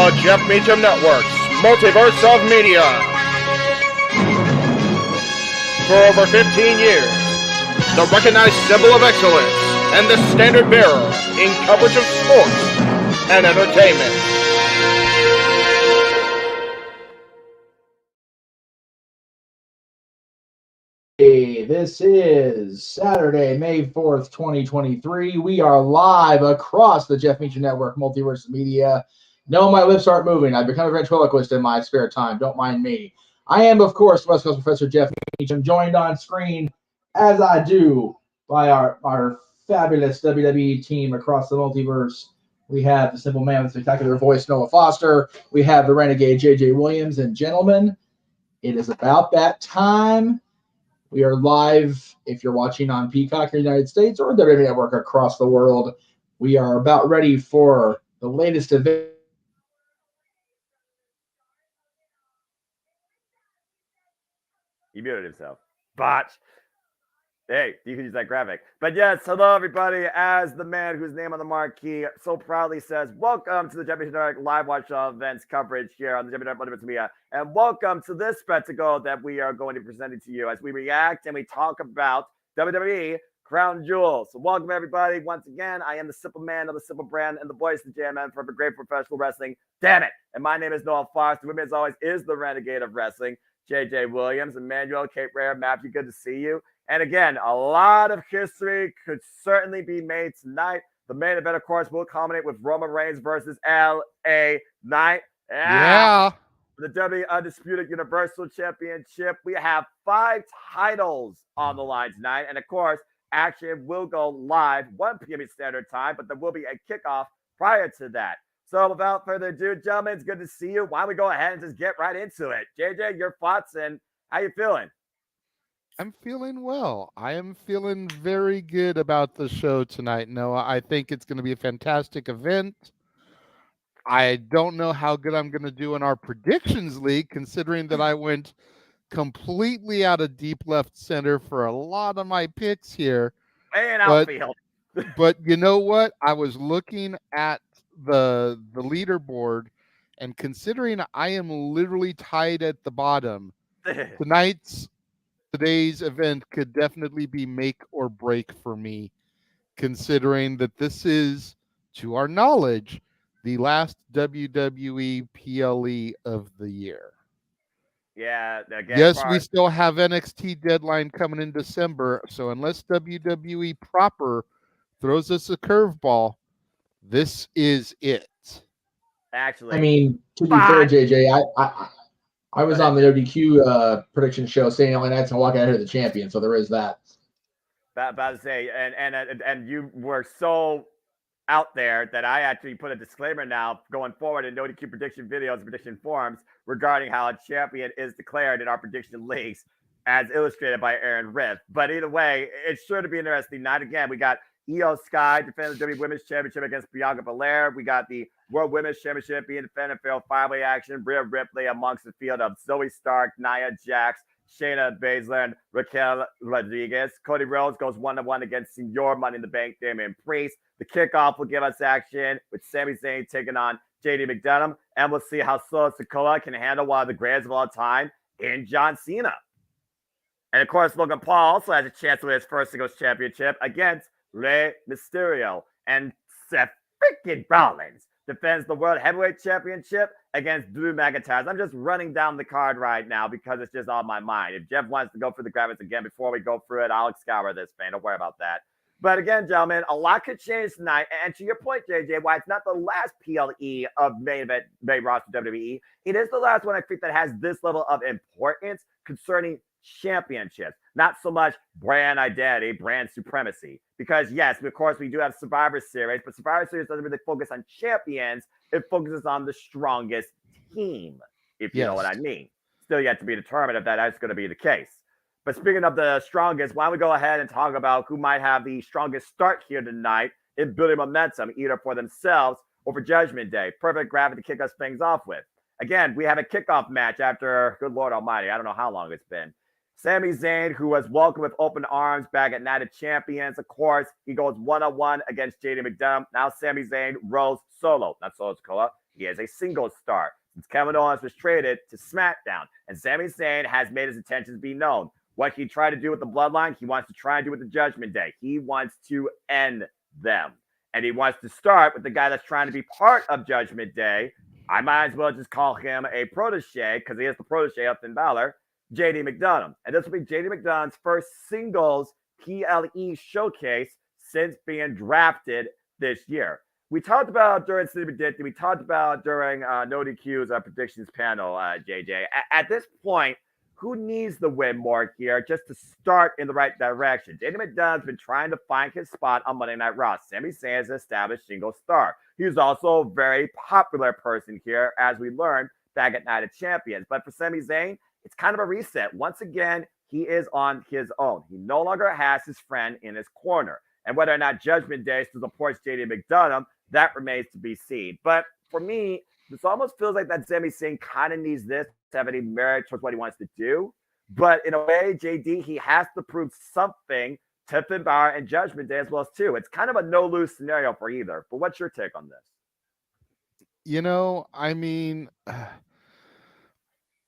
The Jeff Meacham Network's Multiverse of Media. For over 15 years, the recognized symbol of excellence and the standard bearer in coverage of sports and entertainment. Hey, this is Saturday, May 4th, 2023. We are live across the Jeff Meacham Network, Multiverse Media. No, my lips aren't moving. I've become a ventriloquist in my spare time. Don't mind me. I am, of course, West Coast Professor Jeff Meacham, joined on screen, as I do, by our fabulous WWE team across the multiverse. We have the simple man with spectacular voice, Noah Foster. We have the renegade, JJ Williams. And gentlemen, it is about that time. We are live if you're watching on Peacock in the United States or WWE Network across the world. We are about ready for the latest event. He muted himself. Botch. Hey, you can use that graphic. But yes, hello everybody. As the man whose name on the marquee so proudly says, welcome to the Jeff Meacham Network live watch events coverage here on the Jeff Meacham Network Multiverse Media. And welcome to this spectacle that we are going to be presenting to you as we react and we talk about WWE Crown Jewel. So welcome everybody. Once again, I am the simple man of the simple brand and the voice of JMN for great professional wrestling. Damn it. And my name is Noah Foster. With me as always is the renegade of wrestling, JJ Williams, Emmanuel, Cape Rare, Matthew, good to see you. And again, a lot of history could certainly be made tonight. The main event, of course, will culminate with Roman Reigns versus LA Knight. Yeah. For the WWE Undisputed Universal Championship, we have 5 titles on the line tonight. And of course, action will go live 1 p.m. Standard Time, but there will be a kickoff prior to that. So without further ado, gentlemen, it's good to see you. Why don't we go ahead and just get right into it? JJ, your thoughts and how you feeling? I'm feeling well. I am feeling very good about the show tonight, Noah. I think it's going to be a fantastic event. I don't know how good I'm going to do in our predictions league, considering that I went completely out of deep left center for a lot of my picks here. And outfield. But you know what? I was looking at the leaderboard, and considering I am literally tied at the bottom, today's event could definitely be make or break for me, considering that this is, to our knowledge, the last WWE PLE of the year. Yeah. Again, yes, we still have NXT deadline coming in December, so unless WWE proper throws us a curveball, this is it. Actually, I mean, to be fair, JJ, I was on the ODQ prediction show saying LA Knight's gonna walk out here to the champion, so there is that. About to say, and you were so out there that I actually put a disclaimer now going forward in ODQ prediction videos, prediction forums regarding how a champion is declared in our prediction leagues, as illustrated by Aaron Riff. But either way, it's sure to be an interesting night. Again, we got Io Sky defending the WWE Women's Championship against Bianca Belair. We got the World Women's Championship being defended for 5-way action. Rhea Ripley amongst the field of Zoe Stark, Nia Jax, Shayna Baszler, and Raquel Rodriguez. Cody Rhodes goes 1-1 against Senior Money in the Bank, Damian Priest. The kickoff will give us action with Sami Zayn taking on JD McDonald. And we'll see how Solo Sikoa can handle one of the greatest of all time in John Cena. And of course, Logan Paul also has a chance to win his first singles championship against Rey Mysterio. And Seth freaking Rollins defends the World Heavyweight Championship against Drew McIntyre. I'm just running down the card right now because it's just on my mind. If Jeff wants to go through the graphics again before we go through it, I'll scour this, man. Don't worry about that. But again, gentlemen, a lot could change tonight. And to your point, JJ, why it's not the last PLE of main event main roster WWE, it is the last one I think that has this level of importance concerning championships, not so much brand identity, brand supremacy. Because yes, of course, we do have Survivor Series, but Survivor Series doesn't really focus on champions. It focuses on the strongest team, if you know what I mean. Still yet to be determined if that is going to be the case. But speaking of the strongest, why don't we go ahead and talk about who might have the strongest start here tonight in building momentum, either for themselves or for Judgment Day. Perfect graphic to kick us things off with. Again, we have a kickoff match after, good Lord Almighty, I don't know how long it's been. Sami Zayn, who was welcomed with open arms back at Night of Champions. Of course, he goes 1-on-1 against JD McDonald. Now Sami Zayn rolls solo. Not Solo Sikoa. He is a single star. Since Kevin Owens was traded to SmackDown, and Sami Zayn has made his intentions be known. What he tried to do with the Bloodline, he wants to try and do with the Judgment Day. He wants to end them. And he wants to start with the guy that's trying to be part of Judgment Day. I might as well just call him a protege because he is the protege of Finn Balor, JD McDonald. And this will be JD McDonald's first singles PLE showcase since being drafted this year. We talked about during City Predicted, we talked about during No DQ's predictions panel, JJ. At this point, who needs the win more here just to start in the right direction? JD McDonald's been trying to find his spot on Monday Night Raw. Sami Zayn is an established single star. He's also a very popular person here, as we learned back at Night of Champions. But for Sami Zayn, it's kind of a reset. Once again, he is on his own. He no longer has his friend in his corner. And whether or not Judgment Day still supports JD McDonald, that remains to be seen. But for me, this almost feels like that Sami Zayn kind of needs this to have any merit towards what he wants to do. But in a way, JD, he has to prove something to Finn Balor and Judgment Day as well as too. It's kind of a no-lose scenario for either. But what's your take on this? You know, I mean,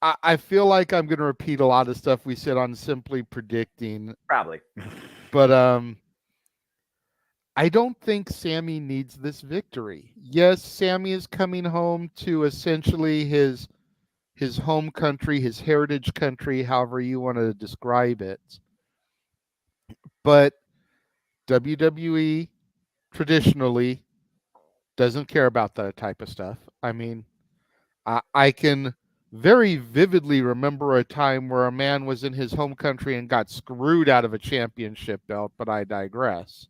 I feel like I'm going to repeat a lot of stuff we said on Simply Predicting. Probably. But I don't think Sami needs this victory. Yes, Sami is coming home to essentially his home country, his heritage country, however you want to describe it. But WWE traditionally doesn't care about that type of stuff. I mean, I can very vividly remember a time where a man was in his home country and got screwed out of a championship belt, but I digress.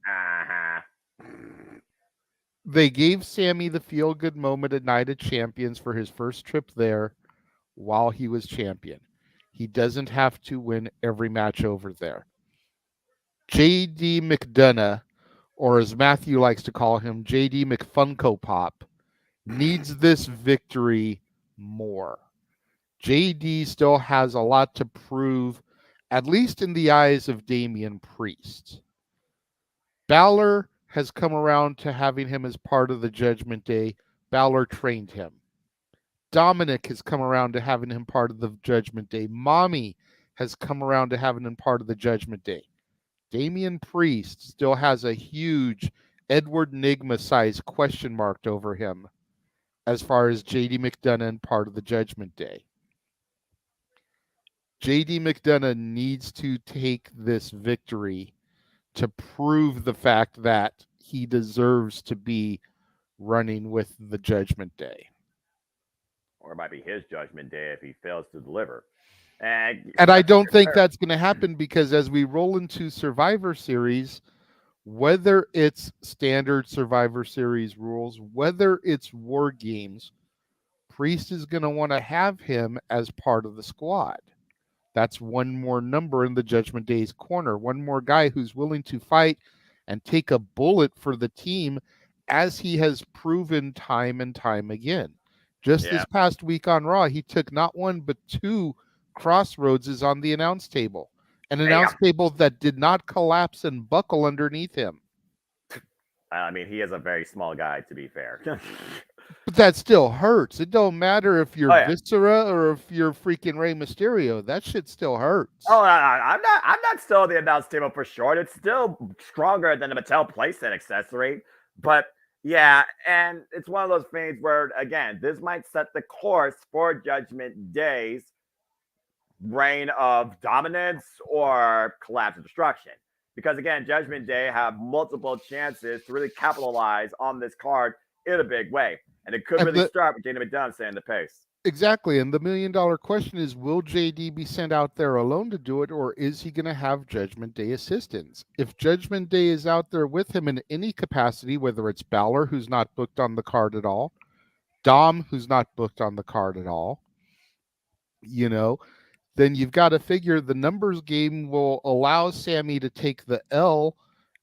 They gave Sami the feel-good moment at Night of Champions for his first trip there while he was champion. He doesn't have to win every match over there. JD McDonough, or as Matthew likes to call him, JD McFunko Pop, needs this victory more. JD still has a lot to prove, at least in the eyes of Damian Priest. Balor has come around to having him as part of the Judgment Day. Balor trained him. Dominic has come around to having him part of the Judgment Day. Mommy has come around to having him part of the Judgment Day. Damian Priest still has a huge Edward Nigma-sized question mark over him as far as JD McDonough and part of the Judgment Day. JD McDonough needs to take this victory to prove the fact that he deserves to be running with the Judgment Day. Or it might be his Judgment Day if he fails to deliver. And I don't think that's going to happen because as we roll into Survivor Series, whether it's standard Survivor Series rules, whether it's War Games, Priest is going to want to have him as part of the squad. That's one more number in the Judgment Day's corner, one more guy who's willing to fight and take a bullet for the team as he has proven time and time again. Just this past week on Raw, he took not one but two crossroadses on the announce table. An announce table that did not collapse and buckle underneath him. I mean, he is a very small guy, to be fair. But that still hurts. It don't matter if you're Viscera or if you're freaking Rey Mysterio. That shit still hurts. Oh, I'm not still the announce table for sure. It's still stronger than the Mattel playset accessory. But yeah, and it's one of those things where, again, this might set the course for Judgment Day's reign of dominance or collapse and destruction. Because again, Judgment Day have multiple chances to really capitalize on this card in a big way. And it could really start with JD McDonald setting the pace. Exactly. And the $1 million question is, will JD be sent out there alone to do it, or is he going to have Judgment Day assistance? If Judgment Day is out there with him in any capacity, whether it's Balor, who's not booked on the card at all, Dom, who's not booked on the card at all, then you've got to figure the numbers game will allow Sami to take the L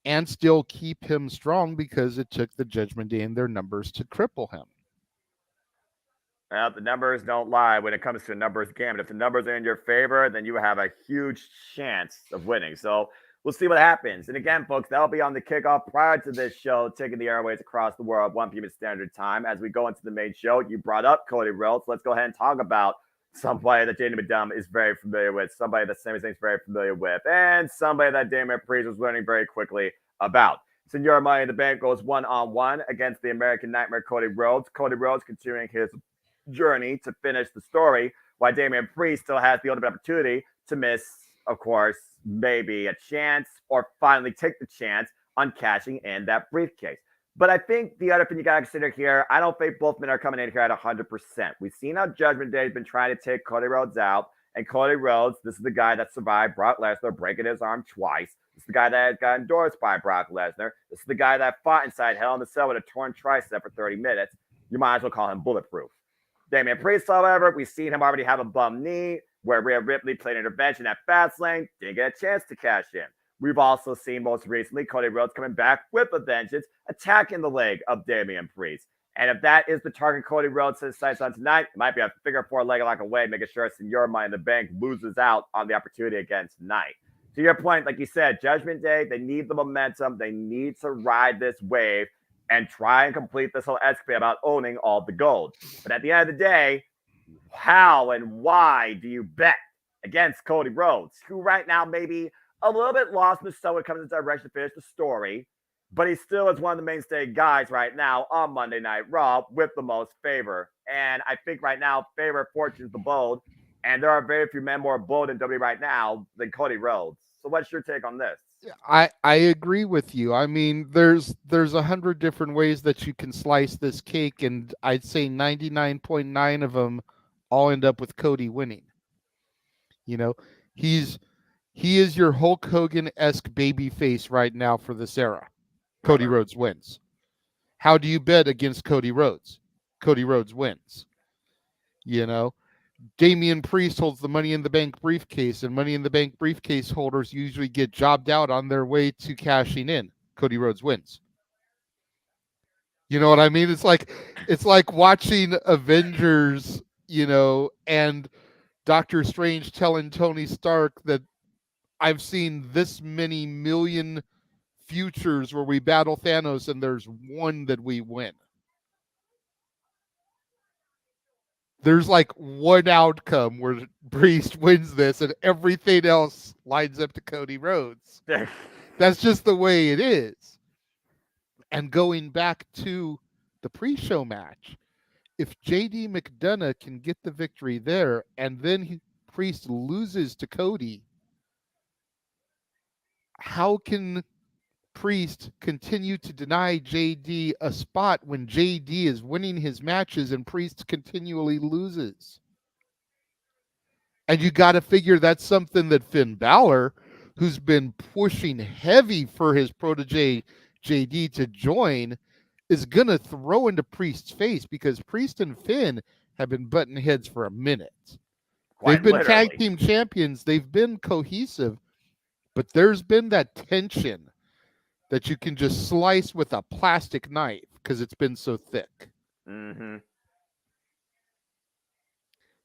and still keep him strong because it took the Judgment Day and their numbers to cripple him. Well, the numbers don't lie when it comes to a numbers game. And if the numbers are in your favor, then you have a huge chance of winning. So we'll see what happens. And again, folks, that'll be on the kickoff prior to this show, taking the airways across the world, 1 p.m. Standard Time. As we go into the main show, you brought up Cody Rhodes. Let's go ahead and talk about somebody that JD McDonald is very familiar with, somebody that Sami Zayn is very familiar with, and somebody that Damian Priest was learning very quickly about. Senor Money in the Bank goes one-on-one against the American Nightmare, Cody Rhodes. Cody Rhodes continuing his journey to finish the story, while Damian Priest still has the ultimate opportunity to miss, of course, maybe a chance or finally take the chance on cashing in that briefcase. But I think the other thing you got to consider here, I don't think both men are coming in here at 100%. We've seen how Judgment Day has been trying to take Cody Rhodes out. And Cody Rhodes, this is the guy that survived Brock Lesnar breaking his arm twice. This is the guy that got endorsed by Brock Lesnar. This is the guy that fought inside Hell in a Cell with a torn tricep for 30 minutes. You might as well call him bulletproof. Damian Priest, however, we've seen him already have a bum knee, where Rhea Ripley played intervention at Fastlane, didn't get a chance to cash in. We've also seen most recently Cody Rhodes coming back with a vengeance, attacking the leg of Damian Priest. And if that is the target Cody Rhodes set his sights on tonight, it might be a figure four leg like away, making sure Senor Money in the Bank loses out on the opportunity again tonight. To your point, like you said, Judgment Day, they need the momentum. They need to ride this wave and try and complete this whole escapade about owning all the gold. But at the end of the day, how and why do you bet against Cody Rhodes, who right now maybe a little bit lost in the sun when it comes to direction to finish the story, but he still is one of the mainstay guys right now on Monday Night Raw with the most favor. And I think right now, favor fortunes the bold, and there are very few men more bold in WWE right now than Cody Rhodes. So what's your take on this? I agree with you. I mean, there's 100 different ways that you can slice this cake, and I'd say 99.9 of them all end up with Cody winning. You know, he is your Hulk Hogan-esque baby face right now for this era. Cody Rhodes wins. How do you bet against Cody Rhodes? Cody Rhodes wins. You know, Damian Priest holds the Money in the Bank briefcase, and Money in the Bank briefcase holders usually get jobbed out on their way to cashing in. Cody Rhodes wins. You know what I mean? It's like watching Avengers, you know, and Doctor Strange telling Tony Stark that I've seen this many million futures where we battle Thanos and there's one that we win. There's like one outcome where Priest wins this and everything else lines up to Cody Rhodes. That's just the way it is. And going back to the pre-show match, if JD McDonough can get the victory there and then Priest loses to Cody, how can Priest continue to deny JD a spot when JD is winning his matches and Priest continually loses? And you got to figure that's something that Finn Balor, who's been pushing heavy for his protege JD to join, is going to throw into Priest's face, because Priest and Finn have been butting heads for a minute. They've been tag team champions. They've been cohesive, but there's been that tension that you can just slice with a plastic knife because it's been so thick. Mm-hmm.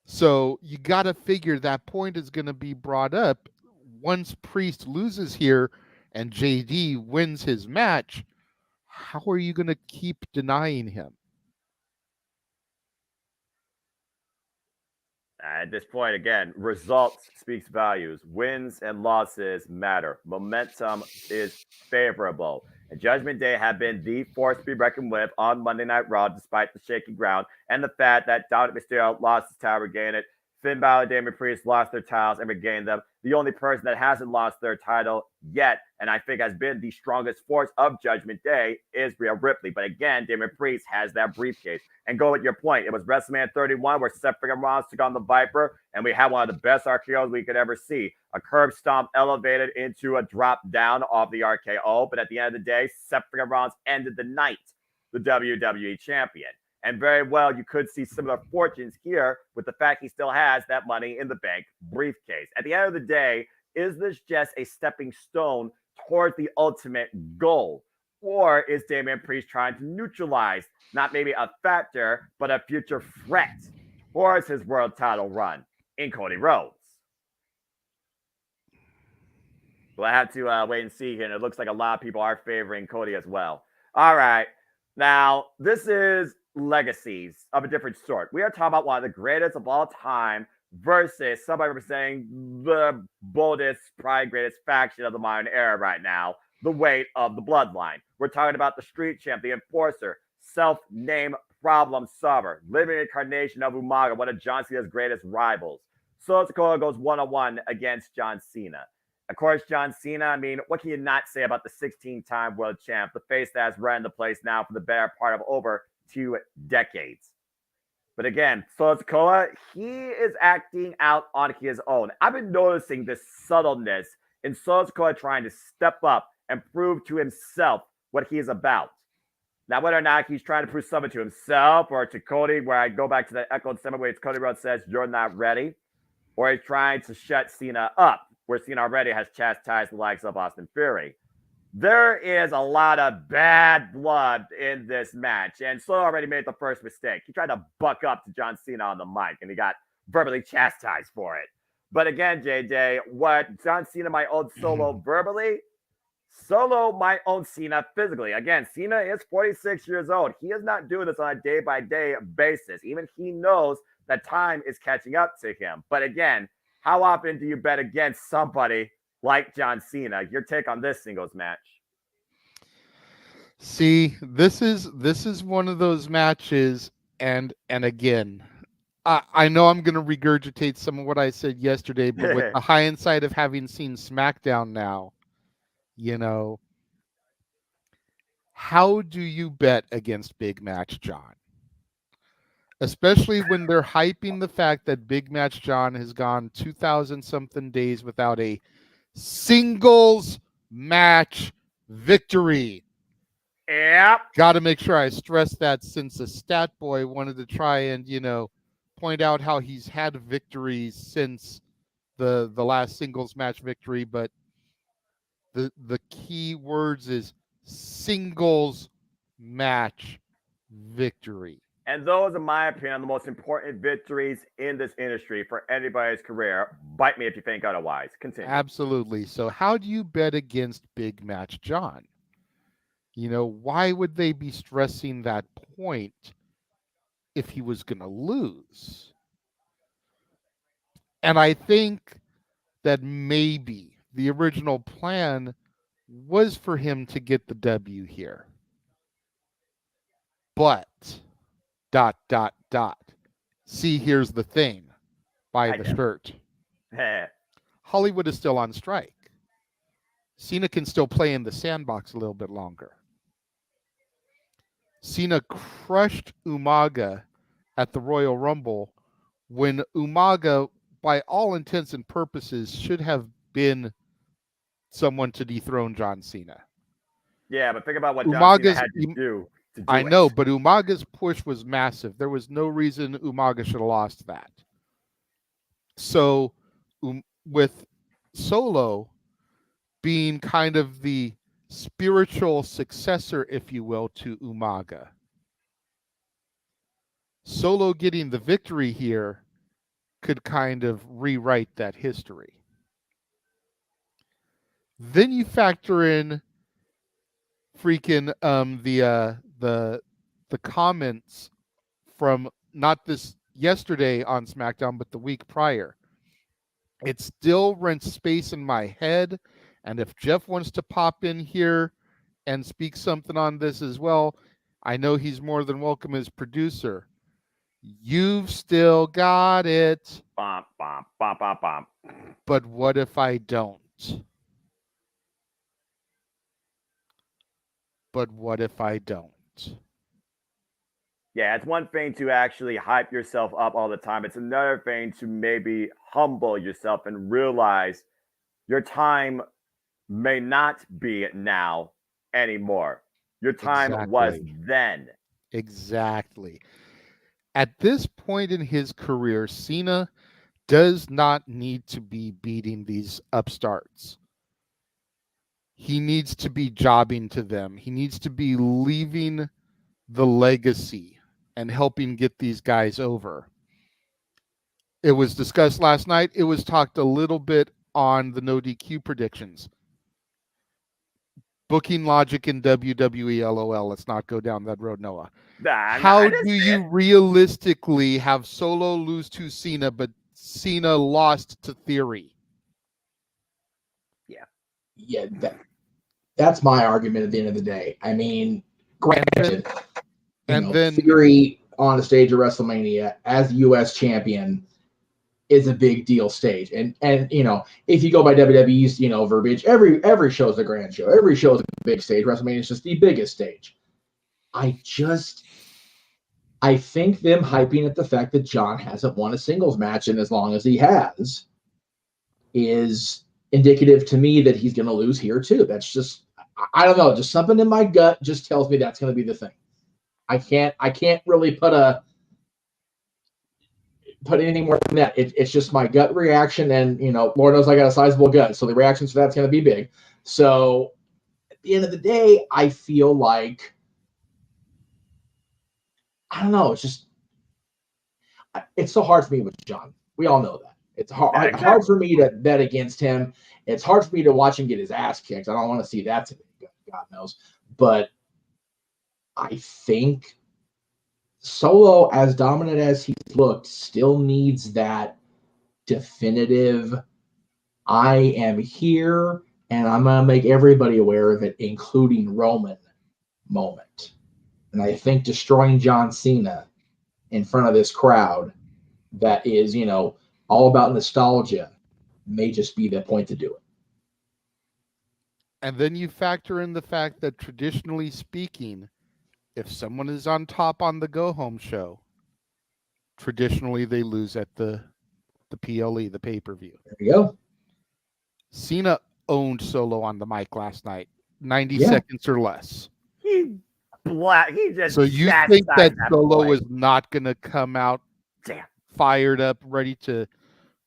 So you got to figure that point is going to be brought up once Priest loses here and JD wins his match. How are you going to keep denying him? At this point, again, results speaks values. Wins and losses matter. Momentum is favorable. And Judgment Day have been the force to be reckoned with on Monday Night Raw, despite the shaky ground and the fact that Dominic Mysterio lost his title, regained it. Finn Balor and Damian Priest lost their titles and regained them. The only person that hasn't lost their title yet, and I think has been the strongest force of Judgment Day, is Rhea Ripley. But again, Damian Priest has that briefcase. And go with your point. It was WrestleMania 31 where Seth Rollins took on the Viper, and we had one of the best RKOs we could ever see. A curb stomp elevated into a drop down off the RKO. But at the end of the day, Seth Rollins ended the night the WWE champion. And very well, you could see similar fortunes here with the fact he still has that Money in the Bank briefcase. At the end of the day, is this just a stepping stone towards the ultimate goal? Or is Damian Priest trying to neutralize not maybe a factor, but a future threat towards his world title run in Cody Rhodes? We'll have to wait and see here. And it looks like a lot of people are favoring Cody as well. All right. Now, this is legacies of a different sort. We are talking about one of the greatest of all time versus somebody representing the boldest, probably greatest faction of the modern era right now, the weight of the bloodline. We're talking about the street champ, the enforcer, self-named problem solver, living incarnation of Umaga, one of John Cena's greatest rivals. Solo Sikoa goes one-on-one against John Cena. Of course, John Cena, I mean, what can you not say about the 16-time world champ, the face that has run the place now for the better part of over 2 decades? But again, Solo Sikoa, he is acting out on his own. I've been noticing this subtleness in Solo Sikoa trying to step up and prove to himself what he is about. Now, whether or not he's trying to prove something to himself or to Cody, where I go back to the echoed segment where it's Cody Rhodes says, "You're not ready," or he's trying to shut Cena up, where Cena already has chastised the likes of Austin Theory. There is a lot of bad blood in this match, and Solo already made the first mistake. He tried to buck up to John Cena on the mic, and he got verbally chastised for it. But again, JJ, what John Cena might own Solo verbally, Solo might own Cena physically. Again, Cena is 46 years old. He is not doing this on a day-by-day basis. Even he knows that time is catching up to him. But again, how often do you bet against somebody like John Cena? Your take on this singles match? See, this is one of those matches, and again, I know I'm going to regurgitate some of what I said yesterday, but with the hindsight of having seen SmackDown now, you know, how do you bet against Big Match John? Especially when they're hyping the fact that Big Match John has gone 2,000-something days without a singles match victory. Yep. Got to make sure I stress that, since the stat boy wanted to try and, point out how he's had victories since the last singles match victory, but the key words is singles match victory. And those, in my opinion, are the most important victories in this industry for anybody's career. Bite me if you think otherwise. Continue. Absolutely. So how do you bet against Big Match John? Why would they be stressing that point if he was going to lose? And I think that maybe the original plan was for him to get the W here. But, ... See, here's the thing. Buy the shirt. Hollywood is still on strike. Cena can still play in the sandbox a little bit longer. Cena crushed Umaga at the Royal Rumble when Umaga, by all intents and purposes, should have been someone to dethrone John Cena. Yeah, but think about what John Cena had to do. I know, but Umaga's push was massive. There was no reason Umaga should have lost that. So, with Solo being kind of the spiritual successor, if you will, to Umaga, Solo getting the victory here could kind of rewrite that history. Then you factor in freaking the comments from not this yesterday on SmackDown, but the week prior. It still rents space in my head, and if Jeff wants to pop in here and speak something on this as well, I know he's more than welcome as producer. You've still got it. Bom, bom, bom, bom, bom. But what if I don't? But what if I don't? Yeah, it's one thing to actually hype yourself up all the time. It's another thing to maybe humble yourself and realize your time may not be now anymore. Your time was then. Exactly. At this point in his career, Cena does not need to be beating these upstarts. He needs to be jobbing to them. He needs to be leaving the legacy and helping get these guys over. It was discussed last night. It was talked a little bit on the No DQ predictions. Booking logic in WWE, LOL. Let's not go down that road, Noah. Nah, How do you realistically have Solo lose to Cena, but Cena lost to Theory? Yeah, that's my argument at the end of the day. I mean, granted, then Theory on a stage of WrestleMania as U.S. champion is a big deal stage. And if you go by WWE's, verbiage, every show is a grand show. Every show is a big stage. WrestleMania is just the biggest stage. I think them hyping at the fact that John hasn't won a singles match in as long as he has is indicative to me that he's going to lose here too. That's just, I don't know, just something in my gut just tells me that's going to be the thing. I can't really put anything more than that. It's just my gut reaction, and Lord knows I got a sizable gut, so the reactions for that's going to be big. So at the end of the day, I feel like, I don't know, it's so hard for me with John. We all know that. It's hard for me to bet against him. It's hard for me to watch him get his ass kicked. I don't want to see that today, God knows. But I think Solo, as dominant as he's looked, still needs that definitive, I am here and I'm going to make everybody aware of it, including Roman moment. And I think destroying John Cena in front of this crowd that is, all about nostalgia may just be the point to do it. And then you factor in the fact that traditionally speaking, if someone is on top on the go-home show, traditionally they lose at the PLE, the pay-per-view. There you go. Cena owned Solo on the mic last night, 90 seconds or less. He just so you think that Solo is not going to come out fired up, ready to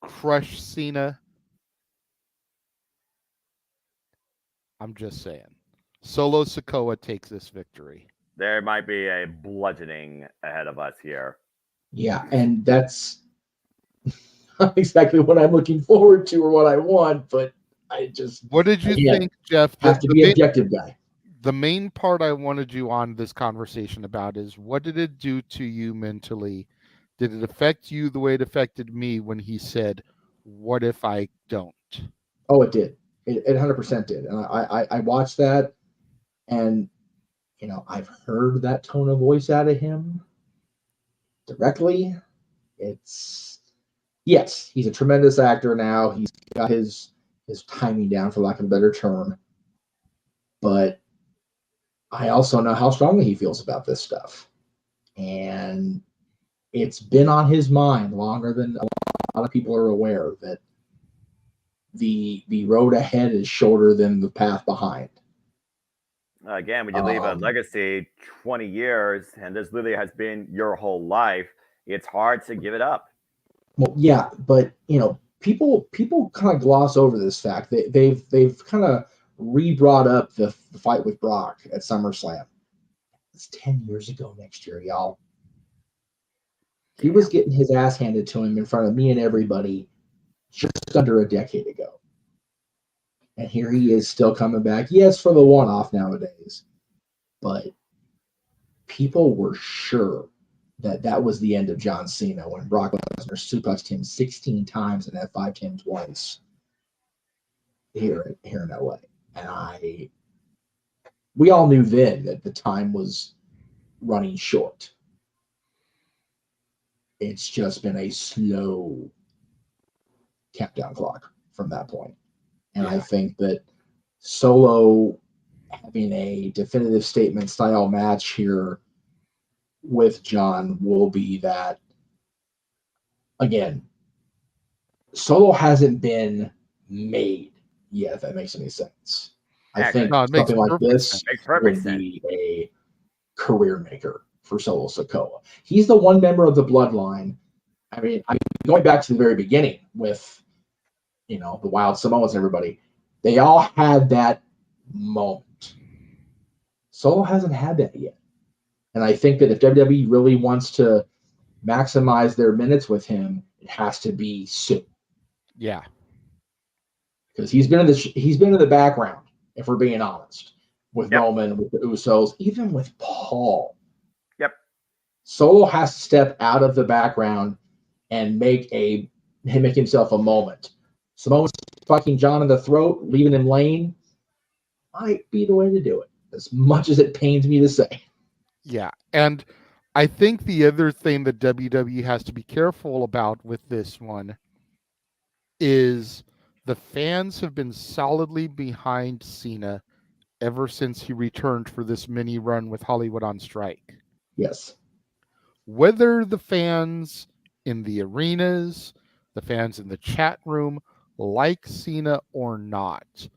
crush Cena? I'm just saying. Solo Sikoa takes this victory. There might be a bludgeoning ahead of us here. Yeah, and that's not exactly what I'm looking forward to or what I want, but I just... What did you think, Jeff? Have to be objective guy. The main part I wanted you on this conversation about is, what did it do to you mentally? Did it affect you the way it affected me when he said, what if I don't? Oh, it did. It 100% did. And I watched that, and I've heard that tone of voice out of him directly. Yes, he's a tremendous actor now. He's got his timing down, for lack of a better term. But I also know how strongly he feels about this stuff. And it's been on his mind longer than a lot of people are aware that the road ahead is shorter than the path behind. Again, when you leave a legacy 20 years, and this literally has been your whole life, it's hard to give it up. Well, yeah, but people kind of gloss over this fact. They've kind of re-brought up the fight with Brock at SummerSlam. It's 10 years ago next year, y'all. He was getting his ass handed to him in front of me and everybody just under a decade ago. And here he is still coming back. Yes, for the one-off nowadays. But people were sure that was the end of John Cena when Brock Lesnar suplexed him 16 times and F5'd him twice here in LA. And we all knew then that the time was running short. It's just been a slow countdown clock from that point. And I think that Solo having a definitive statement style match here with John will be that, again, Solo hasn't been made yet, if that makes any sense. I think something like this would be a career maker for Solo Sikoa. He's the one member of the bloodline. I mean, going back to the very beginning with the Wild Samoans and everybody, they all had that moment. Solo hasn't had that yet. And I think that if WWE really wants to maximize their minutes with him, it has to be soon. Yeah. Because he's been in the background, if we're being honest. with Roman, with the Usos, even with Paul. Yep. Solo has to step out of the background and make himself a moment. Samoa's fucking John in the throat, leaving him lame, might be the way to do it, as much as it pains me to say. Yeah, and I think the other thing that WWE has to be careful about with this one is the fans have been solidly behind Cena ever since he returned for this mini run with Hollywood on Strike. Yes. Whether the fans in the arenas, the fans in the chat room like Cena or not,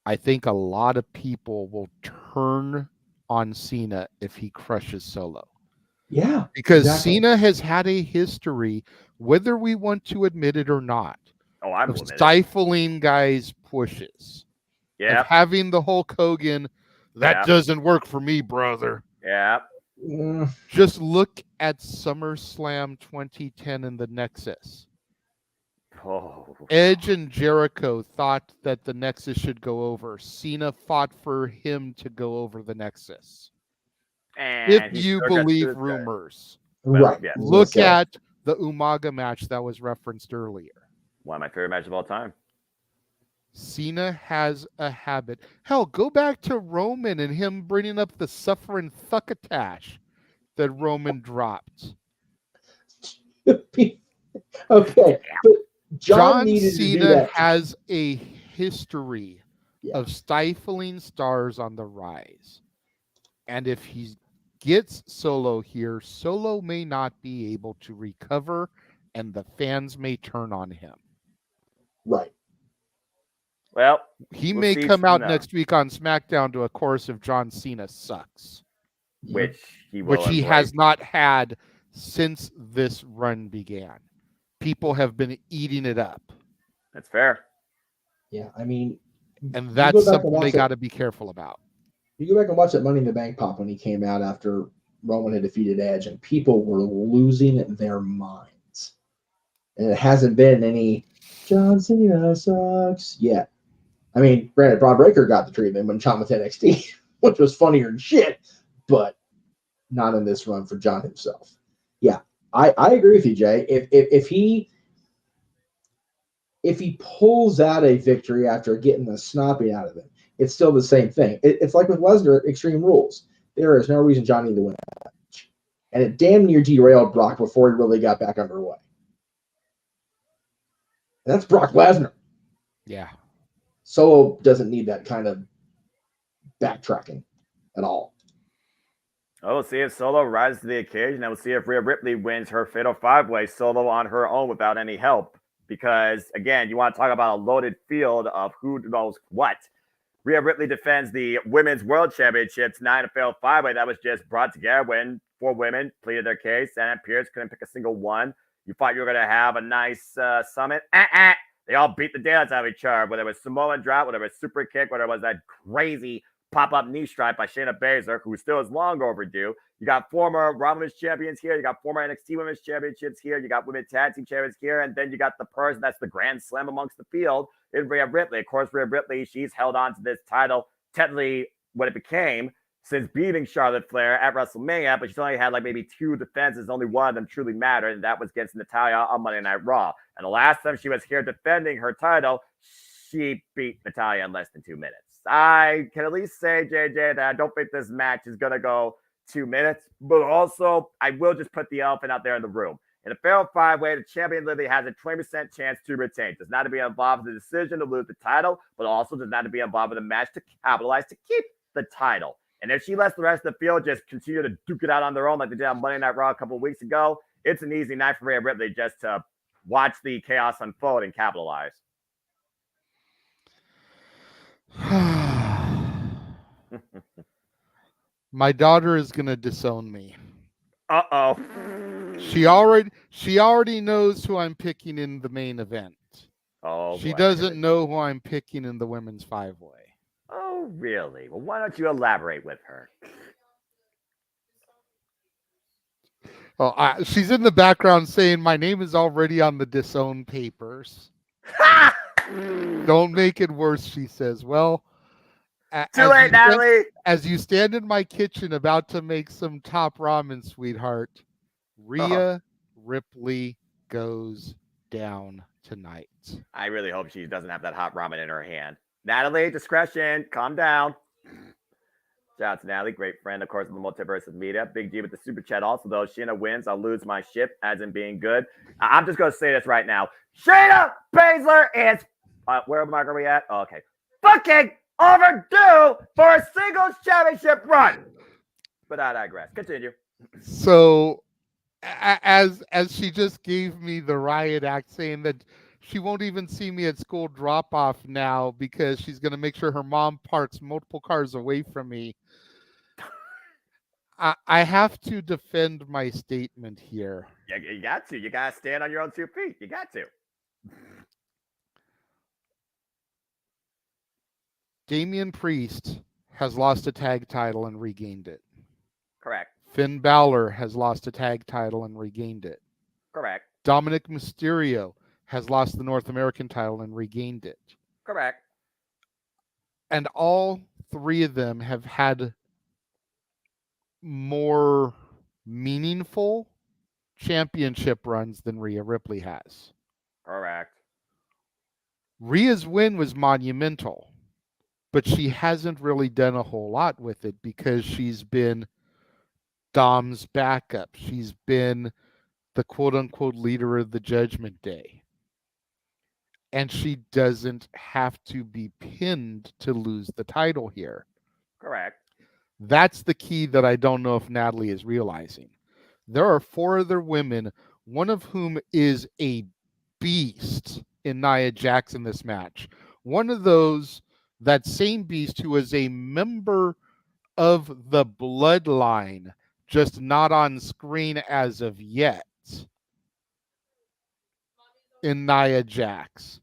I think a lot of people will turn on Cena if he crushes Solo. Yeah. Because exactly. Cena has had a history, whether we want to admit it or not, of stifling guys' pushes. Yeah. Of having the Hulk Hogan, that doesn't work for me, brother. Yeah. Just look at SummerSlam 2010 in the Nexus. Oh. Edge and Jericho thought that the Nexus should go over. Cena fought for him to go over the Nexus. And if you believe rumors. Right. Yeah. Look at the Umaga match that was referenced earlier. One of my favorite matches of all time. Cena has a habit. Hell, go back to Roman and him bringing up the suffering thuckatash that Roman dropped. Okay, but John needed Cena to do that. has a history of stifling stars on the rise. And if he gets Solo here, Solo may not be able to recover and the fans may turn on him. Right. Well, he may come out next week on SmackDown to a chorus of John Cena sucks. Which he has not had since this run began. People have been eating it up. That's fair. Yeah, I mean, and that's something they got to be careful about. You go back and watch that Money in the Bank pop when he came out after Roman had defeated Edge, and people were losing their minds. And it hasn't been any John Cena sucks yet. I mean, granted, Braun Breaker got the treatment when John with NXT, which was funnier than shit, but not in this run for John himself. Yeah, I agree with you, Jay. If he pulls out a victory after getting the snopping out of it, it's still the same thing. It's like with Lesnar at Extreme Rules. There is no reason John needed to win that match. And it damn near derailed Brock before he really got back underway. And that's Brock Lesnar. Yeah. Solo doesn't need that kind of backtracking at all. Oh, we'll see if Solo rises to the occasion, and we'll see if Rhea Ripley wins her Fatal 5-Way solo on her own without any help. Because, again, you want to talk about a loaded field of who knows what. Rhea Ripley defends the Women's World Championship tonight in a Fatal 5-Way that was just brought together when 4 women pleaded their case, and Pierce couldn't pick a single one. You thought you were going to have a nice summit. They all beat the daylights out of each other, whether it was Samoan drop, whether it was super kick, whether it was that crazy pop-up knee strike by Shayna Baszler, who still is long overdue. You got former Raw Women's Champions here. You got former NXT Women's Championships here. You got Women Tag Team Champions here. And then you got the person that's the Grand Slam amongst the field in Rhea Ripley. Of course, Rhea Ripley, she's held on to this title, technically what it became, since beating Charlotte Flair at WrestleMania, but she's only had like maybe 2 defenses. Only one of them truly mattered, and that was against Natalya on Monday Night Raw. And the last time she was here defending her title, she beat Natalya in less than 2 minutes. I can at least say, JJ, that I don't think this match is going to go 2 minutes, but also I will just put the elephant out there in the room. In a Fatal 5-Way, the champion literally has a 20% chance to retain. Does not to be involved in the decision to lose the title, but also does not to be involved in the match to capitalize to keep the title. And if she lets the rest of the field just continue to duke it out on their own like they did on Monday Night Raw a couple of weeks ago, it's an easy night for Rhea Ripley just to watch the chaos unfold and capitalize. My daughter is gonna disown me. Uh-oh. She already knows who I'm picking in the main event. Oh, she doesn't know who I'm picking in the Women's 5-Way. Oh, really? Well, why don't you elaborate with her? Oh, she's in the background saying my name is already on the disown papers. Don't make it worse, she says. Well, Too late, Natalie. As you stand in my kitchen about to make some top ramen, sweetheart, Rhea Ripley goes down tonight. I really hope she doesn't have that hot ramen in her hand. Natalie, discretion. Calm down. Shout out to Natalie, great friend, of course, of the Multiverse of Media. Big G with the super chat also, though. Shayna wins, I'll lose my ship, as in being good. I'm just going to say this right now. Shayna Baszler is, where are we at? Oh, okay. Fucking overdue for a singles championship run. But I digress. Continue. So, as she just gave me the riot act saying that she won't even see me at school drop off now because she's going to make sure her mom parks multiple cars away from me. I have to defend my statement here. Yeah, you got to. You got to stand on your own 2 feet. You got to. Damian Priest has lost a tag title and regained it. Correct. Finn Balor has lost a tag title and regained it. Correct. Dominic Mysterio has lost the North American title and regained it. Correct. And all 3 of them have had more meaningful championship runs than Rhea Ripley has. Correct. Rhea's win was monumental, but she hasn't really done a whole lot with it because she's been Dom's backup. She's been the quote-unquote leader of the Judgment Day. And she doesn't have to be pinned to lose the title here. Correct. That's the key that I don't know if Natalie is realizing. There are 4 other women, one of whom is a beast in Nia Jax in this match. One of those, that same beast who is a member of the bloodline, just not on screen as of yet, in Nia Jax.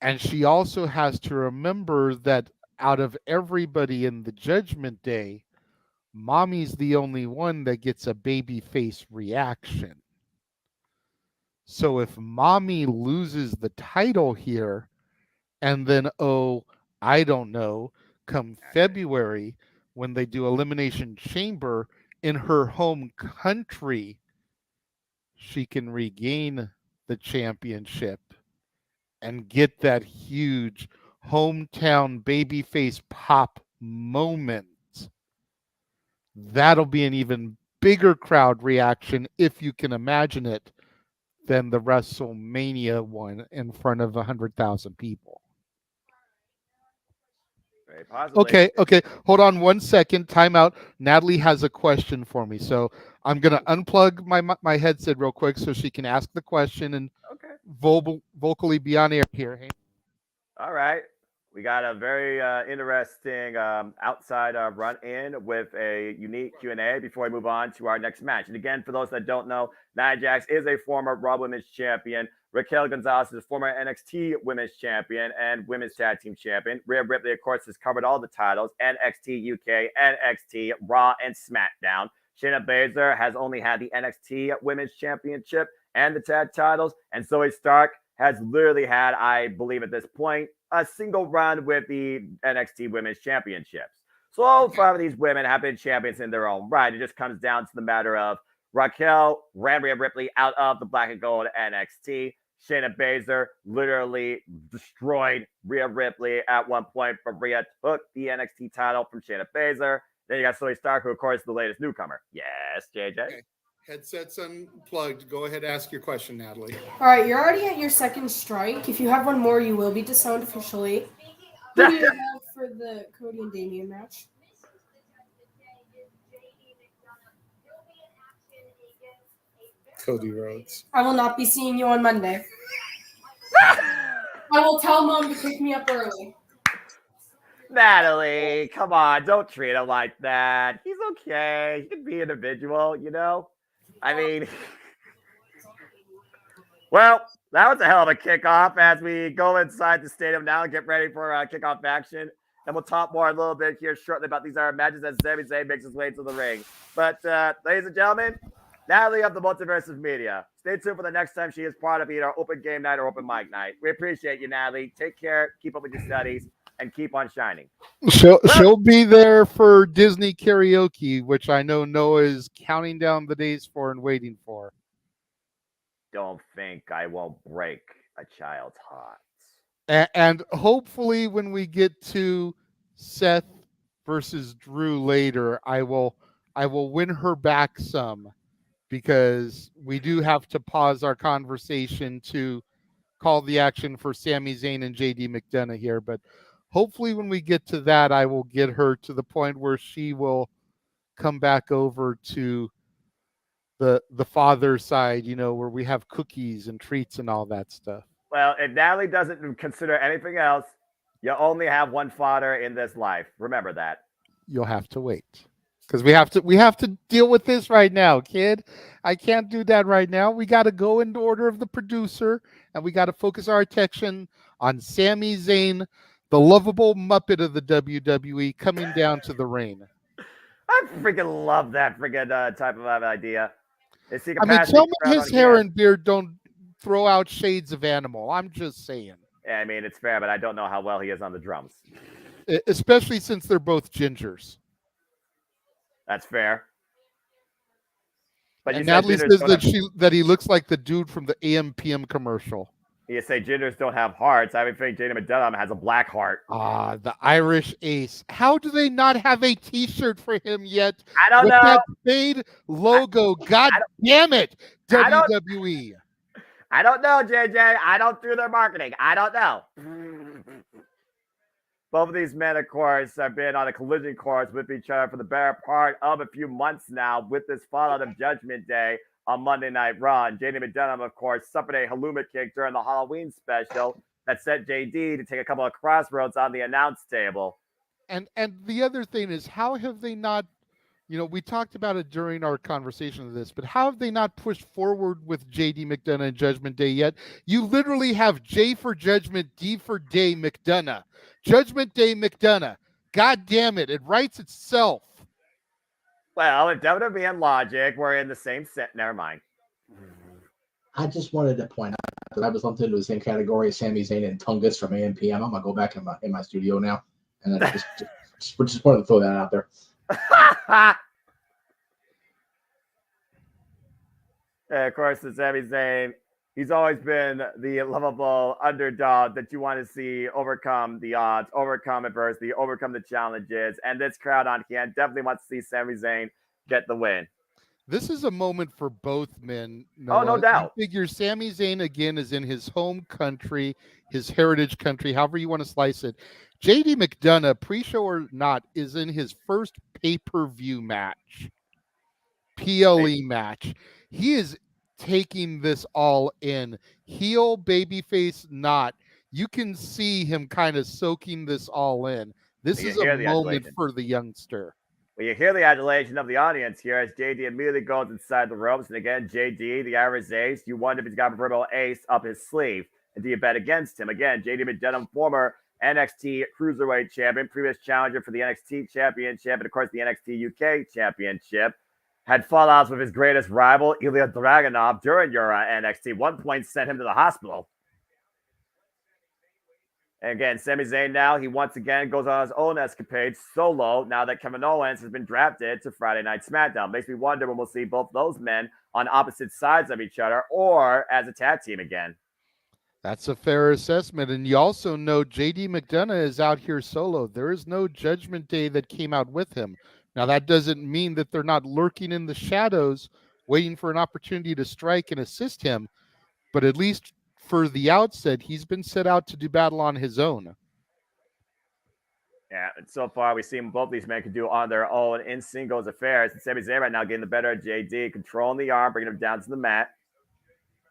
And she also has to remember that out of everybody in the Judgment Day, Mommy's the only one that gets a babyface reaction. So if Mommy loses the title here, and then, I don't know, come February, when they do Elimination Chamber in her home country, she can regain the championship and get that huge hometown babyface pop moment. That'll be an even bigger crowd reaction, if you can imagine it, than the WrestleMania one in front of 100,000 people. Very possibly. Okay. Hold on 1 second. Time out. Natalie has a question for me. So I'm going to unplug my headset real quick so she can ask the question and vocally be on air here. Hey. All right. We got a very interesting outside run-in with a unique Q&A before we move on to our next match. And again, for those that don't know, Nia Jax is a former Raw Women's Champion. Raquel Gonzalez is a former NXT Women's Champion and Women's Tag Team Champion. Rhea Ripley, of course, has covered all the titles, NXT UK, NXT, Raw, and SmackDown. Shayna Baszler has only had the NXT Women's Championship and the tag titles. And Zoe Stark has literally had, I believe at this point, a single run with the NXT Women's Championships. So all 5 of these women have been champions in their own right. It just comes down to the matter of Raquel ran Rhea Ripley out of the black and gold NXT. Shayna Baszler literally destroyed Rhea Ripley at one point, but Rhea took the NXT title from Shayna Baszler. Then you got Zoe Stark, who of course is the latest newcomer. Yes, JJ. Okay. Headsets unplugged. Go ahead, ask your question, Natalie. All right, you're already at your 2nd strike. If you have one more, you will be disowned officially. Who do you have for the Cody and Damian match? Cody Rhodes. I will not be seeing you on Monday. I will tell Mom to pick me up early. Natalie, come on, don't treat him like that. He's okay. He can be an individual, you know? I mean, well, that was a hell of a kickoff as we go inside the stadium now and get ready for kickoff action. And we'll talk more a little bit here shortly about these matches as Sami Zayn makes his way to the ring. But ladies and gentlemen, Natalie of the Multiverse of Media. Stay tuned for the next time she is part of either Open Game Night or Open Mic Night. We appreciate you, Natalie. Take care. Keep up with your studies and keep on shining. She'll be there for Disney karaoke, which I know Noah is counting down the days for and waiting for. Don't think I won't break a child's heart. And hopefully when we get to Seth versus Drew later, I will win her back some, because we do have to pause our conversation to call the action for Sami Zayn and JD McDonough here. But hopefully when we get to that, I will get her to the point where she will come back over to the father side, where we have cookies and treats and all that stuff. Well, if Natalie doesn't consider anything else, you only have one father in this life. Remember that. You'll have to wait, because we have to deal with this right now, kid. I can't do that right now. We got to go in the order of the producer, and we got to focus our attention on Sami Zayn, the lovable Muppet of the WWE, coming down to the ring. I freaking love that freaking type of idea. I mean, tell me his hair and beard don't throw out shades of animal. I'm just saying. Yeah, I mean, it's fair, but I don't know how well he is on the drums. Especially since they're both gingers. That's fair. But and Natalie says that he looks like the dude from the AM/PM commercial. You say gingers don't have hearts. I would think JD McDonough has a black heart. Ah, the Irish Ace. How do they not have a T-shirt for him yet? I don't know. That Spade logo. God damn it, WWE. I don't know, JJ. I don't do their marketing. I don't know. Both of these men, of course, have been on a collision course with each other for the better part of a few months now, with this fallout of Judgment Day on Monday Night Raw. And JD McDonough, of course, suffered a halloumi kick during the Halloween special that sent JD to take a couple of crossroads on the announce table. And the other thing is, how have they not, we talked about it during our conversation of this, but how have they not pushed forward with JD McDonough and Judgment Day yet? You literally have J for Judgment, D for Day McDonough. Judgment Day McDonough. God damn it. It writes itself. Well, if WWE and Logic were in the same set, never mind. I just wanted to point out that I was lumped into the same category as Sami Zayn and Tungus from AM/PM. I'm gonna go back in my studio now, and then just wanted to throw that out there. And of course, the Sami Zayn, he's always been the lovable underdog that you want to see overcome the odds, overcome adversity, overcome the challenges. And this crowd on hand definitely wants to see Sami Zayn get the win. This is a moment for both men. Noah. Oh, no doubt. You figure Sami Zayn, again, is in his home country, his heritage country, however you want to slice it. JD McDonough, pre-show or not, is in his first pay-per-view match, PLE match. He is taking this all in. Heel, babyface, not. You can see him kind of soaking this all in. This is a moment for the youngster. Well, you hear the adulation of the audience here as JD immediately goes inside the ropes. And again, JD, the Irish Ace, you wonder if he's got a proverbial ace up his sleeve. And do you bet against him? Again, JD McDonough, former NXT Cruiserweight Champion, previous challenger for the NXT Championship, and of course the NXT UK Championship, had fallouts with his greatest rival, Ilya Dragunov, during your NXT. One point sent him to the hospital. And again, Sami Zayn now, he once again goes on his own escapade solo now that Kevin Owens has been drafted to Friday Night SmackDown. Makes me wonder when we'll see both those men on opposite sides of each other or as a tag team again. That's a fair assessment. And you also know JD McDonough is out here solo. There is no Judgment Day that came out with him. Now, that doesn't mean that they're not lurking in the shadows, waiting for an opportunity to strike and assist him. But at least for the outset, he's been set out to do battle on his own. Yeah, and so far we've seen both these men can do on their own in singles affairs. And Sami Zayn right now getting the better of JD, controlling the arm, bringing him down to the mat.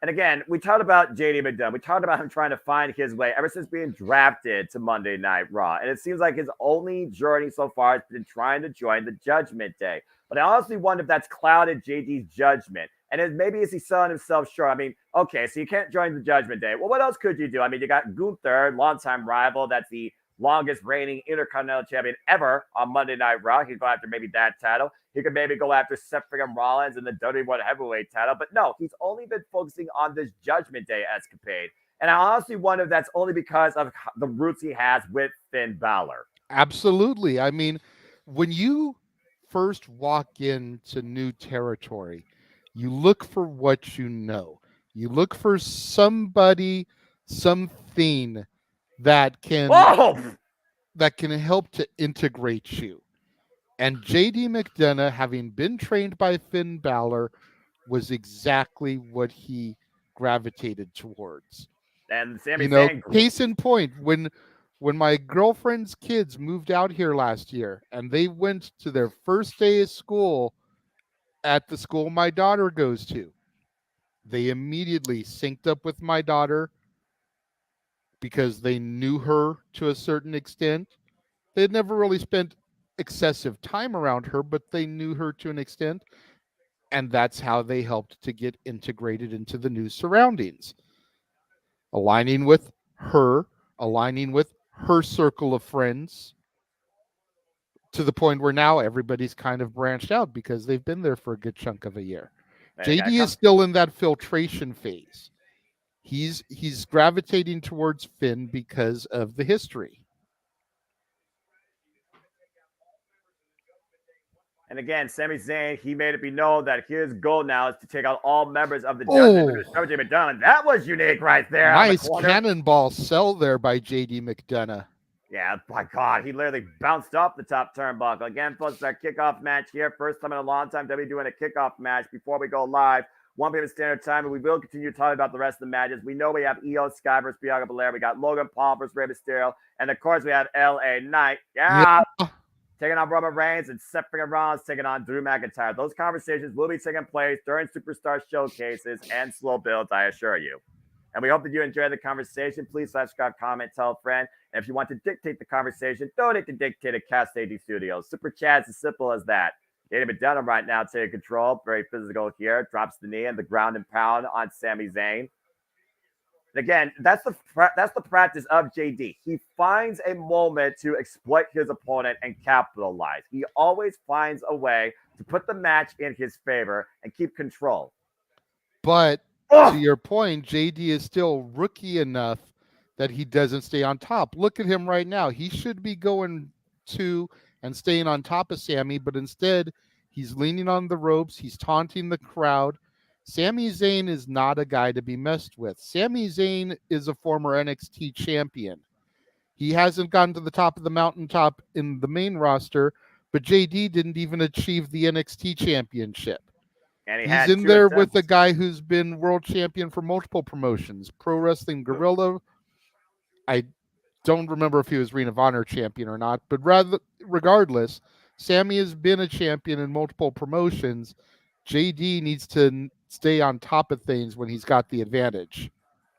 And again, we talked about JD McDonough. We talked about him trying to find his way ever since being drafted to Monday Night Raw. And it seems like his only journey so far has been trying to join the Judgment Day. But I honestly wonder if that's clouded JD's judgment. And maybe is he selling himself short? I mean, okay, so you can't join the Judgment Day. Well, what else could you do? I mean, you got Gunther, longtime rival. That's the longest reigning Intercontinental Champion ever on Monday Night Raw. He'd go after maybe that title. He could maybe go after Seth freaking Rollins and the WWE Heavyweight title. But no, he's only been focusing on this Judgment Day escapade. And I honestly wonder if that's only because of the roots he has with Finn Balor. Absolutely. I mean, when you first walk into new territory, you look for what you know. You look for somebody, something that can help to integrate you. And JD McDonough, having been trained by Finn Balor, was exactly what he gravitated towards. And Sami You know, Zayn, case in point, when my girlfriend's kids moved out here last year and they went to their first day of school at the school my daughter goes to, they immediately synced up with my daughter because they knew her to a certain extent. They had never really spent excessive time around her, but they knew her to an extent. And that's how they helped to get integrated into the new surroundings. Aligning with her circle of friends, to the point where now everybody's kind of branched out because they've been there for a good chunk of a year. JD is still in that filtration phase. He's gravitating towards Finn because of the history. And again, Sami Zayn, he made it be known that his goal now is to take out all members of the Judgment Day. McDonald. That was unique right there. Nice cannonball sell there by JD McDonough. Yeah, my God, he literally bounced off the top turnbuckle. Again, folks, our kickoff match here. First time in a long time WWE doing a kickoff match before we go live. 1 p.m. Standard Time, and we will continue talking about the rest of the matches. We know we have Io Sky versus Bianca Belair. We got Logan Paul versus Rey Mysterio. And, of course, we have L.A. Knight. Yeah. Taking on Roman Reigns, and Seth Rollins taking on Drew McIntyre. Those conversations will be taking place during Superstar showcases and slow builds, I assure you. And we hope that you enjoyed the conversation. Please subscribe, comment, tell a friend. And if you want to dictate the conversation, donate to Dictate at Cast AD Studios. Super Chat's as simple as that. JD McDonough right now taking control. Very physical here. Drops the knee and the ground and pound on Sami Zayn. And again, that's the practice of JD. He finds a moment to exploit his opponent and capitalize. He always finds a way to put the match in his favor and keep control. But to your point, JD is still rookie enough that he doesn't stay on top. Look at him right now. He should be going to and staying on top of Sami, but instead he's leaning on the ropes. He's taunting the crowd. Sami Zayn is not a guy to be messed with. Sami Zayn is a former NXT champion. He hasn't gotten to the top of the mountaintop in the main roster, but JD didn't even achieve the NXT championship. And he's in there with a guy who's been world champion for multiple promotions. Pro Wrestling Guerrilla. I don't remember if he was Ring of Honor champion or not, but regardless, Sami has been a champion in multiple promotions. JD needs to stay on top of things when he's got the advantage.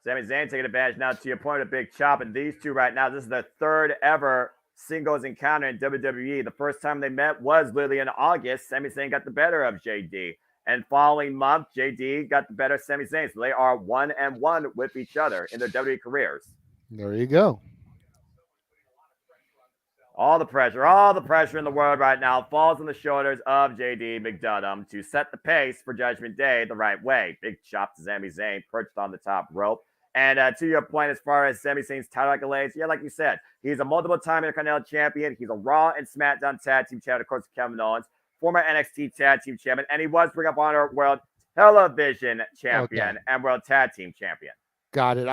Sami Zayn taking advantage now, to your point, a big chop. And these two right now, this is their third ever singles encounter in WWE. The first time they met was literally in August. Sami Zayn got the better of JD. And following month, JD got the better of Sami Zayn. So they are 1-1 with each other in their WWE careers. There you go. All the pressure in the world right now falls on the shoulders of JD McDonough to set the pace for Judgment Day the right way. Big chop to Sami Zayn, perched on the top rope. And to your point, as far as Sami Zayn's title accolades, yeah, like you said, he's a multiple-time Intercontinental Champion. He's a Raw and SmackDown Tag Team Champion, of course, Kevin Owens, former NXT Tag Team Champion, and he was Ring of Honor World Television Champion and World Tag Team Champion. Got it.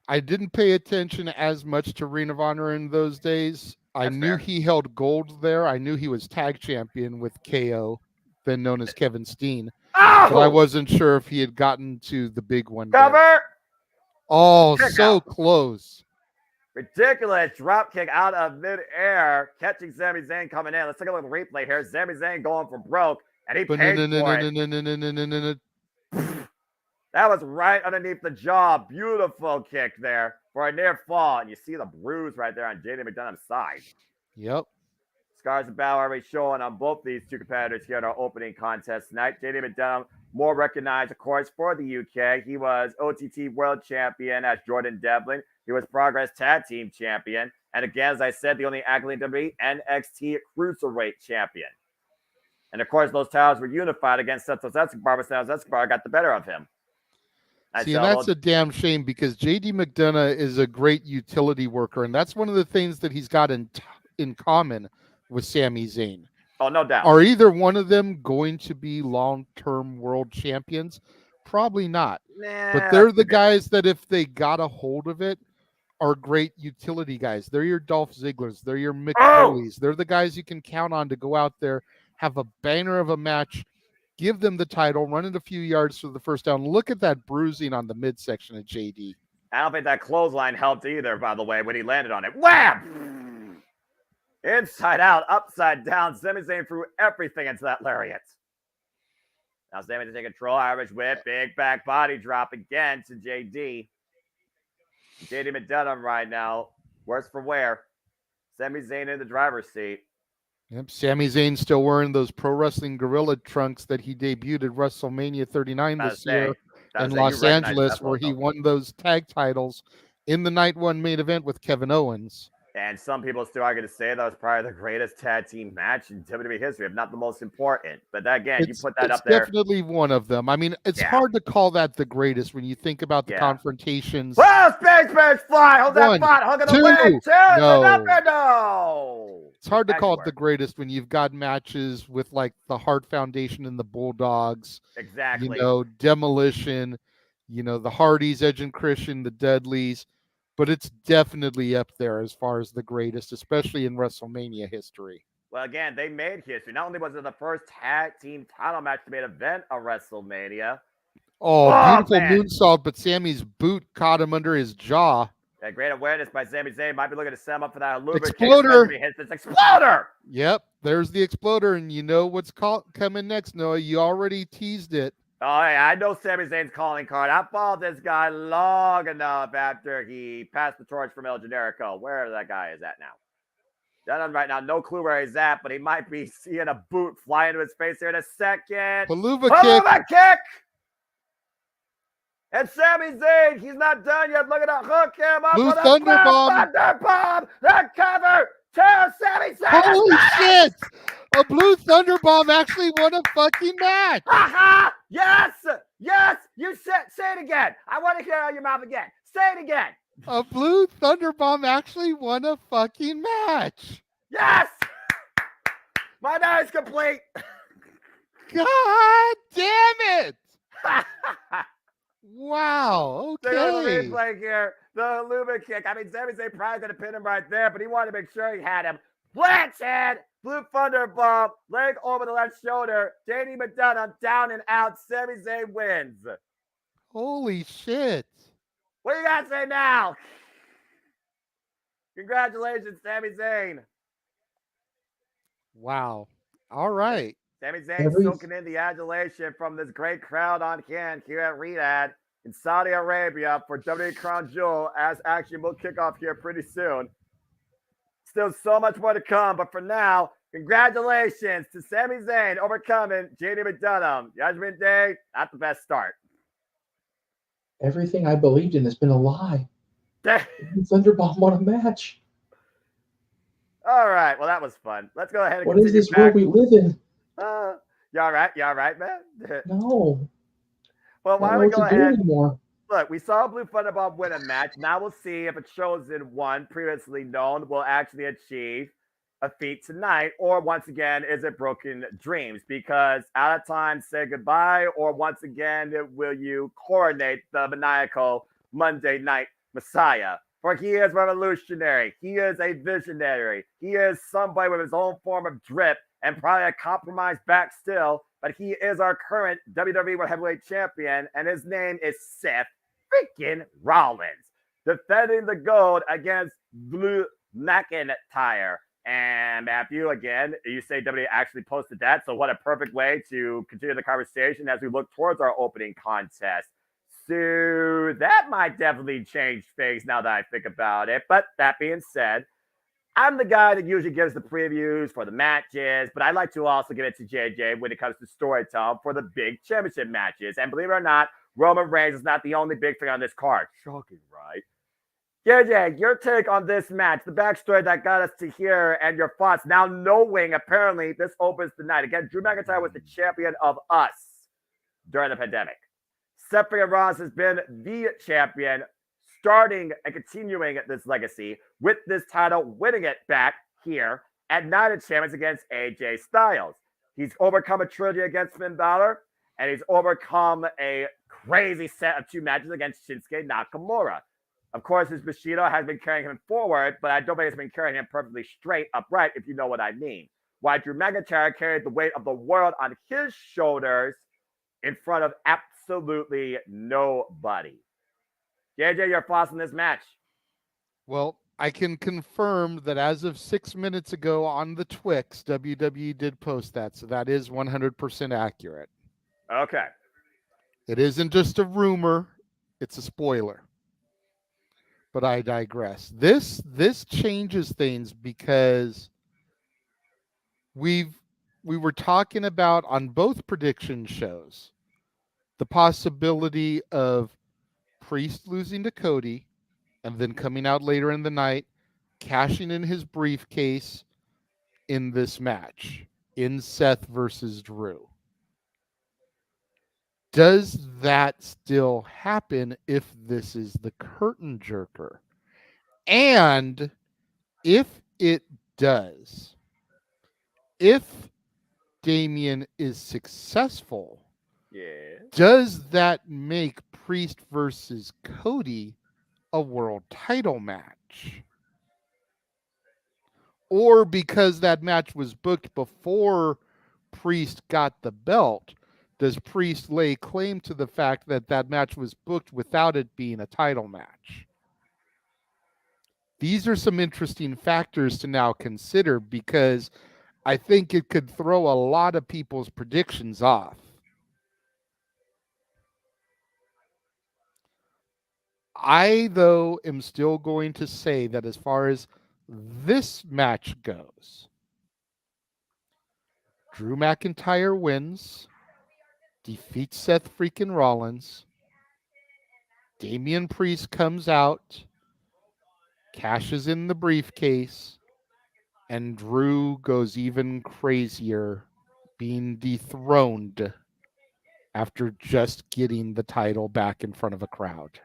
I didn't pay attention as much to Ring of Honor in those days. I knew he held gold there. I knew he was tag champion with KO, then known as Kevin Steen. But I wasn't sure if he had gotten to the big one. Cover! Oh, so close. Ridiculous drop kick out of midair, catching Sami Zayn coming in. Let's take a look at the replay here. Sami Zayn going for broke, and he paid for it. That was right underneath the jaw. Beautiful kick there for a near fall. And you see the bruise right there on JD McDonough's side. Yep. Scars of battle already showing on both these two competitors here in our opening contest tonight. JD McDonough, more recognized, of course, for the UK. He was OTT World Champion as Jordan Devlin. He was Progress Tag Team Champion. And again, as I said, the only accolade WWE NXT Cruiserweight Champion. And of course, those titles were unified against Santos Escobar, but Santos Escobar got the better of him. See, and that's a damn shame because JD McDonough is a great utility worker, and that's one of the things that he's got in common with Sami Zayn. Oh, no doubt. Are either one of them going to be long-term world champions? Probably not. Nah, but they're the guys that, if they got a hold of it, are great utility guys. They're your Dolph Zigglers. They're your Mick Foley's. They're the guys you can count on to go out there, have a banger of a match, give them the title, run it a few yards for the first down. Look at that bruising on the midsection of JD. I don't think that clothesline helped either, by the way, when he landed on it. Wham! Inside out, upside down. Sami Zayn threw everything into that lariat. Now Sami to take control. Irish whip, big back body drop again to JD. JD McDonough right now. Worse for wear. Sami Zayn in the driver's seat. Yep, Sami Zayn still wearing those Pro Wrestling Gorilla trunks that he debuted at WrestleMania 39 this year in Los Angeles, where he won those tag titles in the Night 1 main event with Kevin Owens. And some people still are going to say that was probably the greatest tag team match in WWE history, if not the most important. But that, again, you put that up there. It's definitely one of them. I mean, it's hard to call that the greatest when you think about the confrontations. Well, space fly. Hold that spot. Hug it away. No. It's hard to call it the greatest when you've got matches with like the Hart Foundation and the Bulldogs. Exactly. You know, Demolition, you know, the Hardys, Edge and Christian, the Dudleys. But it's definitely up there as far as the greatest, especially in WrestleMania history. Well, again, they made history. Not only was it the first tag team title match to be an event of WrestleMania. Oh, beautiful moonsault, but Sami's boot caught him under his jaw. Yeah, great awareness by Sami Zayn. Might be looking to set him up for that Exploder. Exploder. Yep, there's the Exploder, and you know what's coming next, Noah. You already teased it. Oh, yeah, I know Sami Zayn's calling card. I followed this guy long enough after he passed the torch from El Generico. Where that guy is at now. Done right now. No clue where he's at, but he might be seeing a boot fly into his face here in a second. Palooza kick. And Sami Zayn, he's not done yet. Look at that. Hook him up. Blue Thunderbomb. The cover to Sami Zayn. Holy shit. A Blue Thunderbomb actually won a fucking match. Ha! Yes. You say it again. I want to hear it out of your mouth again. Say it again. A Blue Thunderbomb actually won a fucking match. Yes. My night is complete. God damn it. Wow. Okay. The replay here. The Haluva kick. I mean, Sami Zayn probably going to pin him right there, but he wanted to make sure he had him. Blanchard. Blue Thunderbomb, leg over the left shoulder. JD McDonough down and out. Sami Zayn wins. Holy shit. What do you got to say now? Congratulations, Sami Zayn. Wow. All right. Sami Zayn soaking in the adulation from this great crowd on hand here at Riyadh in Saudi Arabia for WWE Crown Jewel, as action will kick off here pretty soon. Still so much more to come, but for now, congratulations to Sami Zayn overcoming JD McDonough. Judgment Day, not the best start. Everything I believed in has been a lie. Thunderbomb won a match. All right, well, that was fun. Let's go ahead and continue. What is this world we live in? You all right? You all right, man? No. Well, why don't we go ahead? Look, we saw Blue Thunderbomb win a match. Now we'll see if a chosen one, previously known, will actually achieve a feat tonight, or once again, is it Broken Dreams? Because out of time, say goodbye, or once again, will you coronate the maniacal Monday Night Messiah? For he is revolutionary. He is a visionary. He is somebody with his own form of drip and probably a compromised back still, but he is our current WWE World Heavyweight Champion, and his name is Seth freaking Rollins, defending the gold against Blue McIntyre. And Matthew, again, you say WWE actually posted that, so what a perfect way to continue the conversation as we look towards our opening contest. So that might definitely change things now that I think about it. But that being said, I'm the guy that usually gives the previews for the matches, but I like to also give it to JJ when it comes to storytelling for the big championship matches. And believe it or not, Roman Reigns is not the only big thing on this card. Shocking, right? JJ, your take on this match, the backstory that got us to here, and your thoughts. Now knowing apparently this opens the night. Again, Drew McIntyre was the champion of us during the pandemic. Seth Rollins has been the champion, starting and continuing this legacy with this title, winning it back here at Night of Champions against AJ Styles. He's overcome a trilogy against Finn Balor, and he's overcome a crazy set of 2 matches against Shinsuke Nakamura. Of course, his Bushido has been carrying him forward, but I don't think it's been carrying him perfectly straight upright, if you know what I mean. While Drew McIntyre carried the weight of the world on his shoulders in front of absolutely nobody. JJ, your thoughts on this match? Well, I can confirm that as of 6 minutes ago on the Twix, WWE did post that, so that is 100% accurate. Okay. It isn't just a rumor, it's a spoiler. But I digress. This changes things because we were talking about on both prediction shows the possibility of Priest losing to Cody and then coming out later in the night, cashing in his briefcase in this match in Seth versus Drew. Does that still happen if this is the curtain jerker? And if it does, if Damian is successful, does that make Priest versus Cody a world title match? Or because that match was booked before Priest got the belt, does Priest lay claim to the fact that that match was booked without it being a title match? These are some interesting factors to now consider because I think it could throw a lot of people's predictions off. I, though, am still going to say that as far as this match goes, Drew McIntyre wins, defeats Seth freaking Rollins, Damian Priest comes out, cashes in the briefcase, and Drew goes even crazier, being dethroned after just getting the title back in front of a crowd.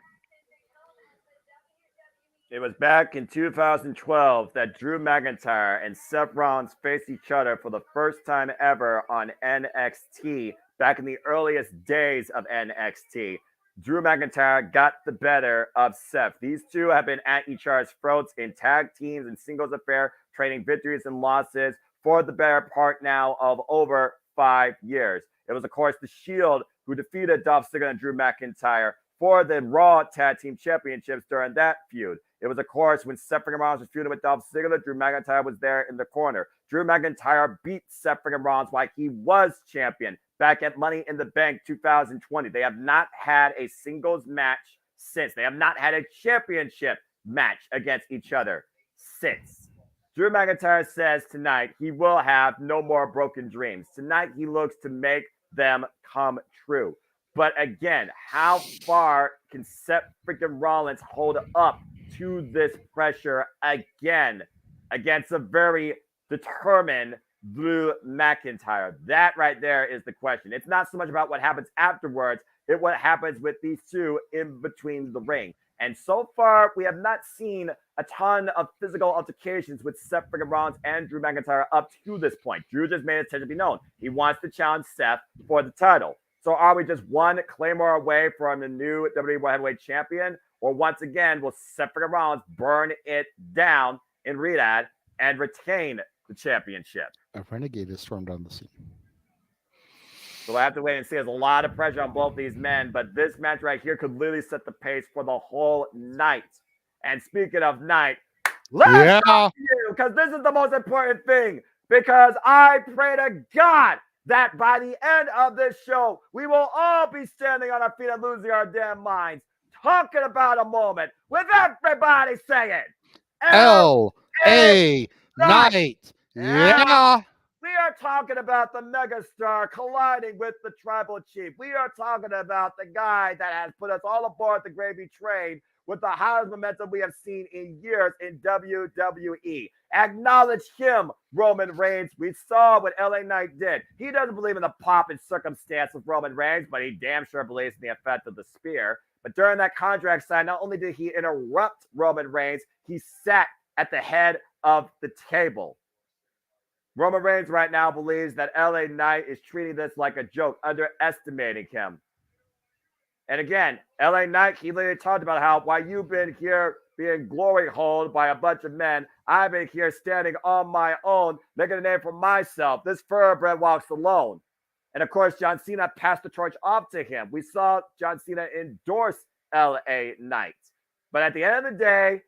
It was back in 2012 that Drew McIntyre and Seth Rollins faced each other for the first time ever on NXT, back in the earliest days of NXT. Drew McIntyre got the better of Seth. These two have been at each other's throats in tag teams and singles affair, trading victories and losses for the better part now of over 5 years. It was, of course, The Shield who defeated Dolph Ziggler and Drew McIntyre for the Raw Tag Team Championships during that feud. It was, of course, when Seth Rollins was feuding with Dolph Ziggler, Drew McIntyre was there in the corner. Drew McIntyre beat Seth Rollins while he was champion back at Money in the Bank 2020. They have not had a singles match since. They have not had a championship match against each other since. Drew McIntyre says tonight he will have no more broken dreams. Tonight he looks to make them come true. But again, how far can Seth freaking Rollins hold up to this pressure again against a very determined Drew McIntyre? That right there is the question. It's not so much about what happens afterwards, it's what happens with these two in between the ring. And so far, we have not seen a ton of physical altercations with Seth freaking Rollins and Drew McIntyre up to this point. Drew just made it to be known. He wants to challenge Seth for the title. So are we just one Claymore away from the new WWE World Heavyweight Champion? Or once again, will Seth Rollins burn it down in Riyadh and retain the championship? A renegade is stormed on the scene. So we'll have to wait and see. There's a lot of pressure on both these men, but this match right here could literally set the pace for the whole night. And speaking of night, let's go to you, because this is the most important thing. Because I pray to God that by the end of this show, we will all be standing on our feet and losing our damn minds, talking about a moment with everybody saying L.A. Night. Yeah. We are talking about the megastar colliding with the tribal chief. We are talking about the guy that has put us all aboard the gravy train with the highest momentum we have seen in years in WWE. Acknowledge him, Roman Reigns. We saw what LA Knight did. He doesn't believe in the pomp and circumstance of Roman Reigns, but he damn sure believes in the effect of the spear. But during that contract sign, not only did he interrupt Roman Reigns, he sat at the head of the table. Roman Reigns right now believes that LA Knight is treating this like a joke, underestimating him. And again, LA Knight, he literally talked about how while you've been here being glory holed by a bunch of men, I've been here standing on my own, making a name for myself. This thoroughbred walks alone. And of course, John Cena passed the torch off to him. We saw John Cena endorse LA Knight. But at the end of the day,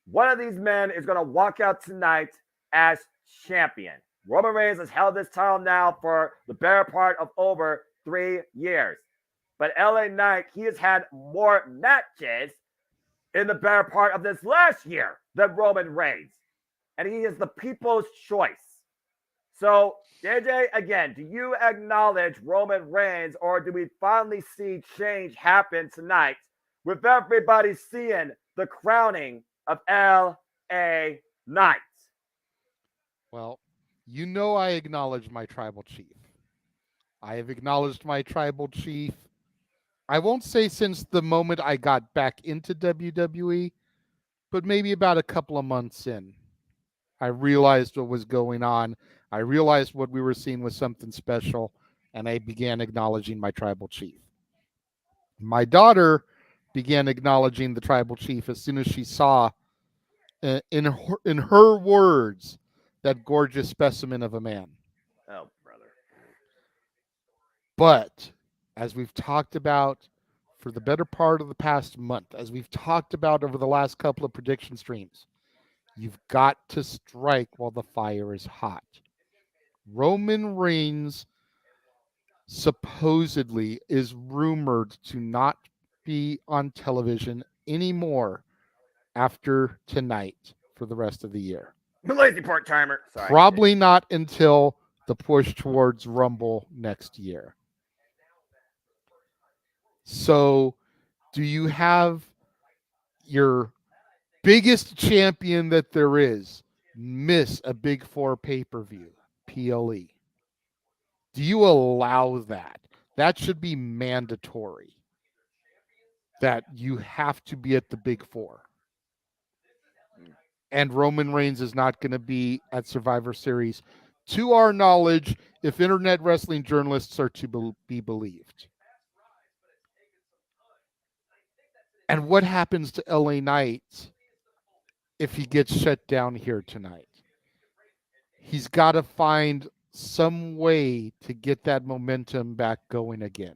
one of these men is going to walk out tonight as champion. Roman Reigns has held this title now for the better part of over 3 years. But LA Knight, he has had more matches in the better part of this last year than Roman Reigns. And he is the people's choice. So, JJ, again, do you acknowledge Roman Reigns, or do we finally see change happen tonight with everybody seeing the crowning of LA Knight? Well, you know I acknowledge my tribal chief. I have acknowledged my tribal chief, I won't say since the moment I got back into WWE, but maybe about a couple of months in. I realized what was going on. I realized what we were seeing was something special, and I began acknowledging my tribal chief. My daughter began acknowledging the tribal chief as soon as she saw, in her words, that gorgeous specimen of a man. Oh, brother. But as we've talked about for the better part of the past month, as we've talked about over the last couple of prediction streams, you've got to strike while the fire is hot. Roman Reigns supposedly is rumored to not be on television anymore after tonight for the rest of the year. The lazy part timer. Sorry. Probably not until the push towards Rumble next year. So, do you have your biggest champion that there is miss a Big Four pay-per-view, PLE? Do you allow that? That should be mandatory. That you have to be at the Big Four. And Roman Reigns is not going to be at Survivor Series, to our knowledge, if internet wrestling journalists are to be believed. And what happens to LA Knight if he gets shut down here tonight? He's got to find some way to get that momentum back going again.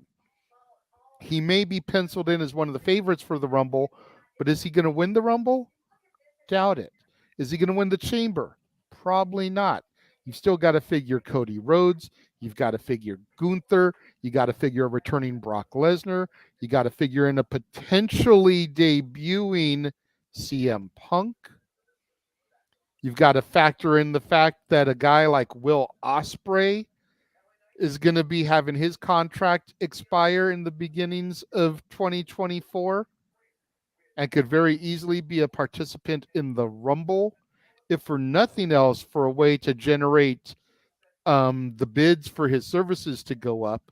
He may be penciled in as one of the favorites for the Rumble, but is he going to win the Rumble? Doubt it. Is he going to win the Chamber? Probably not. You've still got to figure Cody Rhodes. You've got to figure Gunther. You got to figure a returning Brock Lesnar. You got to figure in a potentially debuting CM Punk. You've got to factor in the fact that a guy like Will Ospreay is going to be having his contract expire in the beginnings of 2024 and could very easily be a participant in the Rumble, if for nothing else, for a way to generate the bids for his services to go up,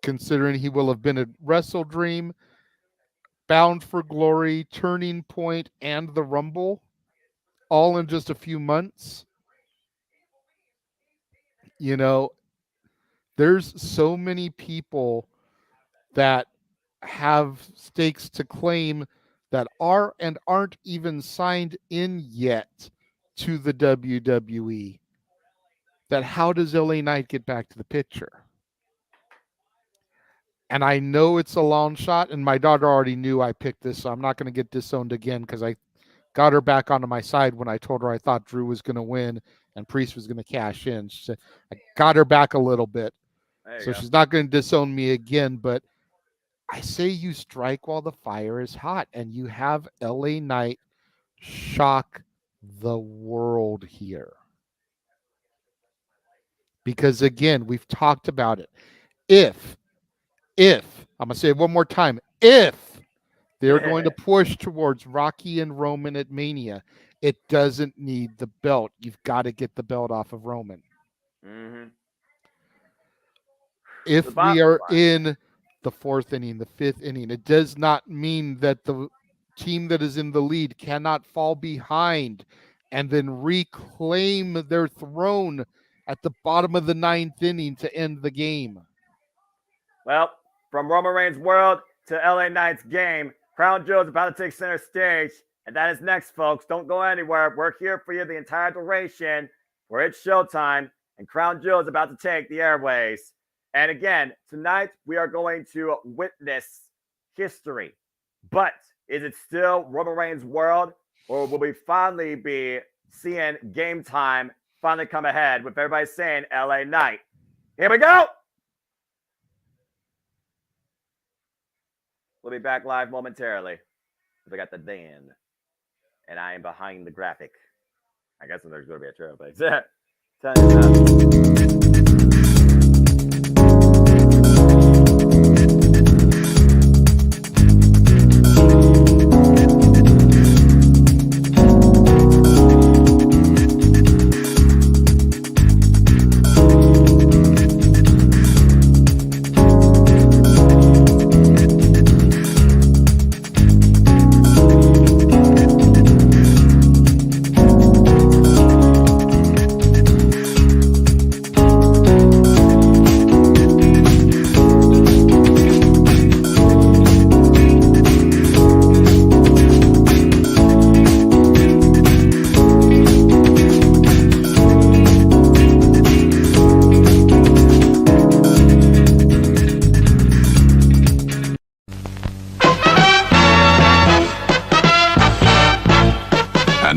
considering he will have been at Wrestle Dream, Bound for Glory, Turning Point, and the Rumble, all in just a few months. You know, there's so many people that have stakes to claim that are and aren't even signed in yet to the WWE, that how does LA Knight get back to the picture? And I know it's a long shot, and my daughter already knew I picked this, so I'm not going to get disowned again because I got her back onto my side when I told her I thought Drew was going to win and Priest was going to cash in. She said, I got her back a little bit. So she's not going to disown me again, but I say you strike while the fire is hot, and you have LA Knight shock the world here. Because again, we've talked about it. If, I'm going to say it one more time, if They're going to push towards Rocky and Roman at Mania. It doesn't need the belt. You've got to get the belt off of Roman. Mm-hmm. If we are in the fourth inning, the fifth inning, it does not mean that the team that is in the lead cannot fall behind and then reclaim their throne at the bottom of the ninth inning to end the game. Well, from Roman Reigns' world to LA Knight's game, Crown Jewel is about to take center stage, and that is next, folks. Don't go anywhere. We're here for you the entire duration, where it's showtime, and Crown Jewel is about to take the airways. And again, tonight we are going to witness history. But is it still Roman Reigns' world, or will we finally be seeing game time finally come ahead with everybody saying LA Knight? Here we go. We'll be back live momentarily. We got the Dan, and I am behind the graphic. I guess there's going to be a trailer, but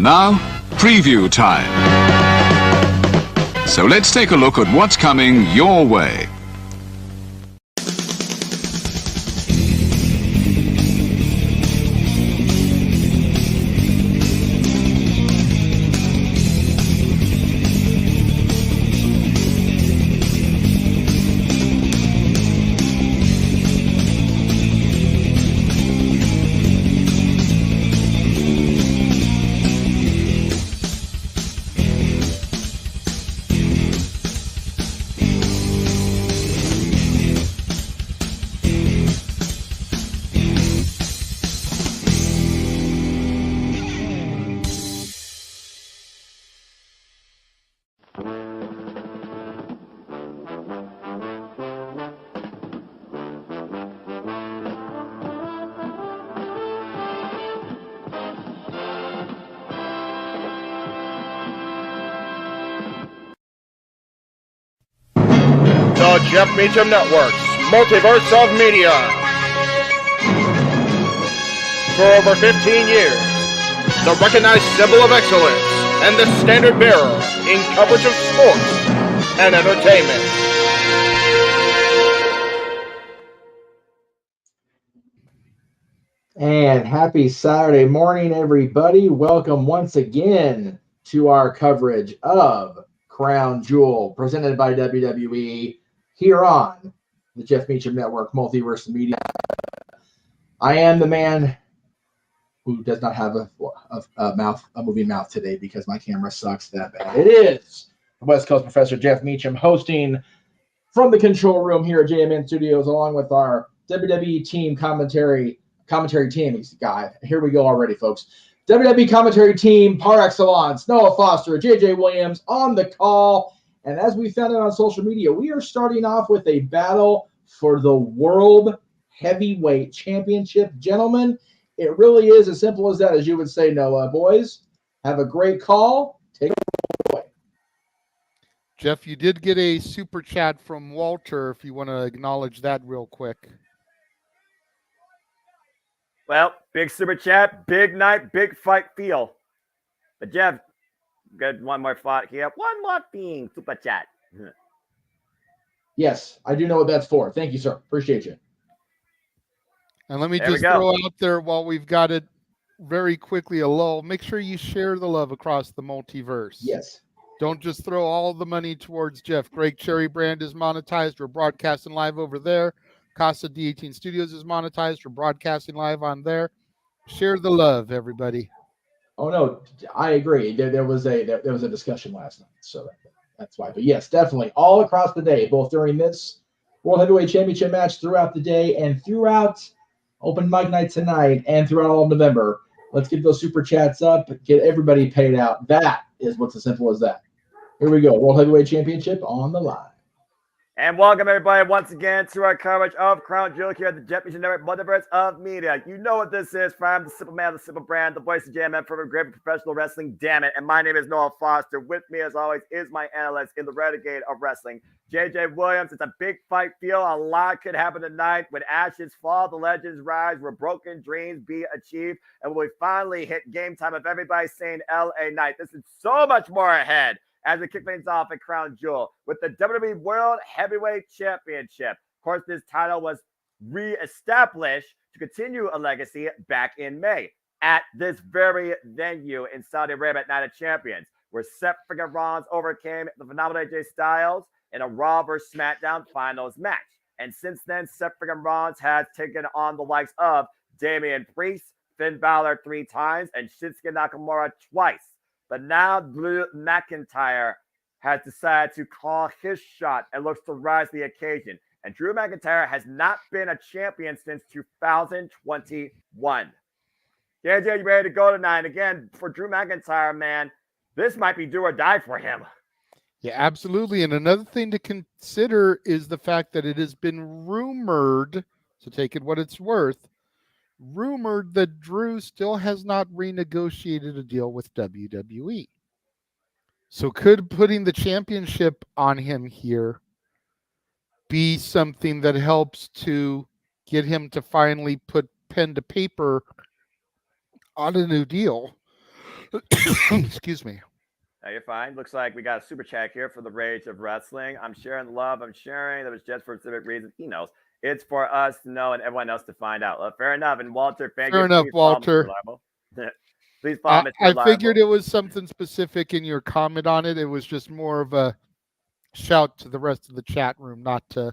Now, preview time. So let's take a look at what's coming your way. The Jeff Meacham Network's Multiverse of Media. For over 15 years, the recognized symbol of excellence and the standard bearer in coverage of sports and entertainment. And happy Saturday morning, everybody. Welcome once again to our coverage of Crown Jewel, presented by WWE, here on the Jeff Meacham Network Multiverse Media. I am the man who does not have a moving mouth today because my camera sucks that bad. It is the West Coast Professor Jeff Meacham hosting from the control room here at JMN Studios, along with our WWE team commentary team guy. Here we go already, folks. WWE commentary team par excellence, Noah Foster, JJ Williams on the call. And as we found out on social media, we are starting off with a battle for the World Heavyweight Championship. Gentlemen, it really is as simple as that, as you would say, Noah. Boys, have a great call. Take it away. Jeff, you did get a super chat from Walter, if you want to acknowledge that real quick. Well, big super chat, big night, big fight feel. But Jeff, got one more thought here. One more thing, super chat. Yes, I do know what that's for. Thank you, sir. Appreciate you. And let me just throw out there while we've got it very quickly a lull, make sure you share the love across the multiverse. Yes. Don't just throw all the money towards Jeff. Greg Cherry Brand is monetized. We're broadcasting live over there. Casa D18 Studios is monetized. We're broadcasting live on there. Share the love, everybody. Oh no, I agree. There was a discussion last night, so that's why. But yes, definitely all across the day, both during this World Heavyweight Championship match, throughout the day, and throughout Open Mic Night tonight, and throughout all of November. Let's get those super chats up, get everybody paid out. That is what's as simple as that. Here we go. World Heavyweight Championship on the line. And welcome everybody once again to our coverage of Crown Jewel here at the Championship Network Multiverse of Media. You know what this is from the Simple Man, the Simple Brand, the voice of JMN for great professional wrestling. Damn it. And my name is Noah Foster. With me as always is my analyst in the renegade of wrestling, JJ Williams. It's a big fight feel. A lot could happen tonight. When ashes fall, the legends rise, where broken dreams be achieved. And when we finally hit game time of everybody saying LA Night, this is so much more ahead as we kick things off at Crown Jewel with the WWE World Heavyweight Championship. Of course, this title was re-established to continue a legacy back in May at this very venue in Saudi Arabia at Night of Champions, where Seth freaking Rollins overcame the phenomenal AJ Styles in a Raw vs. SmackDown Finals match. And since then, Seth freaking Rollins has taken on the likes of Damian Priest, Finn Balor 3 times, and Shinsuke Nakamura twice. But now Drew McIntyre has decided to call his shot and looks to rise to the occasion. And Drew McIntyre has not been a champion since 2021. JJ, you ready to go tonight? Again, for Drew McIntyre, man, this might be do or die for him. Yeah, absolutely. And another thing to consider is the fact that it has been rumored, so take it what it's worth, rumored that Drew still has not renegotiated a deal with WWE. So could putting the championship on him here be something that helps to get him to finally put pen to paper on a new deal? Excuse me. No, you're fine. Looks like we got a super chat here for the Rage of Wrestling. I'm sharing the love. I'm sharing. That was just for a specific reason. He knows. It's for us to know and everyone else to find out. Well, fair enough. And Walter, thank you. Fair enough, Walter. Please follow Mr. I figured it was something specific in your comment on it. It was just more of a shout to the rest of the chat room, not to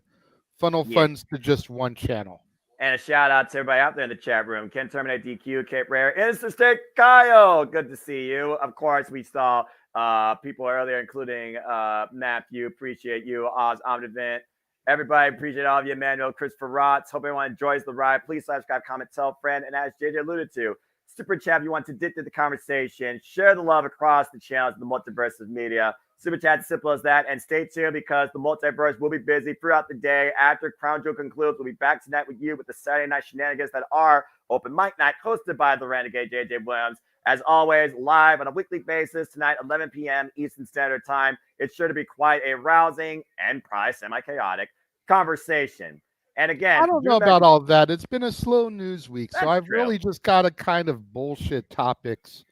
funnel funds to just one channel. And a shout out to everybody out there in the chat room. Ken Terminate DQ, Cape Rare, Instant Stick, Kyle. Good to see you. Of course, we saw people earlier, including Matthew. Appreciate you. Oz Omnivent. Everybody, appreciate all of you. Emmanuel, Christopher Rotz. Hope everyone enjoys the ride. Please subscribe, comment, tell a friend. And as JJ alluded to, Super Chat, if you want to dip into the conversation, share the love across the channels of the Multiverse of Media. Super Chat, simple as that. And stay tuned because the Multiverse will be busy throughout the day. After Crown Jewel concludes, we'll be back tonight with you with the Saturday night shenanigans that are Open Mic Night, hosted by the Renegade JJ Williams. As always, live on a weekly basis tonight, 11 p.m. Eastern Standard Time. It's sure to be quite a rousing and probably semi-chaotic conversation. And again, I don't know about all that. It's been a slow news week, so I've true. really just got a kind of bullshit topics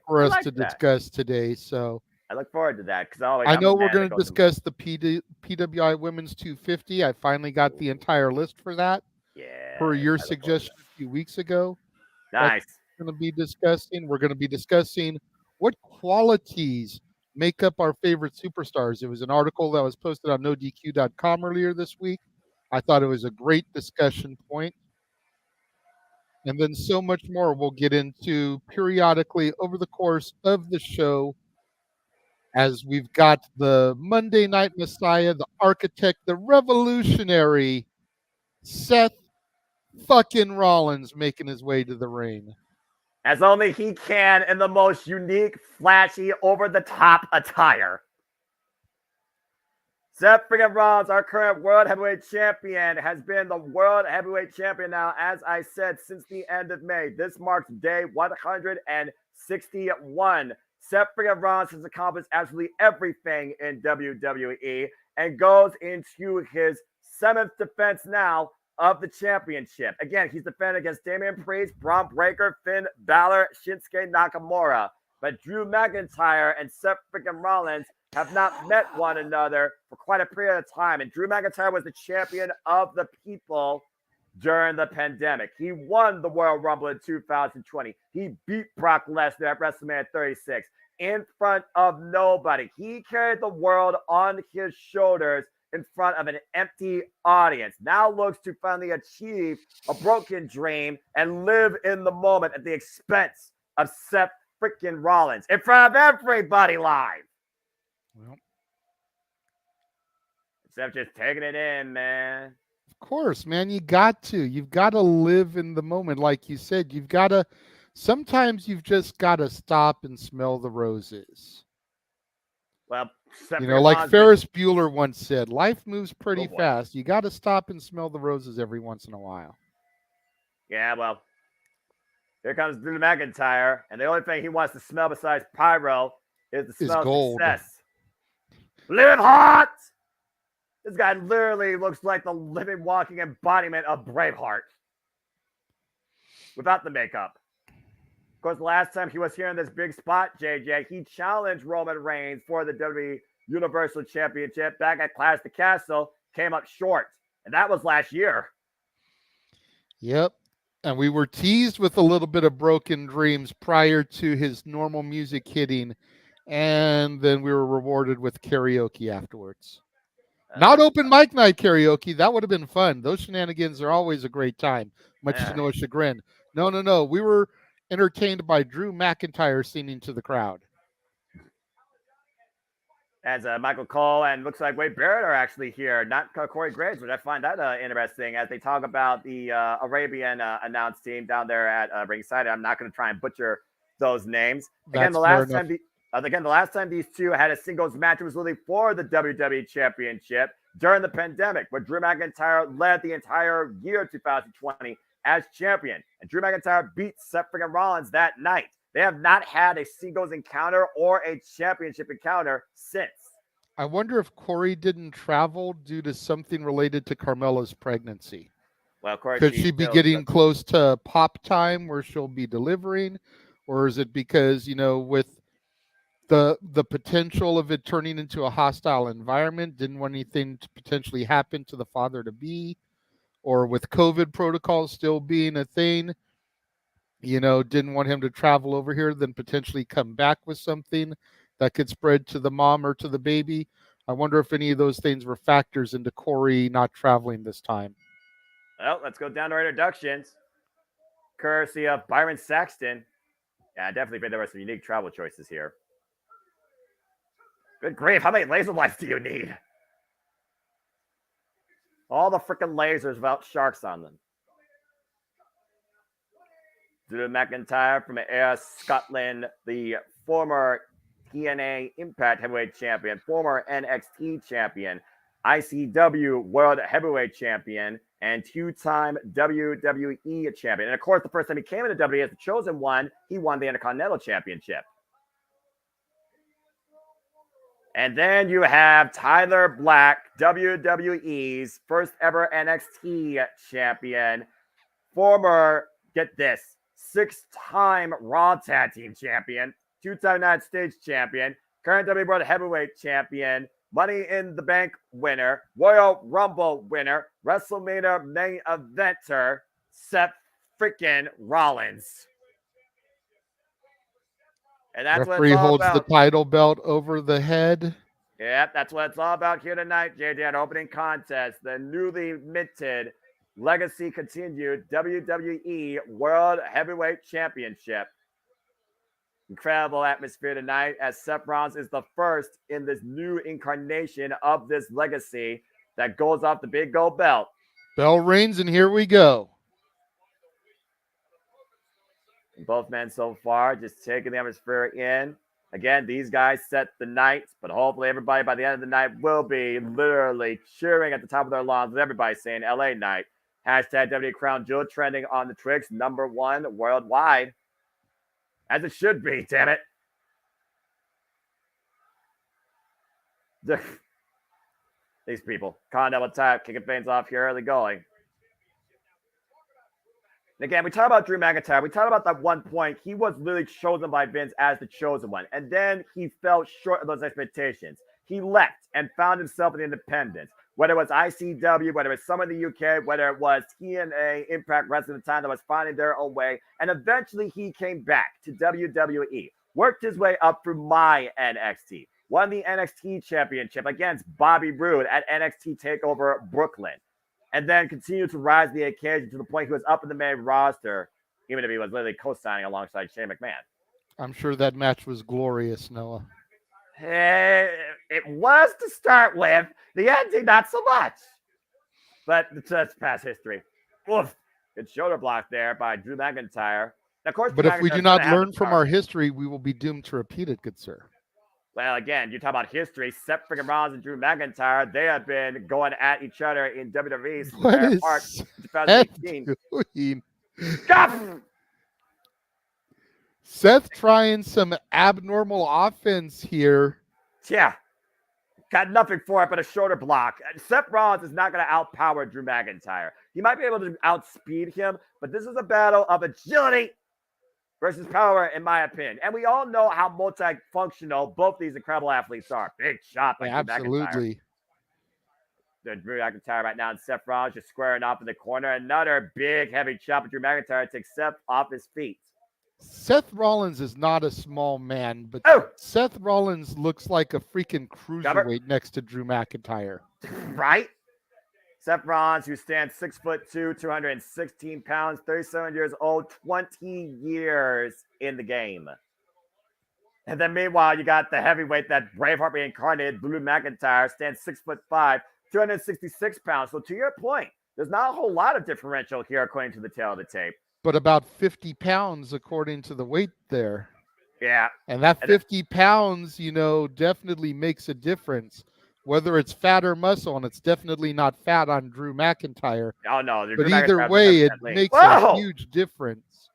for us to discuss today. So I look forward to that because I know we're going to discuss the PWI Women's 250. I finally got the entire list for that. Yeah. Per your suggestion a few weeks ago. Nice. We're going to be discussing what qualities make up our favorite superstars. It was an article that was posted on NoDQ.com earlier this week. I thought it was a great discussion point. And then so much more we'll get into periodically over the course of the show as we've got the Monday Night Messiah, the architect, the revolutionary Seth fucking Rollins making his way to the ring. As only he can in the most unique, flashy, over-the-top attire. Seth freaking Rollins, our current World Heavyweight Champion, has been the World Heavyweight Champion now, as I said, since the end of May. This marks day 161. Seth freaking Rollins has accomplished absolutely everything in WWE and goes into his 7th defense now of the championship. Again, he's defending against Damian Priest, Braun Breaker, Finn Balor, Shinsuke Nakamura. But Drew McIntyre and Seth freaking Rollins have not met one another for quite a period of time. And Drew McIntyre was the champion of the people during the pandemic. He won the Royal Rumble in 2020. He beat Brock Lesnar at WrestleMania 36 in front of nobody. He carried the world on his shoulders in front of an empty audience. Now looks to finally achieve a broken dream and live in the moment at the expense of Seth freaking Rollins in front of everybody live. Well, Seth just taking it in, man. of course, man, you've got to live in the moment. Like you said, sometimes you've just got to stop and smell the roses. Well, Seth Like Rollins Ferris Bueller once said, life moves pretty boy. fast. You got to stop and smell the roses every once in a while. Yeah, well, here comes Drew McIntyre, and the only thing he wants to smell besides pyro is the smell of success. Live hot! This guy literally looks like the living, walking embodiment of Braveheart. Without the makeup. Of course, the last time he was here in this big spot, JJ, he challenged Roman Reigns for the WWE Universal Championship back at Clash of the Castle, came up short. And that was last year. Yep. And we were teased with a little bit of broken dreams prior to his normal music hitting. And then we were rewarded with karaoke afterwards. Not open mic night karaoke. That would have been fun. Those shenanigans are always a great time, much to no chagrin. No. We were entertained by Drew McIntyre singing to the crowd. As Michael Cole and looks like Wade Barrett are actually here, not Corey Graves, which I find that interesting as they talk about the Arabian announce team down there at ringside. I'm not going to try and butcher those names. Again, the last time these two had a singles match, it was really for the WWE Championship during the pandemic, where Drew McIntyre led the entire year 2020 as champion. And Drew McIntyre beat Seth freaking Rollins that night. They have not had a singles encounter or a championship encounter since. I wonder if Corey didn't travel due to something related to Carmella's pregnancy. Well, Corey, could she be getting close to pop time where she'll be delivering? Or is it because, with the potential of it turning into a hostile environment, didn't want anything to potentially happen to the father-to-be? Or with COVID protocols still being a thing, didn't want him to travel over here, then potentially come back with something that could spread to the mom or to the baby. I wonder if any of those things were factors into Corey not traveling this time. Well, let's go down to our introductions. Courtesy of Byron Saxton. Yeah, I definitely think there were some unique travel choices here. Good grief, how many laser lights do you need? All the freaking lasers without sharks on them. Drew McIntyre from Ayr, Scotland, the former TNA Impact Heavyweight Champion, former NXT Champion, ICW World Heavyweight Champion, and two-time WWE Champion. And of course, the first time he came into WWE as the Chosen One, he won the Intercontinental Championship. And then you have Tyler Black, WWE's first ever NXT champion, former, get this, 6-time Raw Tag Team Champion, 2-time United States Champion, current WWE World Heavyweight Champion, Money in the Bank winner, Royal Rumble winner, WrestleMania main eventer, Seth freaking Rollins. And that's what Referee it's all holds about. the title belt over the head. Yep, that's what it's all about here tonight, JJ, at opening contest. The newly minted Legacy Continued WWE World Heavyweight Championship. Incredible atmosphere tonight as Seth Rollins is the first in this new incarnation of this legacy that goes off the big gold belt. Bell rings, and here we go. Both men so far just taking the atmosphere in. Again, these guys set the night, but hopefully everybody by the end of the night will be literally cheering at the top of their lungs with everybody saying LA night. Hashtag WWE Crown Jewel trending on the Twix, #1 worldwide. As it should be, damn it. These people. Condell attack, kicking things off here early going. And again, we talk about Drew McIntyre. We talk about that one point. He was literally chosen by Vince as the chosen one. And then he fell short of those expectations. He left and found himself in independence. Whether it was ICW, whether it was some in the UK, whether it was TNA, Impact Wrestling at the time that was finding their own way. And eventually he came back to WWE. Worked his way up through my NXT. won the NXT championship against Bobby Roode at NXT TakeOver Brooklyn, and then continued to rise to the occasion to the point he was up in the main roster, even if he was literally co-signing alongside Shane McMahon. I'm sure that match was glorious, Noah. It was to start with. The ending, not so much. But that's past history. Oof. Good shoulder block there by Drew McIntyre. Of course, but if we do not learn from our history, we will be doomed to repeat it, good sir. Well, again, you talk about history. Seth freaking Rollins and Drew McIntyre, they have been going at each other in WWE since their part 2018. Seth trying some abnormal offense here. Yeah. Got nothing for it but a shoulder block. Seth Rollins is not going to outpower Drew McIntyre. He might be able to outspeed him, but this is a battle of agility versus power, in my opinion. And we all know how multifunctional both these incredible athletes are. Big shot by Drew McIntyre. Drew McIntyre right now and Seth Rollins just squaring off in the corner. Another big, heavy chop of Drew McIntyre takes Seth off his feet. Seth Rollins is not a small man, but Seth Rollins looks like a freaking cruiserweight next to Drew McIntyre. Right? Seth Rollins, who stands 6'2", 216 pounds, 37 years old, 20 years in the game. And then meanwhile, you got the heavyweight, that Braveheart reincarnated, Drew McIntyre, stands 6'5", 266 pounds. So to your point, there's not a whole lot of differential here according to the tail of the tape. But about 50 pounds according to the weight there. Yeah. And that 50 pounds, definitely makes a difference. Whether it's fat or muscle, and it's definitely not fat on Drew McIntyre. Oh, no. But either way, it makes a huge difference.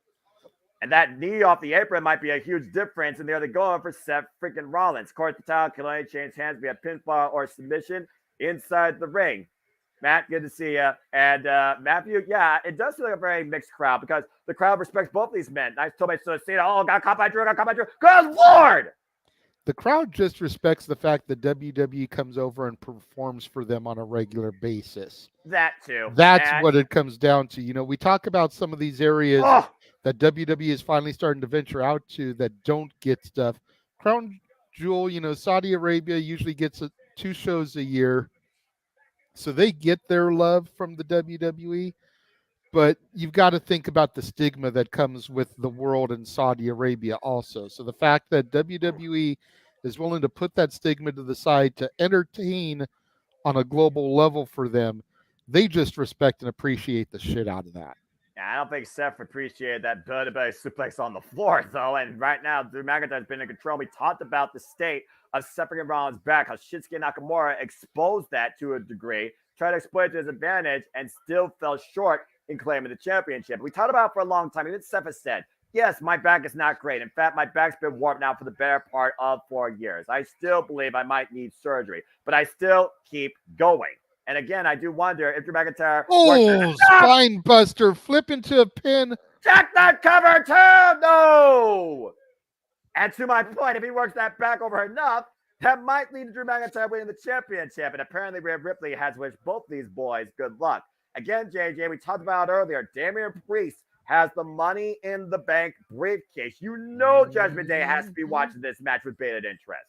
And that knee off the apron might be a huge difference. And there they go for Seth freaking Rollins. Of course, the title can only change hands via pinfall or submission inside the ring. Matt, good to see you. And Matthew, yeah, it does feel like a very mixed crowd because the crowd respects both these men. Nice told by Cena. Oh, got caught by Drew, Good Lord! The crowd just respects the fact that WWE comes over and performs for them on a regular basis. That too. That's what it comes down to. We talk about some of these areas that WWE is finally starting to venture out to that don't get stuff. Crown Jewel, Saudi Arabia usually gets 2 shows a year. So they get their love from the WWE, but you've got to think about the stigma that comes with the world in Saudi Arabia also. So the fact that WWE is willing to put that stigma to the side to entertain on a global level for them, they just respect and appreciate the shit out of that. Yeah, I don't think Seth appreciated that belly-to-belly suplex on the floor, though. And right now, Drew McIntyre's been in control. We talked about the state of Seth Rollins' back, how Shinsuke Nakamura exposed that to a degree, tried to exploit it to his advantage, and still fell short in claiming the championship. We talked about it for a long time. Even Seth has said, yes, my back is not great. In fact, my back's been warped now for the better part of 4 years. I still believe I might need surgery, but I still keep going. And again, I do wonder if Drew McIntyre... Spine buster, flip into a pin. Check that cover too! No! And to my point, if he works that back over enough, that might lead to Drew McIntyre winning the championship. And apparently, Ripley has wished both these boys good luck. Again, JJ, we talked about it earlier. Damian Priest has the Money in the Bank briefcase. You know Judgment Day has to be watching this match with bated interest.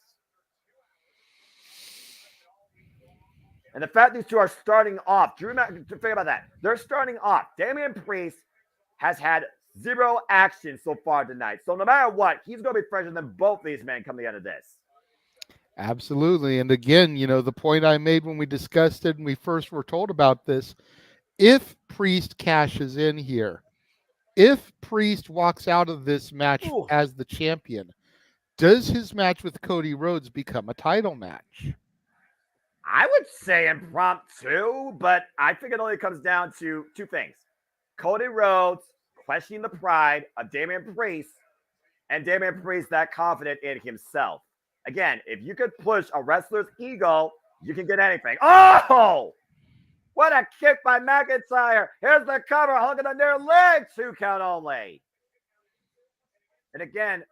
And the fact these two are starting off, think about that. They're starting off. Damian Priest has had 0 action so far tonight. So no matter what, he's going to be fresher than both these men come the end of this. Absolutely. And again, the point I made when we discussed it and we first were told about this, if Priest cashes in here, if Priest walks out of this match as the champion, does his match with Cody Rhodes become a title match? I would say impromptu, but I think it only comes down to 2 things. Cody Rhodes questioning the pride of Damian Priest, and Damian Priest that confident in himself. Again, if you could push a wrestler's ego, you can get anything. Oh! What a kick by McIntyre. Here's the cover, hugging on their leg. 2 count only. And again,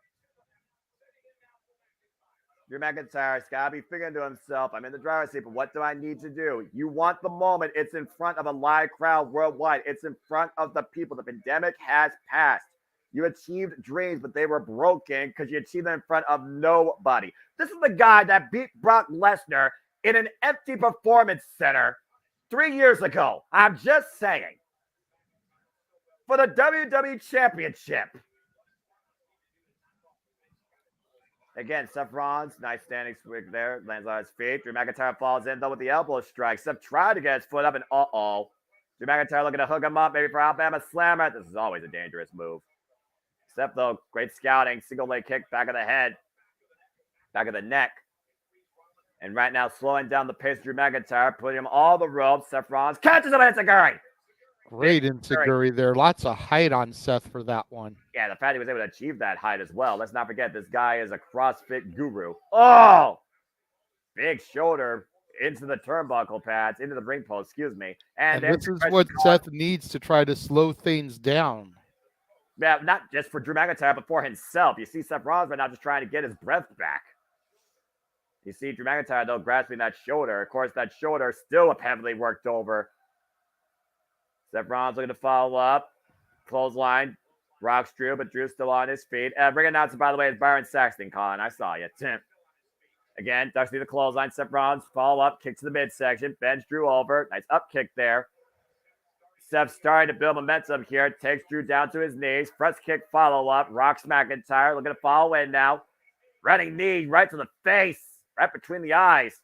Drew McIntyre's got to be figuring to himself, I'm in the driver's seat, but what do I need to do? You want the moment. It's in front of a live crowd worldwide. It's in front of the people. The pandemic has passed. You achieved dreams, but they were broken because you achieved them in front of nobody. This is the guy that beat Brock Lesnar in an empty performance center 3 years ago. I'm just saying. For the WWE Championship. Again, Seth Rollins, nice standing swing there, lands on his feet. Drew McIntyre falls in, though, with the elbow strike. Seth tried to get his foot up, and uh-oh. Drew McIntyre looking to hook him up, maybe for Alabama Slammer. This is always a dangerous move. Seth, though, great scouting. Single leg kick, back of the head, back of the neck. And right now, slowing down the pace of Drew McIntyre, putting him all the ropes. Seth Rollins catches him, and it's a Guri. Great Insiguri there. Lots of height on Seth for that one. Yeah, the fact he was able to achieve that height as well. Let's not forget, this guy is a CrossFit guru. Oh! Big shoulder into the turnbuckle pads, into the ring post, excuse me. And this is what Seth needs to try to slow things down. Yeah, not just for Drew McIntyre, but for himself. You see Seth Rollins right now just trying to get his breath back. You see Drew McIntyre, though, grasping that shoulder. Of course, that shoulder still heavily worked over. Seth Rollins looking to follow up. Clothesline. Rocks Drew, but Drew's still on his feet. Ring announcer, by the way, is Byron Saxton calling. I saw you. Tim. Again, ducks through the clothesline. Seth Rollins follow up. Kick to the midsection. Bends Drew over. Nice up kick there. Seth starting to build momentum here. Takes Drew down to his knees. Press kick follow up. Rocks McIntyre. Looking to follow in now. Running knee right to the face. Right between the eyes.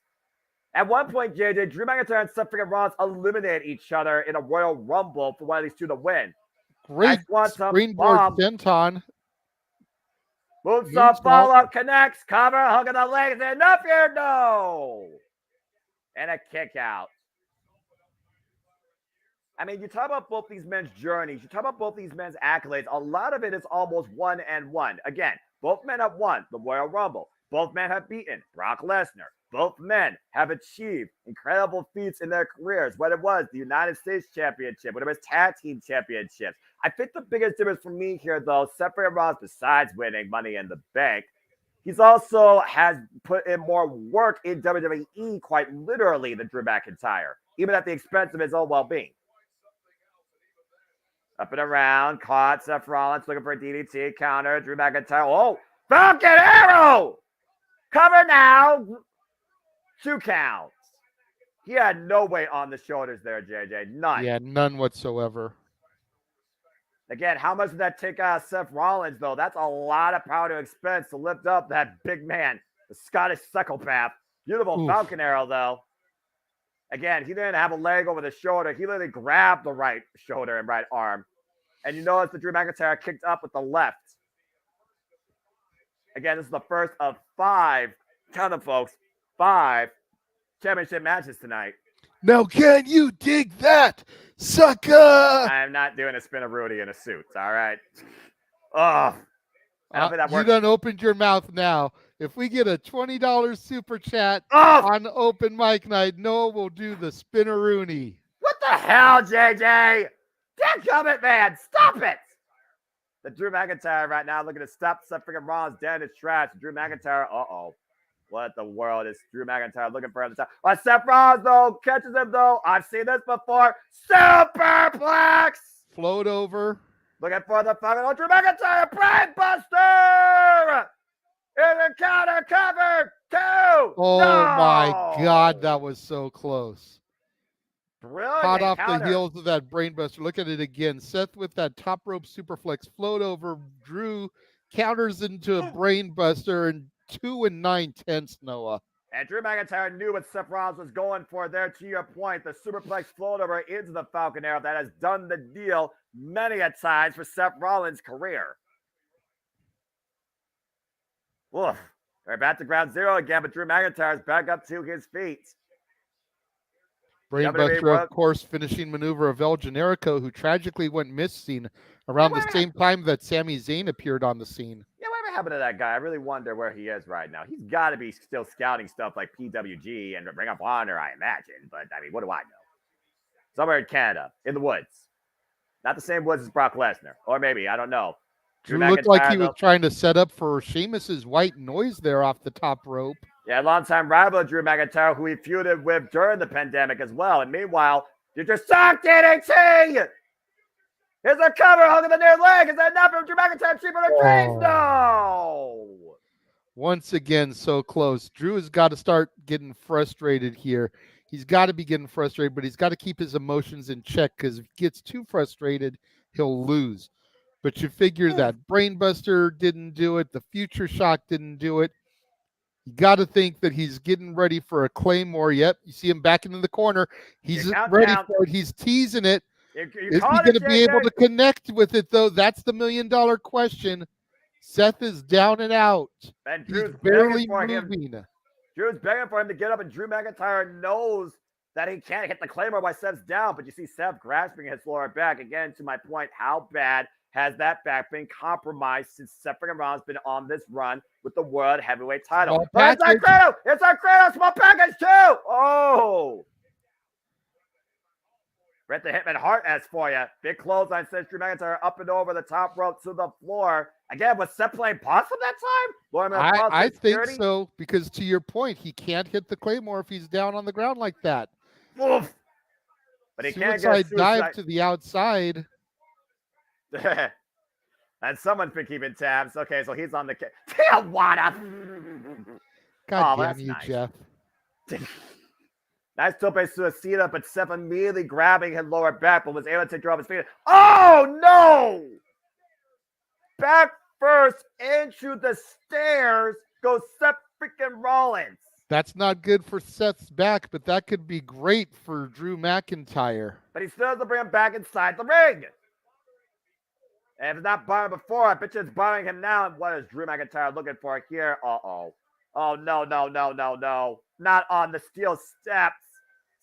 At one point, JJ, Drew McIntyre and Seth freaking Rollins eliminate each other in a Royal Rumble for one of these two to win. Great springboard senton. Moves up, follow up, connects, cover, hook of the legs, and up here, no! And a kick out. I mean, you talk about both these men's journeys, you talk about both these men's accolades, a lot of it is almost 1-1. Again, both men have won the Royal Rumble. Both men have beaten Brock Lesnar. Both men have achieved incredible feats in their careers, whether it was the United States Championship, whether it was tag team championships. I think the biggest difference for me here, though, Seth Rollins, besides winning Money in the Bank, he's also has put in more work in WWE, quite literally, than Drew McIntyre, even at the expense of his own well-being. Up and around, caught Seth Rollins looking for a DDT counter. Drew McIntyre, oh, Falcon Arrow! Cover now. 2 counts. He had no weight on the shoulders there, JJ. None. Yeah, none whatsoever. Again, how much did that take out of Seth Rollins, though? That's a lot of power to expense to lift up that big man, the Scottish psychopath. Beautiful Falcon Arrow, though. Again, he didn't have a leg over the shoulder. He literally grabbed the right shoulder and right arm. And you notice that Drew McIntyre kicked up with the left. Again, this is the first of 5, count them, folks, 5 championship matches tonight. Now, can you dig that, sucker? I am not doing a spin of Rudy in a suit, all right? Oh, you done opened your mouth now. If we get a $20 super chat on open mic night, Noah will do the spinneroonie. What the hell, JJ? Dadgummit, man, stop it! The Drew McIntyre right now looking to stop Seth freaking Rollins dead in his tracks. Drew McIntyre, what the world is Drew McIntyre looking for at the time? Seth Rollins, though, catches him, though. I've seen this before. Superplex! Float over. Looking for the fucking Drew McIntyre brainbuster! In the counter cover, 2! Oh, my God, that was so close. Brilliant. Hot off the heels of that brainbuster. Look at it again. Seth with that top rope superflex float over. Drew counters into a brainbuster and 2 9/10, Noah. And Drew McIntyre knew what Seth Rollins was going for there. To your point, the superplex float over into the Falcon Arrow that has done the deal many a times for Seth Rollins' career. Oof. We're back to ground zero again, but Drew McIntyre is back up to his feet. Brainbuster, of course, finishing maneuver of El Generico, who tragically went missing around the same time that Sami Zayn appeared on the scene. Yeah, whatever happened to that guy? I really wonder where he is right now. He's got to be still scouting stuff like PWG and Ring of Honor, I imagine. But, I mean, what do I know? Somewhere in Canada, in the woods. Not the same woods as Brock Lesnar. Or maybe, I don't know. Drew looked like he was trying to set up for Sheamus's white noise there off the top rope. Yeah, longtime rival Drew McIntyre, who he feuded with during the pandemic as well. And meanwhile, you just sucked DDT! Here's a cover, hook of the near leg. Is that enough from Drew McIntyre? Cheaper than trees? No. Once again, so close. Drew has got to start getting frustrated here. He's got to be getting frustrated, but he's got to keep his emotions in check because if he gets too frustrated, he'll lose. But you figure that Brainbuster didn't do it. The Future Shock didn't do it. You got to think that he's getting ready for a Claymore. Yep, you see him back into the corner. He's ready for it. He's teasing it. Is he going to be able to connect with it, though? That's the million-dollar question. Seth is down and out. And Drew's barely moving. Drew's begging for him to get up, and Drew McIntyre knows that he can't hit the Claymore by Seth's down. But you see Seth grasping his lower back. Again, to my point, how bad has that back been compromised since Seth Rollins has been on this run with the World Heavyweight title? But it's Alfredo! It's Alfredo! Small package, too! Oh! Bret the Hitman Hart as for you. Big clothesline sends Drew McIntyre up and over the top rope to the floor. Again, was Seth playing possum that time? I think so, because to your point, he can't hit the Claymore if he's down on the ground like that. Oof. But he can't get a suicide dive to the outside. And someone's been keeping tabs. Okay, so he's on the Tijuana. God damn you, nice. Jeff. Nice tope suicida, but Seth immediately grabbing his lower back, but was able to take her off his feet. Oh, no! Back first into the stairs goes Seth freaking Rollins. That's not good for Seth's back, but that could be great for Drew McIntyre. But he still has to bring him back inside the ring. And if it's not bothering before, I bet you it's bothering him now. And what is Drew McIntyre looking for here? Uh-oh. Oh, no. Not on the steel steps.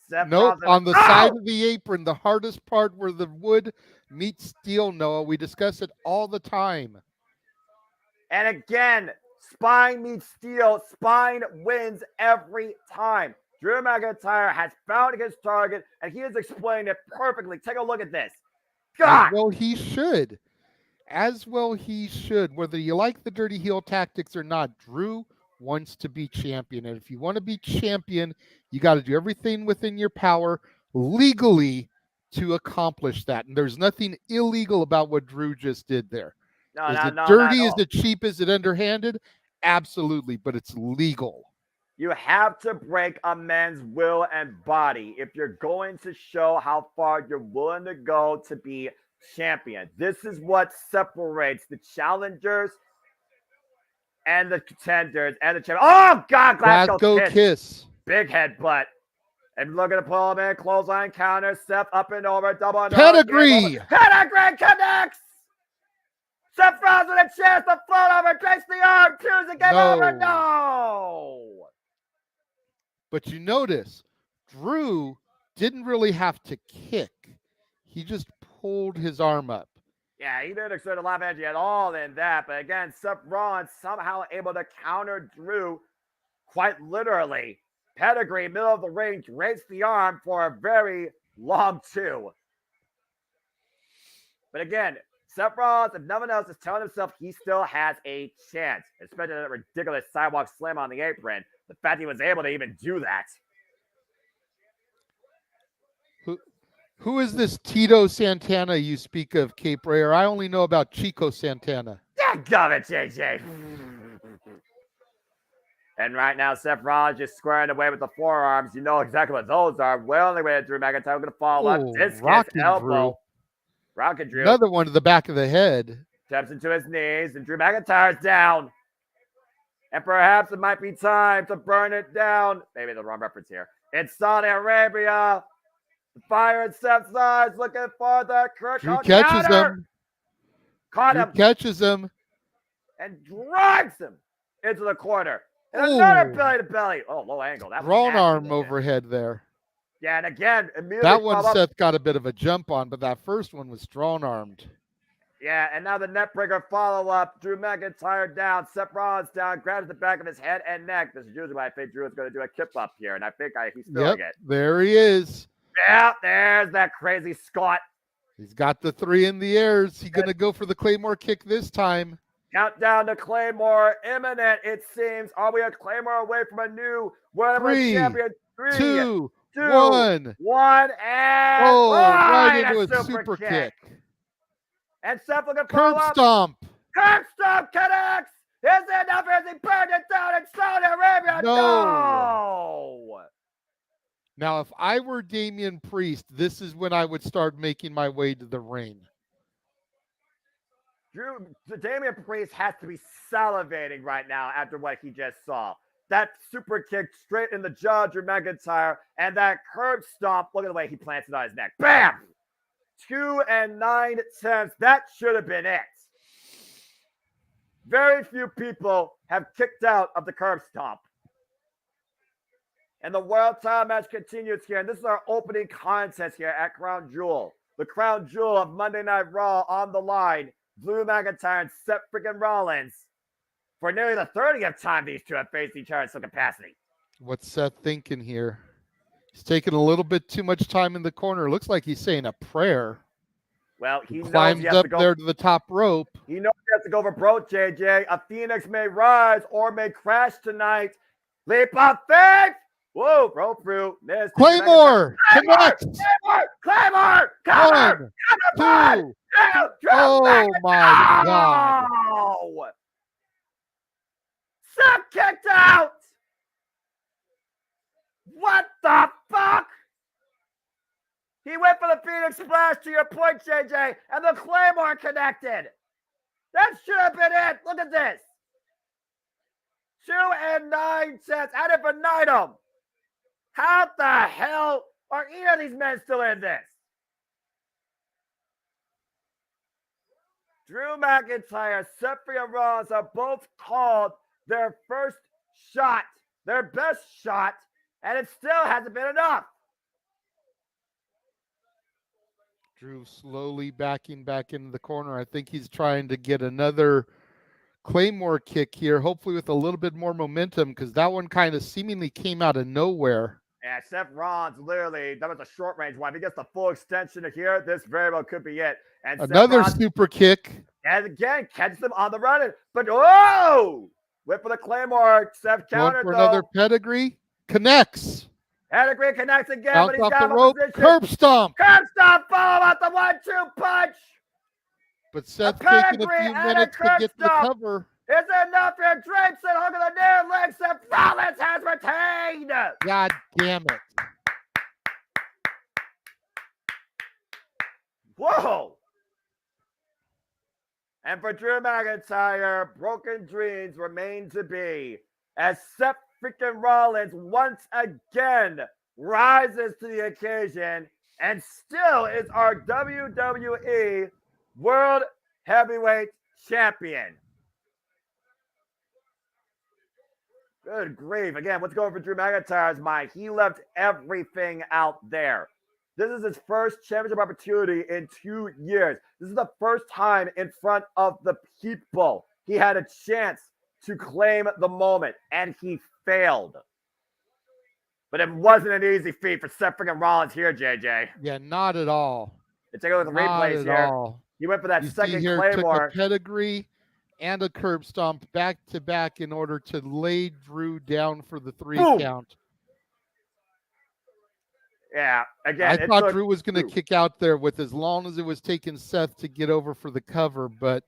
Nope, on the side of the apron, the hardest part where the wood meets steel, Noah. We discuss it all the time. And again, spine meets steel. Spine wins every time. Drew McIntyre has found his target, and he has explained it perfectly. Take a look at this. God! Well, he should. As well he should. Whether you like the dirty heel tactics or not, Drew wants to be champion. And if you want to be champion, you got to do everything within your power legally to accomplish that. And there's nothing illegal about what Drew just did there. Is it dirty? Is it cheap? Is it underhanded? Absolutely, but it's legal. You have to break a man's will and body if you're going to show how far you're willing to go to be champion. This is what separates the challengers and the contenders and the champion. Oh, God, Glasgow kiss. Big headbutt. And looking to pull him in, clothesline counter, Seth up and over, double. Pedigree. Pedigree connects. Seth Rollins with a chance to float over, trace the arm, choose the game over. No. But you notice, Drew didn't really have to kick. He just pulled his arm up. Yeah, he didn't exert a lot of energy at all in that. But again, Seth Rollins somehow able to counter Drew quite literally. Pedigree, middle of the ring, drapes the arm for a very long 2. But again, Seth Rollins, if nothing else, is telling himself he still has a chance. Especially that ridiculous sidewalk slam on the apron. The fact he was able to even do that. Who is this Tito Santana you speak of, Cape Rayer? I only know about Chico Santana. Daggone it, JJ. And right now, Seth Rollins just squaring away with the forearms. You know exactly what those are. Well, the way Drew McIntyre going to follow up. Discus elbow. Rockin' Drew. Another one to the back of the head. Taps into his knees, and Drew McIntyre's down. And perhaps it might be time to burn it down. Maybe the wrong reference here. It's Saudi Arabia. The fire in Seth's eyes, looking for the Kirk. Drew catches him. Caught him. Catches him. And drives him into the corner. And another belly to belly. Oh, low angle. That thrown arm overhead there. Yeah, and again, immediately. That one Seth got a bit of a jump on, but that first one was strong armed. Yeah, and now the neckbreaker follow-up. Drew McIntyre down. Seth Rollins down. Grabs the back of his head and neck. This is usually why I think Drew is going to do a kip-up here, and I think he's feeling it. There he is. Yeah, there's that crazy Scott. He's got the 3 in the air. Is he going to go for the Claymore kick this time? Countdown to Claymore imminent, it seems. Are we a Claymore away from a new World Heavyweight Champion? 3, 2, 1. And right into a super kick. And Seth looking for Curb stomp. Curb stomp connects. Is it enough? Is he burned it down in Saudi Arabia? No. Now, if I were Damian Priest, this is when I would start making my way to the ring. Damian Priest has to be salivating right now after what he just saw. That super kick straight in the jaw of Drew McIntyre and that curb stomp. Look at the way he plants it on his neck. Bam! 2 9/10. That should have been it. Very few people have kicked out of the curb stomp. And the world title match continues here. And this is our opening contest here at Crown Jewel. The Crown Jewel of Monday Night Raw on the line. Drew McIntyre and Seth freaking Rollins. For nearly the 30th time, these two have faced each other in some capacity. What's Seth thinking here? He's taking a little bit too much time in the corner. Looks like he's saying a prayer. Well, he climbs knows up there to the top rope. He knows he has to go for broke, JJ. A phoenix may rise or may crash tonight. Leap of faith. Whoa, roll through. Missed. Claymore. Connect. Claymore. Cover. 1, 2. Oh, my God. Seth kicked out. What the fuck? He went for the Phoenix Splash, to your point, JJ, and the Claymore connected. That should have been it. Look at this. 2 9/10 ad infinitum. How the hell are either of these men still in this? Drew McIntyre, Seth Rollins are both called their first shot, their best shot, and it still hasn't been enough. Drew slowly backing back into the corner. I think he's trying to get another Claymore kick here, hopefully with a little bit more momentum, because that one kind of seemingly came out of nowhere. Yeah, Seth Rollins literally, that was a short range one. If he gets the full extension of here, this very well could be it. And another super kick. And again, catches him on the run. But oh! Went for the Claymore. Seth countered for another pedigree. Connects. Pedigree connects again, Bounce but he's off got the rope. position. Curb stomp. Curb stomp, follow out the 1-2 punch. But Seth taking a few minutes to get the cover. Is it enough here? Drapes and hook of the near leg. Seth Rollins has retained. God damn it. Whoa. And for Drew McIntyre, broken dreams remain to be as Seth freaking Rollins once again rises to the occasion and still is our WWE World Heavyweight Champion. Good grief. Again, what's going for Drew McIntyre's mind? He left everything out there. This is his first championship opportunity in 2 years. This is the first time in front of the people he had a chance to claim the moment, and he failed. But it wasn't an easy feat for Seth freaking Rollins here, JJ. Yeah, not at all. Let's take a look at the replays here. All. He went for that second here, Claymore. Took a pedigree and a curb stomp back to back in order to lay Drew down for the 3 count. Yeah, again, I thought Drew was going to kick out there with as long as it was taking Seth to get over for the cover, but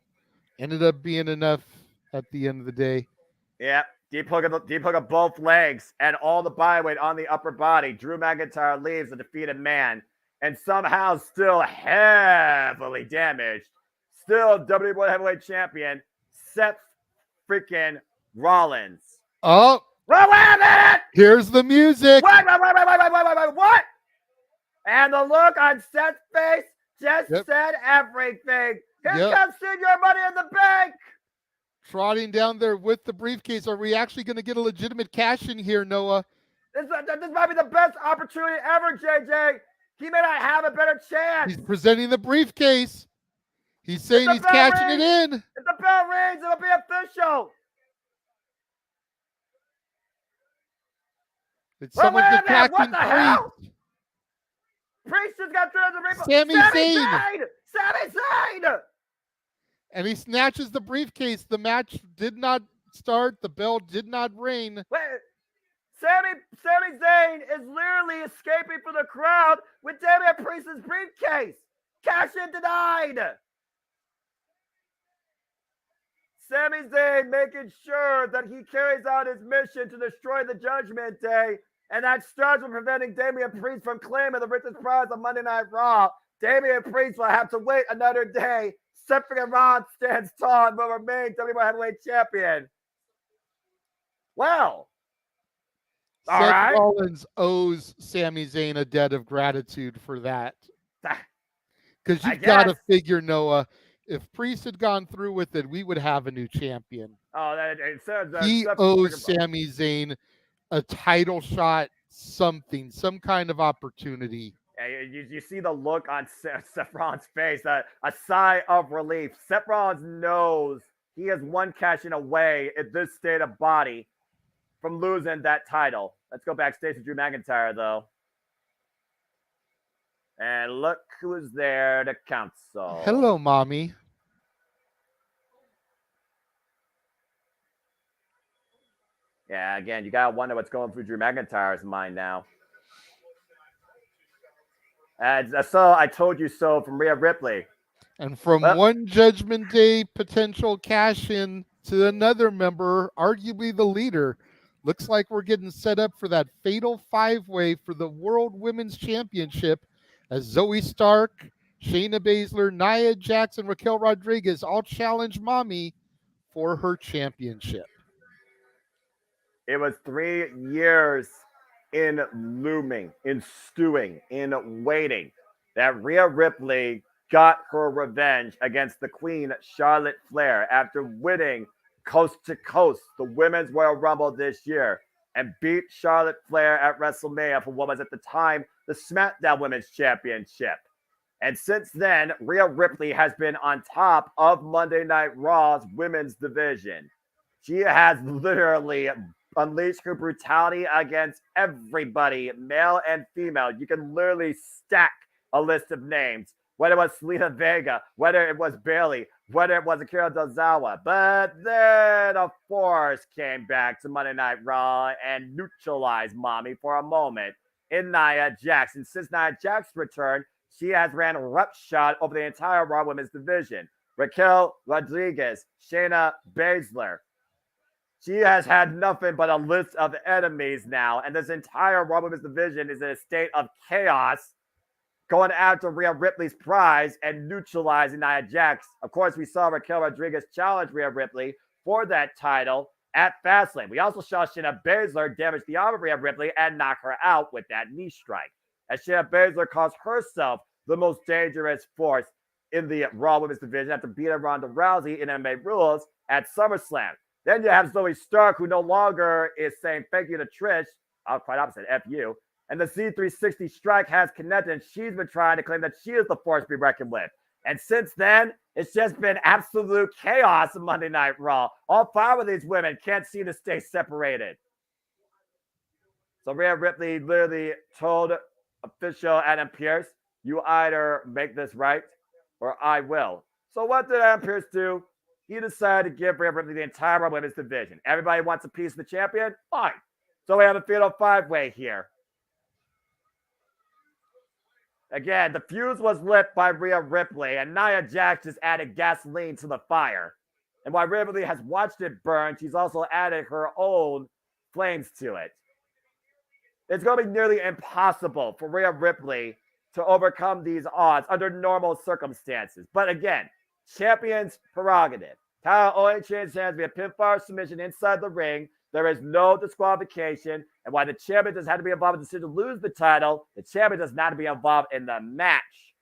ended up being enough at the end of the day. Yeah, deep hook of both legs and all the body weight on the upper body. Drew McIntyre leaves a defeated man and somehow still heavily damaged. Still WWE World Heavyweight Champion, Seth freaking Rollins. Oh. Well, wait a minute! Here's the music. Wait, what? And the look on Seth's face just said everything. Here comes Senior Money in the Bank. Trotting down there with the briefcase. Are we actually going to get a legitimate cash in here, Noah? This might be the best opportunity ever, JJ. He may not have a better chance. He's presenting the briefcase. He's saying he's cashing it in. If the bell rings, it'll be official. Did someone get attacking What the hell? Priest just got through the ring. Sami Zayn. Sami Zayn. And he snatches the briefcase. The match did not start. The bell did not ring. Wait. Sami Zayn is literally escaping from the crowd with Damian Priest's briefcase. Cash in denied. Sami Zayn making sure that he carries out his mission to destroy the Judgment Day, and that starts with preventing Damian Priest from claiming the richest prize on Monday Night Raw. Damian Priest will have to wait another day. Seth Rollins stands tall and will remain WWE Heavyweight Champion. Well, all Seth right. Rollins owes Sami Zayn a debt of gratitude for that. Because you've got to figure, Noah, if Priest had gone through with it, we would have a new champion. He owes Sami Zayn a title shot, some kind of opportunity. You see the look on Seth Rollins' face, a sigh of relief. Seth Rollins knows he has one cashing away in this state of body from losing that title. Let's go backstage to Drew McIntyre, though. And look who's there to counsel. Hello, Mommy. Yeah, again, you got to wonder what's going through Drew McIntyre's mind now. So I told you so from Rhea Ripley. And from one Judgment Day potential cash-in to another member, arguably the leader, looks like we're getting set up for that fatal five-way for the World Women's Championship as Zoe Stark, Shayna Baszler, Nia Jax, and Raquel Rodriguez all challenge Mommy for her championship. It was 3 years in looming, in stewing, in waiting that Rhea Ripley got her revenge against the Queen, Charlotte Flair, after winning coast to coast the Women's Royal Rumble this year and beat Charlotte Flair at WrestleMania for what was at the time the SmackDown Women's Championship. And since then, Rhea Ripley has been on top of Monday Night Raw's women's division. She has literally unleashed her brutality against everybody, male and female. You can literally stack a list of names, whether it was Selena Vega, whether it was Bayley, whether it was Akira Tozawa. But then a force came back to Monday Night Raw and neutralized Mommy for a moment in Nia Jax. And since Nia Jax's return, she has ran roughshod over the entire Raw Women's division. Raquel Rodriguez, Shayna Baszler. She has had nothing but a list of enemies now, and this entire Raw Women's division is in a state of chaos, going after Rhea Ripley's prize and neutralizing Nia Jax. Of course, we saw Raquel Rodriguez challenge Rhea Ripley for that title at Fastlane. We also saw Shayna Baszler damage the arm of Rhea Ripley and knock her out with that knee strike, as Shayna Baszler calls herself the most dangerous force in the Raw Women's division after beating Ronda Rousey in MMA Rules at SummerSlam. Then you have Zoe Stark, who no longer is saying thank you to Trish. Quite opposite, F you. And the Z360 strike has connected, and she's been trying to claim that she is the force to be reckoned with. And since then, it's just been absolute chaos on Monday Night Raw. All 5 of these women can't seem to stay separated. So Rhea Ripley literally told official Adam Pearce, you either make this right or I will. So what did Adam Pearce do? He decided to give Rhea Ripley the entire women's division. Everybody wants a piece of the champion? Fine. So we have a fatal 5-way here. Again, the fuse was lit by Rhea Ripley, and Nia Jax just added gasoline to the fire. And while Rhea Ripley has watched it burn, she's also added her own flames to it. It's going to be nearly impossible for Rhea Ripley to overcome these odds under normal circumstances. But again, champion's prerogative. Title only changes hands via pinfall submission inside the ring. There is no disqualification. And while the champion does have to be involved in the decision to lose the title, the champion does not have to be involved in the match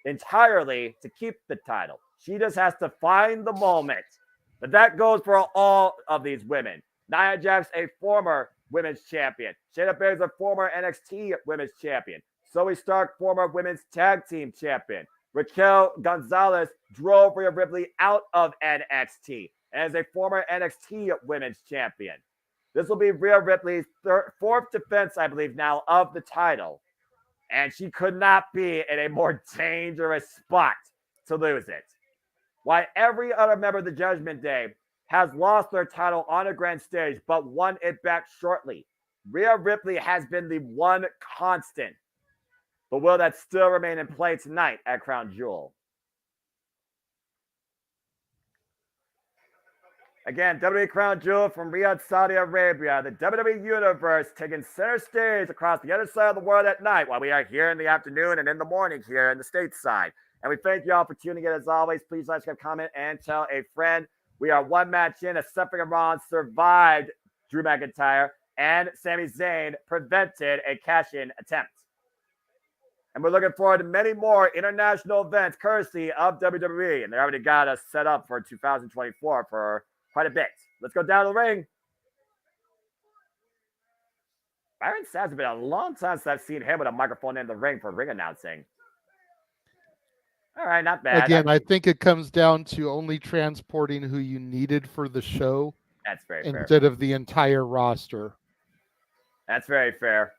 entirely to keep the title. She just has to find the moment. But that goes for all of these women. Nia Jax, a former women's champion. Shayna Baszler, former NXT women's champion. Zoe Stark, former women's tag team champion. Raquel Gonzalez drove Rhea Ripley out of NXT and is a former NXT women's champion. This will be Rhea Ripley's 4th defense, I believe, now of the title. And she could not be in a more dangerous spot to lose it. While every other member of the Judgment Day has lost their title on a grand stage but won it back shortly, Rhea Ripley has been the one constant. But will that still remain in play tonight at Crown Jewel? Again, WWE Crown Jewel from Riyadh, Saudi Arabia. The WWE Universe taking center stage across the other side of the world at night while we are here in the afternoon and in the morning here in the stateside. And we thank you all for tuning in as always. Please like, subscribe, comment, and tell a friend. We are one match in as Seth and Rollins survived Drew McIntyre and Sami Zayn prevented a cash-in attempt. And we're looking forward to many more international events courtesy of WWE. And they already got us set up for 2024 for quite a bit. Let's go down to the ring. Byron Sass has been a long time since I've seen him with a microphone in the ring for ring announcing. All right, not bad. Again, I think it comes down to only transporting who you needed for the show. That's very fair. Instead of the entire roster. That's very fair.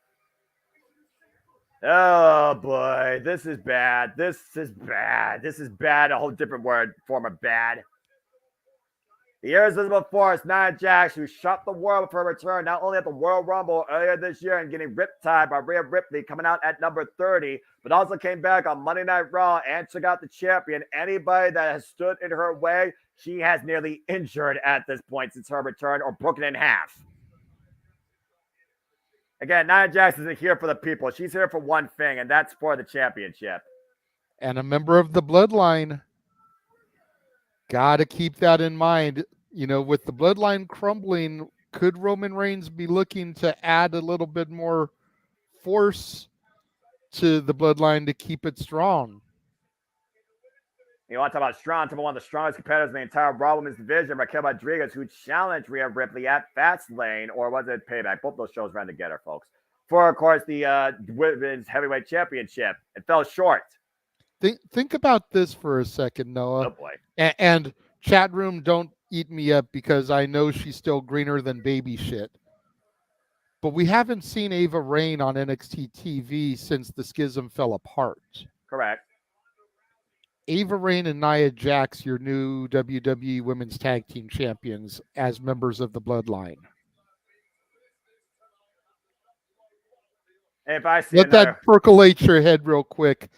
Oh boy, this is bad. This is bad. This is bad. A whole different form of bad. The irresistible force, Nia Jax, who shocked the world with her return not only at the Royal Rumble earlier this year and getting riptide by Rhea Ripley coming out at number 30, but also came back on Monday Night Raw and took out the champion. Anybody that has stood in her way, she has nearly injured at this point since her return or broken in half. Again, Nia Jax isn't here for the people. She's here for one thing, and that's for the championship. And a member of the bloodline. Got to keep that in mind. You know, with the bloodline crumbling, could Roman Reigns be looking to add a little bit more force to the bloodline to keep it strong? You want to talk about strong? Talk about one of the strongest competitors in the entire Raw Women's division, Raquel Rodriguez, who challenged Rhea Ripley at Fastlane, or was it Payback? Both those shows ran together, folks. For, of course, the Women's Heavyweight Championship. It fell short. Think about this for a second, Noah. Oh, boy. And chat room, don't eat me up because I know she's still greener than baby shit. But we haven't seen Ava Raine on NXT TV since the schism fell apart. Correct. Ava Raine and Nia Jax, your new WWE Women's Tag Team Champions, as members of the Bloodline. If I see Let that percolate your head real quick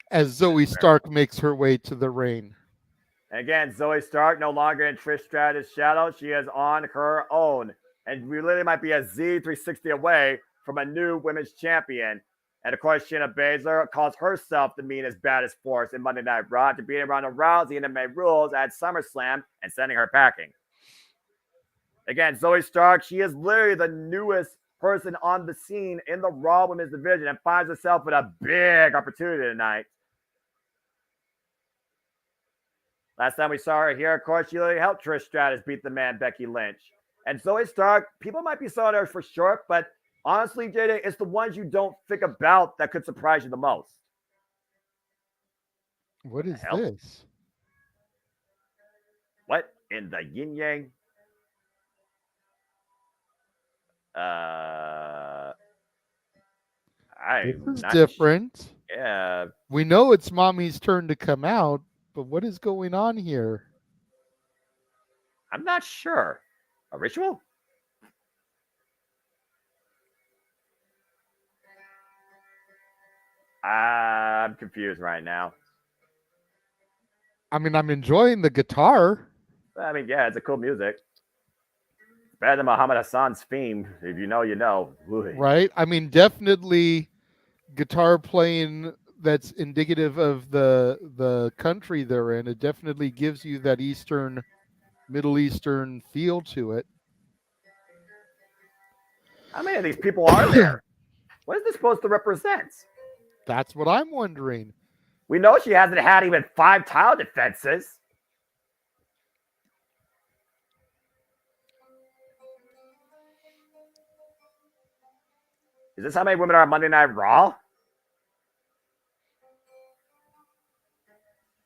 as Zoe Stark makes her way to the ring. Again, Zoe Stark no longer in Trish Stratus' shadow. She is on her own. And we literally might be a Z360 away from a new women's champion. And of course, Shayna Baszler calls herself the meanest, baddest force in Monday Night Raw to beat Ronda Rousey in MMA rules at SummerSlam and sending her packing. Again, Zoe Stark, she is literally the newest person on the scene in the Raw Women's division and finds herself with a big opportunity tonight. Last time we saw her here, of course, she literally helped Trish Stratus beat the man Becky Lynch. And Zoe Stark, people might be selling her for short, but honestly, JJ, it's the ones you don't think about that could surprise you the most. What is this? What in the yin yang? This is different. Yeah. We know it's Mommy's turn to come out, but what is going on here? I'm not sure. A ritual? I'm confused right now. I mean, I'm enjoying the guitar. I mean, yeah, it's a cool music. It's better than Muhammad Hassan's theme. If you know, you know. Ooh. Right? I mean, definitely guitar playing that's indicative of the country they're in. It definitely gives you that Eastern, Middle Eastern feel to it. How many of these people are there? What is this supposed to represent? That's what I'm wondering. We know she hasn't had even 5 title defenses. Is this how many women are on Monday Night Raw?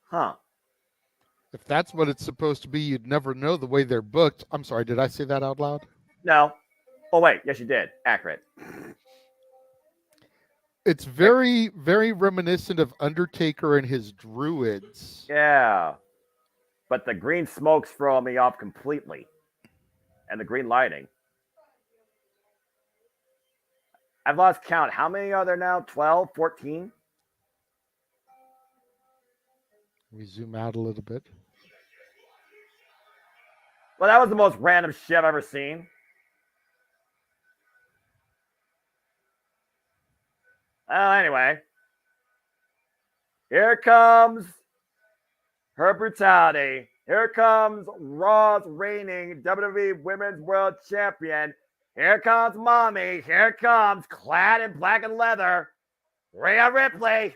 Huh. If that's what it's supposed to be, you'd never know the way they're booked. I'm sorry, did I say that out loud? No. Oh, wait. Yes, you did. Accurate. It's very, very reminiscent of Undertaker and his Druids. Yeah. But the green smoke's throwing me off completely. And the green lighting. I've lost count. How many are there now? 12? 14? We zoom out a little bit. Well, that was the most random shit I've ever seen. Well, anyway. Here comes her brutality. Here comes Raw's reigning WWE Women's World Champion. Here comes Mommy. Here comes, clad in black and leather, Rhea Ripley.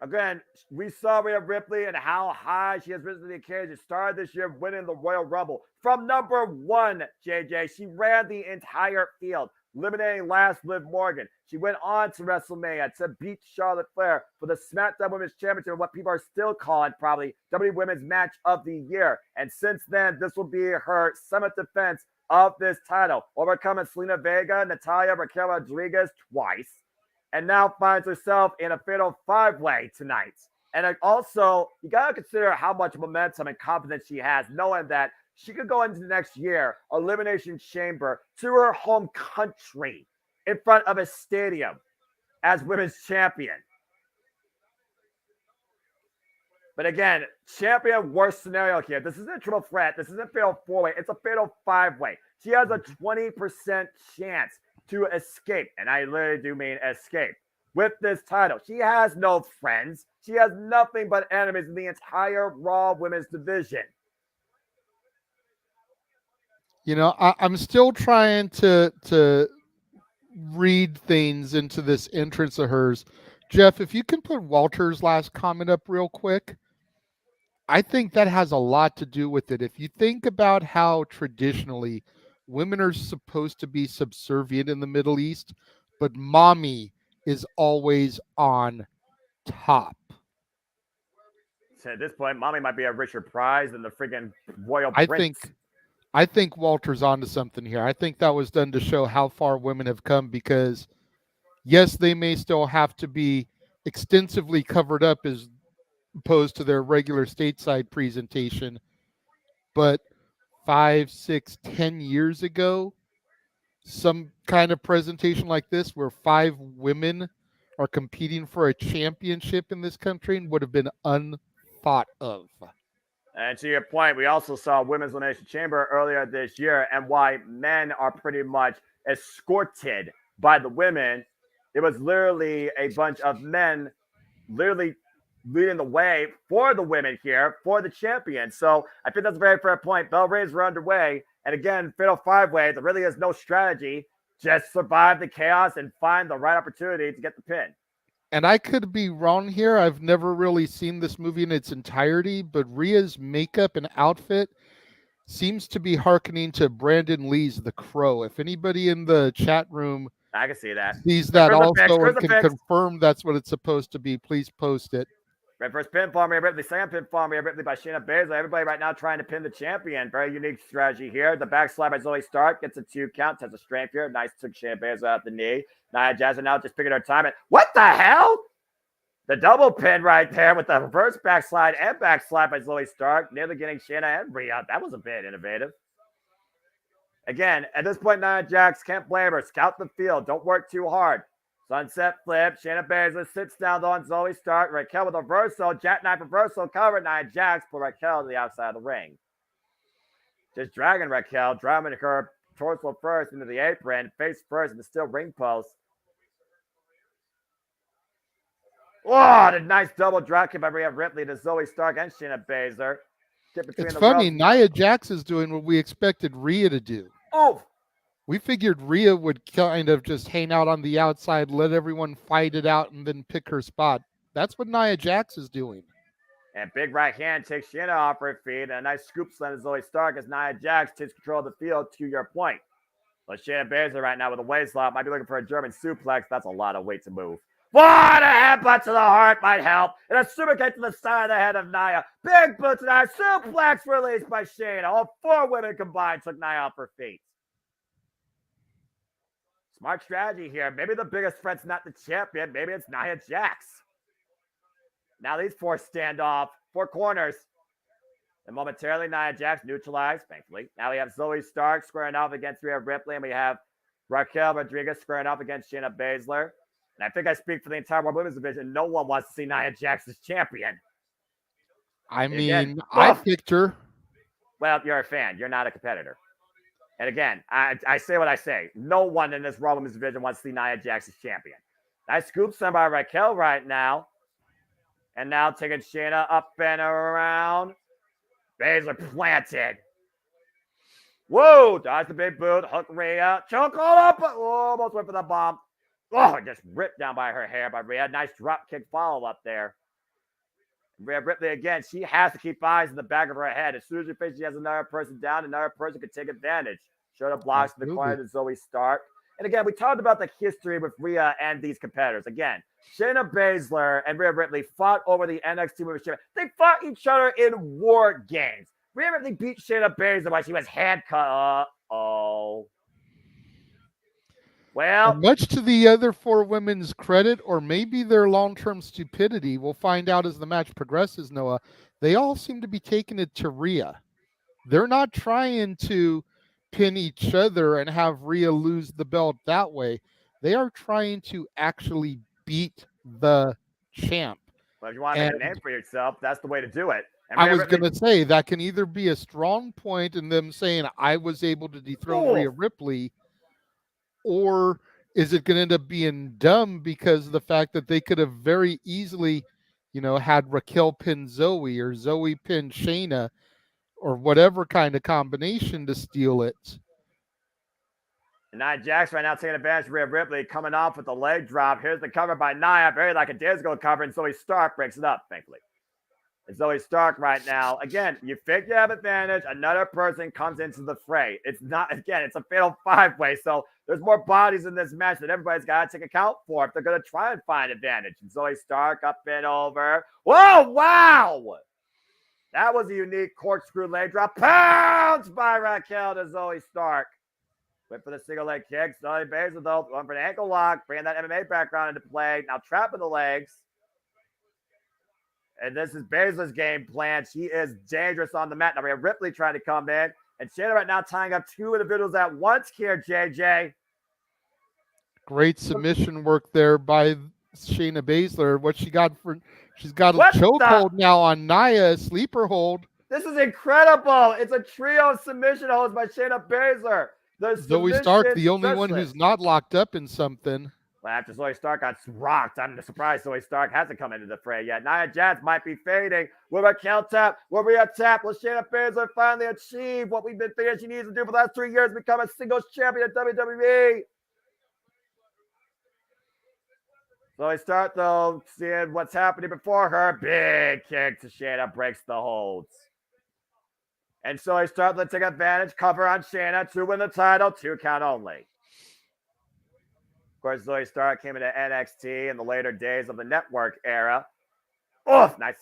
Again, we saw Rhea Ripley and how high she has risen to the occasion. Started this year winning the Royal Rumble. From number 1, JJ, she ran the entire field, eliminating last Liv Morgan. She went on to WrestleMania to beat Charlotte Flair for the SmackDown Women's Championship, what people are still calling probably WWE Women's Match of the Year. And since then, this will be her 7th defense of this title, overcoming Selena Vega, Natalya, Raquel Rodriguez twice, and now finds herself in a fatal 5-way tonight. And also, you got to consider how much momentum and confidence she has, knowing that she could go into the next year, Elimination Chamber, to her home country in front of a stadium as women's champion. But again, champion worst scenario here. This isn't a triple threat. This isn't a fatal 4-way. It's a fatal 5-way. She has a 20% chance to escape, and I literally do mean escape, with this title. She has no friends. She has nothing but enemies in the entire Raw Women's division. You know, I'm still trying to read things into this entrance of hers. Jeff, if you can put Walter's last comment up real quick, I think that has a lot to do with it. If you think about how traditionally women are supposed to be subservient in the Middle East, but mommy is always on top. So at this point, mommy might be a richer prize than the freaking royal prince. I think Walter's onto something here. I think that was done to show how far women have come, because yes, they may still have to be extensively covered up as opposed to their regular stateside presentation, but 5, 6, 10 years ago, some kind of presentation like this where 5 women are competing for a championship in this country would have been unthought of. And to your point, we also saw Women's Elimination Chamber earlier this year, and why men are pretty much escorted by the women. It was literally a bunch of men literally leading the way for the women here, for the champion. So I think that's a very fair point. Bell Rays were underway. And again, fatal 5-way, there really is no strategy. Just survive the chaos and find the right opportunity to get the pin. And I could be wrong here. I've never really seen this movie in its entirety, but Rhea's makeup and outfit seems to be hearkening to Brandon Lee's The Crow. If anybody in the chat room I can see that. sees that also and can confirm that's what it's supposed to be, please post it. Right, first pinfall, Rhea Ripley. Second pinfall, Rhea Ripley by Shayna Baszler. Everybody right now trying to pin the champion. Very unique strategy here. The backslide by Zoe Stark gets a 2 count. Has a strength here. Nice, took Shayna Baszler out the knee. Nia Jax now just picking her time. What the hell? The double pin right there with the reverse backslide and backslide by Zoe Stark. Nearly getting Shayna and Rhea. That was a bit innovative. Again, at this point, Nia Jax can't blame her. Scout the field. Don't work too hard. Sunset flip. Shayna Baszler sits down on Zoe Stark. Raquel with a reversal. Jackknife reversal. Cover. Nia Jax put Raquel to the outside of the ring. Just dragging Raquel. Driving her torso first into the apron. Face first in the steel ring post. Oh, the nice double drop kick by Rhea Ripley to Zoe Stark and Shayna Baszler. It's funny. Nia Jax is doing what we expected Rhea to do. Oh! We figured Rhea would kind of just hang out on the outside, let everyone fight it out, and then pick her spot. That's what Nia Jax is doing. And big right hand takes Shayna off her feet. And a nice scoop slam to Zoe Stark as Nia Jax takes control of the field, to your point. But Shayna Baszler right now with a waist lock might be looking for a German suplex. That's a lot of weight to move. What a headbutt to the heart might help. And a super kick to the side of the head of Nia. Big boot to Nia. Suplex released by Shayna. All 4 women combined took Nia off her feet. Smart strategy here. Maybe the biggest threat's not the champion. Maybe it's Nia Jax. Now these 4 stand off. 4 corners. And momentarily, Nia Jax neutralized, thankfully. Now we have Zoe Stark squaring off against Rhea Ripley. And we have Raquel Rodriguez squaring off against Shayna Baszler. And I think I speak for the entire World Women's Division. No one wants to see Nia Jax as champion. I And mean, again, I picked her. well, you're a fan. You're not a competitor. And again, I say what I say. No one in this Raw Women's division wants to see Nia Jax as champion. I scooped some by Raquel right now. And now taking Shayna up and around. Baszler planted. Whoa, dodge the big boot. Hook Rhea. Choke all up. Oh, almost went for the bomb. Oh, just ripped down by her hair by Rhea. Nice drop kick follow up there. Rhea Ripley again. She has to keep eyes in the back of her head. As soon as she has another person down, another person can take advantage. Shoulder blocks in the corner to Zoe Stark. And again, we talked about the history with Rhea and these competitors. Again, Shayna Baszler and Rhea Ripley fought over the NXT Women's Championship. They fought each other in war games. Rhea Ripley beat Shayna Baszler while she was handcuffed. Uh-oh. Well, And much to the other four women's credit, or maybe their long-term stupidity, we'll find out as the match progresses, Noah, they all seem to be taking it to Rhea. They're not trying to pin each other and have Rhea lose the belt that way. They are trying to actually beat the champ. well, if you want to make a name for yourself, that's the way to do it. And I Rhea was Ripley- going to say that can either be a strong point in them saying I was able to dethrone Rhea Ripley, or is it going to end up being dumb because of the fact that they could have very easily, had Raquel pin Zoe or Zoe pin Shayna or whatever kind of combination to steal it. And Nia Jax right now taking advantage of Rhea Ripley, coming off with the leg drop. Here's the cover by Nia, very like a Disco cover, and Zoe Stark breaks it up, thankfully. And Zoe Stark right now, again, you think you have advantage, another person comes into the fray. It's not, again, it's a fatal five-way, so there's more bodies in this match that everybody's got to take account for if they're going to try and find advantage. And Zoe Stark up and over. Whoa, wow! That was a unique corkscrew leg drop. Pounced by Raquel to Zoe Stark. Went for the single leg kick. Zoe Baszler, though, going for an ankle lock, bringing that MMA background into play. Now trapping the legs. And this is Baszler's game plan. She is dangerous on the mat. Now we have Ripley trying to come in. And Shayna right now tying up two individuals at once here, JJ. Great submission work there by Shayna Baszler. She's got a chokehold now on Nia, sleeper hold. This is incredible. It's a trio of submission holds by Shayna Baszler. Zoe Stark, the only one who's not locked up in something. Well, after Zoe Stark got rocked, I'm surprised Zoe Stark hasn't come into the fray yet. Nia Jax might be fading. Will Raquel tap? Will Rhea tap? Will Shayna Baszler finally achieve what we've been thinking she needs to do for the last 3 years, become a singles champion at WWE? Zoe Stark, though, seeing what's happening before her. Big kick to Shayna, breaks the holds. And Zoe Stark, let's take advantage. Cover on Shayna to win the title. 2 count only. Of course, Zoe Stark came into NXT in the later days of the network era. Oh, nice.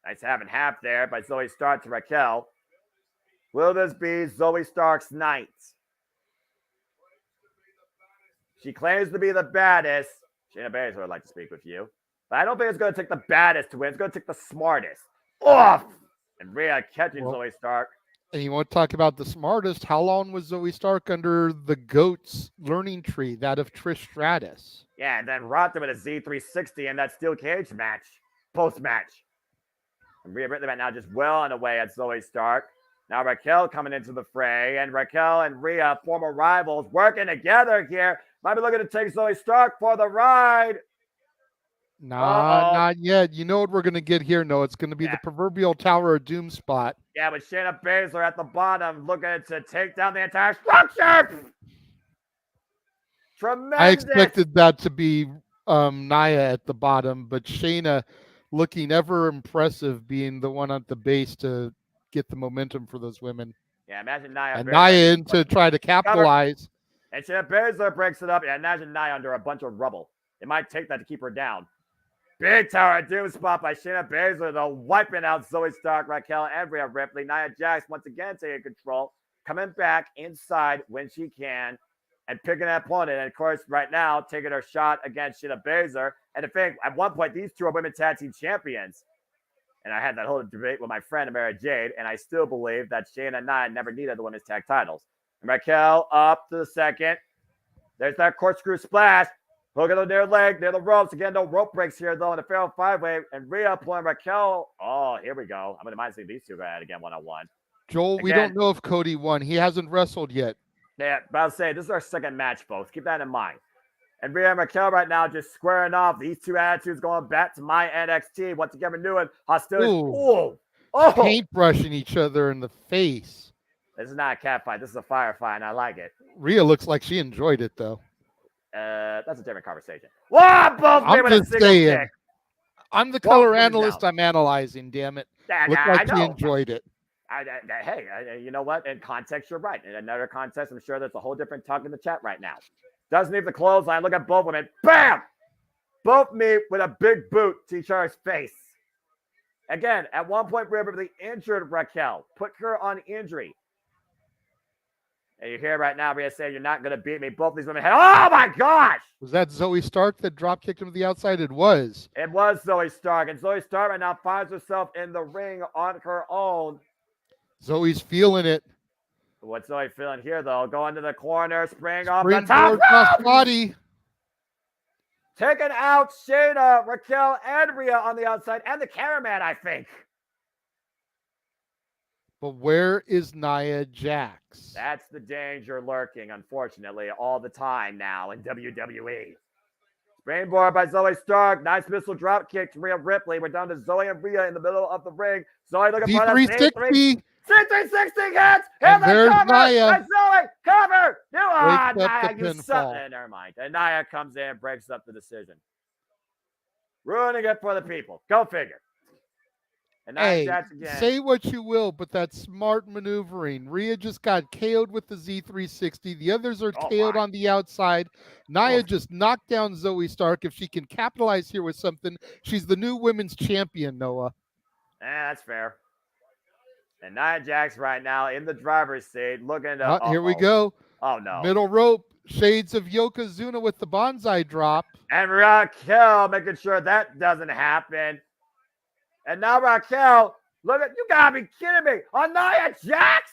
Nice half and half there by Zoe Stark to Raquel. Will this be Zoe Stark's night? She claims to be the baddest. Shayna Baszler would like to speak with you. But I don't think it's going to take the baddest to win. It's going to take the smartest. Off! And Rhea catching Zoe Stark. And you want to talk about the smartest? How long was Zoe Stark under the GOAT's learning tree, that of Trish Stratus? Yeah, and then rocked him with a Z360 in that steel cage match, post-match. And Rhea Ripley right now just well on the way at Zoe Stark. Now Raquel coming into the fray, and Raquel and Rhea, former rivals, working together here. Might be looking to take Zoe Stark for the ride. Nah, not yet. You know what we're going to get here? No, it's going to be the proverbial Tower of Doom spot. Yeah, but Shayna Baszler at the bottom looking to take down the entire structure. Tremendous. I expected that to be Nia at the bottom, but Shayna looking ever impressive, being the one at the base to get the momentum for those women. Yeah, imagine Nia. And Nia in to try to capitalize. And Shayna Baszler breaks it up. Yeah, imagine Nia under a bunch of rubble. It might take that to keep her down. Big Tower of Doom spot by Shayna Baszler, though, wiping out Zoe Stark, Raquel, and Rhea Ripley. Nia Jax once again taking control, coming back inside when she can, and picking an opponent. And, of course, right now, taking her shot against Shayna Baszler. And in fact, at one point, these two are women's tag team champions. And I had that whole debate with my friend, Amara Jade, and I still believe that Shayna and Nia never needed the women's tag titles. And Raquel up to the second. There's that corkscrew splash. Hook it near leg, near the ropes. Again, no rope breaks here, though, in the Fatal 5-Way. And Rhea pulling Raquel. Oh, here we go. I'm going to mind seeing these two go at it again one-on-one. Joel, we don't know if Cody won. He hasn't wrestled yet. Yeah, but I'll say, this is our second match, folks. Keep that in mind. And Rhea and Raquel right now just squaring off. These two attitudes going back to my NXT. Once again, we're doing hostility. Ooh. Oh! Paintbrushing each other in the face. This is not a cat fight. This is a firefight, and I like it. Rhea looks like she enjoyed it, though. That's a different conversation. Whoa, both I'm with a just single saying. kick. I'm the color analyst. I'm analyzing, damn it. Looked like she enjoyed it. Hey, you know what? In context, you're right. In another context, I'm sure there's a whole different talk in the chat right now. Doesn't need the clothesline. Look at both women. Bam! Both meet with a big boot to each other's face. Again, at one point, Rhea Ripley injured Raquel. Put her on injury. And you hear right now, Rhea saying, you're not going to beat me. Both these women had, oh my gosh! Was that Zoe Stark that drop kicked him to the outside? It was. It was Zoe Stark. And Zoe Stark right now finds herself in the ring on her own. Zoe's feeling it. What's Zoe feeling here, though? Going to the corner, spring off the top rope. Body. Taking out Shayna, Raquel, and Rhea on the outside, and the cameraman, I think. But where is Nia Jax? That's the danger lurking, unfortunately, all the time now in WWE. Springboard by Zoe Stark. Nice missile drop kick to Rhea Ripley. We're down to Zoe and Rhea in the middle of the ring. Zoe looking for that 360. 360 hits. And there's Nia. And Zoe, cover. Nia, you suck. Never mind. And Nia comes in, breaks up the decision. Ruining it for the people. Go figure. And hey, Jax again. Say what you will, but that's smart maneuvering. Rhea just got KO'd with the Z360. The others are KO'd on the outside. Nia just knocked down Zoe Stark. If she can capitalize here with something, she's the new women's champion, Noah. That's fair. And Nia Jax right now in the driver's seat looking to... Here we go. Oh, no. Middle rope. Shades of Yokozuna with the bonsai drop. And Raquel making sure that doesn't happen. And now Raquel, look at... You gotta be kidding me. On Nia Jax?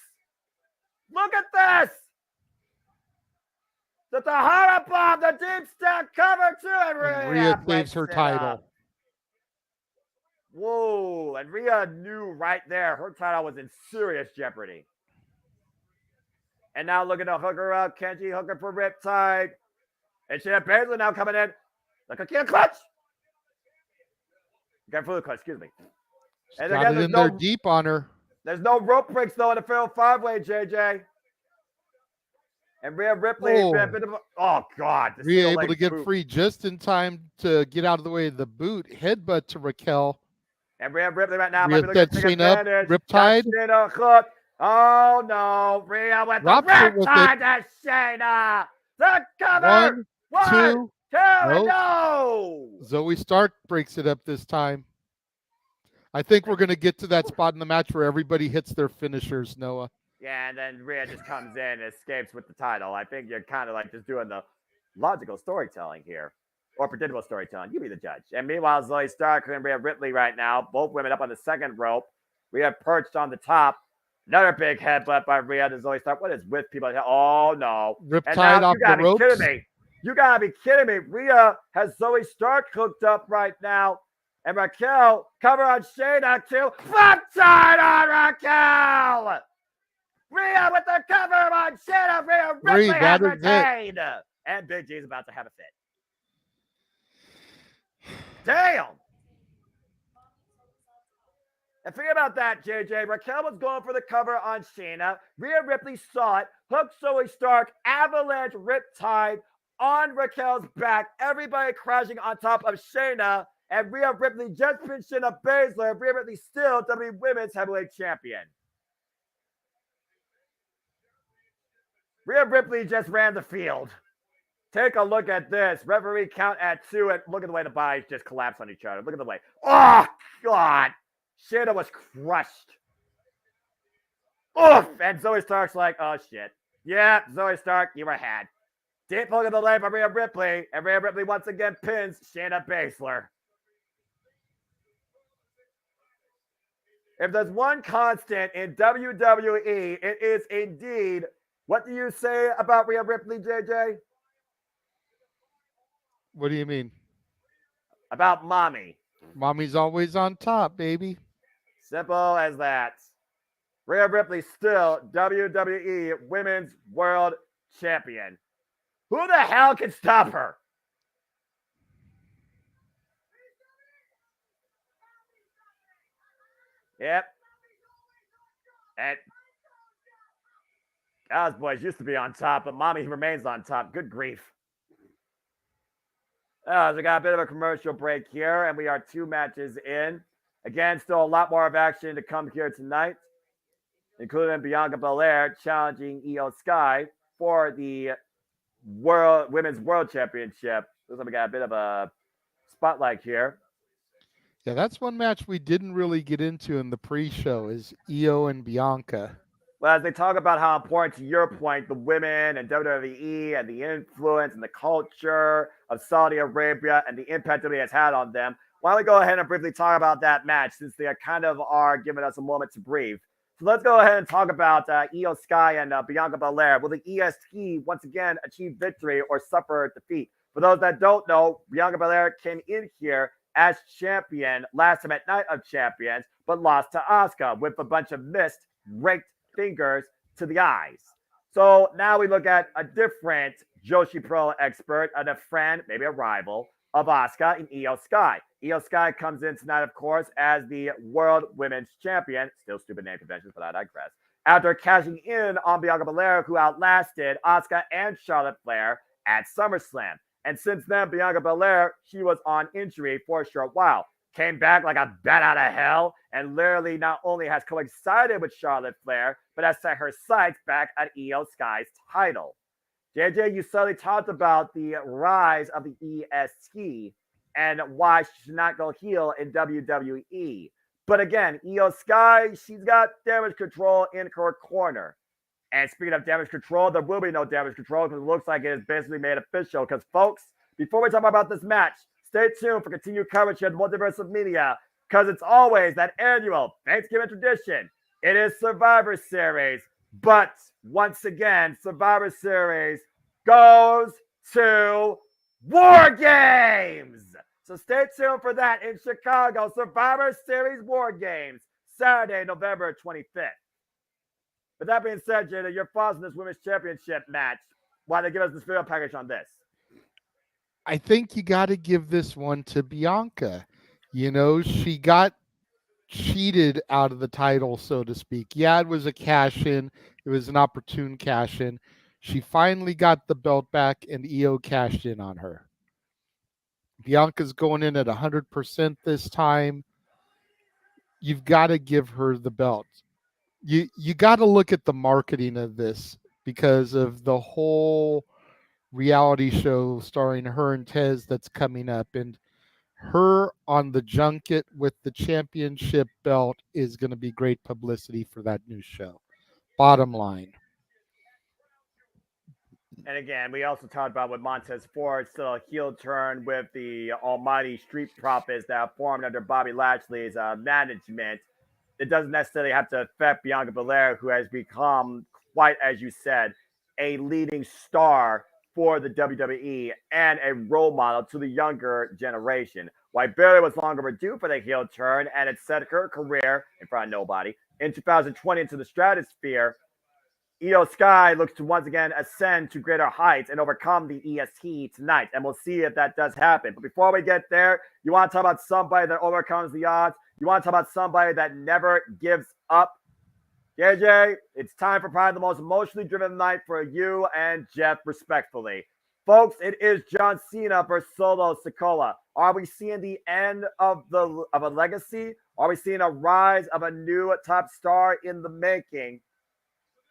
Look at this. The Tahara bomb, the deep step cover too. And Rhea saves her title. Whoa, and Rhea knew right there her title was in serious jeopardy. And now looking to hook her up. Kenji hooking for Riptide. And Shayna Baszler now coming in. Like a kid clutch. Got full clutch, excuse me. And got it in there deep on her. There's no rope breaks though in the Fatal 5-Way, JJ. And Rhea Ripley. Oh, God. Rhea able to get free just in time to get out of the way of the boot. Headbutt to Raquel. And Rhea Ripley right now Rhea might be looking to take advantage. Riptide. Shayna hook. Oh, no. Rhea with the Riptide to Shayna. The cover. One, two. No. Zoe Stark breaks it up this time. I think we're going to get to that spot in the match where everybody hits their finishers, Noah. Yeah, and then Rhea just comes in and escapes with the title. I think you're kind of like just doing the logical storytelling here. Or predictable storytelling. You be the judge. And meanwhile, Zoe Stark and Rhea Ripley right now, both women up on the second rope. Rhea perched on the top. Another big headbutt by Rhea to Zoe Stark. What is with people? Oh, no. Riptide off the ropes. You gotta be kidding me. You gotta be kidding me. Rhea has Zoe Stark hooked up right now. And Raquel, cover on Shayna too. Riptide on Raquel! Rhea with the cover on Shayna. Rhea Ripley has retained. And Big G's about to have a fit. Damn! And think about that, JJ. Raquel was going for the cover on Shayna. Rhea Ripley saw it. Hooked Zoe Stark. Avalanche Riptide on Raquel's back. Everybody crashing on top of Shayna. And Rhea Ripley just pinned Shayna Baszler. Rhea Ripley still WWE Women's Heavyweight Champion. Rhea Ripley just ran the field. Take a look at this. Referee count at 2. And look at the way the bodies just collapse on each other. Look at the way. Oh, God. Shayna was crushed. Oof. And Zoe Stark's like, oh, shit. Yeah, Zoe Stark, you were had. Deep hook of the leg by Rhea Ripley. And Rhea Ripley once again pins Shayna Baszler. If there's one constant in WWE, it is indeed, what do you say about Rhea Ripley, JJ? What do you mean? About mommy. Mommy's always on top, baby. Simple as that. Rhea Ripley still WWE Women's World Champion. Who the hell can stop her? Yep. And God's boys used to be on top, but mommy remains on top. Good grief. So we got a bit of a commercial break here, and we are 2 matches in. Again, still a lot more of action to come here tonight, including Bianca Belair challenging Io Sky for the Women's World Championship. Looks like we got a bit of a spotlight here. Yeah, that's one match we didn't really get into in the pre-show is Io and Bianca. Well, as they talk about how important, to your point, the women and WWE and the influence and the culture of Saudi Arabia and the impact that it has had on them, why don't we go ahead and briefly talk about that match since they kind of are giving us a moment to breathe. So let's go ahead and talk about Io Sky and Bianca Belair. Will the EST once again achieve victory or suffer defeat? For those that don't know, Bianca Belair came in here as champion last time at Night of Champions, but lost to Asuka with a bunch of missed, raked fingers to the eyes. So now we look at a different Joshi Pro expert, a friend, maybe a rival of Asuka in Io Sky. Io Sky comes in tonight, of course, as the World Women's Champion. Still stupid name conventions, but I digress. After cashing in on Bianca Belair, who outlasted Asuka and Charlotte Flair at SummerSlam. And since then, Bianca Belair, she was on injury for a short while. Came back like a bat out of hell and literally not only has coincided with Charlotte Flair, but has set her sights back at Io Sky's title. JJ, you suddenly talked about the rise of the EST and why she should not go heel in WWE. But again, Io Sky, she's got damage control in her corner. And speaking of damage control, there will be no damage control because it looks like it is basically made official. Because, folks, before we talk about this match, stay tuned for continued coverage here at Multiverse of Media, because it's always that annual Thanksgiving tradition. It is Survivor Series, but once again, Survivor Series goes to War Games. So stay tuned for that in Chicago, Survivor Series War Games, Saturday, November 25th. With that being said, Jada, your thoughts on this Women's Championship match, why they give us this video package on this? I think you got to give this one to Bianca. You know, she got cheated out of the title, so to speak. Yeah, it was a cash-in. It was an opportune cash-in. She finally got the belt back, and Io cashed in on her. Bianca's going in at 100% this time. You've got to give her the belt. You got to look at the marketing of this because of the whole reality show starring her and Tez that's coming up, and her on the junket with the championship belt is going to be great publicity for that new show. Bottom line. And again, we also talked about with Montez Ford, still a heel turn with the almighty Street Profits that formed under Bobby Lashley's management. It doesn't necessarily have to affect Bianca Belair, who has become, quite as you said, a leading star for the WWE and a role model to the younger generation. While Bayley was long overdue for the heel turn and it set her career in front of nobody in 2020 into the stratosphere, Io Sky looks to once again ascend to greater heights and overcome the EST tonight. And we'll see if that does happen. But before we get there, you want to talk about somebody that overcomes the odds. You want to talk about somebody that never gives up. JJ, it's time for probably the most emotionally driven night for you and Jeff, respectfully. Folks, it is John Cena versus Solo Sikoa. Are we seeing the end of a legacy? Are we seeing a rise of a new top star in the making?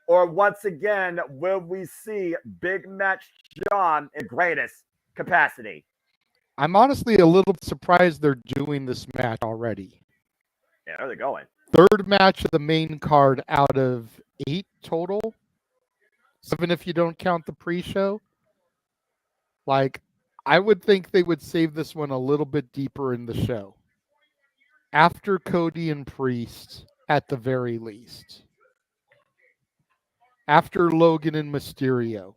Or once again, will we see Big Match John in greatest capacity? I'm honestly a little surprised they're doing this match already. Yeah, where are they going? Third match of the main card out of 8 total. 7 if you don't count the pre-show. Like, I would think they would save this one a little bit deeper in the show. After Cody and Priest, at the very least. After Logan and Mysterio.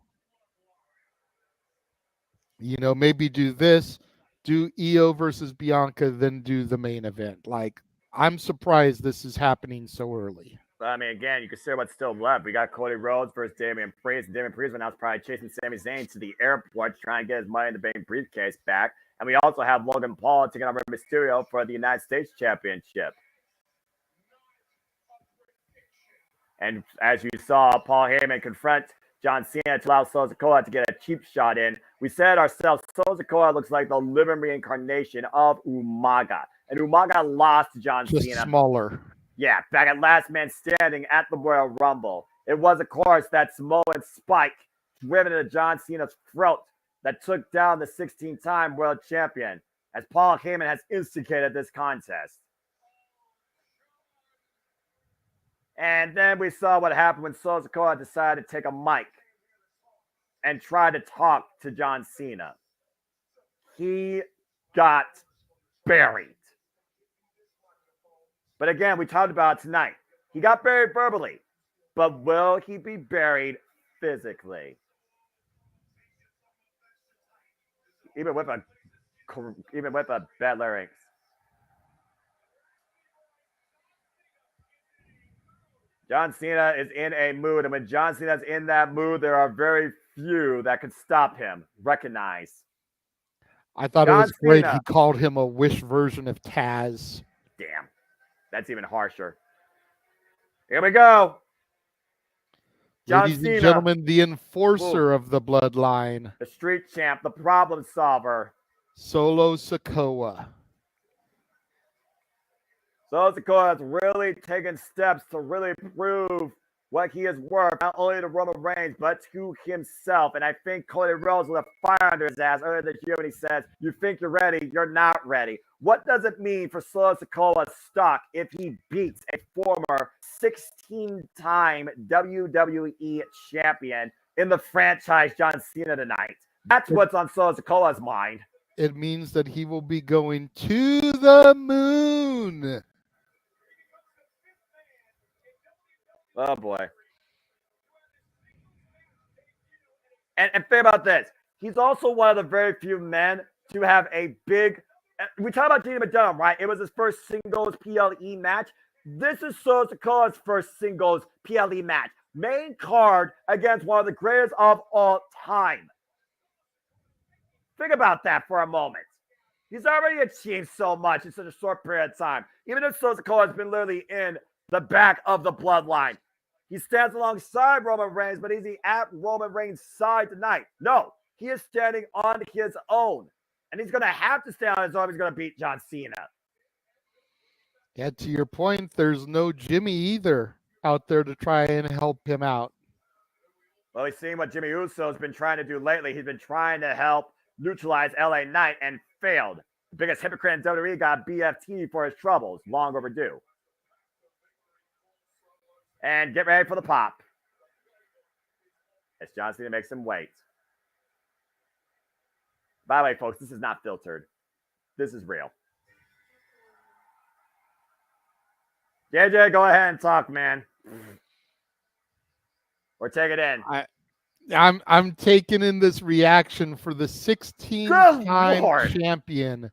maybe do this, do Io versus Bianca, then do the main event. Like, I'm surprised this is happening so early. I mean, again, you consider what's still left. We got Cody Rhodes versus Damian Priest. And Damian Priest right now is probably chasing Sami Zayn to the airport to try and get his Money in the Bank briefcase back. And we also have Logan Paul taking on Rey Mysterio for the United States Championship. And as you saw, Paul Heyman confront John Cena to allow Solo Sikoa to get a cheap shot in. We said ourselves, Solo Sikoa looks like the living reincarnation of Umaga. And Umaga lost to John Just Cena. smaller. Yeah, back at Last Man Standing at the Royal Rumble. It was, of course, that Samoan spike driven into John Cena's throat that took down the 16-time world champion, as Paul Heyman has instigated this contest. And then we saw what happened when Solo Sikoa decided to take a mic and try to talk to John Cena. He got buried. But again, we talked about it tonight. He got buried verbally, but will he be buried physically? Even with a bad larynx. John Cena is in a mood, and when John Cena is in that mood, there are very few that can stop him. Recognize. I thought John it was great Cena. he called him a Wish version of Taz. Damn. That's even harsher. Here we go. John Ladies Cena, and gentlemen, the enforcer of the bloodline, the street champ, the problem solver. Solo Sikoa. Solo Sikoa has really taken steps to really prove what he is worth, not only to Roman Reigns, but to himself. And I think Cody Rhodes with a fire under his ass earlier this year when he says, you think you're ready, you're not ready. What does it mean for Solo Sikoa's stock if he beats a former 16-time WWE champion in the franchise John Cena tonight? That's what's on Solo Sikoa's mind. It means that he will be going to the moon. Oh, boy. And think about this. He's also one of the very few men to have a big... We talk about Gina McDonald, right? It was his first singles PLE match. This is Solo Sikoa's first singles PLE match. Main card against one of the greatest of all time. Think about that for a moment. He's already achieved so much in such a short period of time. Even if Solo Sikoa has been literally in the back of the bloodline. He stands alongside Roman Reigns, but is he at Roman Reigns' side tonight? No, he is standing on his own. And he's going to have to stay on his own if he's going to beat John Cena. Yeah, to your point, there's no Jimmy either out there to try and help him out. Well, we've seen what Jimmy Uso's been trying to do lately. He's been trying to help neutralize LA Knight and failed. The biggest hypocrite in WWE got BFT for his troubles. Long overdue. And get ready for the pop. As John Cena makes him wait. By the way, folks, this is not filtered. This is real. JJ, go ahead and talk, man. Or take it in. I'm taking in this reaction for the 16-time champion.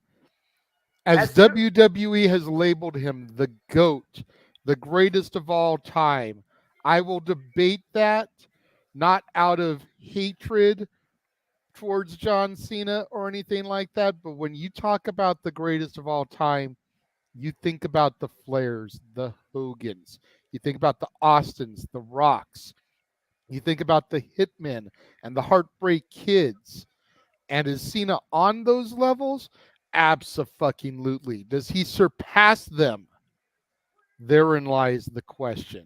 As WWE has labeled him the GOAT, the greatest of all time. I will debate that, not out of hatred towards John Cena or anything like that, but when you talk about the greatest of all time, you think about the Flairs, the Hogans, you think about the Austins, the Rocks, you think about the Hitmen and the Heartbreak Kids. And is Cena on those levels? Abso-fucking-lutely. Does he surpass them? Therein lies the question.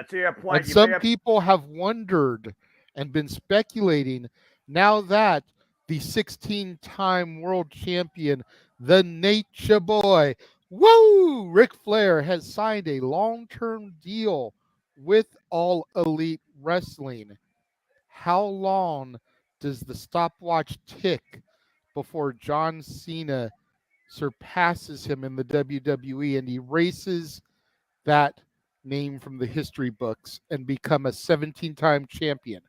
To your point, and some people have wondered and been speculating now that the 16-time world champion, the Nature Boy, Ric Flair, has signed a long-term deal with All Elite Wrestling. How long does the stopwatch tick before John Cena surpasses him in the WWE and erases that name from the history books and become a 17-time champion?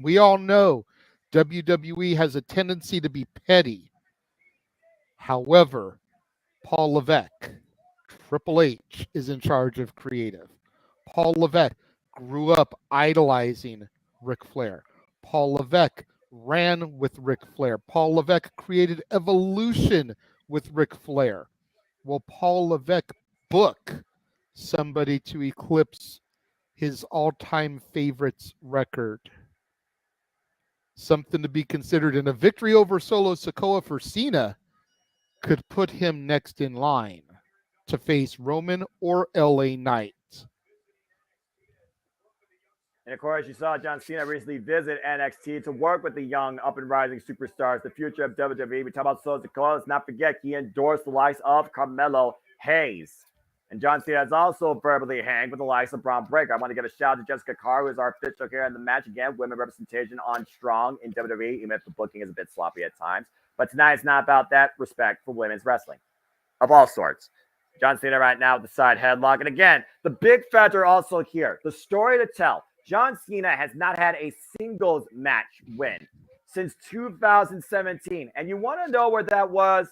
We all know WWE has a tendency to be petty. However, Paul Levesque, Triple H, is in charge of creative. Paul Levesque grew up idolizing Ric Flair. Paul Levesque ran with Ric Flair. Paul Levesque created Evolution with Ric Flair. Will Paul Levesque book somebody to eclipse his all-time favorites record? Something to be considered, and a victory over Solo Sikoa for Cena could put him next in line to face Roman or LA Knight. And of course, you saw John Cena recently visit NXT to work with the young, up and rising superstars, the future of WWE. We talk about Solo Sikoa. Let's not forget he endorsed the likes of Carmelo Hayes. And John Cena has also verbally hanged with the likes of Braun Breaker. I want to give a shout out to Jessica Carr, who is our official here in the match. Again, women representation on strong in WWE, even if the booking is a bit sloppy at times. But tonight it's not about that. Respect for women's wrestling of all sorts. John Cena right now with the side headlock. And again, the big factor also here, the story to tell. John Cena has not had a singles match win since 2017. And you want to know where that was?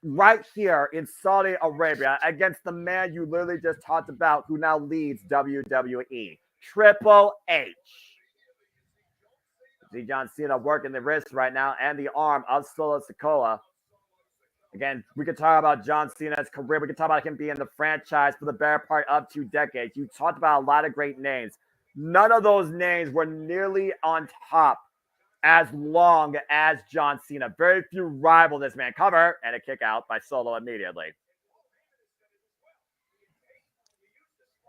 Right here in Saudi Arabia against the man you literally just talked about who now leads WWE, Triple H. See John Cena working the wrist right now and the arm of Solo Sikoa. Again, we could talk about John Cena's career. We could talk about him being in the franchise for the better part of 2 decades. You talked about a lot of great names. None of those names were nearly on top as long as John Cena. Very few rival this man. Cover and a kick out by Solo immediately.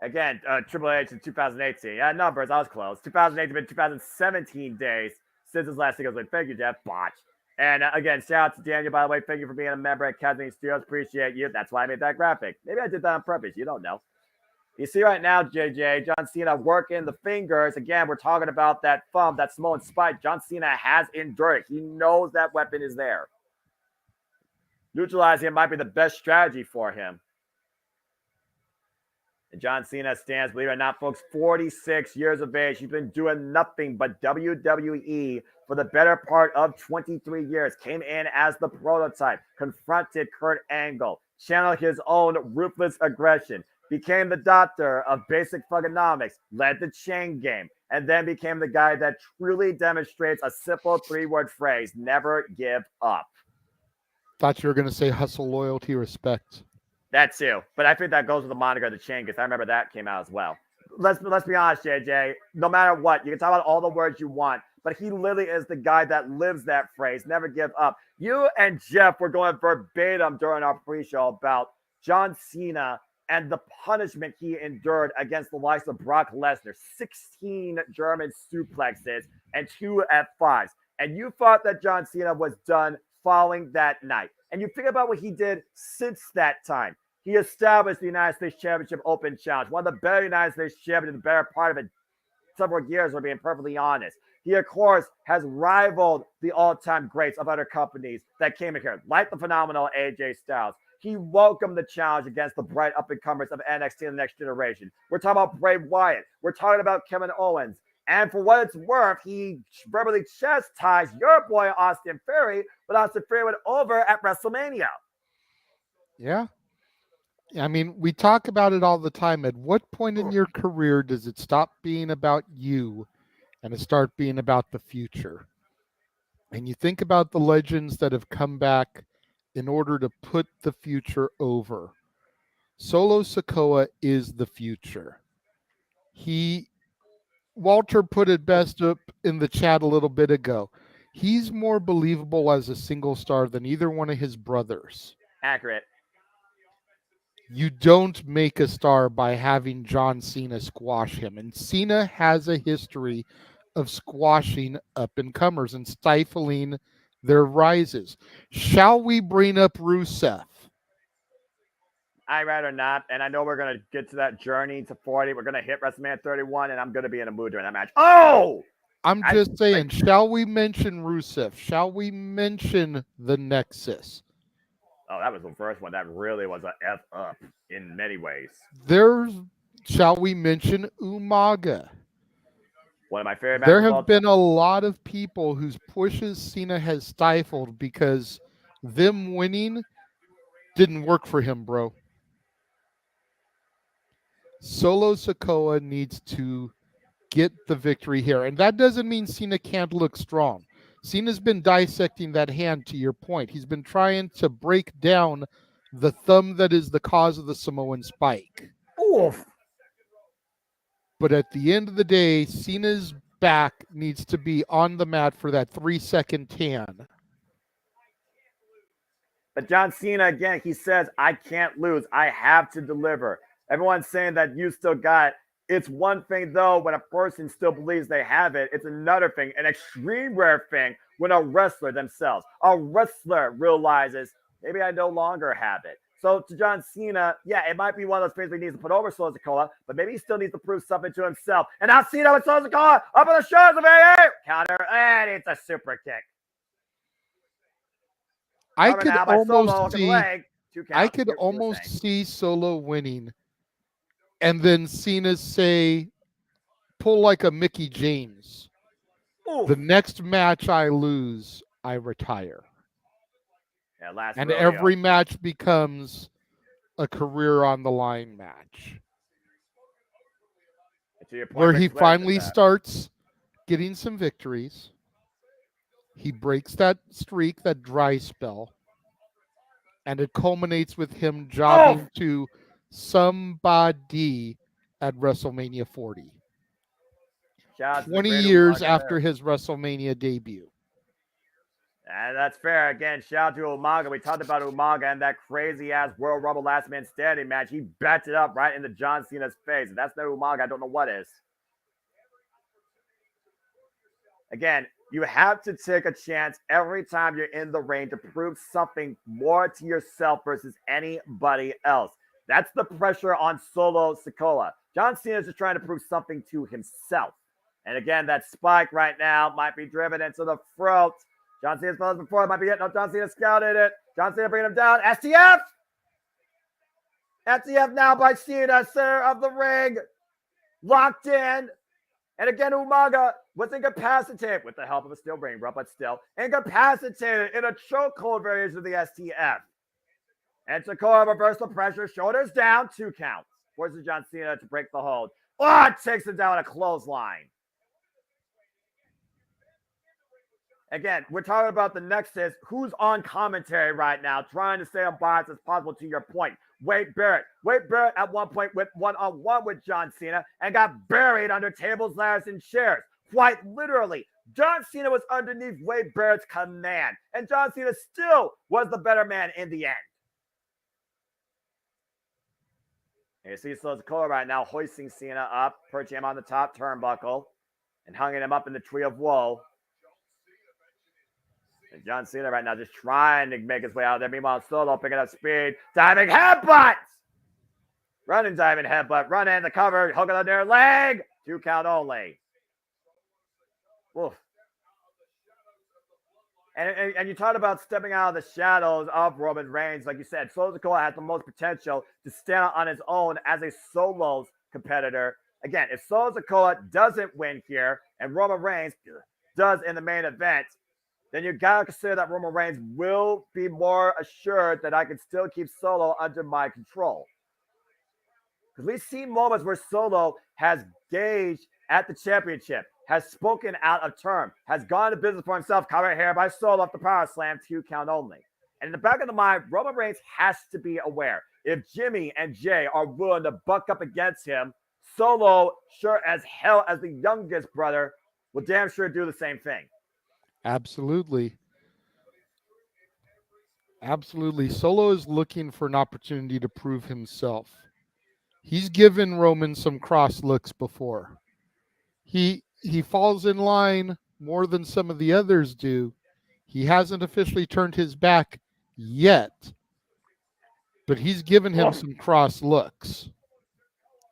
Again, Triple H in 2018. Yeah, numbers, I was close. 2018 been 2017 days since his last singles win. Thank you, Jeff. Botch. And again, shout out to Daniel, by the way. Thank you for being a member at Kathleen Studios. Appreciate you. That's why I made that graphic. Maybe I did that on purpose. You don't know. You see right now, JJ, John Cena working the fingers. Again, we're talking about that thumb, that Samoan spike. John Cena has endured it. He knows that weapon is there. Neutralizing it might be the best strategy for him. And John Cena stands, believe it or not, folks, 46 years of age. He's been doing nothing but WWE for the better part of 23 years. Came in as the prototype, confronted Kurt Angle, channeled his own ruthless aggression, became the doctor of basic thugonomics, led the chain game, and then became the guy that truly demonstrates a simple 3-word phrase: never give up. Thought you were going to say hustle, loyalty, respect. That too. But I think that goes with the moniker of the chain, because I remember that came out as well. Let's be honest, JJ. No matter what, you can talk about all the words you want, but he literally is the guy that lives that phrase, never give up. You and Jeff were going verbatim during our pre-show about John Cena and the punishment he endured against the likes of Brock Lesnar. 16 German suplexes and 2 F5s. And you thought that John Cena was done following that night. And you think about what he did since that time. He established the United States Championship Open Challenge, one of the better United States champions in the better part of it, several years, we're being perfectly honest. He, of course, has rivaled the all-time greats of other companies that came in here, like the phenomenal AJ Styles. He welcomed the challenge against the bright up-and-comers of NXT and the next generation. We're talking about Bray Wyatt. We're talking about Kevin Owens. And for what it's worth, he verbally chastised your boy Austin Theory, but Austin Theory went over at WrestleMania. Yeah. I mean, we talk about it all the time. At what point in your career does it stop being about you and it start being about the future? And you think about the legends that have come back in order to put the future over. Solo Sikoa is the future. Walter put it best up in the chat a little bit ago. He's more believable as a single star than either one of his brothers. Accurate. You don't make a star by having John Cena squash him. And Cena has a history of squashing up-and-comers and stifling their rises. Shall we bring up Rusev? I'd rather not. And I know we're going to get to that journey to 40. We're going to hit WrestleMania 31, and I'm going to be in a mood during that match. Oh! I'm just saying, shall we mention Rusev? Shall we mention the Nexus? Oh, that was the first one. That really was a F up in many ways. Shall we mention Umaga? One of my favorite matches. There of all have been a lot of people whose pushes Cena has stifled because them winning didn't work for him, bro. Solo Sikoa needs to get the victory here. And that doesn't mean Cena can't look strong. Cena's been dissecting that hand, to your point. He's been trying to break down the thumb that is the cause of the Samoan spike. Oof. But at the end of the day, Cena's back needs to be on the mat for that 3-second tan. But John Cena, again, he says, I can't lose. I have to deliver. Everyone's saying that you still got it. It's one thing, though, when a person still believes they have it. It's another thing, an extreme rare thing, when a wrestler themselves, a wrestler realizes, maybe I no longer have it. So to John Cena, yeah, it might be one of those things where he needs to put over Solo Sikoa, but maybe he still needs to prove something to himself. And now Cena with Solo Sikoa up on the shoulders of AA. Counter, and it's a super kick. I Covered could now by Solo, almost hook of the see, leg. 2 count. I could Here's what we're almost saying. see Solo winning, and then Cena say, pull like a Mickey James. Oof. The next match I lose, I retire. Yeah, last And rodeo. every match becomes a career on the line match. To your point, Where Ric he Flair said finally that. starts getting some victories. He breaks that streak, that dry spell. And it culminates with him jobbing to somebody at WrestleMania 40. Shout out to the 20 great years Umaga after there. his WrestleMania debut. And that's fair. Again, shout out to Umaga. We talked about Umaga and that crazy-ass Royal Rumble Last Man Standing match. He backed it up right into John Cena's face. If that's no Umaga, I don't know what is. Again, you have to take a chance every time you're in the ring to prove something more to yourself versus anybody else. That's the pressure on Solo Sikoa. John Cena is just trying to prove something to himself. And again, that spike right now might be driven into the throat. John Cena's felt this before. It might be hitting. No, John Cena scouted it. John Cena bringing him down. STF! STF now by Cena, center of the ring. Locked in. And again, Umaga was incapacitated with the help of a steel ring rub, but still incapacitated in a chokehold variation of the STF. And Sikoa reversed the pressure, shoulders down, 2 counts. Forces John Cena to break the hold. Oh, it takes him down a clothesline. Again, we're talking about the nexus. Who's on commentary right now, trying to stay unbiased as possible to your point? Wade Barrett. Wade Barrett at one point went one-on-one with John Cena and got buried under tables, ladders, and chairs. Quite literally. John Cena was underneath Wade Barrett's command, and John Cena still was the better man in the end. And you see Solo Sikoa right now hoisting Cena up, perching him on the top turnbuckle, and hanging him up in the tree of woe. And John Cena right now just trying to make his way out there. Meanwhile, Solo picking up speed. Diving headbutt! Running diving headbutt. Run in the cover. Hook on their leg. 2 count only. Oof. And you talked about stepping out of the shadows of Roman Reigns. Like you said, Solo Sikoa has the most potential to stand on his own as a solos competitor. Again, if Solo Sikoa doesn't win here and Roman Reigns does in the main event, then you got to consider that Roman Reigns will be more assured that I can still keep Solo under my control. Because we've seen moments where Solo has gauged at the championship, has spoken out of turn, has gone to business for himself, covered here by Solo off the power slam, 2 count only. And in the back of the mind, Roman Reigns has to be aware. If Jimmy and Jay are willing to buck up against him, Solo, sure as hell as the youngest brother, will damn sure do the same thing. Absolutely. Absolutely. Solo is looking for an opportunity to prove himself. He's given Roman some cross looks before. He falls in line more than some of the others do. He hasn't officially turned his back yet, but he's given him some cross looks.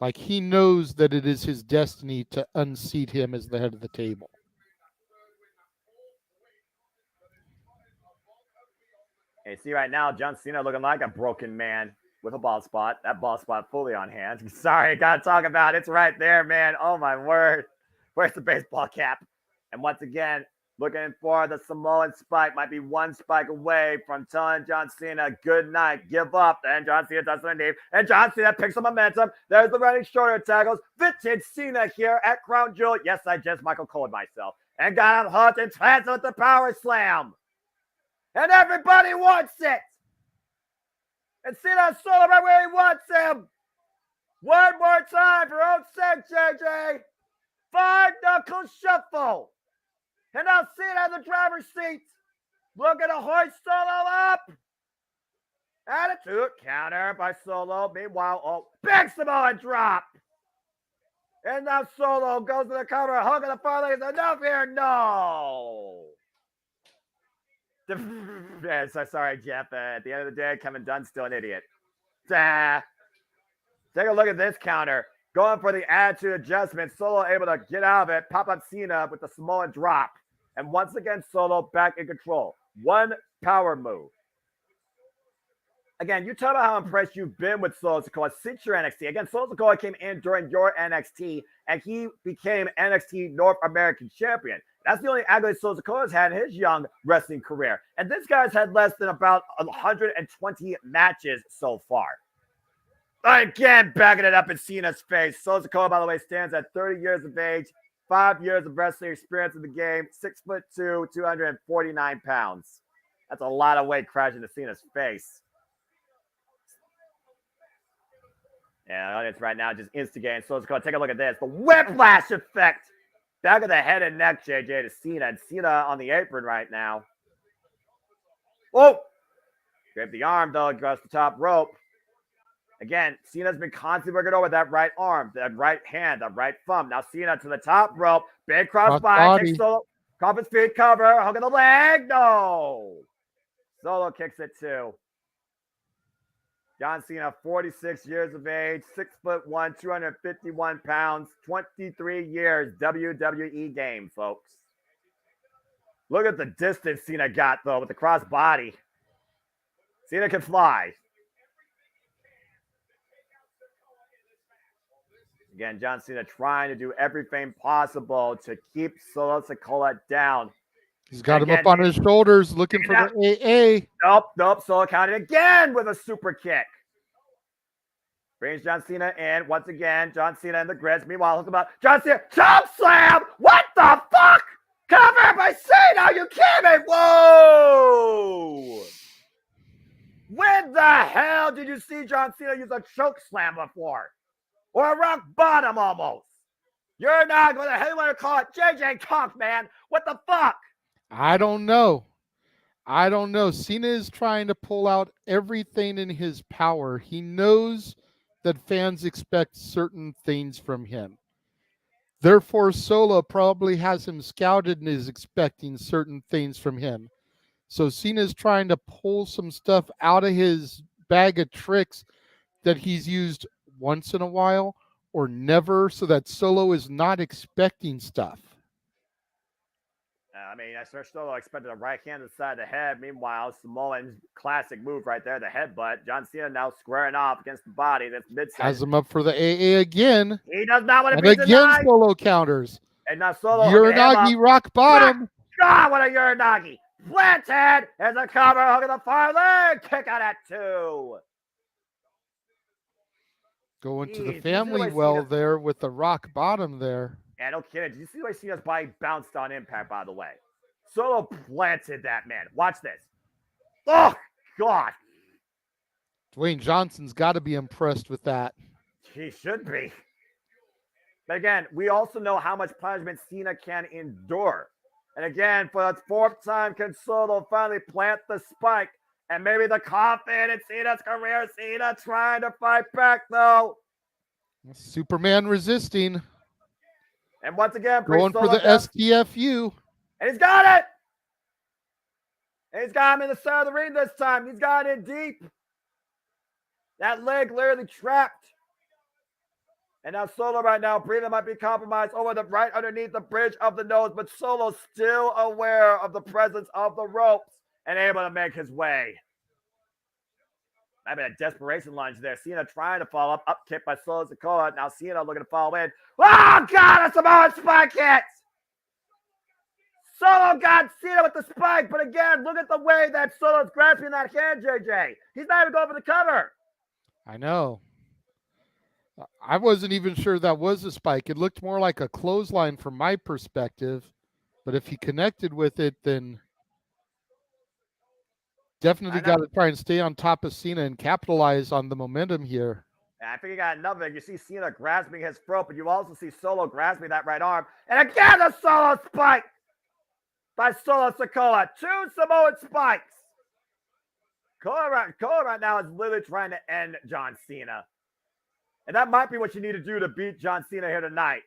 Like he knows that it is his destiny to unseat him as the head of the table. And you see right now, John Cena looking like a broken man with a ball spot. That ball spot fully on hand. Sorry, got to talk about it. It's right there, man. Oh, my word. Where's the baseball cap? And once again, looking for the Samoan spike. Might be one spike away from telling John Cena, good night, give up. Then John Cena does underneath. And John Cena picks some momentum. There's the running shoulder tackles. Vintage Cena here at Crown Jewel. Yes, I just Michael Cole myself. And got him hooked and translates with the power slam. And everybody wants it. And Cena Solo right where he wants him. One more time for old sake, JJ. 5-knuckle shuffle. And now Cena in the driver's seat. Looking to hoist Solo up. Attitude counter by Solo. Meanwhile, big Samoan drop. And now Solo goes to the cover. Hug of the far leg. Enough here. No. Yeah, so sorry, Jeff. At the end of the day, Kevin Dunn's still an idiot. Take a look at this counter. Going for the attitude adjustment. Solo able to get out of it. Pop up Cena with the Samoan drop. And once again, Solo back in control. One power move. Again, you talk about how impressed you've been with Solo Sikoa since your NXT. Again, Solo Sikoa came in during your NXT, and he became NXT North American Champion. That's the only accolade Solo Sikoa has had in his young wrestling career. And this guy's had less than about 120 matches so far. Again, backing it up in Cena's face. Solo Sikoa, by the way, stands at 30 years of age, 5 years of wrestling experience in the game, 6'2", 249 pounds. That's a lot of weight crashing to Cena's face. Yeah, the audience right now just instigating. So let's go take a look at this. The whiplash effect. Back of the head and neck, JJ, to Cena. And Cena on the apron right now. Oh! Scrape the arm, though, across the top rope. Again, Cena's been constantly working over that right arm, that right hand, that right thumb. Now Cena to the top rope. Big crossbody. Takes Solo. Off his feet cover. Hook of the leg. No! Solo kicks it, too. John Cena, 46 years of age, 6'1", 251 pounds, 23 years WWE game, folks. Look at the distance Cena got, though, with the cross body. Cena can fly. Again, John Cena trying to do everything possible to keep Solo Sikoa down. He's got him up on his shoulders, looking for the AA. Nope. Solo counted again with a super kick. Brings John Cena in. Once again, John Cena in the grids. Meanwhile, look about John Cena. Chop slam! What the fuck? Cover by Cena! Are you kidding me? Whoa! When the hell did you see John Cena use a choke slam before? Or a rock bottom almost? You're not going to, how do you want to call it? JJ Talk, man. What the fuck? I don't know. Cena is trying to pull out everything in his power. He knows that fans expect certain things from him. Therefore, Solo probably has him scouted and is expecting certain things from him. So Cena's trying to pull some stuff out of his bag of tricks that he's used once in a while or never, so that Solo is not expecting stuff. I mean, I swear Solo expected a right hand to the side of the head. Meanwhile, Samoan's classic move right there, the headbutt. John Cena now squaring off against the body. That's mid-side. Has him up for the AA again. He does not want to be denied. Again, Solo counters. And now Solo. Uranagi rock bottom. God, what a Uranagi. Planted as a cover. Hook at the far leg. Kick out at 2. Going to the family well there with the rock bottom there. Yeah, no kidding. Did you see the way Cena's body bounced on impact, by the way? Solo planted that man. Watch this. Oh, God. Dwayne Johnson's got to be impressed with that. He should be. But again, we also know how much punishment Cena can endure. And again, for the 4th time, can Solo finally plant the spike? And maybe the confidence in Cena's career. Cena trying to fight back, though. Superman resisting. And once again, going for the STFU. And he's got it. And he's got him in the center of the ring this time. He's got it in deep. That leg literally trapped. And now Solo right now, breathing might be compromised over the right underneath the bridge of the nose, but Solo still aware of the presence of the ropes and able to make his way. I mean, a desperation lunge there. Cena trying to follow up kick by Solo Sikoa. Now Cena looking to follow in. Oh, God, a Samoan spike hit! Solo got Cena with the spike, but again, look at the way that Solo's grasping that hand, JJ. He's not even going for the cover. I know. I wasn't even sure that was a spike. It looked more like a clothesline from my perspective, but if he connected with it, then definitely got to try and stay on top of Cena and capitalize on the momentum here. And I think you got another. You see Cena grasping his throat, but you also see Solo grasping that right arm. And again, a Solo spike by Solo Sikoa. 2 Samoan spikes. Cole right now is literally trying to end John Cena. And that might be what you need to do to beat John Cena here tonight.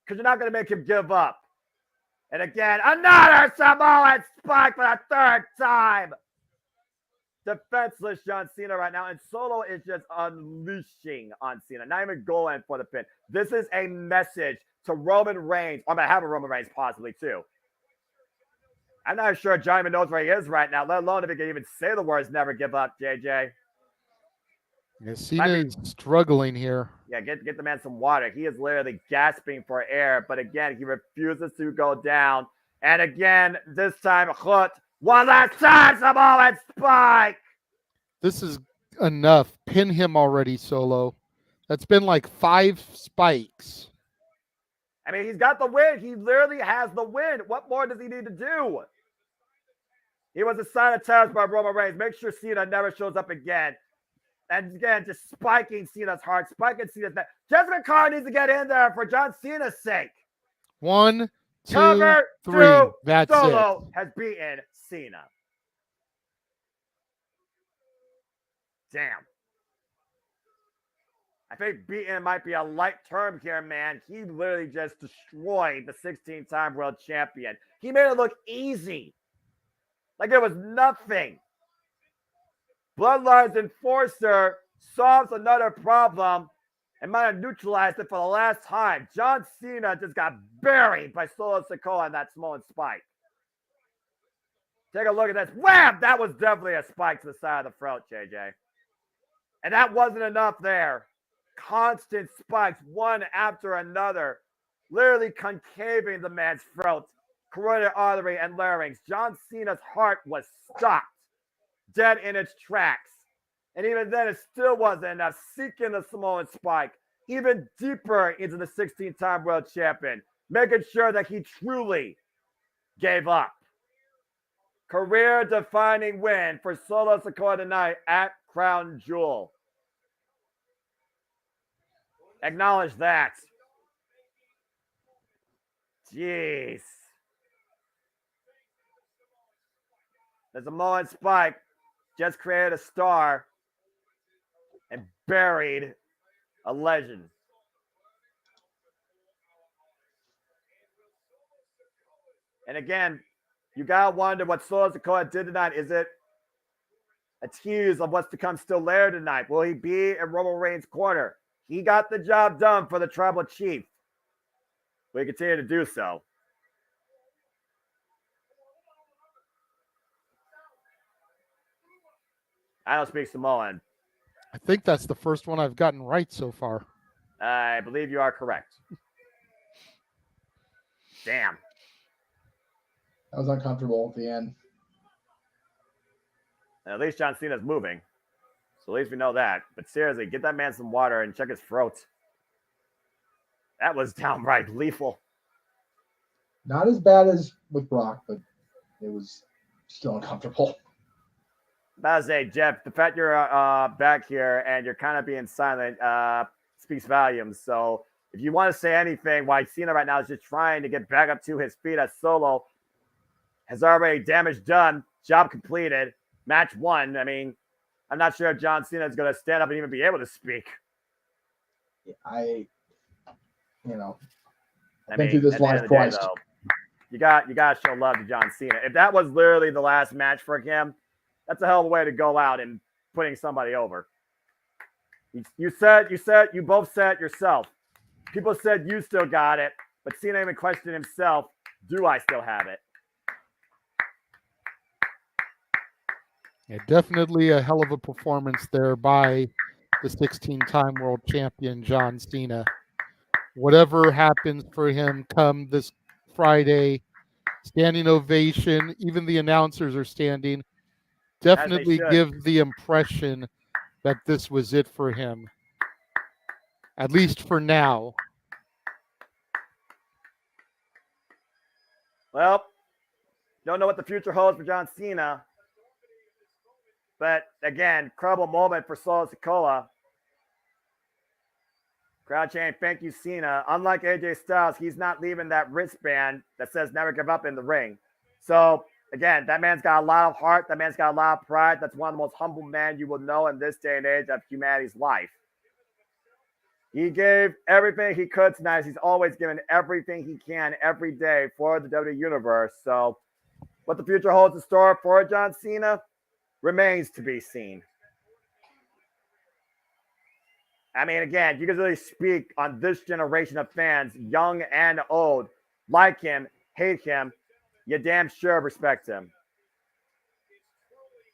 Because you're not going to make him give up. And again, another Samoan spike for the 3rd time. Defenseless John Cena right now. And Solo is just unleashing on Cena. Not even going for the pin. This is a message to Roman Reigns. I'm going to have a Roman Reigns possibly too. I'm not sure John even knows where he is right now, let alone if he can even say the words never give up, JJ. Yeah, Cena is struggling here. Yeah, get the man some water. He is literally gasping for air, but again, he refuses to go down. And again, this time, one last time, Samoan spike. This is enough. Pin him already, Solo. That's been like 5 spikes. I mean, he's got the win. He literally has the win. What more does he need to do? He was assigned a task by Roman Reigns. Make sure Cena never shows up again. And again, just spiking Cena's heart, spiking Cena's neck. Jessica Carr needs to get in there for John Cena's sake. 1, 2, Cover 3. 2. That's Solo it. has beaten Cena. Damn. I think beaten might be a light term here, man. He literally just destroyed the 16-time world champion. He made it look easy. Like it was nothing. Bloodline's enforcer solves another problem and might have neutralized it for the last time. John Cena just got buried by Solo Sikoa on that Samoan spike. Take a look at this. Wham! That was definitely a spike to the side of the throat, JJ. And that wasn't enough there. Constant spikes, one after another, literally concaving the man's throat, carotid artery, and larynx. John Cena's heart was stopped, dead in its tracks. And even then, it still wasn't enough, seeking the Samoan spike even deeper into the 16-time world champion, making sure that he truly gave up. Career-defining win for Solo Sikoa tonight at Crown Jewel. Acknowledge that. Jeez. The Samoan spike just created a star and buried a legend. And again, you gotta wonder what Solo Sikoa did tonight. Is it a tease of what's to come still later tonight? Will he be in Roman Reigns' corner? He got the job done for the tribal chief. We continue to do so. I don't speak Samoan. I think that's the first one I've gotten right so far. I believe you are correct. Damn. That was uncomfortable at the end. And at least John Cena's moving. So at least we know that. But seriously, get that man some water and check his throat. That was downright lethal. Not as bad as with Brock, but it was still uncomfortable. I say, Jeff, the fact you're back here and you're kind of being silent speaks volumes. So if you want to say anything, why Cena right now is just trying to get back up to his feet as Solo has already damage done, job completed, match won. I mean, I'm not sure if John Cena is going to stand up and even be able to speak. I've been through this live twice. Day, you got to show love to John Cena. If that was literally the last match for him, that's a hell of a way to go out and putting somebody over. You both said it yourself. People said you still got it, but Cena even questioned himself, do I still have it? Yeah, definitely a hell of a performance there by the 16-time world champion John Cena. Whatever happens for him come this Friday, standing ovation. Even the announcers are standing. Definitely should. give the impression that this was it for him, at least for now. Well, don't know what the future holds for John Cena. But again, incredible moment for Solo Sikoa. Crowd chanting, thank you, Cena. Unlike AJ Styles, he's not leaving that wristband that says never give up in the ring. So, again, that man's got a lot of heart. That man's got a lot of pride. That's one of the most humble men you will know in this day and age of humanity's life. He gave everything he could tonight. He's always given everything he can every day for the WWE Universe. So, what the future holds in store for John Cena remains to be seen. I mean, again, you can really speak on this generation of fans, young and old, like him, hate him, you damn sure respect him.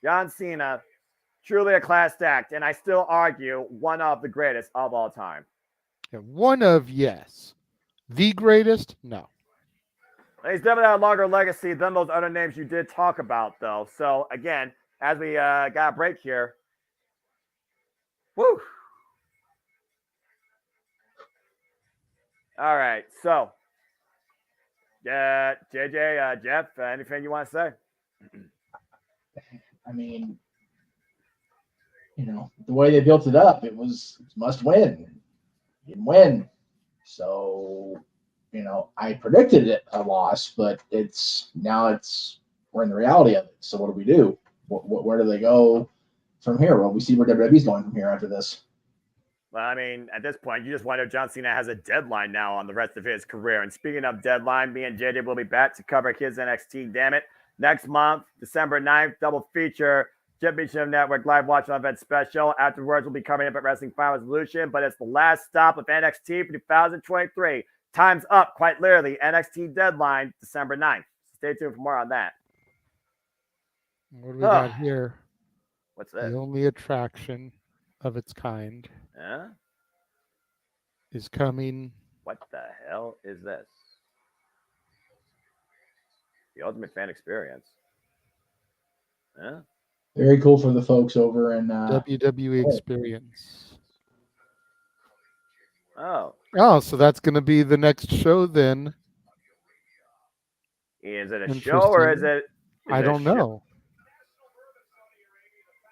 John Cena, truly a class act, and I still argue one of the greatest of all time. One of, yes. The greatest? No. He's definitely had a longer legacy than those other names you did talk about, though. So, again, as we got a break here. Woo! All right, so, JJ, Jeff, anything you want to say? I mean, the way they built it up, it was must win. He didn't win. So, I predicted it a loss, but we're in the reality of it. So what do we do? Where do they go from here? Well, we see where WWE's going from here after this. Well, I mean, at this point, you just wonder if John Cena has a deadline now on the rest of his career. And speaking of deadline, me and JJ will be back to cover his NXT, damn it. Next month, December 9th, double feature, Championship Network live watch on event special. Afterwards, we'll be covering Impact Wrestling Final Resolution, but it's the last stop of NXT for 2023. Time's up, quite literally. NXT deadline, December 9th. Stay tuned for more on that. What do we got here? What's this? The only attraction of its kind is coming. What the hell is this? The Ultimate Fan Experience. Very cool for the folks over in WWE Experience. Oh, so that's going to be the next show then. Is it a show or is it? I don't know.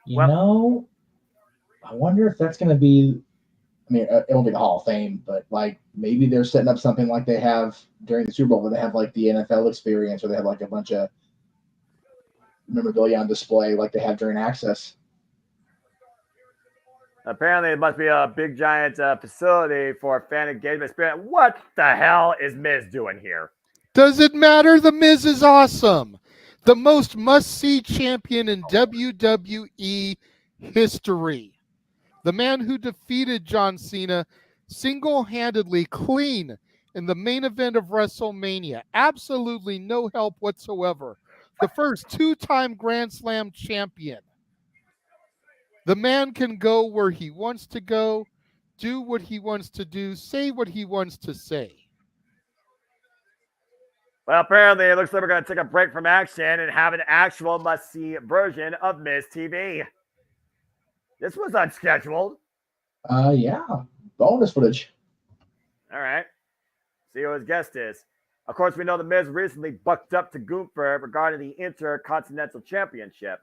I wonder if that's going to be. I mean, it won't be the Hall of Fame, but like maybe they're setting up something like they have during the Super Bowl, where they have like the NFL Experience, or they have like a bunch of memorabilia on display, like they have during Access. Apparently, it must be a big giant facility for fan engagement experience. What the hell is Miz doing here? Does it matter? The Miz is awesome. The most must-see champion in WWE history. The man who defeated John Cena single-handedly, clean, in the main event of WrestleMania. Absolutely no help whatsoever. The first two-time Grand Slam champion. The man can go where he wants to go, do what he wants to do, say what he wants to say. Well, apparently, it looks like we're going to take a break from action and have an actual must-see version of Miz TV. This was unscheduled. Yeah. Bonus footage. All right. See who his guest is. Of course, we know the Miz recently bucked up to Gunther regarding the Intercontinental Championship.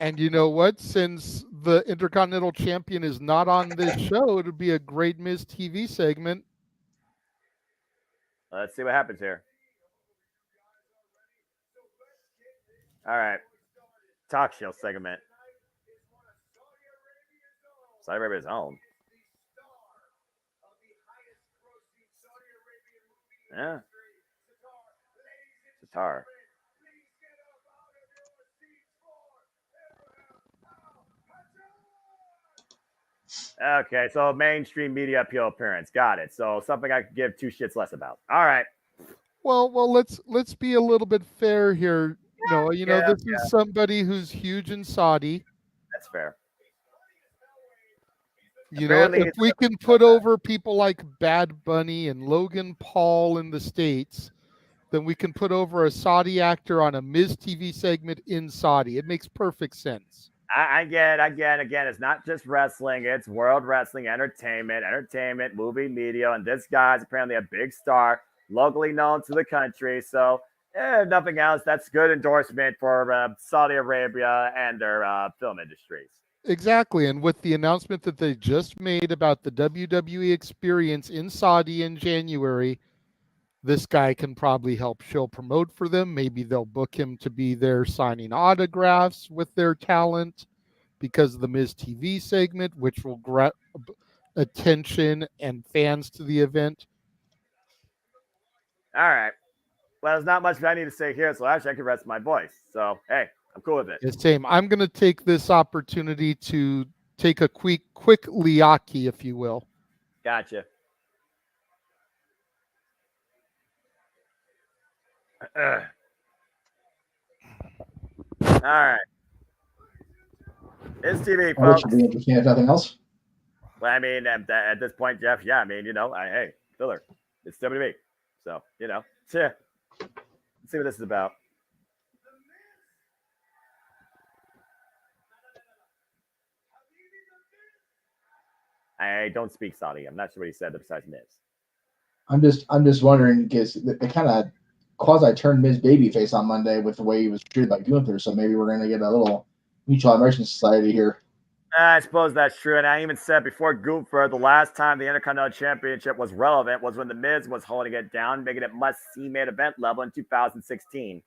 And you know what? Since the Intercontinental Champion is not on this show, it would be a great Miz TV segment. Let's see what happens here. All right. Talk show segment. Saudi Arabia's own. Yeah. Qatar. Okay, so mainstream media appeal appearance. Got it. So something I could give two shits less about. All right. Well, let's be a little bit fair here. No, this is somebody who's huge in Saudi. That's fair. If we can put over people like Bad Bunny and Logan Paul in the States, then we can put over a Saudi actor on a Miz TV segment in Saudi. It makes perfect sense. I get it. Again, it's not just wrestling. It's world wrestling, entertainment, movie, media. And this guy's apparently a big star, locally known to the country. So, if nothing else, that's good endorsement for Saudi Arabia and their film industries. Exactly. And with the announcement that they just made about the WWE experience in Saudi in January, this guy can probably help show promote for them. Maybe they'll book him to be there signing autographs with their talent because of the Miz TV segment, which will grab attention and fans to the event. All right. Well, there's not much I need to say here, so actually I can rest my voice. So, hey, I'm cool with it. Yeah, same. I'm going to take this opportunity to take a quick Liaki, if you will. Gotcha. All right. It's TV, folks. Should be interesting if nothing else. Well, I mean, at this point, Jeff, yeah, I mean, hey, filler. It's WWE. So, yeah. Let's see what this is about. I don't speak Saudi. I'm not sure what he said besides Miz. I'm just wondering because they kind of quasi turned Miz babyface on Monday with the way he was treated by Gunther. So maybe we're gonna get a little mutual admiration society here. I suppose that's true. And I even said before Gunther, the last time the Intercontinental Championship was relevant was when the Miz was holding it down, making it must-see main event level in 2016.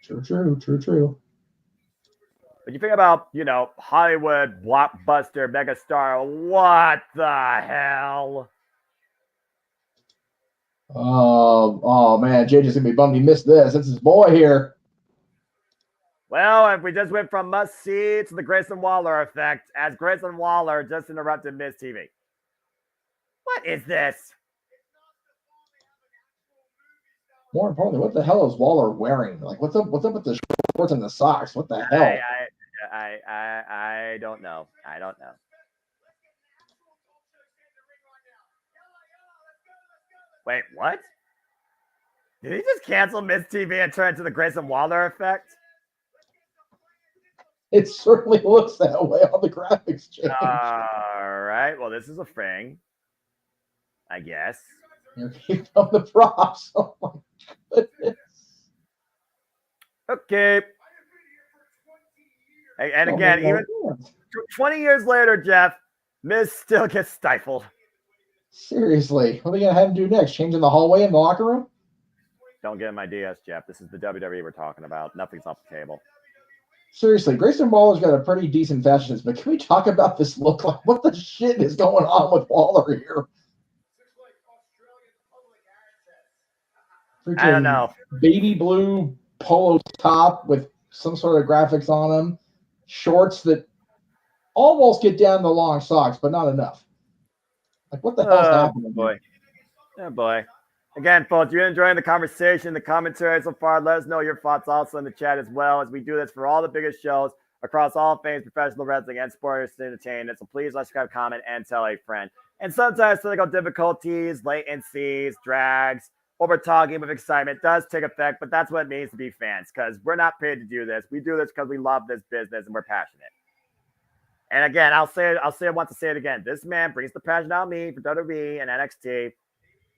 True. But you think about, Hollywood blockbuster megastar. What the hell? Oh man, JJ's gonna be bummed he missed this. It's his boy here. Well, if we just went from must-see to the Grayson Waller effect, as Grayson Waller just interrupted Miz TV. What is this? More importantly, what the hell is Waller wearing? Like, what's up with the shorts and the socks? What the hell? I don't know. Wait, what? Did he just cancel Miz TV and turn it to the Grayson Waller effect? It certainly looks that way. All the graphics change. All right. Well, this is a thing, I guess. Here come the props. Oh my goodness. Okay. And again, even 20 years later, Jeff, Miz still gets stifled. Seriously, what are they gonna have him do next? Change in the hallway in the locker room? Don't give him ideas, Jeff. This is the WWE we're talking about. Nothing's off the table. Seriously, Grayson Waller's got a pretty decent fashion sense, but can we talk about this look? Like, what the shit is going on with Waller here? Freaking I don't know. Baby blue polo top with some sort of graphics on them, shorts that almost get down to long socks, but not enough. Like, what the hell's happening? Oh boy. Again, folks, you're enjoying the conversation, the commentary so far. Let us know your thoughts also in the chat as well, as we do this for all the biggest shows across all things professional wrestling and sports entertainment. So please subscribe, comment, and tell a friend. And sometimes technical difficulties, latencies, drags, over talking with excitement does take effect, but that's what it means to be fans, because we're not paid to do this. We do this because we love this business and we're passionate. And again, I'll say I want to say it again. This man brings the passion out of me for WWE and NXT.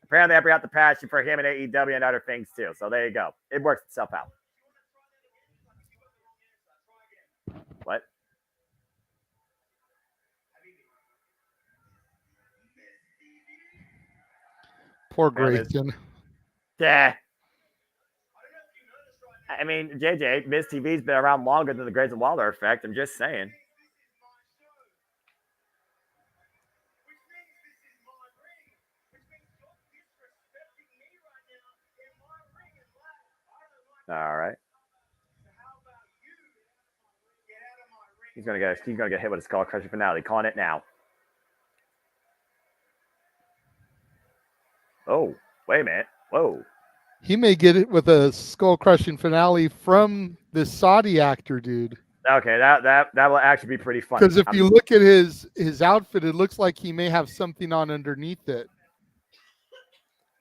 Apparently, I bring out the passion for him and AEW and other things too. So there you go. It works itself out. What? Poor Grayson. Yeah. I mean, JJ, Miz TV's been around longer than the Grayson Waller effect. I'm just saying. All right. He's gonna get hit with a skull crusher finale. Calling it now. Oh, wait a minute. Whoa. He may get it with a skull-crushing finale from this Saudi actor, dude. Okay, that will actually be pretty funny. Because if you look at his outfit, it looks like he may have something on underneath it.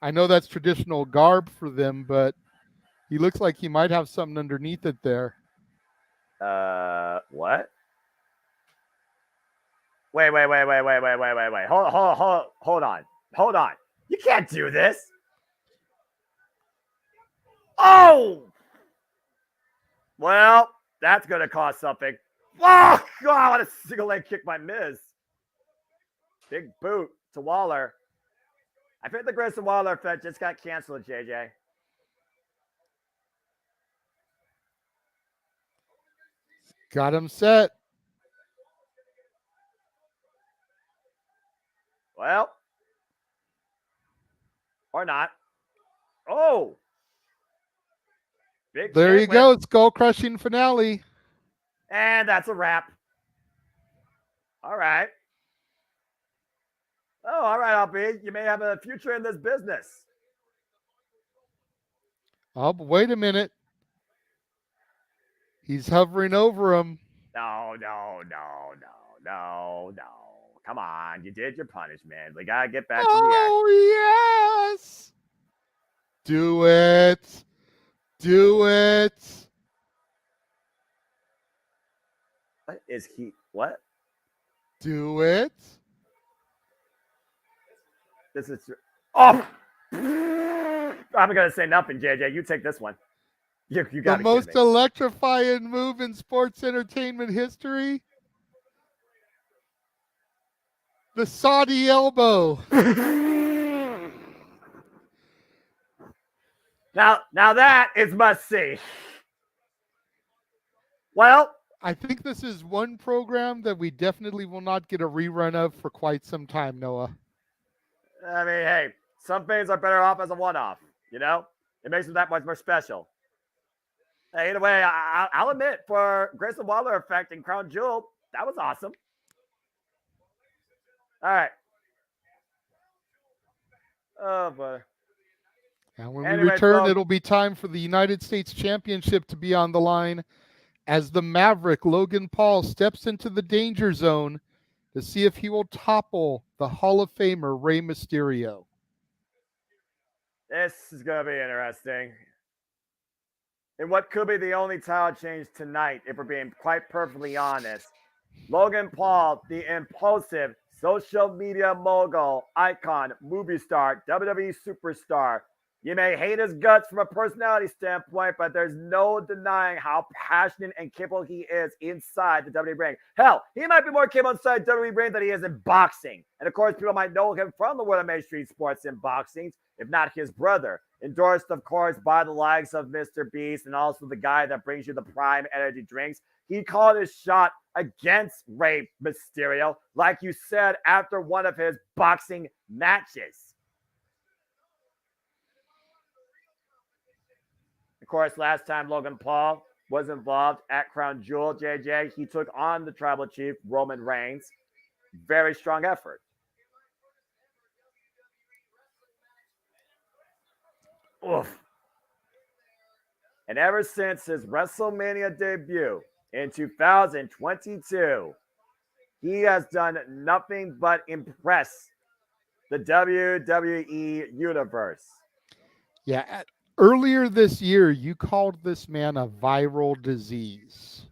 I know that's traditional garb for them, but he looks like he might have something underneath it there. What? Wait. Hold on. You can't do this. Oh! Well, that's going to cost something. Oh, God, what a single leg kick by Miz. Big boot to Waller. I think the Grayson Waller effect just got canceled, JJ. Got him set. Well, or not. Oh. Big There you go. Skull-crushing finale. And that's a wrap. All right. Oh, all right, LB. You may have a future in this business. Oh, but wait a minute. He's hovering over him. No. Come on. You did your punishment. We got to get back to the action. Oh, yes. Do it. Do it. What is he? What? Do it. This is. Oh! I'm going to say nothing, JJ. You take this one. You got the most electrifying move in sports entertainment history. The Saudi elbow. Now that is must see. Well, I think this is one program that we definitely will not get a rerun of for quite some time, Noah. I mean, hey, some things are better off as a one-off, you know? It makes them that much more special. Hey, either way, I'll admit, for Grayson Waller effect and Crown Jewel, that was awesome. All right. Oh, boy. And when we return, it'll be time for the United States Championship to be on the line as the Maverick, Logan Paul, steps into the danger zone to see if he will topple the Hall of Famer Rey Mysterio. This is going to be interesting. And what could be the only title change tonight, if we're being quite perfectly honest. Logan Paul, the impulsive social media mogul, icon, movie star, WWE superstar. You may hate his guts from a personality standpoint, but there's no denying how passionate and capable he is inside the WWE ring. Hell, he might be more capable inside WWE ring than he is in boxing. And of course, people might know him from the world of mainstream sports and boxing, if not his brother. Endorsed, of course, by the likes of Mr. Beast and also the guy that brings you the Prime energy drinks. He called his shot against Rey Mysterio, like you said, after one of his boxing matches. Of course, last time Logan Paul was involved at Crown Jewel, JJ, he took on the Tribal Chief, Roman Reigns. Very strong effort. Oof. And ever since his WrestleMania debut in 2022, he has done nothing but impress the WWE universe. Yeah, earlier this year, you called this man a viral disease.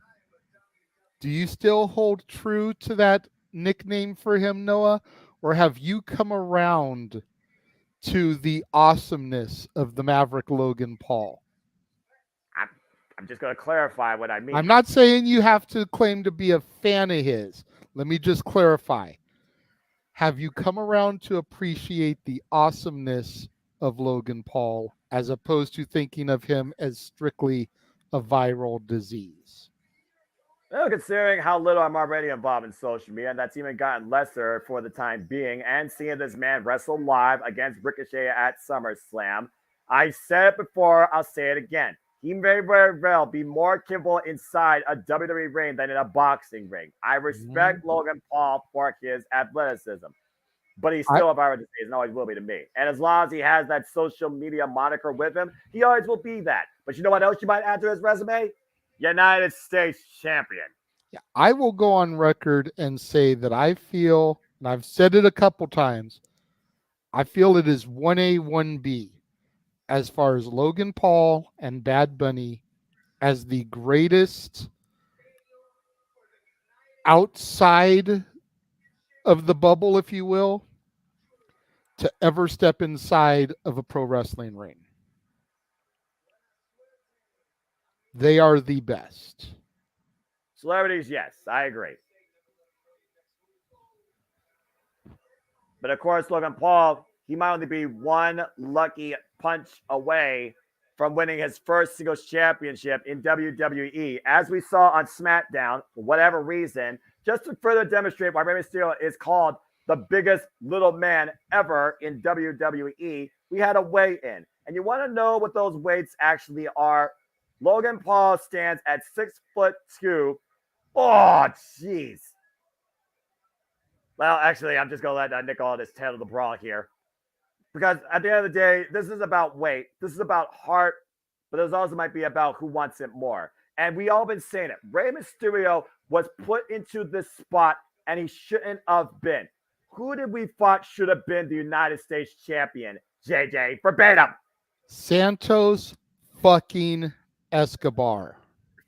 Do you still hold true to that nickname for him, Noah? Or have you come around to the awesomeness of the Maverick Logan Paul? I'm just going to clarify what I mean. I'm not saying you have to claim to be a fan of his. Let me just clarify. Have you come around to appreciate the awesomeness of Logan Paul as opposed to thinking of him as strictly a viral disease? Well, considering how little I'm already involved in social media, and that's even gotten lesser for the time being, and seeing this man wrestle live against Ricochet at SummerSlam, I said it before, I'll say it again. He may very well be more capable inside a WWE ring than in a boxing ring. I respect Logan Paul for his athleticism. but he's still a viral disease and always will be to me. And as long as he has that social media moniker with him, he always will be that. But you know what else you might add to his resume? United States champion. Yeah, I will go on record and say that I feel, and I've said it a couple times, I feel it is 1A, 1B as far as Logan Paul and Bad Bunny as the greatest outside of the bubble, if you will, to ever step inside of a pro wrestling ring. They are the best. Celebrities, yes, I agree. But of course, Logan Paul, he might only be one lucky punch away from winning his first singles championship in WWE. As we saw on SmackDown, for whatever reason, just to further demonstrate why Rey Mysterio is called the biggest little man ever in WWE, we had a weigh-in. And you want to know what those weights actually are? Logan Paul stands at 6'2". Oh, jeez. Well, actually, I'm just going to let Nick Aldis handle the brawl here. Because at the end of the day, this is about weight. This is about heart. But this also might be about who wants it more. And we all been saying it. Rey Mysterio was put into this spot, and he shouldn't have been. Who did we thought should have been the United States champion? JJ, verbatim. Santos fucking Escobar.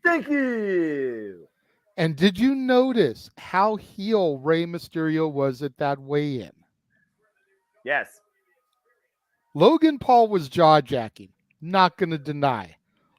Thank you. And did you notice how heel Rey Mysterio was at that weigh-in? Yes. Logan Paul was jaw-jacking. Not going to deny.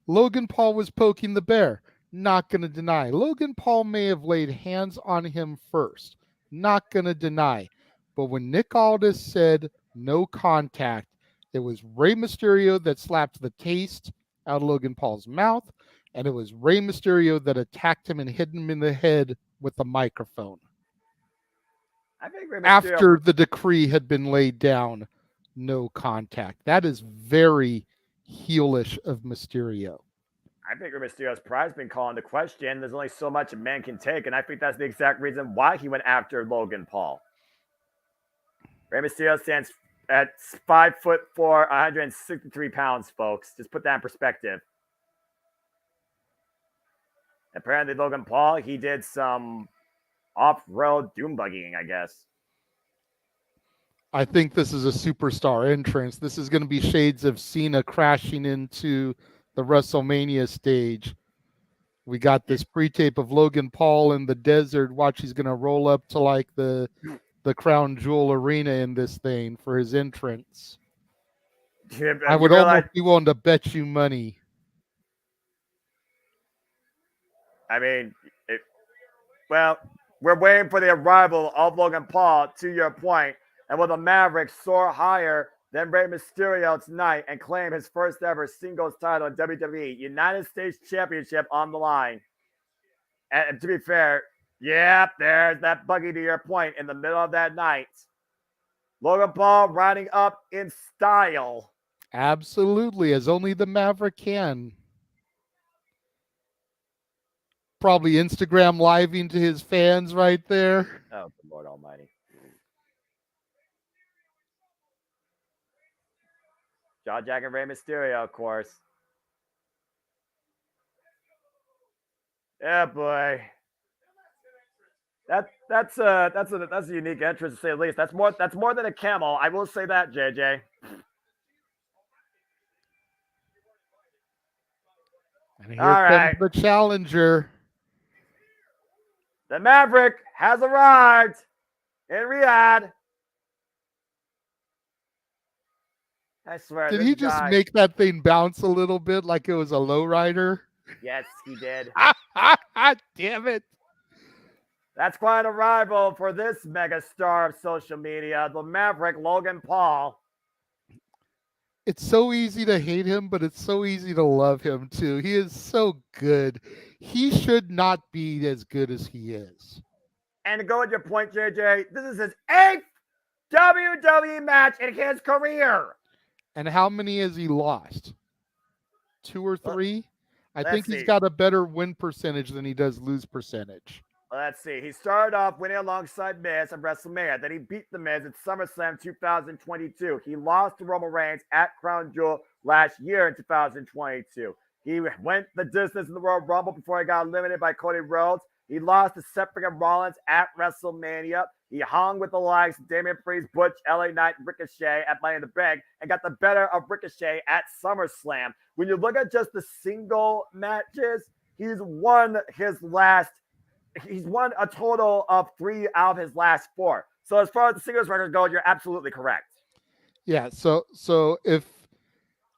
Logan Paul was poking the bear. Not going to deny. Logan Paul may have laid hands on him first. Not going to deny. But when Nick Aldis said no contact, it was Rey Mysterio that slapped the taste out of Logan Paul's mouth, and it was Rey Mysterio that attacked him and hit him in the head with the microphone. I think Rey Mysterio, after the decree had been laid down, no contact. That is very heelish of Mysterio. I think Rey Mysterio's pride's been calling the question. There's only so much a man can take, and I think that's the exact reason why he went after Logan Paul. Rey Mysterio stands at 5'4", 163 pounds, folks. Just put that in perspective. Apparently, Logan Paul, he did some off-road doom buggying, I guess. I think this is a superstar entrance. This is going to be shades of Cena crashing into the WrestleMania stage. We got this pre-tape of Logan Paul in the desert. Watch, he's going to roll up to like the Crown Jewel Arena in this thing for his entrance. Yeah, I would almost be willing to bet you money. I mean, well, we're waiting for the arrival of Logan Paul, to your point, and will the Mavericks soar higher than Rey Mysterio tonight and claim his first ever singles title in WWE, United States Championship on the line. And to be fair, yep, there's that buggy to your point in the middle of that night. Logan Paul riding up in style. Absolutely, as only the Maverick can. Probably Instagram living to his fans right there. Oh, good Lord Almighty. Jaw-jacking Rey Mysterio, of course. Yeah, boy. That's a unique entrance to say the least. That's more than a camel. I will say that, JJ. And here comes the challenger. The Maverick has arrived in Riyadh. I swear. Did he just make that thing bounce a little bit like it was a lowrider? Yes, he did. Damn it. That's quite a rival for this megastar of social media, the Maverick Logan Paul. It's so easy to hate him, but it's so easy to love him too. He is so good. He should not be as good as he is. And to go with your point, JJ, this is his 8th WWE match in his career. And how many has he lost? 2 or 3? I think he's see. got a better win percentage than he does lose percentage. Let's see. He started off winning alongside Miz at WrestleMania. Then he beat The Miz at SummerSlam 2022. He lost to Roman Reigns at Crown Jewel last year in 2022. He went the distance in the Royal Rumble before he got eliminated by Cody Rhodes. He lost to Seth Rollins at WrestleMania. He hung with the likes of Damian Priest, Butch, LA Knight, and Ricochet at Money in the Bank and got the better of Ricochet at SummerSlam. When you look at just the single matches, he's won a total of 3 out of his last 4. So as far as the singles record goes, you're absolutely correct. Yeah. So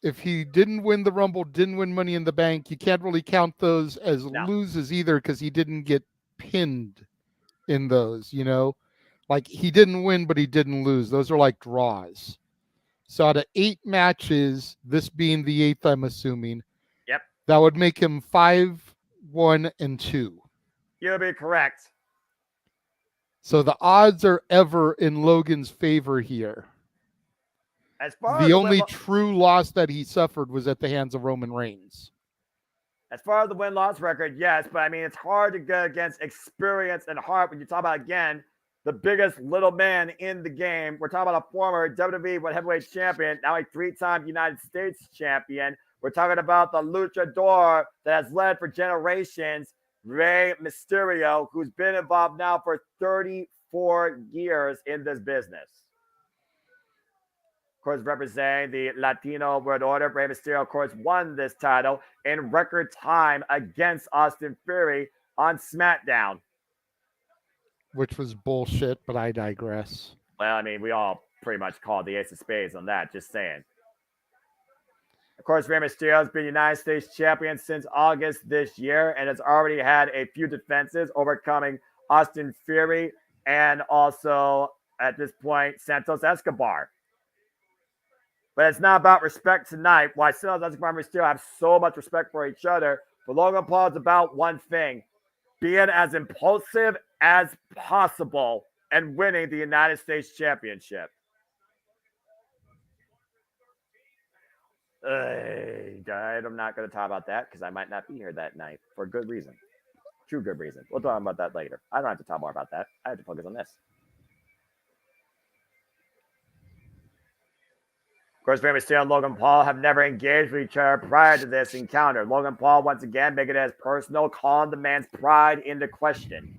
if he didn't win the Rumble, didn't win Money in the Bank, you can't really count those as loses either because he didn't get pinned in those, you know? Like he didn't win, but he didn't lose. Those are like draws. So out of 8 matches, this being the 8th, I'm assuming, Yep, that would make him 5-1-2. you'll be correct. So the odds are ever in Logan's favor here. As far as The only true loss that he suffered was at the hands of Roman Reigns. As far as the win-loss record, yes, but I mean, it's hard to go against experience and heart when you talk about, again, the biggest little man in the game. We're talking about a former WWE World Heavyweight Champion, now a 3-time United States Champion. We're talking about the luchador that has led for generations, Rey Mysterio, who's been involved now for 34 years in this business. Of course, representing the Latino World Order, Rey Mysterio, of course, won this title in record time against Austin Theory on SmackDown. Which was bullshit, but I digress. Well, I mean, we all pretty much called the Ace of Spades on that, just saying. Of course, Rey Mysterio has been United States champion since August this year and has already had a few defenses, overcoming Austin Theory and also, at this point, Santos Escobar. But it's not about respect tonight. Why Santos Escobar and Mysterio have so much respect for each other. But Logan Paul is about one thing: being as impulsive as possible and winning the United States Championship. I'm not going to talk about that because I might not be here that night for good reason. True good reason. We'll talk about that later. I don't have to talk more about that. I have to focus on this. Of course, Rey Mysterio and Logan Paul have never engaged with each other prior to this encounter. Logan Paul, once again, making it as personal, calling the man's pride into question.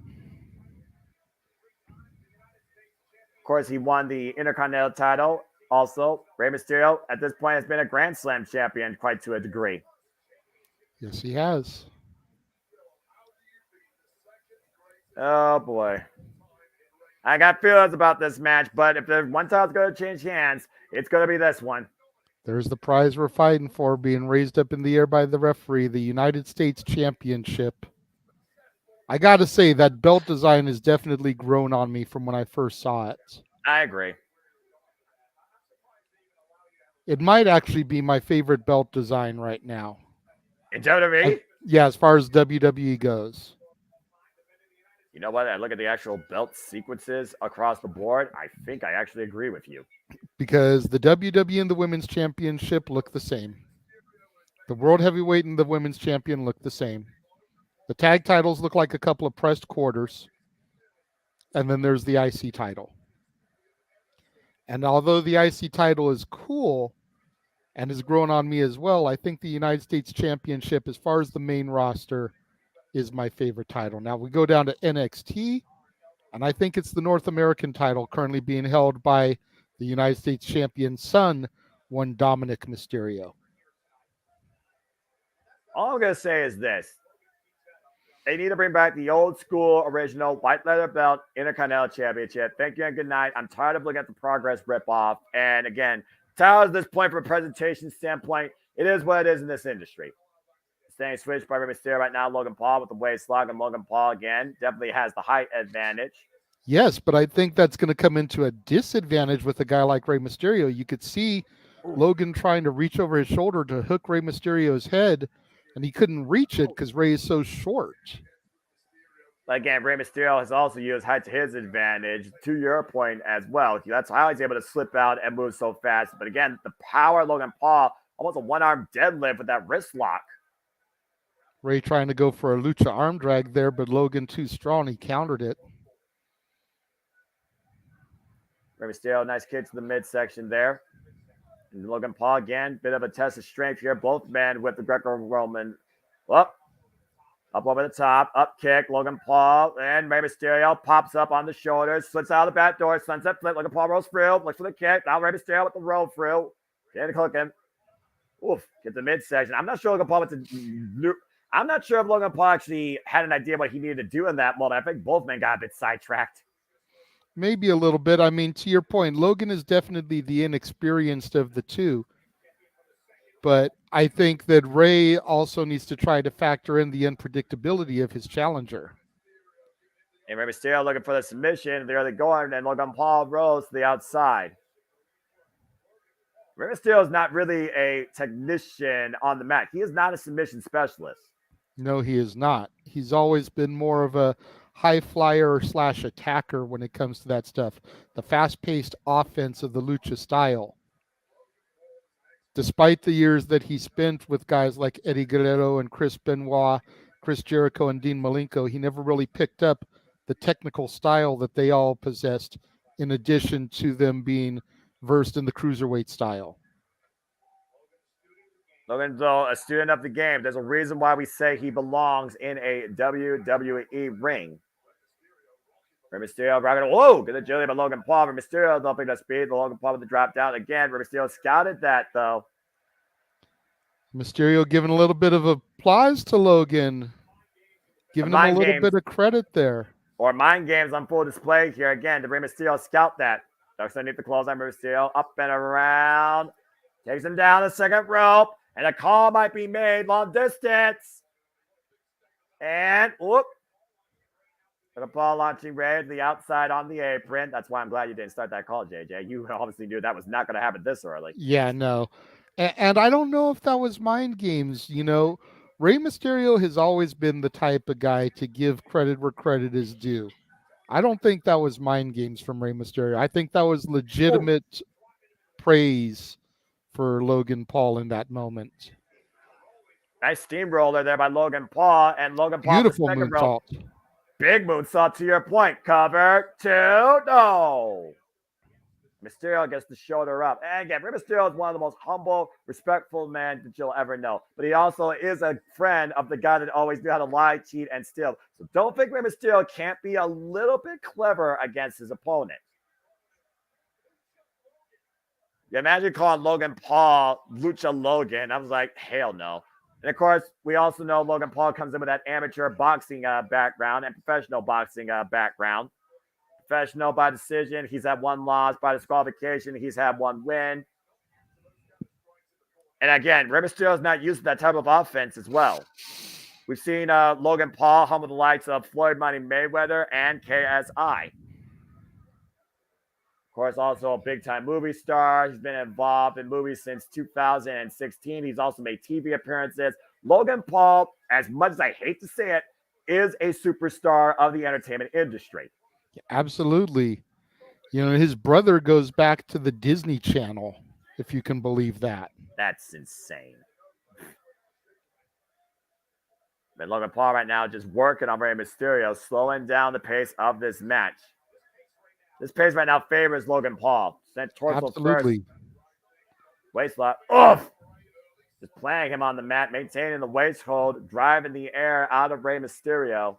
Of course, he won the Intercontinental title. Also, Rey Mysterio, at this point, has been a Grand Slam champion quite to a degree. Yes, he has. Oh, boy. I got feelings about this match, but if there's one title's going to change hands, it's going to be this one. There's the prize we're fighting for being raised up in the air by the referee, the United States Championship. I got to say, that belt design has definitely grown on me from when I first saw it. I agree. It might actually be my favorite belt design right now. In WWE? Yeah, as far as WWE goes. You know what? I look at the actual belt sequences across the board. I think I actually agree with you. Because the WWE and the Women's Championship look the same. The World Heavyweight and the Women's Champion look the same. The tag titles look like a couple of pressed quarters. And then there's the IC title. And although the IC title is cool and has grown on me as well, I think the United States Championship, as far as the main roster, is my favorite title. Now we go down to NXT, and I think it's the North American title currently being held by the United States champion's son, one Dominic Mysterio. All I'm going to say is this. They need to bring back the old school original white leather belt Intercontinental Championship. Thank you and good night. I'm tired of looking at the Progress ripoff. And again, tired at this point from a presentation standpoint. It is what it is in this industry. Staying switched by Rey Mysterio right now. Logan Paul with the waist lock, and Logan Paul again definitely has the height advantage. Yes, but I think that's going to come into a disadvantage with a guy like Rey Mysterio. You could see Logan trying to reach over his shoulder to hook Rey Mysterio's head, and he couldn't reach it because Rey is so short. Again, Rey Mysterio has also used height to his advantage, to your point as well. That's how he's able to slip out and move so fast. But again, the power of Logan Paul, almost a one-arm deadlift with that wrist lock. Ray trying to go for a lucha arm drag there, but Logan too strong. He countered it. Rey Mysterio, nice kick to the midsection there. And Logan Paul again, bit of a test of strength here. Both men with the Greco-Roman. Up over the top, up kick. Logan Paul and Rey Mysterio pops up on the shoulders, slits out of the back door, sunset flip. Logan Paul rolls through, looks for the kick. Now Rey Mysterio with the roll through. Getting cooking. Oof, get the midsection. I'm not sure Logan Paul I'm not sure if Logan Paul actually had an idea what he needed to do in that moment. I think both men got a bit sidetracked. Maybe a little bit. I mean, to your point, Logan is definitely the inexperienced of the two. But I think that Ray also needs to try to factor in the unpredictability of his challenger. And Rey Mysterio looking for the submission. There they go, and Logan Paul rolls to the outside. Rey Mysterio is not really a technician on the mat. He is not a submission specialist. No, he is not. He's always been more of a high flyer / attacker when it comes to that stuff. The fast-paced offense of the lucha style. Despite the years that he spent with guys like Eddie Guerrero and Chris Benoit, Chris Jericho and Dean Malenko, he never really picked up the technical style that they all possessed, in addition to them being versed in the cruiserweight style. Logan's a student of the game. There's a reason why we say he belongs in a WWE ring. Rey Mysterio, whoa, get the agility by Logan Paul. Rey Mysterio dumping the speed. The Logan Paul with the drop down again. Rey Mysterio scouted that though. Mysterio giving a little bit of applause to Logan, giving him a little bit of credit there. Or mind games on full display here again. Did Rey Mysterio scout that? Ducks underneath the clothesline. Rey Mysterio up and around. Takes him down the second rope. And a call might be made long distance. And whoop. Logan Paul launching Ray to the outside on the apron. That's why I'm glad you didn't start that call, JJ. You obviously knew that was not going to happen this early. Yeah, no. And I don't know if that was mind games. You know, Rey Mysterio has always been the type of guy to give credit where credit is due. I don't think that was mind games from Rey Mysterio. I think that was legitimate praise for Logan Paul in that moment. Nice steamroller there by Logan Paul. And Logan Paul. Beautiful moonsault. Big moonsault to your point. Cover two. No. Mysterio gets the shoulder up. And again, Rey Mysterio is one of the most humble, respectful men that you'll ever know. But he also is a friend of the guy that always knew how to lie, cheat, and steal. So don't think Rey Mysterio can't be a little bit clever against his opponent. You imagine calling Logan Paul Lucha Logan. I was like, hell no. And of course, we also know Logan Paul comes in with that amateur boxing background and professional boxing background. Professional by decision. He's had one loss by disqualification. He's had one win. And again, Rey Mysterio is not used to that type of offense as well. We've seen Logan Paul humble the likes of Floyd Money Mayweather and KSI. Of course, also a big-time movie star. He's been involved in movies since 2016. He's also made TV appearances. Logan Paul, as much as I hate to say it, is a superstar of the entertainment industry. Absolutely. You know, his brother goes back to the Disney Channel, if you can believe that. That's insane. But Logan Paul right now just working on Rey Mysterio, slowing down the pace of this match. This pace right now favors Logan Paul. Sent torso Absolutely. first. Waist lock. Oof! Just playing him on the mat, maintaining the waist hold, driving the air out of Rey Mysterio.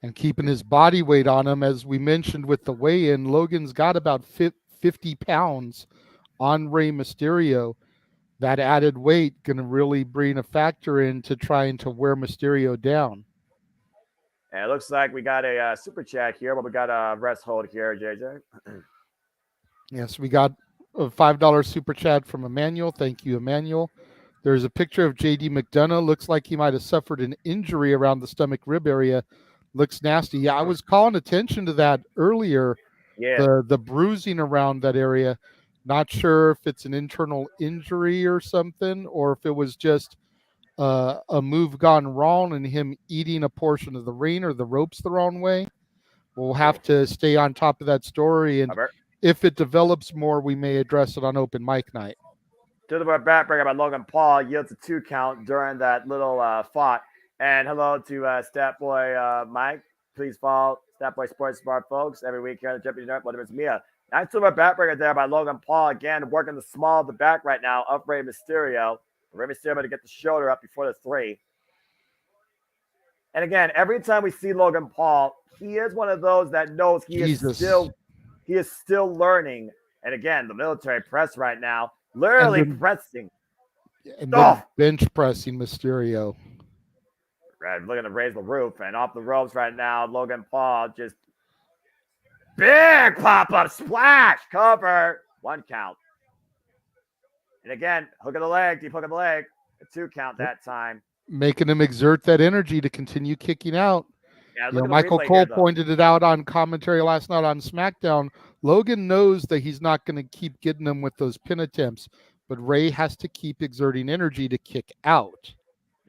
And keeping his body weight on him, as we mentioned with the weigh-in. Logan's got about 50 pounds on Rey Mysterio. That added weight going to really bring a factor into trying to wear Mysterio down. And it looks like we got a super chat here, but we got a rest hold here, JJ. Yes, we got a $5 super chat from Emmanuel. Thank you, Emmanuel. There's a picture of JD McDonough. Looks like he might have suffered an injury around the stomach rib area. Looks nasty. Yeah, I was calling attention to that earlier. Yeah. The bruising around that area. Not sure if it's an internal injury or something, or if it was just a move gone wrong and him eating a portion of the ring or the ropes the wrong way. We'll have to stay on top of that story, and if it develops more, we may address it on open mic night. To the backbreaker by Logan Paul yields a 2 count during that little fought. And hello to Statboy Mike. Please follow Statboy Sports Bar, folks, every week here on the Jeopardy Network. Multiverse Mia. Nice silver backbreaker there by Logan Paul. Again, working the small of the back right now of Rey Mysterio. Rey Mysterio about to get the shoulder up before the 3. And again, every time we see Logan Paul, he is one of those that knows he is still learning. And again, the military press right now, literally pressing. And then bench pressing Mysterio. Right, looking to raise the roof and off the ropes right now. Logan Paul just big pop-up splash cover. 1 count. And again, hook of the leg, deep hook of the leg. A 2 count that time. Making him exert that energy to continue kicking out. Yeah, Michael Cole pointed it out on commentary last night on SmackDown. Logan knows that he's not going to keep getting them with those pin attempts, but Rey has to keep exerting energy to kick out.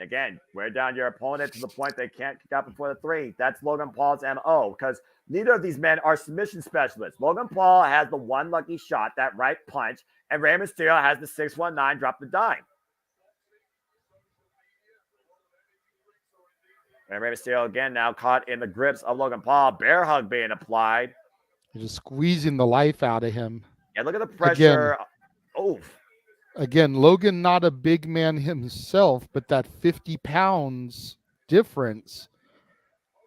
Again, wear down your opponent to the point they can't kick out before the 3. That's Logan Paul's MO, because neither of these men are submission specialists. Logan Paul has the one lucky shot, that right punch, and Rey Mysterio has the 619 drop the dime. And Rey Mysterio again now caught in the grips of Logan Paul. Bear hug being applied. Just squeezing the life out of him. Yeah, look at the pressure. Again, Logan not a big man himself, but that 50 pounds difference,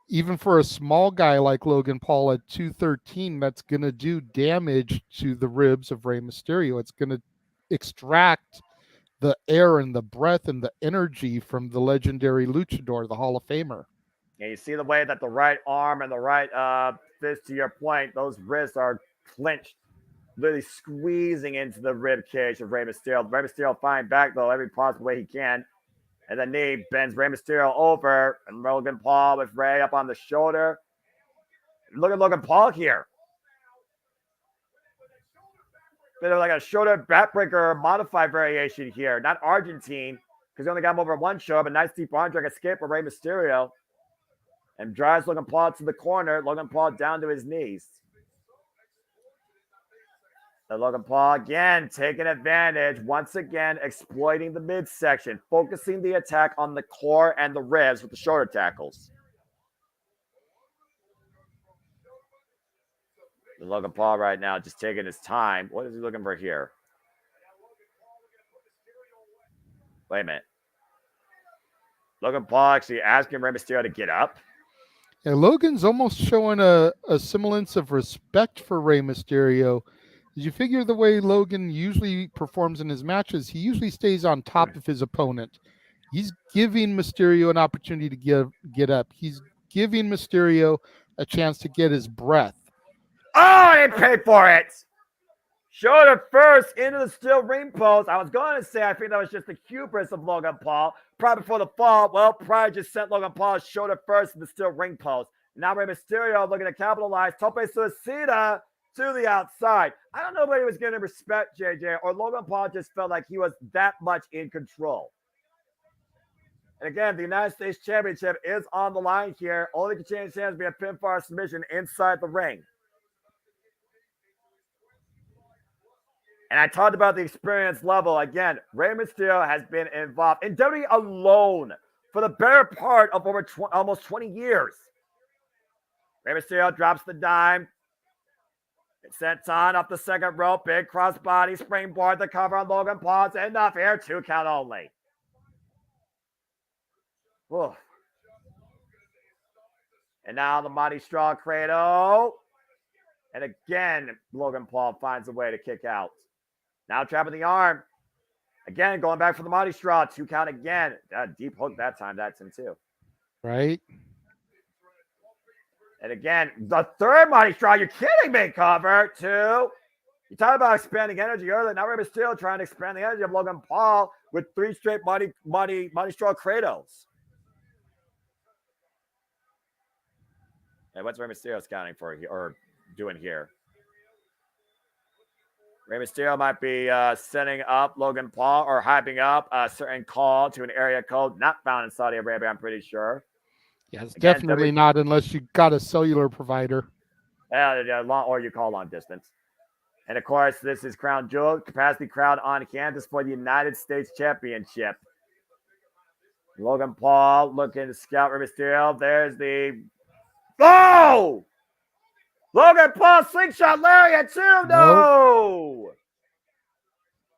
even for a small guy like Logan Paul at 213, that's going to do damage to the ribs of Rey Mysterio. It's going to extract the air and the breath and the energy from the legendary luchador, the Hall of Famer. Yeah, you see the way that the right arm and the right fist, to your point, those wrists are clenched, literally squeezing into the rib cage of Rey Mysterio. Rey Mysterio fighting back, though, every possible way he can. And the knee bends Rey Mysterio over, and Logan Paul with Rey up on the shoulder. Look at Logan Paul here. Bit of like a shoulder backbreaker modified variation here. Not Argentine, because he only got him over 1 show, but nice deep arm drag escape for Rey Mysterio. And drives Logan Paul to the corner. Logan Paul down to his knees. And Logan Paul again taking advantage, once again exploiting the midsection, focusing the attack on the core and the ribs with the shoulder tackles. And Logan Paul right now just taking his time. What is he looking for here? Wait a minute. Logan Paul actually asking Rey Mysterio to get up. Yeah, Logan's almost showing a semblance of respect for Rey Mysterio. Did you figure the way Logan usually performs in his matches, he usually stays on top of his opponent. He's giving Mysterio an opportunity to get up. He's giving Mysterio a chance to get his breath. Oh, they paid for it. Shoulder first into the steel ring post. I was going to say I think that was just the hubris of Logan Paul. Probably before the fall, well, Pride just sent Logan Paul's shoulder first in the steel ring post. Now Rey Mysterio looking to capitalize. Tope Suicida to the outside. I don't know if he was getting respect, JJ, or Logan Paul just felt like he was that much in control. And again, the United States Championship is on the line here. Only can change hands via pinfall submission inside the ring. And I talked about the experience level. Again, Rey Mysterio has been involved in WWE alone for the better part of over almost 20 years. Rey Mysterio drops the dime. It sets on off the second rope. Big crossbody springboard to cover on Logan Paul. Enough here. 2 count only. Whew. And now the Mighty Straw Cradle. And again, Logan Paul finds a way to kick out. Now trapping the arm. Again, going back for the Mighty Straw. 2 count again. Deep hook that time. That's in 2. Right. And again, the third Mighty Straw. You're kidding me, cover. 2. You talked about expanding energy earlier. Now Rey Mysterio trying to expand the energy of Logan Paul with 3 straight Mighty Straw Kratos. And what's Rey Mysterio scouting for here, or doing here? Rey Mysterio might be setting up Logan Paul or hyping up a certain call to an area code not found in Saudi Arabia, I'm pretty sure. Yeah, it's definitely not unless you got a cellular provider. Yeah, or you call long distance. And of course, this is Crown Jewel, capacity crowd on campus for the United States Championship. Logan Paul looking to scout Rey Mysterio. There's the... Oh! Logan Paul slingshot lariat too. No!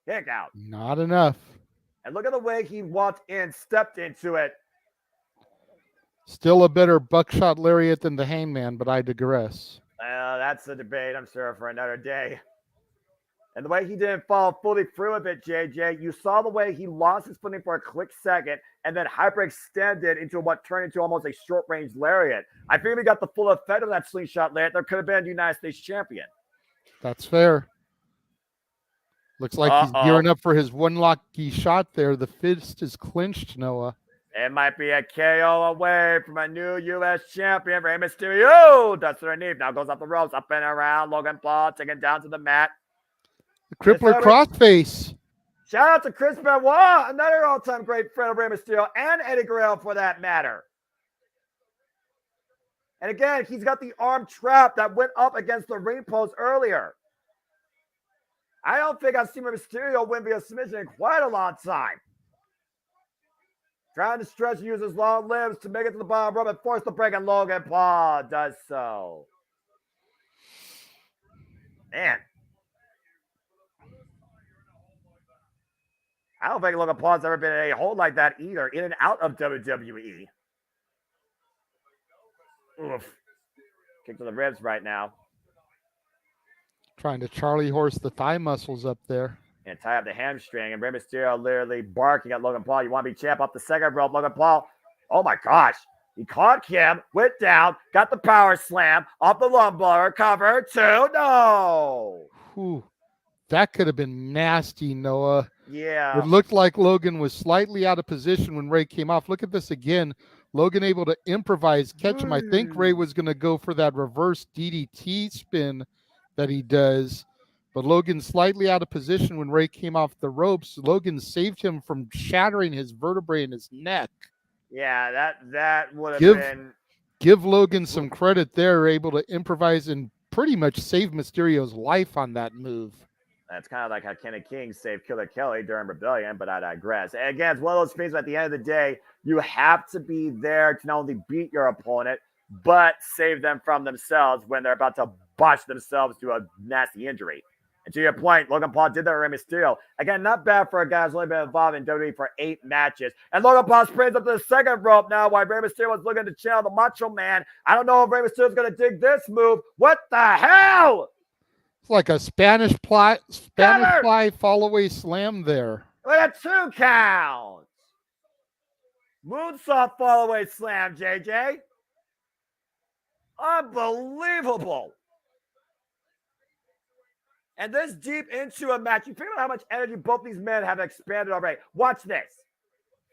Kick out. Not enough. And look at the way he walked in, stepped into it. Still a better buckshot lariat than the Hangman, but I digress. That's a debate, I'm sure, for another day. And the way he didn't fall fully through with it, JJ, you saw the way he lost his footing for a quick second and then hyperextended into what turned into almost a short-range lariat. I feel he got the full effect of that slingshot lariat. There could have been United States champion. That's fair. Looks like he's gearing up for his one lucky shot there. The fist is clinched, Noah. It might be a KO away from a new U.S. champion, Rey Mysterio. Dusts underneath. Now goes up the ropes, up and around. Logan Paul taken down to the mat. The crippler crossface. Shout out to Chris Benoit, another all-time great friend of Rey Mysterio and Eddie Guerrero for that matter. And again, he's got the arm trap that went up against the ring post earlier. I don't think I've seen Rey Mysterio win via submission in quite a long time. Trying to stretch and use his long limbs to make it to the bottom rope and force the break, and Logan Paul does so. Man. I don't think Logan Paul's ever been in a hold like that either, in and out of WWE. Oof. Kick to the ribs right now. Trying to Charlie horse the thigh muscles up there. And tie up the hamstring. And Rey Mysterio literally barking at Logan Paul. You want to be champ off the second rope, Logan Paul. Oh my gosh. He caught him, went down, got the power slam off the lumbar, cover, 2, no. Whew. That could have been nasty, Noah. Yeah. It looked like Logan was slightly out of position when Rey came off. Look at this again. Logan able to improvise, catch him. I think Rey was going to go for that reverse DDT spin that he does. But Logan slightly out of position when Rey came off the ropes. Logan saved him from shattering his vertebrae in his neck. Yeah, that would have been... Give Logan some credit there, able to improvise and pretty much save Mysterio's life on that move. That's kind of like how Kenny King saved Killer Kelly during Rebellion, but I digress. And again, it's one of those things at the end of the day, you have to be there to not only beat your opponent, but save them from themselves when they're about to botch themselves to a nasty injury. And to your point, Logan Paul did that with Rey Mysterio. Again, not bad for a guy who's only been involved in WWE for 8 matches. And Logan Paul springs up to the second rope now while Rey Mysterio was looking to channel the Macho Man. I don't know if Rey Mysterio's going to dig this move. What the hell? It's like a Spanish fly fall away slam there. Look at 2 counts. Moonsault fall away slam, JJ. Unbelievable. And this deep into a match, you figure out how much energy both these men have expanded already. Watch this.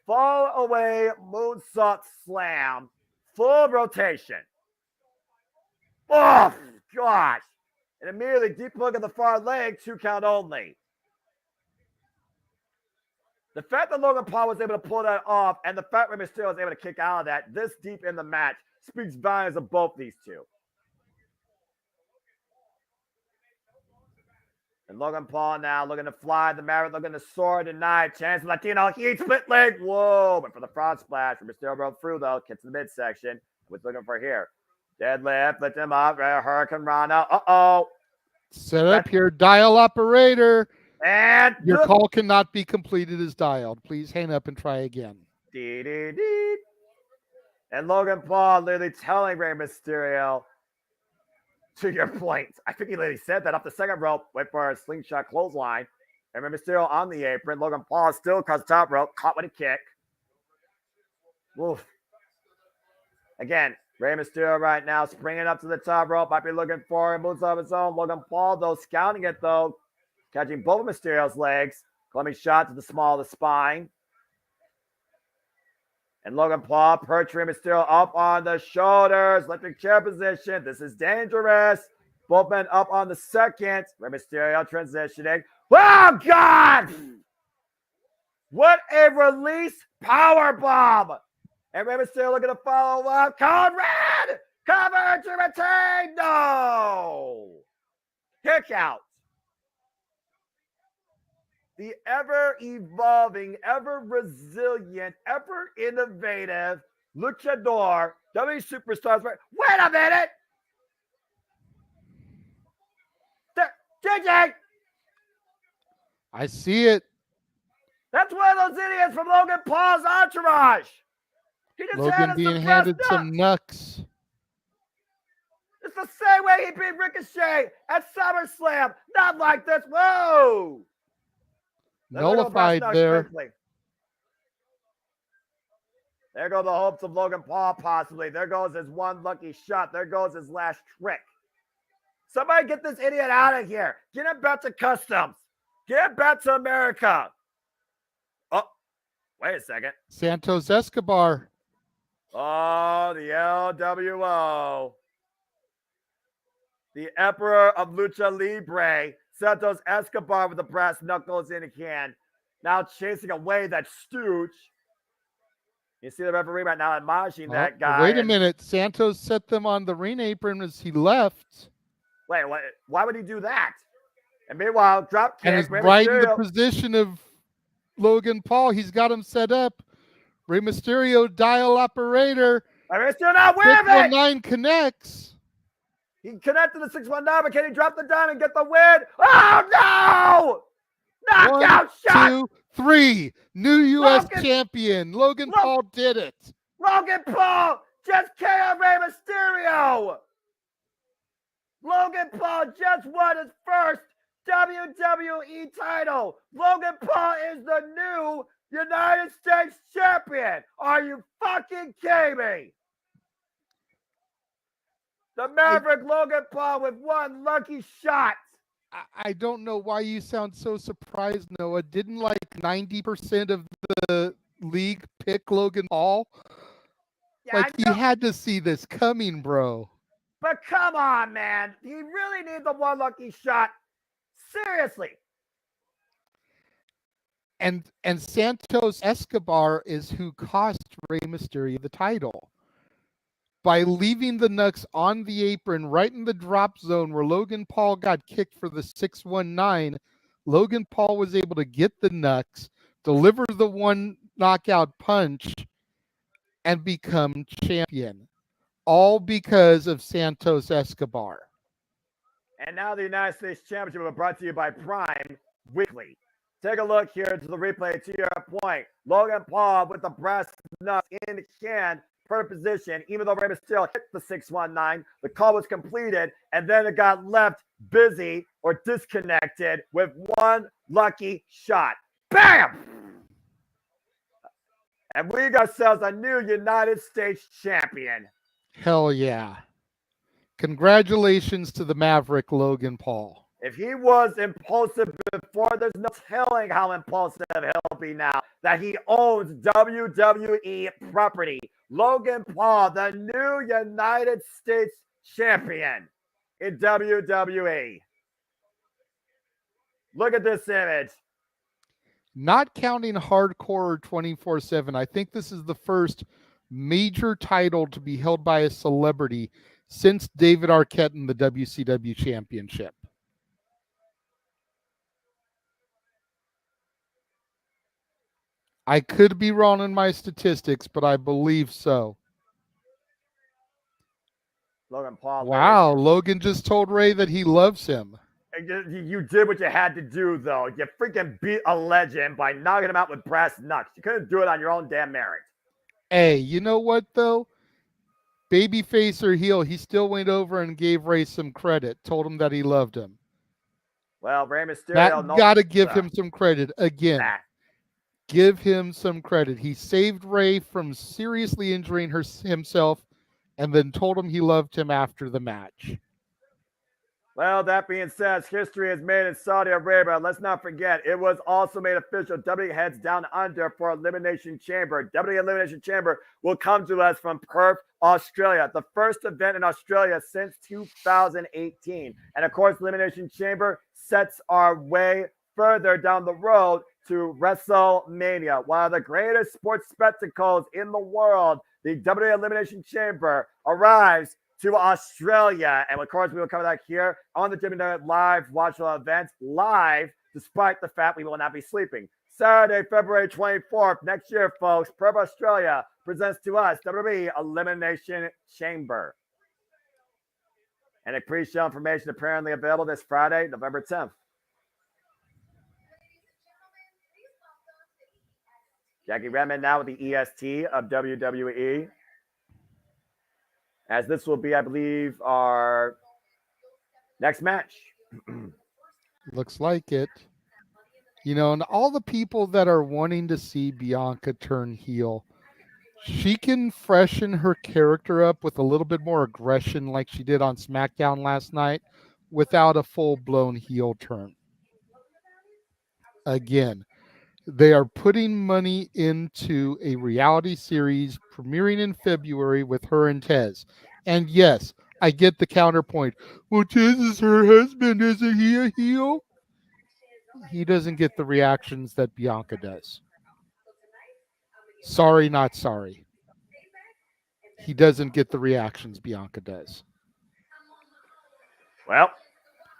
Fall away moonsault slam. Full rotation. Oh, gosh. And immediately deep look at the far leg, 2 count only. The fact that Logan Paul was able to pull that off and the fact Rey Mysterio was able to kick out of that this deep in the match speaks volumes of both these two. And Logan Paul now looking to fly the Maverick, looking to soar tonight. Chance of Latino heat, split leg. Whoa, but for the front splash, Mysterio broke through though, gets to the midsection. What's looking for here? Deadlift, lift him up, Hurricane Rana. Uh-oh. Set up here, dial operator. And your call cannot be completed as dialed. Please hang up and try again. Dee. And Logan Paul literally telling Rey Mysterio, to your point, I think he literally said that off the second rope, went for a slingshot clothesline. And Rey Mysterio on the apron. Logan Paul still across the top rope, caught with a kick. Oof. Again, Rey Mysterio right now springing up to the top rope. Might be looking for a moves of his own. Logan Paul, though, scouting it, though. Catching both of Mysterio's legs. Climbing shot to the small of the spine. And Logan Paul perching Mysterio up on the shoulders. Electric chair position. This is dangerous. Both men up on the second. Rey Mysterio transitioning. Oh, God! What a release power bomb! And Rey Mysterio looking to follow up. Conrad! Cover to retain! No! Kick out. the ever-evolving, ever-resilient, ever-innovative luchador, WWE Superstars. Wait a minute! JJ! I see it. That's one of those idiots from Logan Paul's entourage. He just Logan handed being some handed breast some knucks. It's the same way he beat Ricochet at SummerSlam. Not like this. Whoa! Nullified there. Briefly. There go the hopes of Logan Paul, possibly. There goes his one lucky shot. There goes his last trick. Somebody get this idiot out of here. Get him back to customs. Get him back to America. Oh, wait a second. Santos Escobar. Oh, the LWO. The Emperor of Lucha Libre, Santos Escobar with the brass knuckles in his hand. Now chasing away that stooge. You see the referee right now admonishing that guy. Wait a minute. Santos set them on the ring apron as he left. Wait, what? Why would he do that? And meanwhile, drop kick. And is Rey right in the Mysterio. position of Logan Paul. He's got him set up. Rey Mysterio, dial operator. Rey Mysterio not with it. 619 connects. He connected the 619, but can he drop the dime and get the win? Oh, no! Knockout shot! 1, 2, 3. New U.S. Logan- champion. Logan Paul did it. Logan Paul just KO Rey Mysterio! Logan Paul just won his first WWE title. Logan Paul is the new United States champion. Are you fucking kidding me? The Maverick Logan Paul with one lucky shot. I don't know why you sound so surprised, Noah. Didn't like 90% of the league pick Logan Paul? Yeah, Like, he had to see this coming, bro. But come on, man. He really needs the one lucky shot. Seriously. And Santos Escobar is who cost Rey Mysterio the title. By leaving the Knucks on the apron right in the drop zone where Logan Paul got kicked for the 619, Logan Paul was able to get the Knucks, deliver the one knockout punch, and become champion. All because of Santos Escobar. And now the United States Championship is brought to you by Prime Weekly. Take a look here to the replay to your point. Logan Paul with the brass knucks in the can, per position, even though Rey Mysterio hit the 619, the call was completed, and then it got left busy or disconnected with one lucky shot. Bam! And we got ourselves a new United States champion. Hell yeah. Congratulations to the Maverick Logan Paul. If he was impulsive before, there's no telling how impulsive he'll be now that he owns WWE property. Logan Paul, the new United States champion in WWE. Look at this image. Not counting hardcore 24/7, I think this is the first major title to be held by a celebrity since David Arquette in the WCW Championship. I could be wrong in my statistics, but I believe so. Logan Paul. Wow, Logan just told Ray that he loves him. You did what you had to do, though. You freaking beat a legend by knocking him out with brass knucks. You couldn't do it on your own damn merit. Hey, you know what, though? Babyface or heel, he still went over and gave Ray some credit, told him that he loved him. Well, Rey Mysterio... That got to give him some credit. Again, give him some credit. He saved Ray from seriously injuring himself and then told him he loved him after the match. Well, that being said, history is made in Saudi Arabia. Let's not forget, it was also made official. WWE heads down under for Elimination Chamber. WWE Elimination Chamber will come to us from Perth, Australia. The first event in Australia since 2018. And of course, Elimination Chamber sets our way further down the road to WrestleMania. One of the greatest sports spectacles in the world, the WWE Elimination Chamber arrives to Australia. And of course, we will cover that here on the JMN Live Watch events, live despite the fact we will not be sleeping. Saturday, February 24th, next year, folks, Perth Australia presents to us WWE Elimination Chamber. And a pre-show information apparently available this Friday, November 10th. Jackie Redmond now with the EST of WWE. As this will be, I believe, our next match. Looks like it. You know, and all the people that are wanting to see Bianca turn heel, she can freshen her character up with a little bit more aggression like she did on SmackDown last night without a full-blown heel turn. Again, they are putting money into a reality series premiering in February with her and Tez. And yes, I get the counterpoint. Well, Tez is her husband. Isn't he a heel? He doesn't get the reactions that Bianca does. Sorry, not sorry. He doesn't get the reactions Bianca does. Well,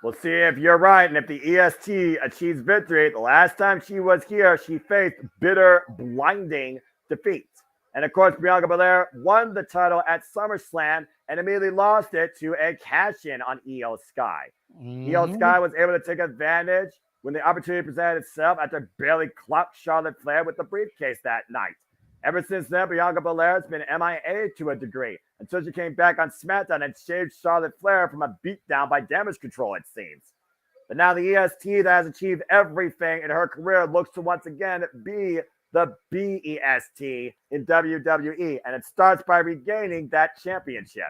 we'll see if you're right and if the EST achieves victory. The last time she was here, she faced bitter, blinding defeat. And of course, Bianca Belair won the title at SummerSlam and immediately lost it to a cash-in on Io Sky. Io Sky was able to take advantage when the opportunity presented itself after barely clocked Charlotte Flair with the briefcase that night. Ever since then, Bianca Belair has been MIA to a degree until she came back on SmackDown and saved Charlotte Flair from a beatdown by Damage Control, it seems. But now the EST that has achieved everything in her career looks to once again be the BEST in WWE, and it starts by regaining that championship.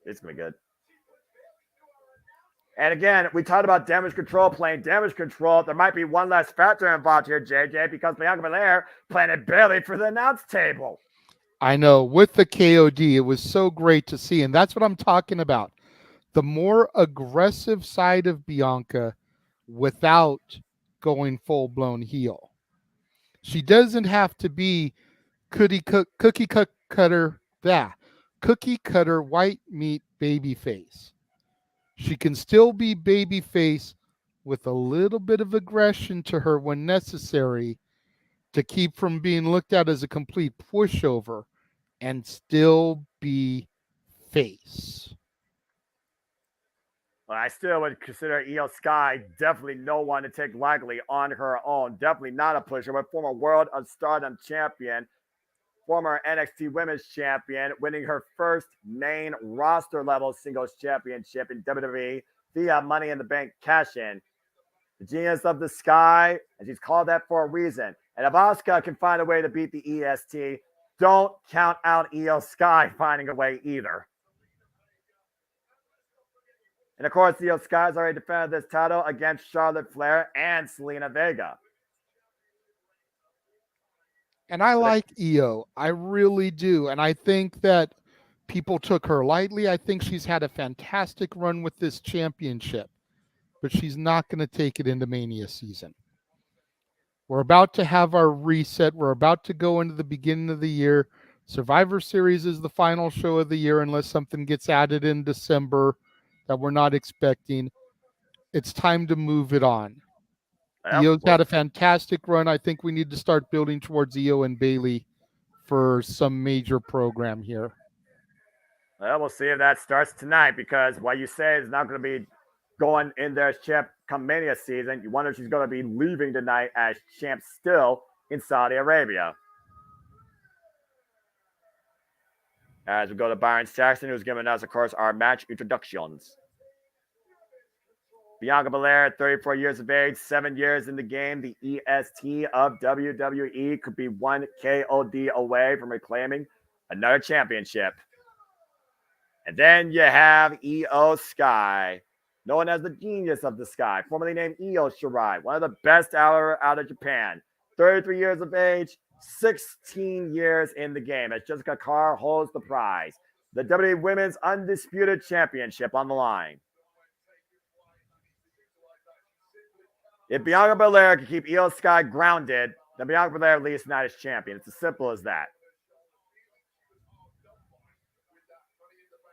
It's going to be good. And again, we talked about Damage Control playing Damage Control. There might be one less factor involved here, JJ, because Bianca Belair planted barely for the announce table. I know. With the KOD, it was so great to see. And that's what I'm talking about. The more aggressive side of Bianca without going full-blown heel. She doesn't have to be cookie cutter white meat baby face. She can still be babyface with a little bit of aggression to her when necessary to keep from being looked at as a complete pushover and still be face. Well, I still would consider Io Sky definitely no one to take lightly on her own. Definitely not a pushover. Former World of Stardom champion, former NXT Women's Champion, winning her first main roster level singles championship in WWE via Money in the Bank cash-in. The genius of the Sky, and she's called that for a reason. And if Asuka can find a way to beat the EST, don't count out Io Sky finding a way either. And of course, Io Sky has already defended this title against Charlotte Flair and Selena Vega. And I like Io. I really do. And I think that people took her lightly. I think she's had a fantastic run with this championship, but she's not going to take it into Mania season. We're about to have our reset. We're about to go into the beginning of the year. Survivor Series is the final show of the year unless something gets added in December that we're not expecting. It's time to move it on. Io's had a fantastic run. I think we need to start building towards Io and Bayley for some major program here. Well, we'll see if that starts tonight, because what you say is not going to be going in there as champ come Mania season. You wonder if she's going to be leaving tonight as champ still in Saudi Arabia. As we go to Byron Saxton, who's giving us, of course, our match introductions. Bianca Belair, 34 years of age, 7 years in the game. The EST of WWE could be one KOD away from reclaiming another championship. And then you have Io Sky, known as the genius of the Sky, formerly named Io Shirai, one of the best out of Japan. 33 years of age, 16 years in the game, as Jessica Carr holds the prize. The WWE Women's Undisputed Championship on the line. If Bianca Belair can keep Io Sky grounded, then Bianca Belair leaves tonight as champion. It's as simple as that.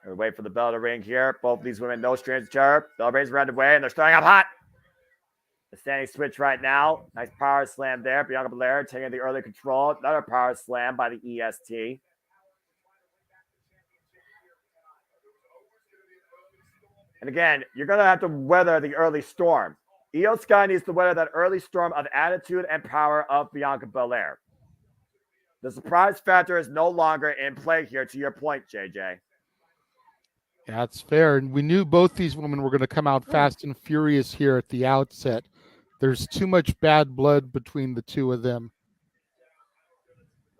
We wait for the bell to ring here. Both of these women, no strings to her. Bell rings around the way, and they're starting up hot. The standing switch right now. Nice power slam there. Bianca Belair taking the early control. Another power slam by the EST. And again, you're going to have to weather the early storm. Io Sky needs to weather that early storm of attitude and power of Bianca Belair. The surprise factor is no longer in play here, to your point, JJ. Yeah, that's fair. And we knew both these women were going to come out fast and furious here at the outset. There's too much bad blood between the two of them.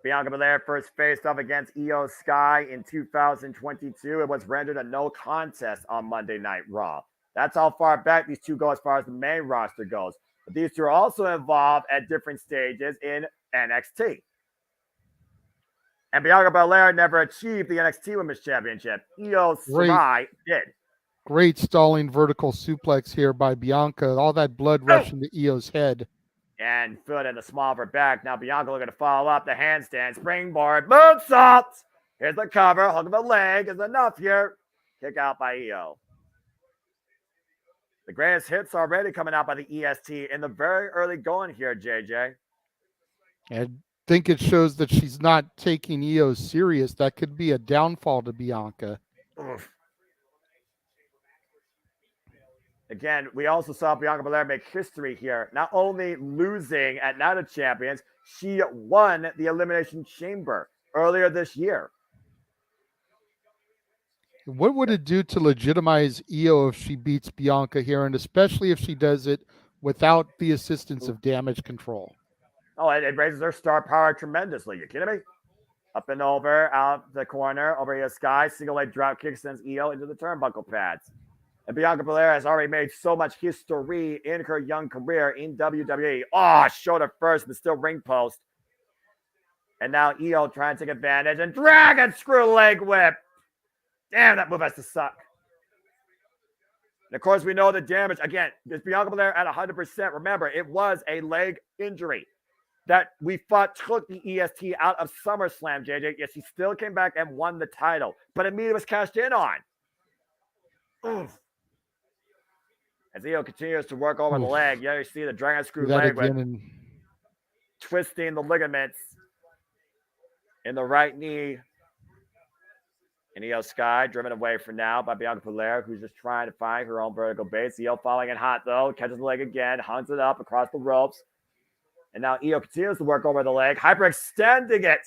Bianca Belair first faced off against Io Sky in 2022. It was rendered a no contest on Monday Night Raw. That's how far back these two go as far as the main roster goes. But these two are also involved at different stages in NXT. And Bianca Belair never achieved the NXT Women's Championship. Io Sky did. Great stalling vertical suplex here by Bianca. All that blood rushing to Io's head. And foot in the small of her back. Now Bianca looking to follow up the handstand, springboard, moonsault. Here's the cover. Hook of the leg is enough here. Kick out by Io. The greatest hits already coming out by the EST in the very early going here, JJ. I think it shows that she's not taking Io serious. That could be a downfall to Bianca. Oof. Again, we also saw Bianca Belair make history here. Not only losing at Night of Champions, she won the Elimination Chamber earlier this year. What would it do to legitimize Io if she beats Bianca here, and especially if she does it without the assistance of Damage Control? Oh, it raises her star power tremendously. You kidding me? Up and over, out the corner, over Io Sky, single leg drop kick sends Io into the turnbuckle pads. And Bianca Belair has already made so much history in her young career in WWE. Oh, shoulder first, but still ring post. And now Io trying to take advantage and dragon screw leg whip. Damn, that move has to suck. And of course, we know the damage. Again, is Bianca Belair at 100%. Remember, it was a leg injury that we thought took the EST out of SummerSlam, JJ. Yes, she still came back and won the title, but immediately was cashed in on. Oof. As Io continues to work over the leg, you see the dragon screw leg whip, twisting the ligaments in the right knee. And Io Sky driven away for now by Bianca Belair, who's just trying to find her own vertical base. Io falling in hot, though. Catches the leg again, hunts it up across the ropes. And now Io continues to work over the leg, hyperextending it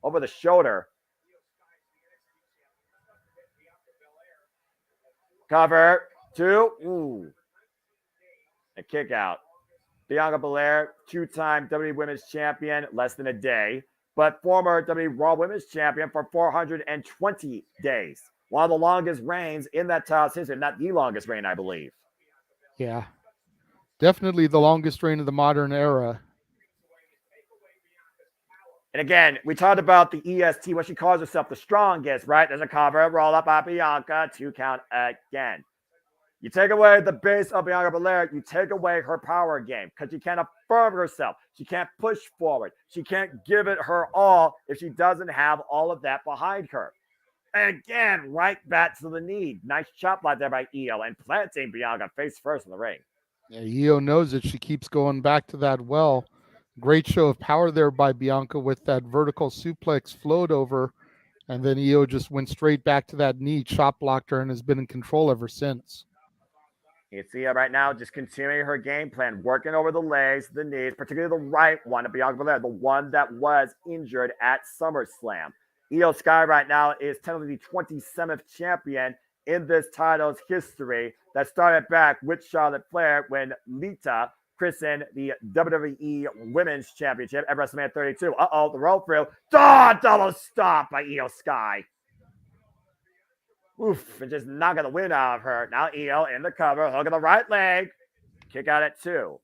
over the shoulder. Cover. 2. Ooh. A kick out. Bianca Belair, two-time WWE Women's Champion, less than a day, but former WWE Raw Women's Champion for 420 days. One of the longest reigns in that title's history, not the longest reign, I believe. Yeah. Definitely the longest reign of the modern era. And again, we talked about the EST, what she calls herself the strongest, right? There's a cover, roll up by Bianca, 2 count again. You take away the base of Bianca Belair, you take away her power game because she can't affirm herself. She can't push forward. She can't give it her all if she doesn't have all of that behind her. And again, right back to the knee. Nice chop light there by Io and planting Bianca face first in the ring. Yeah, Io knows it. She keeps going back to that well. Great show of power there by Bianca with that vertical suplex float over. And then Io just went straight back to that knee, chop blocked her, and has been in control ever since. You can see her right now just continuing her game plan, working over the legs, the knees, particularly the right one of Bianca Belair, the one that was injured at SummerSlam. Io Sky right now is technically the 27th champion in this title's history that started back with Charlotte Flair when Lita christened the WWE Women's Championship at WrestleMania 32. Uh-oh, the roll through. Double stop by Io Sky. Oof, and just knocking the wind out of her. Now Io in the cover, hook of the right leg. Kick out at 2.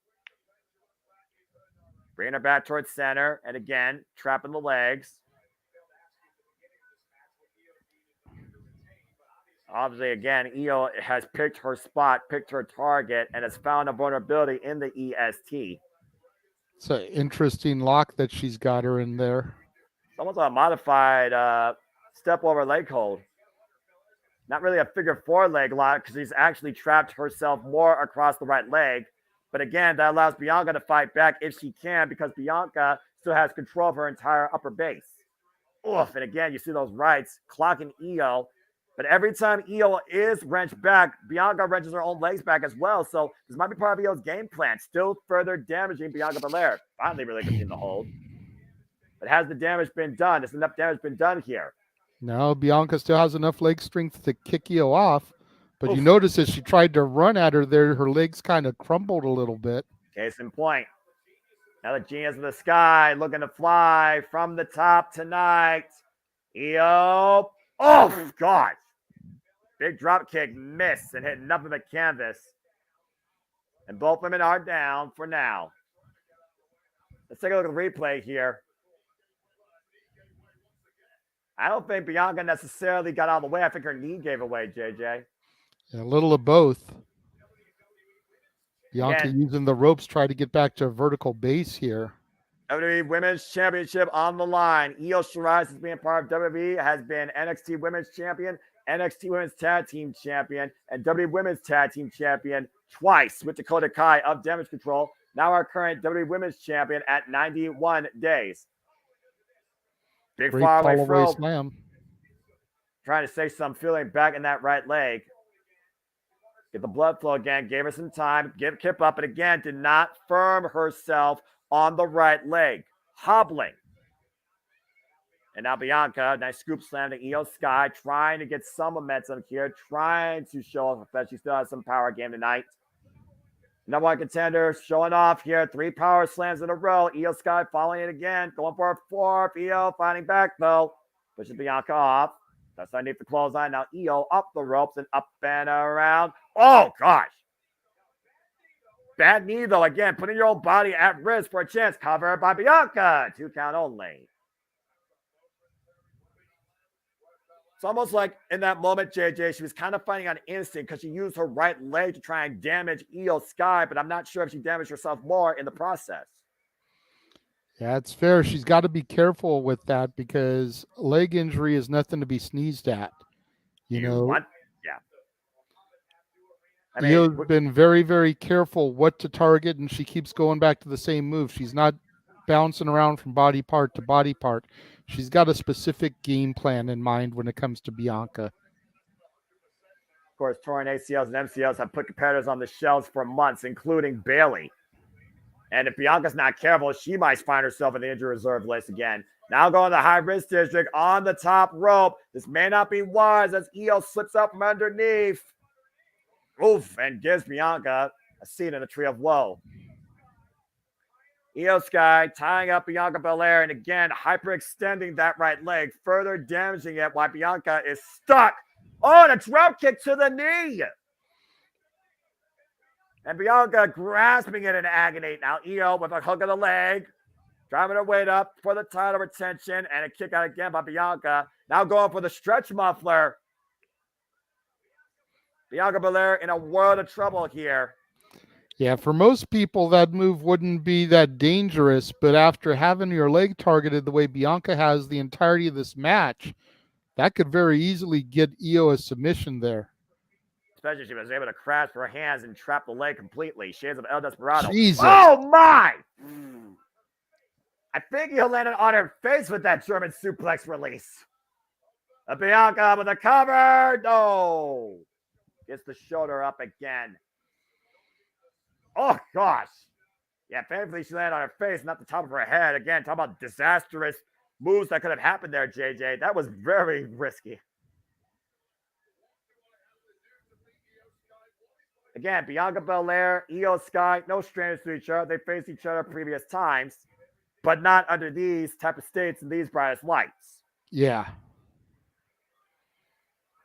Bringing her back towards center. And again, trapping the legs. Obviously, again, Io has picked her spot, picked her target, and has found a vulnerability in the EST. It's an interesting lock that she's got her in there. It's almost a modified step over leg hold. not really a figure four leg lock because she's actually trapped herself more across the right leg. But again, that allows Bianca to fight back if she can because Bianca still has control of her entire upper base. Oof, and again, you see those rights clocking Io. But every time Io is wrenched back, Bianca wrenches her own legs back as well. So this might be part of Io's game plan, still further damaging Bianca Belair. Finally relinquishing the hold. But has the damage been done? Has enough damage been done here? No, Bianca still has enough leg strength to kick Io off. But Oof. you notice as she tried to run at her there, her legs kind of crumbled a little bit. Case in point. Now the Genius of the Sky looking to fly from the top tonight. Io. Oh, God. Big drop kick missed and hit nothing but canvas. And both women are down for now. Let's take a look at the replay here. I don't think Bianca necessarily got out of the way. I think her knee gave away, JJ. A little of both. Bianca Again, using the ropes, try to get back to a vertical base here. WWE Women's Championship on the line. Io Shirai, as being part of WWE, has been NXT Women's Champion, NXT Women's Tag Team Champion, and WWE Women's Tag Team Champion twice with Dakota Kai of Damage Control. Now our current WWE Women's Champion at 91 days. Big Great far away fall-away throw. slam. Trying to say some feeling back in that right leg. Get the blood flow again. Gave her some time. Give Kip up. And again, did not firm herself on the right leg. Hobbling. And now Bianca, nice scoop slam to Io Sky. Trying to get some momentum here. Trying to show off that she still has some power game tonight. Number one contender showing off here. 3 power slams in a row. Io Sky following it again. Going for a 4th. Io fighting back though. Pushes Bianca off. That's underneath the clothesline. Now Io up the ropes and up and around. Oh, gosh. Bad knee, though. Again, putting your own body at risk for a chance. Covered by Bianca. 2 count only. It's almost like in that moment, JJ, she was kind of fighting on instinct because she used her right leg to try and damage Io Sky, but I'm not sure if she damaged herself more in the process. Yeah, it's fair. She's got to be careful with that because leg injury is nothing to be sneezed at. You know, What? Yeah. I mean, Io's been very, very careful what to target, and she keeps going back to the same move. She's not bouncing around from body part to body part. She's got a specific game plan in mind when it comes to Bianca. Of course, torn ACLs and MCLs have put competitors on the shelves for months, including Bayley. And if Bianca's not careful, she might find herself in the injury reserve list again. Now going to the high-risk district on the top rope. This may not be wise as Io slips up from underneath. Oof, and gives Bianca a seat in the tree of woe. Io Sky tying up Bianca Belair, and again, hyperextending that right leg, further damaging it while Bianca is stuck. Oh, and a drop kick to the knee. And Bianca grasping it in agony. Now Io with a hook of the leg, driving her weight up for the title retention, and a kick out again by Bianca. Now going for the stretch muffler. Bianca Belair in a world of trouble here. Yeah, for most people, that move wouldn't be that dangerous, but after having your leg targeted the way Bianca has the entirety of this match, that could very easily get Io a submission there. Especially if she was able to crash her hands and trap the leg completely. Shades of El Desperado. Jesus. Oh, my! I think Io landed on her face with that German suplex release. Bianca with a cover. No. Gets the shoulder up again. Oh, gosh. Yeah, thankfully she landed on her face, not the top of her head. Again, talk about disastrous moves that could have happened there, JJ. That was very risky. Again, Bianca Belair, Io Sky, no strangers to each other. They faced each other previous times, but not under these type of states and these brightest lights. Yeah.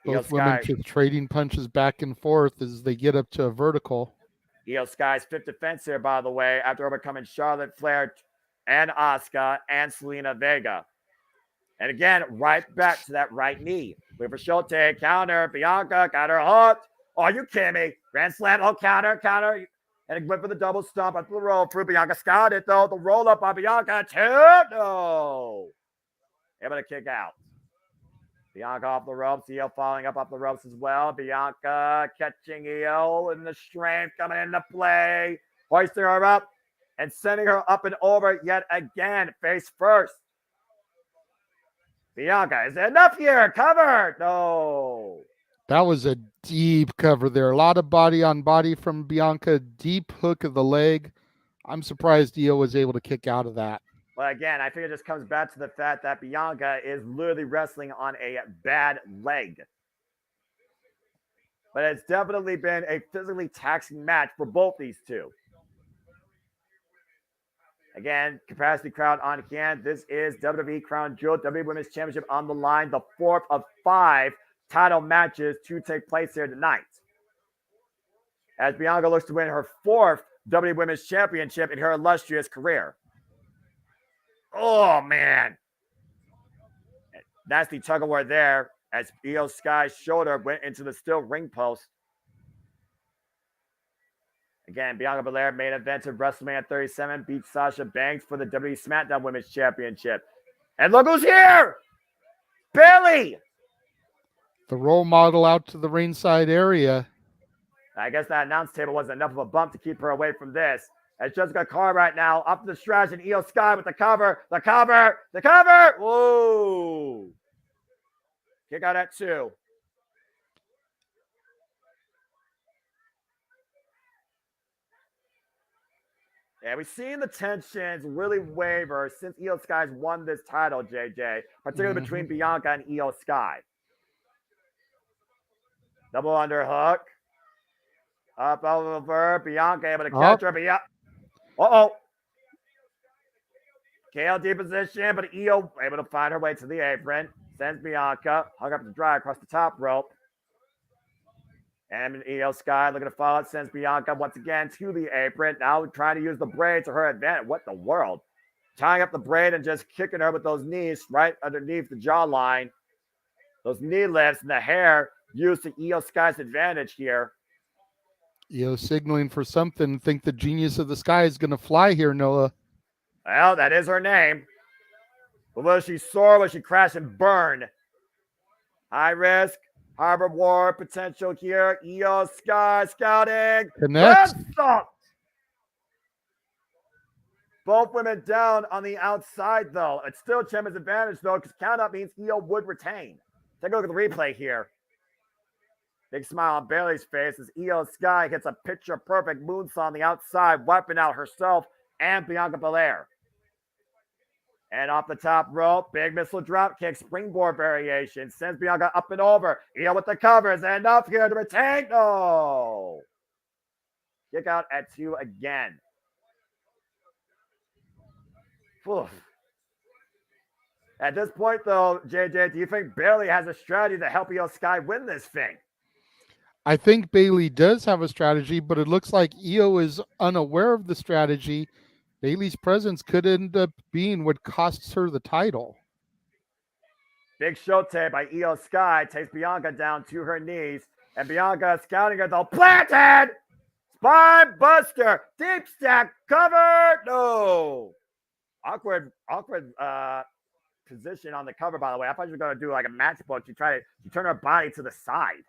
Io Both women Sky, just trading punches back and forth as they get up to a vertical. Io Sky's 5th defense here, by the way, after overcoming Charlotte Flair and Asuka and Selena Vega. And again, right back to that right knee. Wait for Shote, counter. Bianca got her hooked. Oh, are you kidding me? Grand slam, oh, counter. And went for the double stomp up the roll through. Bianca scouted it, though. The roll up by Bianca, 2. No. Able to kick out. Bianca off the ropes. Io following up off the ropes as well. Bianca catching Io and the strength coming into play. Hoisting her up and sending her up and over yet again. Face first. Bianca, is it enough here? Cover. No. That was a deep cover there. A lot of body on body from Bianca. Deep hook of the leg. I'm surprised Io was able to kick out of that. Well, again, I think it just comes back to the fact that Bianca is literally wrestling on a bad leg. But it's definitely been a physically taxing match for both these two. Again, capacity crowd on hand. This is WWE Crown Jewel, WWE Women's Championship on the line. The 4th of 5 title matches to take place here tonight. As Bianca looks to win her 4th WWE Women's Championship in her illustrious career. Oh, man. Nasty tug of war there as Io Sky's shoulder went into the steel ring post. Again, Bianca Belair main event of WrestleMania 37 beat Sasha Banks for the WWE SmackDown Women's Championship. And look who's here! Bayley! The role model out to the ringside area. I guess that announce table wasn't enough of a bump to keep her away from this. As Jessica Carr right now, up the stretch, and Io Sky with the cover. Whoa! Kick out at 2. Yeah, we've seen the tensions really waver since Io Sky's won this title, JJ, particularly between Bianca and Io Sky. Double underhook. Up over Bianca, able to catch her. Bianca. Uh-oh. KLD position, but Io able to find her way to the apron. Sends Bianca. Hung up to dry across the top rope. And Io Sky looking to follow it. Sends Bianca once again to the apron. Now trying to use the braid to her advantage. What the world? Tying up the braid and just kicking her with those knees right underneath the jawline. Those knee lifts and the hair used to Io Sky's advantage here. Io signaling for something. Think the genius of the sky is going to fly here, Noah. Well, that is her name. But will she soar? Will she crash and burn? High risk, high reward potential here. Io Sky scouting. Connects. Both women down on the outside, though. It's still Champion's advantage, though, because count-out means Io would retain. Take a look at the replay here. Big smile on Bayley's face as Io Sky hits a picture-perfect moonsault on the outside, wiping out herself and Bianca Belair. And off the top rope, big missile drop kick, springboard variation, sends Bianca up and over. Io with the covers, and enough here to retain. No! Kick out at 2 again. Oof. At this point, though, JJ, do you think Bayley has a strategy to help Io Sky win this thing? I think Bayley does have a strategy, but it looks like Io is unaware of the strategy. Bayley's presence could end up being what costs her the title. Big show tape by Io Sky takes Bianca down to her knees, and Bianca scouting her though. Planted! Spine buster! Deep stack cover! No! Awkward position on the cover, by the way. I thought you were going to do like a match book. You turn her body to the side.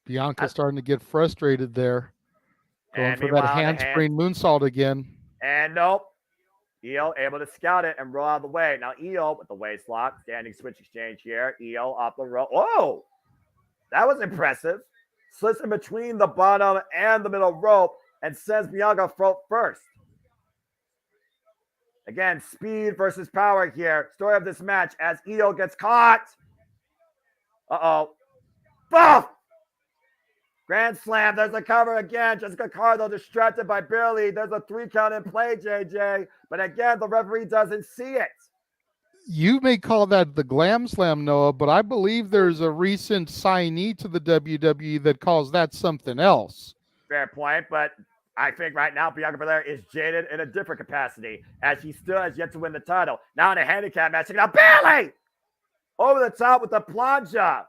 Bianca starting to get frustrated there. Going for that handspring moonsault again. And nope. Io able to scout it and roll out of the way. Now Io with the waist lock, standing switch exchange here. Io off the rope. Oh, that was impressive. Slits in between the bottom and the middle rope and sends Bianca first. Again, speed versus power here. Story of this match as Io gets caught. Uh-oh. Boom! Grand slam. There's a cover again. Jessica Carr, though, distracted by Bayley. There's a 3 count in play, JJ. But again, the referee doesn't see it. You may call that the glam slam, Noah, but I believe there's a recent signee to the WWE that calls that something else. Fair point, but I think right now Bianca Belair is jaded in a different capacity as she still has yet to win the title. Now in a handicap match, now Bayley over the top with the plancha,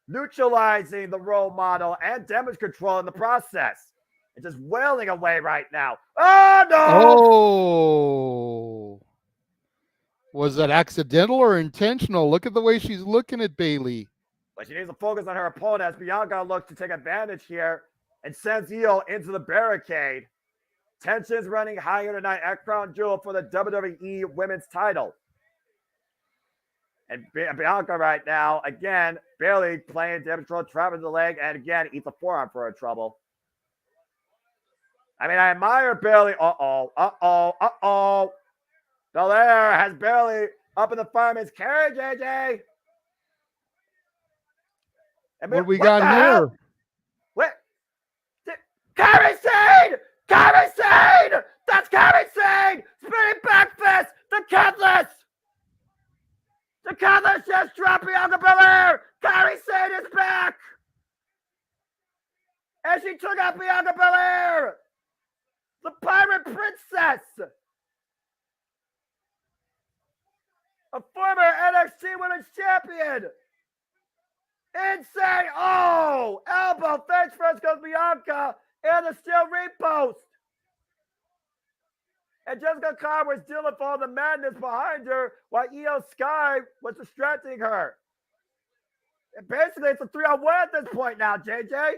neutralizing the role model and damage control in the process. It's just wailing away right now. Oh, no! Oh. Was that accidental or intentional? Look at the way she's looking at Bailey. But she needs to focus on her opponent as Bianca looks to take advantage here and sends Io into the barricade. Tensions running higher tonight at Crown Jewel for the WWE Women's title. And Bianca right now, again, barely playing damage control, trapping the leg, and again, eats a forearm for her trouble. I mean, I admire Bailey. Belair has Bailey up in the fireman's carry, JJ. What we got here? What? Kairi Sane! Kairi Sane! That's Kairi Sane! Spinning back fist! The Cutlass! The Cutlass just dropped Bianca Belair! Kairi Sane is back! And she took out Bianca Belair! The Pirate Princess! A former NXT Women's Champion! Insane! Oh! Elbow! Thanks first goes Bianca! And the steel repost! And Jessica Carr was dealing with all the madness behind her while Io Sky was distracting her. And basically, it's a 3-on-1 at this point now, JJ.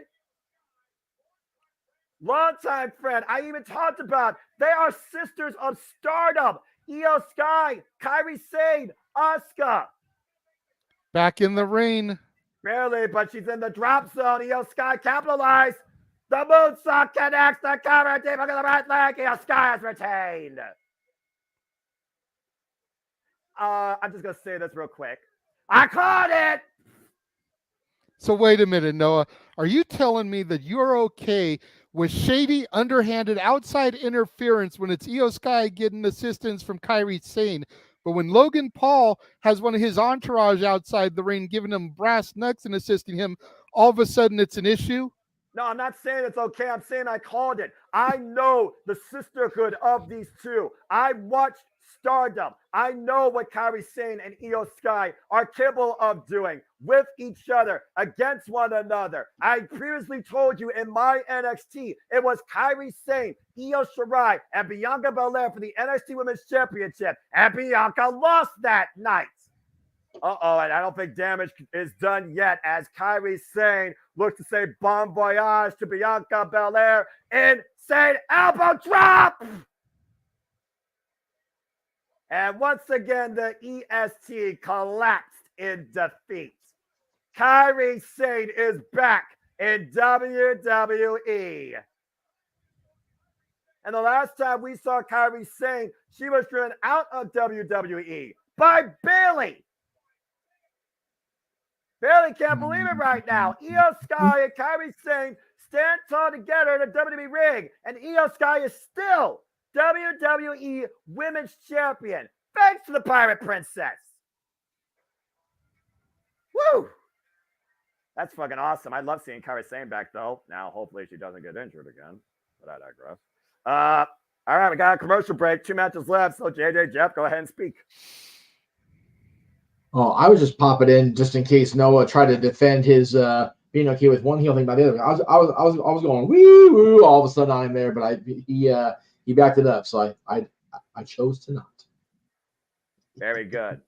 Longtime friend. I even talked about they are sisters of stardom. Io Sky, Kairi Sane, Asuka. Back in the ring. Barely, but she's in the drop zone. Io Sky capitalized. The moonsault connects the cover deep into the right leg. Io Sky is retained. I'm just going to say this real quick. I caught it. So wait a minute, Noah. Are you telling me that you're okay with shady, underhanded, outside interference when it's Io Sky getting assistance from Kairi Sane, but when Logan Paul has one of his entourage outside the ring giving him brass knucks and assisting him, all of a sudden it's an issue? No, I'm not saying it's okay. I'm saying I called it. I know the sisterhood of these two. I watched Stardom. I know what Kairi Sane and Io Sky are capable of doing with each other, against one another. I previously told you in my NXT, it was Kairi Sane, Io Shirai, and Bianca Belair for the NXT Women's Championship, and Bianca lost that night. And I don't think damage is done yet as Kairi Sane looks to say bon voyage to Bianca Belair. Insane elbow drop! And once again, the EST collapsed in defeat. Kairi Sane is back in WWE. And the last time we saw Kairi Sane, she was driven out of WWE by Bailey. Bailey can't believe it right now. Io Sky and Kairi Sane stand tall together in a WWE ring, and Io Sky is still WWE Women's Champion, thanks to the Pirate Princess. Woo! That's fucking awesome. I love seeing Kairi Sane back, though. Now, hopefully she doesn't get injured again. But I digress. All right, we got a commercial break. 2 matches left. So, JJ, Jeff, go ahead and speak. Oh, I was just popping in just in case Noah tried to defend his being okay with one heel thing by the other. I was going woo woo all of a sudden on him there, but he backed it up, so I chose to not. Very good.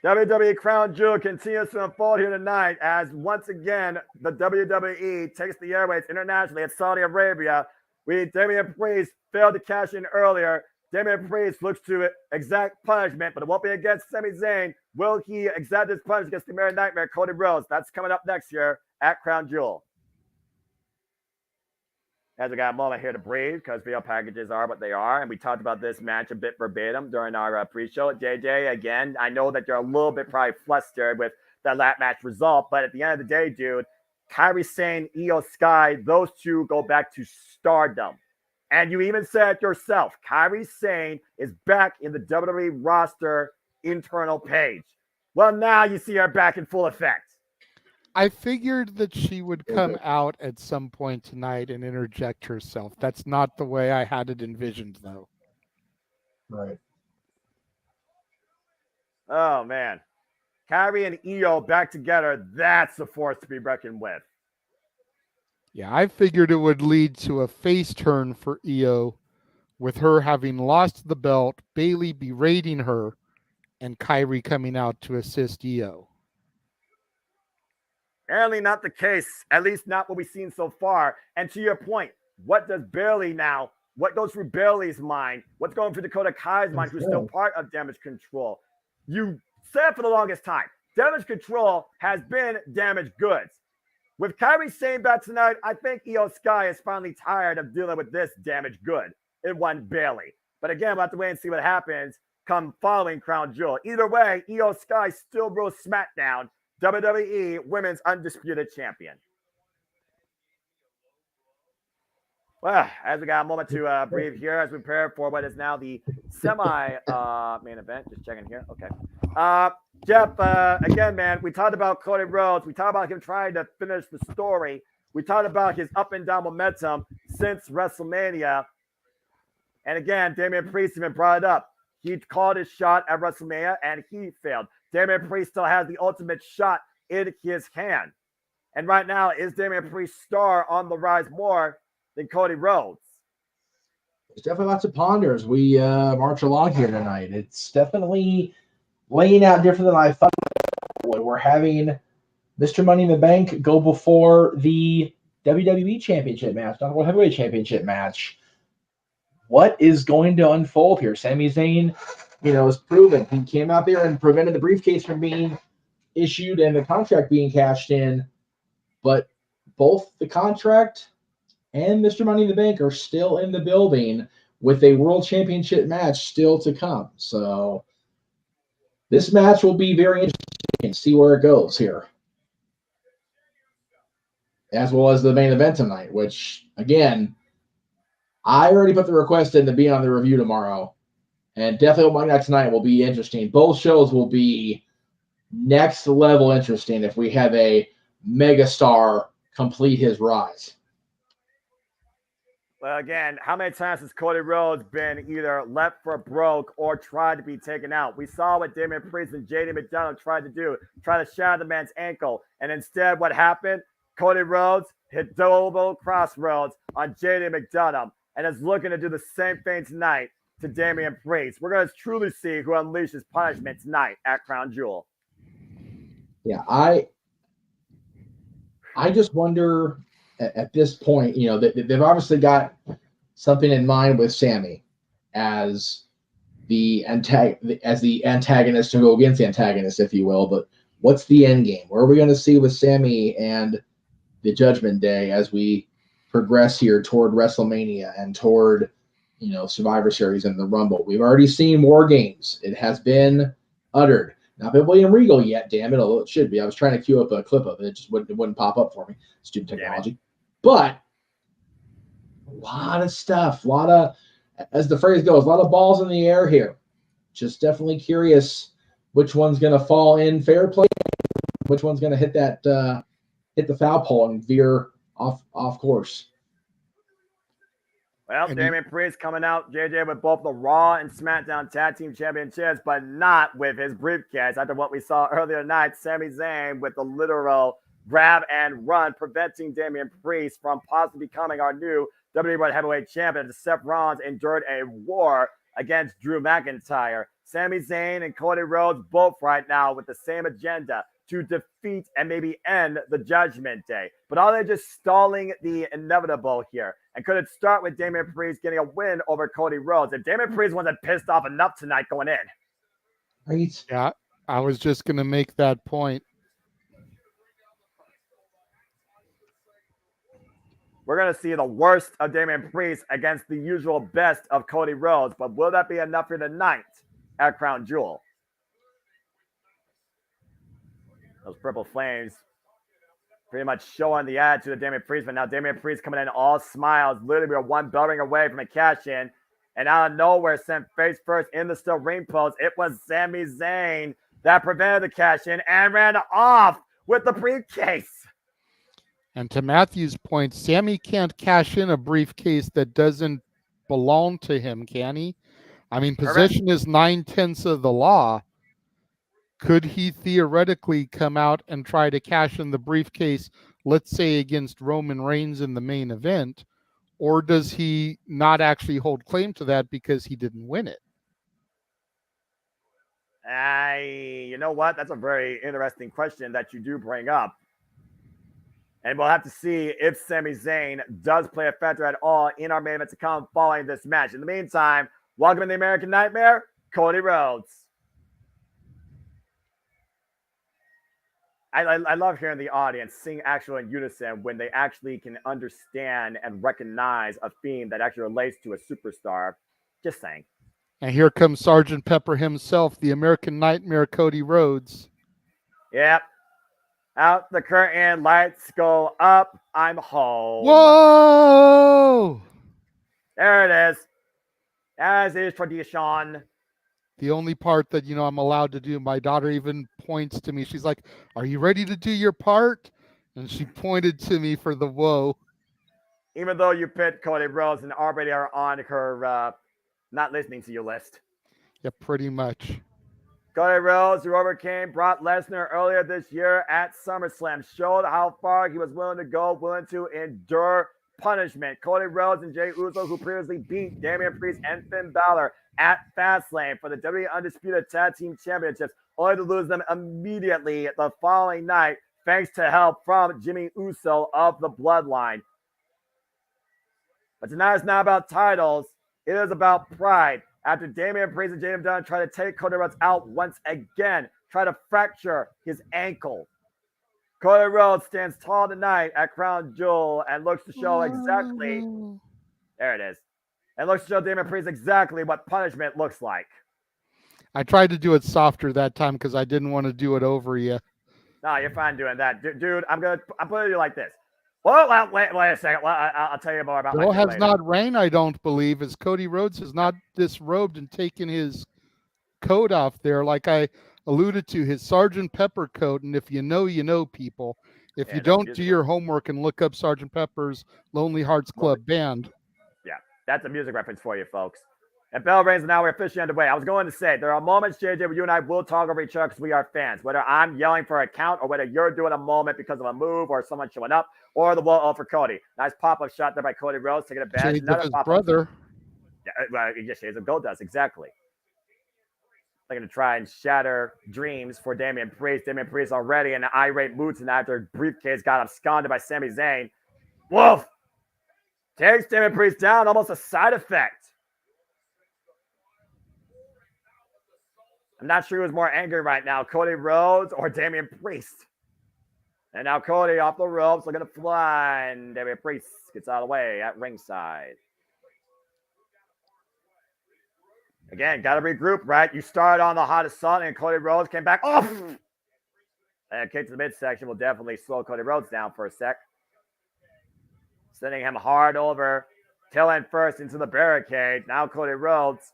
WWE Crown Jewel continues to unfold here tonight as once again the WWE takes the airways internationally at Saudi Arabia. Damian Priest failed to cash in earlier. Damian Priest looks to exact punishment, but it won't be against Sami Zayn. Will he exact his punishment against the American Nightmare, Cody Rhodes? That's coming up next year at Crown Jewel. As we got a moment here to breathe because video packages are what they are. And we talked about this match a bit verbatim during our pre-show. JJ, again, I know that you're a little bit probably flustered with that last match result, but at the end of the day, dude, Kairi Sane, Io Sky, those two go back to Stardom. And you even said yourself, Kairi Sane is back in the WWE roster internal page. Well, now you see her back in full effect. I figured that she would come out at some point tonight and interject herself. That's not the way I had it envisioned, though. Right. Oh, man. Kairi and Io back together, that's a force to be reckoned with. Yeah, I figured it would lead to a face turn for Io with her having lost the belt, Bayley berating her, and Kyrie coming out to assist Io. Apparently not the case, at least not what we've seen so far. And to your point, what goes through Bayley's mind? What's going through Dakota Kai's mind, who's still part of Damage Control? You said for the longest time, Damage Control has been damaged goods. With Kyrie saying that tonight, I think Io Sky is finally tired of dealing with this damaged good. It won Bayley. But again, we'll have to wait and see what happens come following Crown Jewel. Either way, Io Sky still rules SmackDown, WWE Women's Undisputed Champion. Well, as we got a moment to breathe here as we prepare for what is now the semi-main event. Just checking here. Okay. Jeff, again, man, we talked about Cody Rhodes. We talked about him trying to finish the story. We talked about his up and down momentum since WrestleMania. And again, Damian Priest even brought it up. He called his shot at WrestleMania, and he failed. Damian Priest still has the ultimate shot in his hand. And right now, is Damian Priest's star on the rise more than Cody Rhodes? There's definitely lots of ponder as we march along here tonight. It's definitely laying out different than I thought. We're having Mr. Money in the Bank go before the WWE Championship match, not the World Heavyweight Championship match. What is going to unfold here? Sami Zayn, is proven. He came out there and prevented the briefcase from being issued and the contract being cashed in. But both the contract and Mr. Money in the Bank are still in the building with a World Championship match still to come. So this match will be very interesting to see where it goes here. As well as the main event tonight, which, again, I already put the request in to be on the review tomorrow. And definitely Monday Night Tonight will be interesting. Both shows will be next level interesting if we have a megastar complete his rise. Well, again, how many times has Cody Rhodes been either left for broke or tried to be taken out? We saw what Damian Priest and JD McDonald tried to do, try to shatter the man's ankle. And instead, what happened? Cody Rhodes hit double crossroads on JD McDonald and is looking to do the same thing tonight to Damian Priest. We're going to truly see who unleashes punishment tonight at Crown Jewel. Yeah, I just wonder at this point, they've obviously got something in mind with Sami as the antagonist to go against the antagonist, if you will. But what's the end game? Where are we going to see with Sami and the Judgment Day as we progress here toward WrestleMania and toward, Survivor Series and the Rumble? We've already seen War Games. It has been uttered. Not been William Regal yet, damn it, although it should be. I was trying to queue up a clip of it. It just wouldn't pop up for me. Stupid technology. But a lot of stuff, as the phrase goes, a lot of balls in the air here. Just definitely curious which one's going to fall in fair play, which one's going to hit the foul pole and veer off course. Well, Damian Priest coming out, JJ, with both the Raw and SmackDown Tag Team Championships, but not with his briefcase. After what we saw earlier tonight, Sami Zayn with the literal grab and run, preventing Damian Priest from possibly becoming our new WWE World Heavyweight Champion. Seth Rollins endured a war against Drew McIntyre. Sami Zayn and Cody Rhodes both right now with the same agenda to defeat and maybe end the Judgment Day. But are they just stalling the inevitable here? And could it start with Damian Priest getting a win over Cody Rhodes? If Damian Priest wasn't pissed off enough tonight going in. Right. Yeah, I was just going to make that point. We're going to see the worst of Damian Priest against the usual best of Cody Rhodes. But will that be enough for tonight at Crown Jewel? Those purple flames pretty much showing the attitude of Damian Priest. But now Damian Priest coming in all smiles. Literally, we are one bell ring away from a cash-in. And out of nowhere, sent face first in the steel ring post. It was Sami Zayn that prevented the cash-in and ran off with the briefcase. And to Matthew's point, Sami can't cash in a briefcase that doesn't belong to him, can he? I mean, possession is 9/10 of the law. Could he theoretically come out and try to cash in the briefcase, let's say against Roman Reigns in the main event, or does he not actually hold claim to that because he didn't win it? You know what? That's a very interesting question that you do bring up. And we'll have to see if Sami Zayn does play a factor at all in our main event to come following this match. In the meantime, welcome to the American Nightmare, Cody Rhodes. I love hearing the audience sing actually in unison when they actually can understand and recognize a theme that actually relates to a superstar. Just saying. And here comes Sergeant Pepper himself, the American Nightmare, Cody Rhodes. Yep. Out the curtain, lights go up. I'm home. Whoa! There it is. As is tradition. The only part that, I'm allowed to do, my daughter even points to me. She's like, "Are you ready to do your part?" And she pointed to me for the whoa. Even though you picked Cody Rhodes and already are on her not listening to you list. Yeah, pretty much. Cody Rhodes, who overcame Brock Lesnar earlier this year at SummerSlam, showed how far he was willing to go, willing to endure punishment. Cody Rhodes and Jey Uso, who previously beat Damian Priest and Finn Balor at Fastlane for the WWE Undisputed Tag Team Championships, only to lose them immediately the following night, thanks to help from Jimmy Uso of the Bloodline. But tonight is not about titles. It is about pride. After Damian Priest and JMN Dunn try to take Cody Rhodes out once again, try to fracture his ankle. Cody Rhodes stands tall tonight at Crown Jewel and looks to show exactly, there it is, and looks to show Damian Priest exactly what punishment looks like. I tried to do it softer that time because I didn't want to do it over you. No, you're fine doing that. Dude, I'm putting it like this. Well, wait a second. Well, I'll tell you more about Hell has later. not reigned, I don't believe, as Cody Rhodes has not disrobed and taken his coat off there, like I alluded to, his Sergeant Pepper coat. And if you know, you know, people. If you don't do your homework and look up Sergeant Pepper's Lonely Hearts Club Band. Yeah, that's a music reference for you, folks. And bell rings, and now we're officially underway. I was going to say, there are moments, JJ, where you and I will talk over each other because we are fans. Whether I'm yelling for a count or whether you're doing a moment because of a move or someone showing up or the wall for Cody. Nice pop-up shot there by Cody Rhodes, taking advantage. Shades of his brother. Yeah, well, yes, Shades of Gold does, exactly. They're going to try and shatter dreams for Damian Priest. Damian Priest already in an irate mood tonight after briefcase got absconded by Sami Zayn. Wolf takes Damian Priest down, almost a side effect. I'm not sure who's more angry right now, Cody Rhodes or Damian Priest. And now Cody off the ropes, looking to fly, and Damian Priest gets out of the way at ringside. Again, got to regroup, right? You started on the hottest sun, and Cody Rhodes came back. Oh! And kick to the midsection will definitely slow Cody Rhodes down for a sec. Sending him hard over, tail end first into the barricade. Now Cody Rhodes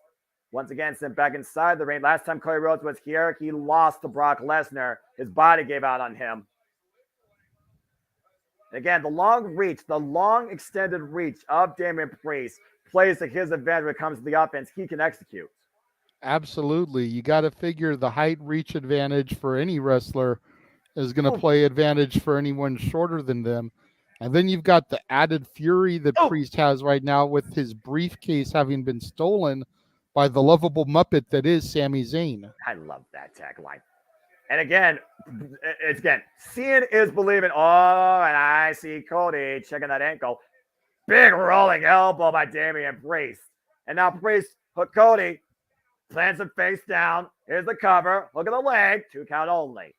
once again sent back inside the ring. Last time Cody Rhodes was here, he lost to Brock Lesnar. His body gave out on him. Again, the long reach, the long extended reach of Damian Priest plays to his advantage when it comes to the offense he can execute. Absolutely. You got to figure the height reach advantage for any wrestler is going to play advantage for anyone shorter than them. And then you've got the added fury that Priest has right now with his briefcase having been stolen by the lovable Muppet that is Sami Zayn. I love that tagline. And again, seeing is believing. Oh, and I see Cody checking that ankle. Big rolling elbow by Damian Priest. And now Priest hook Cody, plants him face down. Here's the cover. Look at the leg. 2 count only.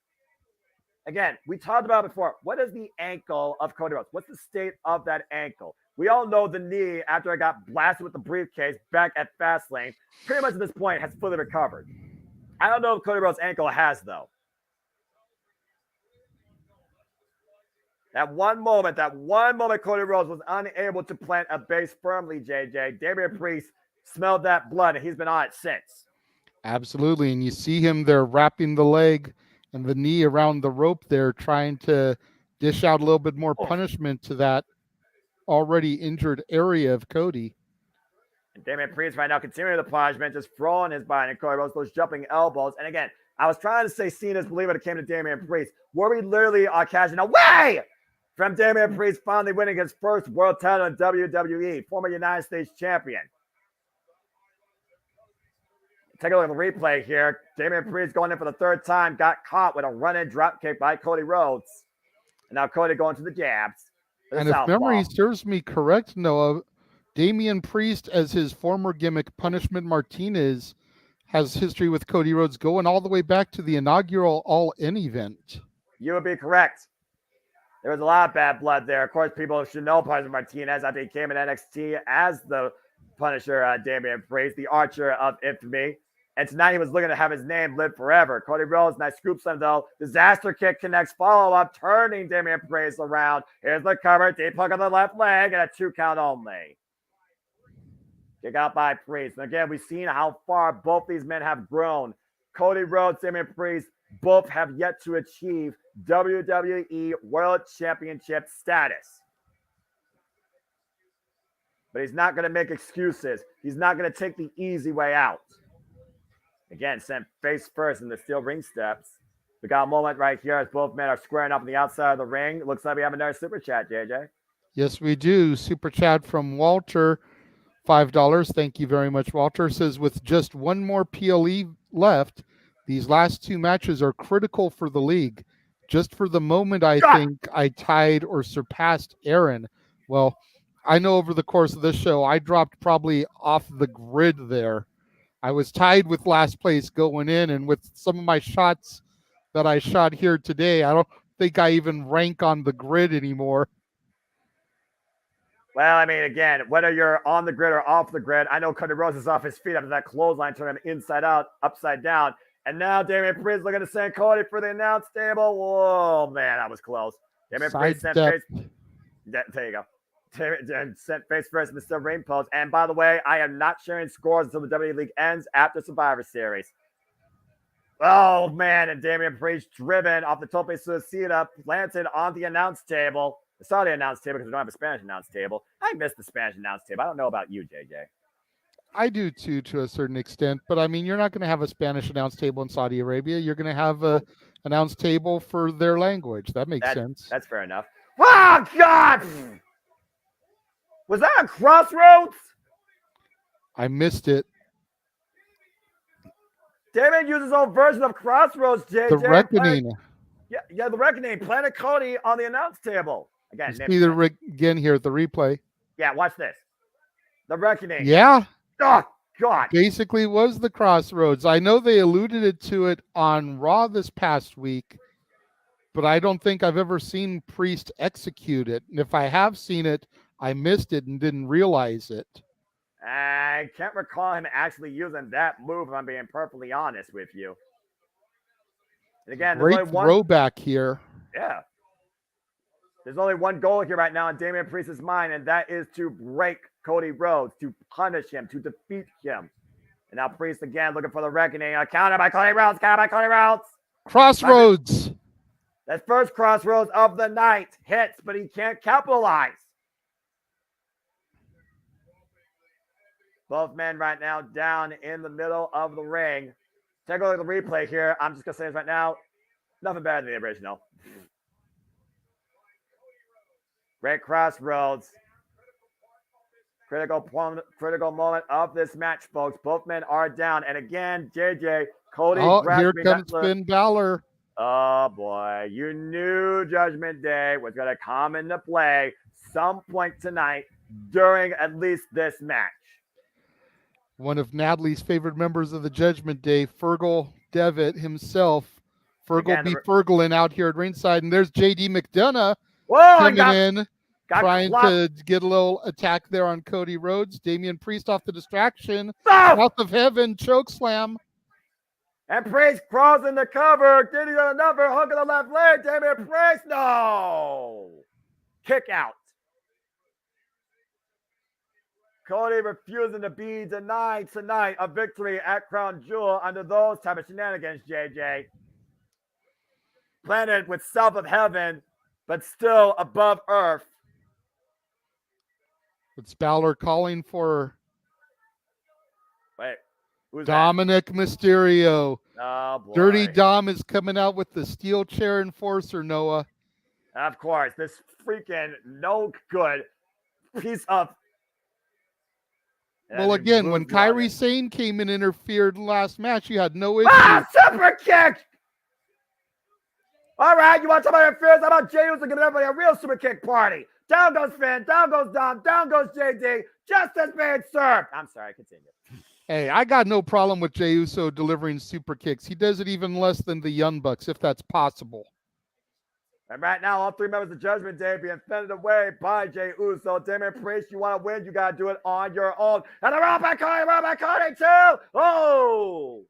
Again, we talked about it before. What is the ankle of Cody Rhodes? What's the state of that ankle? We all know the knee, after I got blasted with the briefcase back at Fastlane, pretty much at this point has fully recovered. I don't know if Cody Rhodes' ankle has, though. That one moment Cody Rhodes was unable to plant a base firmly, JJ. Damian Priest smelled that blood, and he's been on it since. Absolutely, and you see him there wrapping the leg and the knee around the rope there, trying to dish out a little bit more punishment to that already injured area of Cody. And Damian Priest right now continuing the punishment, just throwing his body, and Cody Rhodes, those jumping elbows. And again, I was trying to say Cena's believe when it came to Damian Priest, where we literally are cashing away. From Damian Priest finally winning his first world title in WWE, former United States champion. Take a look at the replay here. Damian Priest going in for the third time, got caught with a run-in dropkick by Cody Rhodes. And now Cody going to the jabs. And if memory serves me correct, Noah, Damian Priest, as his former gimmick, Punishment Martinez, has history with Cody Rhodes going all the way back to the inaugural All-In event. You would be correct. There was a lot of bad blood there. Of course, people should know Punishment Martinez after he came in NXT as the Punisher, Damian Priest, the Archer of Infamy. And tonight he was looking to have his name live forever. Cody Rhodes, nice scoops him though. Disaster kick connects, follow-up, turning Damian Priest around. Here's the cover, deep hook on the left leg, and a 2 count only. Kick out by Priest. And again, we've seen how far both these men have grown. Cody Rhodes, Damian Priest, both have yet to achieve WWE World Championship status. But he's not going to make excuses. He's not going to take the easy way out. Again, sent face first in the steel ring steps. We got a moment right here as both men are squaring up on the outside of the ring. Looks like we have another super chat, JJ. Yes, we do. Super chat from Walter, $5. Thank you very much, Walter. Says, with just one more PLE left, these last 2 matches are critical for the league. Just for the moment, I think I tied or surpassed Aaron. Well, I know over the course of this show, I dropped probably off the grid there. I was tied with last place going in, and with some of my shots that I shot here today, I don't think I even rank on the grid anymore. Well, I mean, again, whether you're on the grid or off the grid, I know Cody Rhodes is off his feet after that clothesline turned him inside out, upside down. And now Damian Priest looking to send Cody for the announce table. Whoa, man, that was close. Damian Priest sent face. There you go. Sent face first in the steel ring post. And by the way, I am not sharing scores until the WWE League ends after Survivor Series. Oh, man, and Damian Priest driven off the tope suicida, planted on the announce table. I saw the announce table because we don't have a Spanish announce table. I missed the Spanish announce table. I don't know about you, JJ. I do too, to a certain extent. But I mean, you're not going to have a Spanish announce table in Saudi Arabia. You're going to have a announce table for their language. That makes sense. That's fair enough. Oh, God! Was that a Crossroads? I missed it. Damon used his own version of Crossroads, JJ. The Reckoning. Yeah, the Reckoning. Planet Cody on the announce table. Again, see the again here at the replay. Yeah, watch this. The Reckoning. Yeah. Oh, God. Basically was the Crossroads. I know they alluded to it on Raw this past week, but I don't think I've ever seen Priest execute it. And if I have seen it, I missed it and didn't realize it. I can't recall him actually using that move, if I'm being perfectly honest with you. And again, great throwback here. Yeah. There's only one goal here right now in Damian Priest's mind, and that is to break Cody Rhodes, to punish him, to defeat him. And now Priest again looking for the Reckoning. A counter by Cody Rhodes, Crossroads. That first Crossroads of the night hits, but he can't capitalize. Both men right now down in the middle of the ring. Take a look at the replay here. I'm just going to say this right now. Nothing better than the original. Great Crossroads. Critical moment of this match, folks. Both men are down. And again, JJ, Cody. Here comes Finn Balor. Oh, boy. You knew Judgment Day was going to come into play some point tonight during at least this match. One of Natalie's favorite members of the Judgment Day, Fergal Devitt himself. Fergal be Fergalin out here at ringside. And there's JD McDonough coming in, trying to get a little attack there on Cody Rhodes. Damian Priest off the distraction. Mouth of Heaven, choke slam. And Priest crawls in the cover. Did he get another hook of the left leg? Damian Priest, no. Kick out. Cody refusing to be denied tonight a victory at Crown Jewel under those type of shenanigans, JJ. Planet with south of heaven, but still above earth. It's Balor calling for who's Dominic Mysterio. Oh, boy. Dirty Dom is coming out with the steel chair enforcer, Noah. Of course, this freaking no good piece of. Well, again, when Kairi Sane came and interfered last match, you had no issue. Ah, super kick! All right, you want to talk about interference? How about Jey Uso giving everybody a real super kick party? Down goes Finn, down goes Dom, down goes JD. Justice being served. I'm sorry, continue. Hey, I got no problem with Jey Uso delivering super kicks. He does it even less than the Young Bucks, if that's possible. And right now, all three members of Judgment Day being fended away by Jey Uso. Damian Priest, you want to win, you got to do it on your own. And the roll back Cody too. Oh!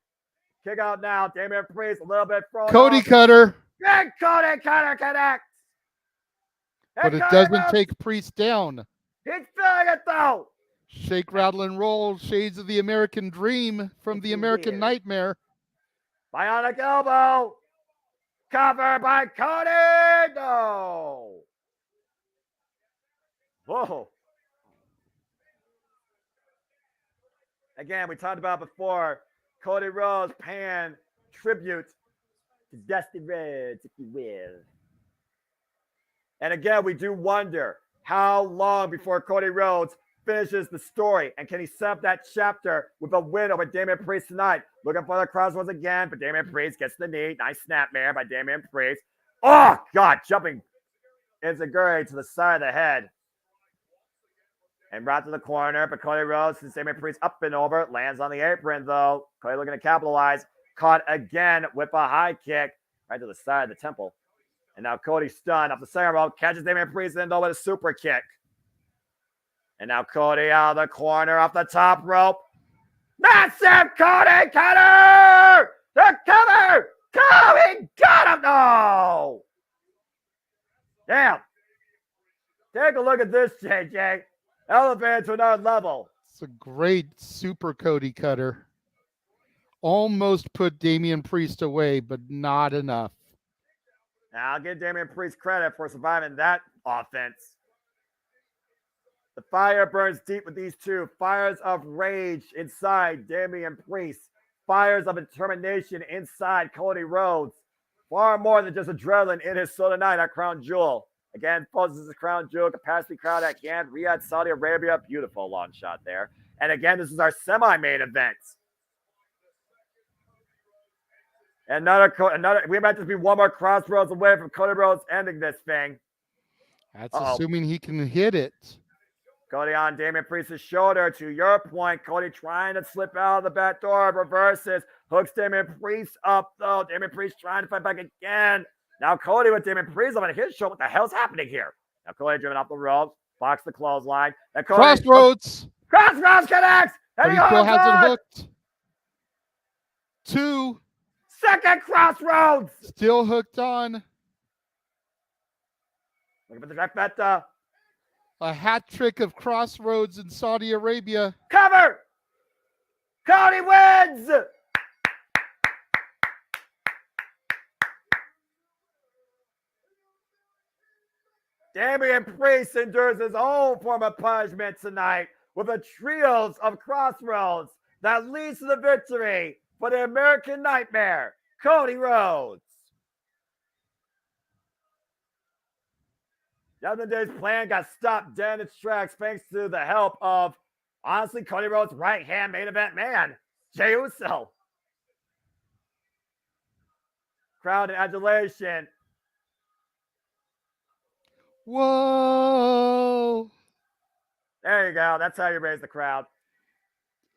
Kick out now. Damian Priest, a little bit thrown Cody off. Cutter. Big Cody Cutter connects. But it doesn't take Priest down. He's feeling it though. Shake, rattle, and roll. Shades of the American Dream from the American Nightmare. Bionic elbow. Cover by Cody. No. Whoa. Again, we talked about before. Cody Rhodes paying tribute to Dusty Rhodes, if you will. And again, we do wonder how long before Cody Rhodes finishes the story, and can he set up that chapter with a win over Damian Priest tonight? Looking for the crossroads again, but Damian Priest gets the knee. Nice snapmare by Damian Priest. Oh, God, jumping Enziguri to the side of the head. And right to the corner, but Cody Rhodes, since Damian Priest up and over, lands on the apron, though. Cody looking to capitalize. Caught again with a high kick right to the side of the temple. And now Cody stunned off the second rope, catches Damian Priest in though with a super kick. And now Cody out of the corner off the top rope. Massive Cody cutter! The cover! Cody got him! No! Damn. Take a look at this, JJ. Elevated to another level. It's a great super Cody cutter. Almost put Damian Priest away, but not enough. Now, I'll give Damian Priest credit for surviving that offense. The fire burns deep with these two. Fires of rage inside Damian Priest. Fires of determination inside Cody Rhodes. Far more than just adrenaline in his soul tonight at Crown Jewel. Again, folks, this is a Crown Jewel capacity crowd at Cannes, Riyadh, Saudi Arabia. Beautiful long shot there. And again, this is our semi-main event. Another, we might just be one more crossroads away from Cody Rhodes ending this thing. That's assuming he can hit it. Cody on Damian Priest's shoulder. To your point, Cody trying to slip out of the back door, reverses, hooks Damian Priest up though. Damian Priest trying to fight back again. Now Cody with Damian Priest on his shoulder. What the hell's happening here? Now Cody driven off the ropes, box the clothesline. Now Cody, Crossroads connects. But he still has it hooked. 2. Second crossroads. Still hooked on. Looking for the trifecta. A hat trick of crossroads in Saudi Arabia. Cover. Cody wins. Damian Priest endures his own form of punishment tonight with a trios of crossroads that leads to the victory for the American Nightmare, Cody Rhodes. Judgment Day's plan got stopped dead in its tracks thanks to the help of, honestly, Cody Rhodes' right-hand main event man, Jey Uso. Crowd and adulation. Whoa. There you go. That's how you raise the crowd.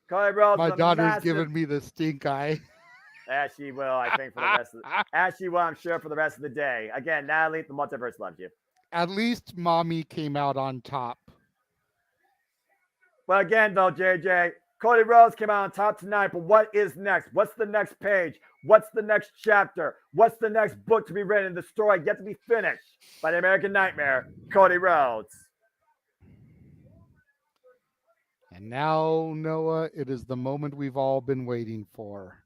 Cody Rhodes. My daughter's giving me the stink eye. As she will, I think, for the rest of as she will, I'm sure, for the rest of the day. Again, Natalie, the Multiverse loves you. At least mommy came out on top. But again, though, JJ, Cody Rhodes came out on top tonight, but what is next? What's the next page? What's the next chapter? What's the next book to be written? The story yet to be finished by the American Nightmare, Cody Rhodes. And now, Noah, it is the moment we've all been waiting for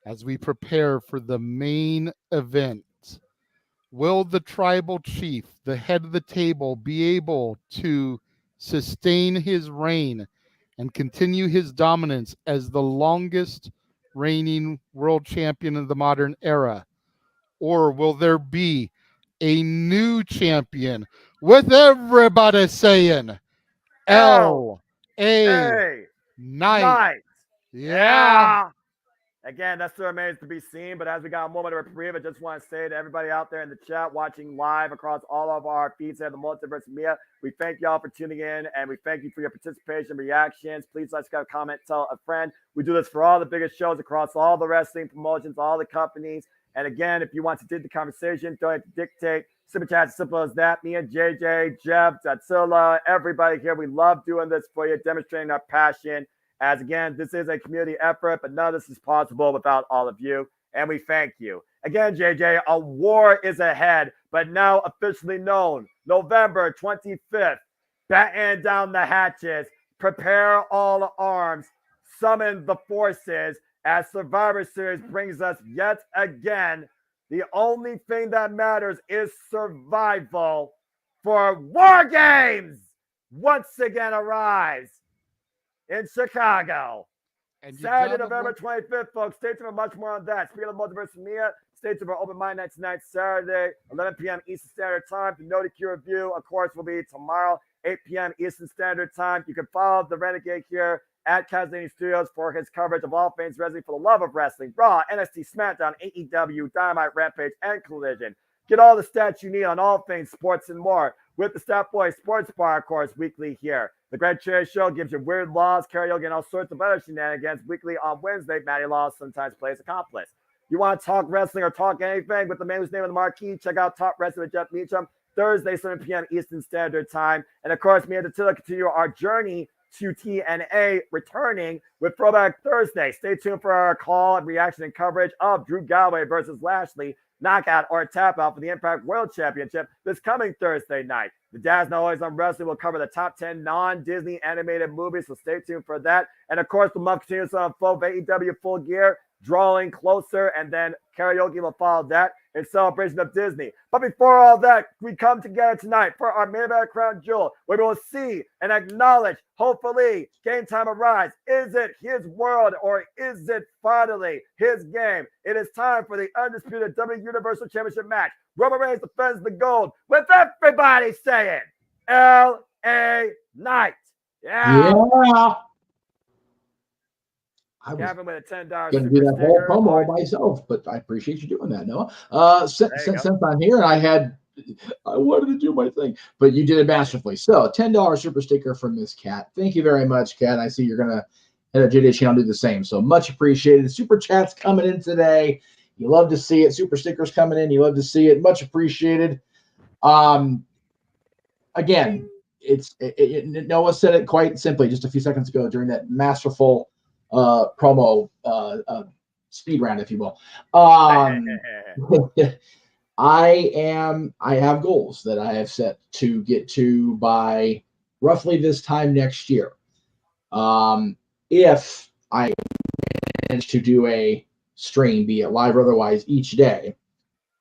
as we prepare for the main event. Will the tribal chief, the head of the table, be able to sustain his reign and continue his dominance as the longest reigning world champion of the modern era? Or will there be a new champion with everybody saying L L.A. A Knight. Night. Yeah. Again, that still remains to be seen, but as we got a moment of reprieve, I just want to say to everybody out there in the chat watching live across all of our feeds at the Multiverse Media, we thank y'all for tuning in, and we thank you for your participation, reactions. Please let's go comment, tell a friend. We do this for all the biggest shows across all the wrestling promotions, all the companies. And again, if you want to dig the conversation, don't have to dictate. Super chat, simple as that. Me and JJ, Jeff, Datsila, everybody here, we love doing this for you, demonstrating our passion. As again, this is a community effort, but none of this is possible without all of you, and we thank you. Again, JJ, a war is ahead, but now officially known, November 25th. Batten down the hatches, prepare all arms, summon the forces as Survivor Series brings us yet again. The only thing that matters is survival for War Games once again arrives in Chicago. And Saturday, November 25th, folks. Stay tuned for much more on that. Speaking of Multiverse Media, stay tuned for Open Mind Night tonight, Saturday, 11 p.m. Eastern Standard Time. The No DQ review, of course, will be tomorrow, 8 p.m. Eastern Standard Time. You can follow the Renegade here at Kazani Studios for his coverage of all things wrestling for the love of wrestling. Raw, NXT, SmackDown, AEW, Dynamite, Rampage, and Collision. Get all the stats you need on all things sports and more with the Stat Boy Sports Bar, of course, weekly here. The Greg Cherry Show gives you weird laws, karaoke, and all sorts of other shenanigans weekly on Wednesday. Matty Laws sometimes plays accomplice. You want to talk wrestling or talk anything with the man whose name on the marquee? Check out Talk Wrestling with Jeff Meacham, Thursday, 7 p.m. Eastern Standard Time. And of course, me and Attila continue our journey to TNA, returning with Throwback Thursday. Stay tuned for our call and reaction and coverage of Drew Galloway versus Lashley, knockout or tap out for the Impact World Championship this coming Thursday night. The Dad's Not Always on Wrestling will cover the top 10 non-Disney animated movies, so stay tuned for that. And of course, the month continues on full AEW Full Gear, drawing closer, and then karaoke will follow that in celebration of Disney. But before all that, we come together tonight for our main event crown jewel, where we will see and acknowledge, hopefully, Game Time arrives. Is it his world or is it finally his game? It is time for the undisputed WWE Universal Championship match. Roman Reigns defends the gold with everybody saying L.A. Knight. Yeah. I was Gavin with a $10 going to do that whole promo myself, but I appreciate you doing that, Noah. Since I'm here, and I wanted to do my thing, but you did it masterfully. So, $10 super sticker from Miss Cat. Thank you very much, Cat. I see you're going to head to JJ channel do the same. So much appreciated. Super chats coming in today. You love to see it. Super stickers coming in. You love to see it. Much appreciated. Again, Noah said it quite simply just a few seconds ago during that masterful promo speed round, if you will. I have goals that I have set to get to by roughly this time next year. If I manage to do a stream, be it live or otherwise, each day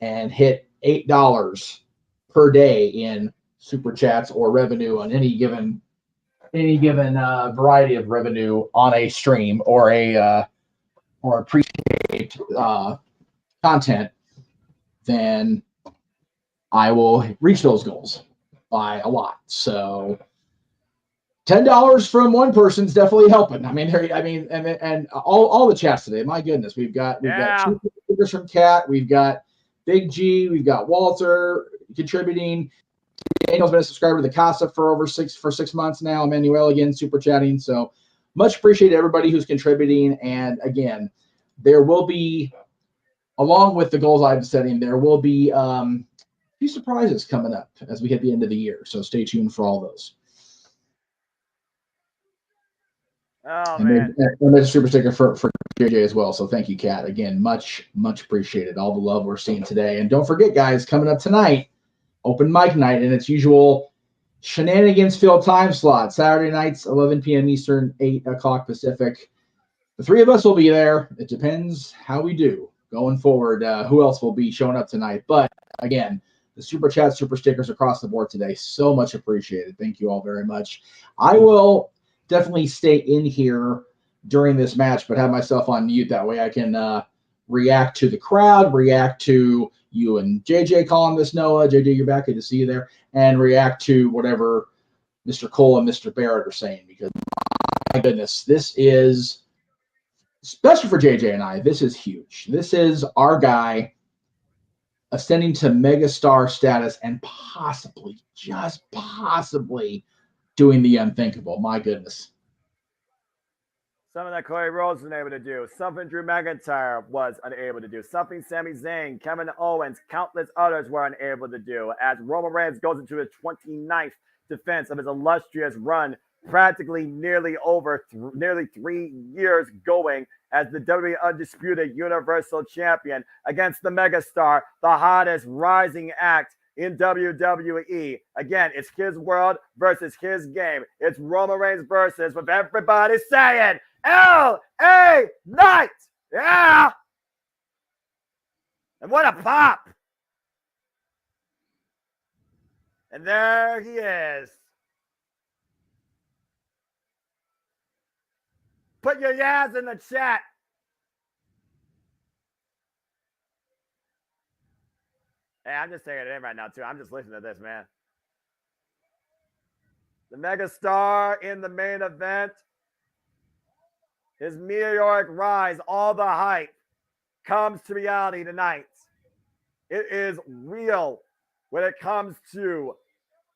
and hit $8 per day in super chats or revenue on any given variety of revenue on a stream or appreciate content, then I will reach those goals by a lot. So $10 from one person's definitely helping. And all the chats today. My goodness, we've got two stickers from Kat, we've got Big G, we've got Walter contributing. Daniel's been a subscriber to the Casa for 6 months now. Emmanuel again super chatting. So much appreciated everybody who's contributing. And again, there will be, along with the goals I'm setting, there will be a few surprises coming up as we hit the end of the year. So stay tuned for all those. Oh, man. And there's a super sticker for JJ as well. So thank you, Kat. Again, much appreciated. All the love we're seeing today. And don't forget, guys, coming up tonight, open mic night in its usual shenanigans filled time slot. Saturday nights, 11 p.m. Eastern, 8 o'clock Pacific. The three of us will be there. It depends how we do going forward. Who else will be showing up tonight? But again, the super chat, super stickers across the board today. So much appreciated. Thank you all very much. I will definitely stay in here during this match, but have myself on mute. That way I can react to the crowd, react to you and JJ calling this, Noah. JJ, you're back. Good to see you there. And react to whatever Mr. Cole and Mr. Barrett are saying, because my goodness, this is, especially for JJ and I, this is huge. This is our guy ascending to megastar status and possibly, just possibly, doing the unthinkable. My goodness. Something that Cody Rhodes was unable to do. Something Drew McIntyre was unable to do. Something Sami Zayn, Kevin Owens, countless others were unable to do. As Roman Reigns goes into his 29th defense of his illustrious run, practically nearly 3 years going as the WWE Undisputed Universal Champion against the megastar, the hottest rising act in WWE. Again, it's his world versus his game. It's Roman Reigns versus, with everybody saying, LA Knight! Yeah! And what a pop! And there he is. Put your yas in the chat. Hey, I'm just taking it in right now, too. I'm just listening to this, man. The megastar in the main event. His meteoric rise, all the hype, comes to reality tonight. It is real when it comes to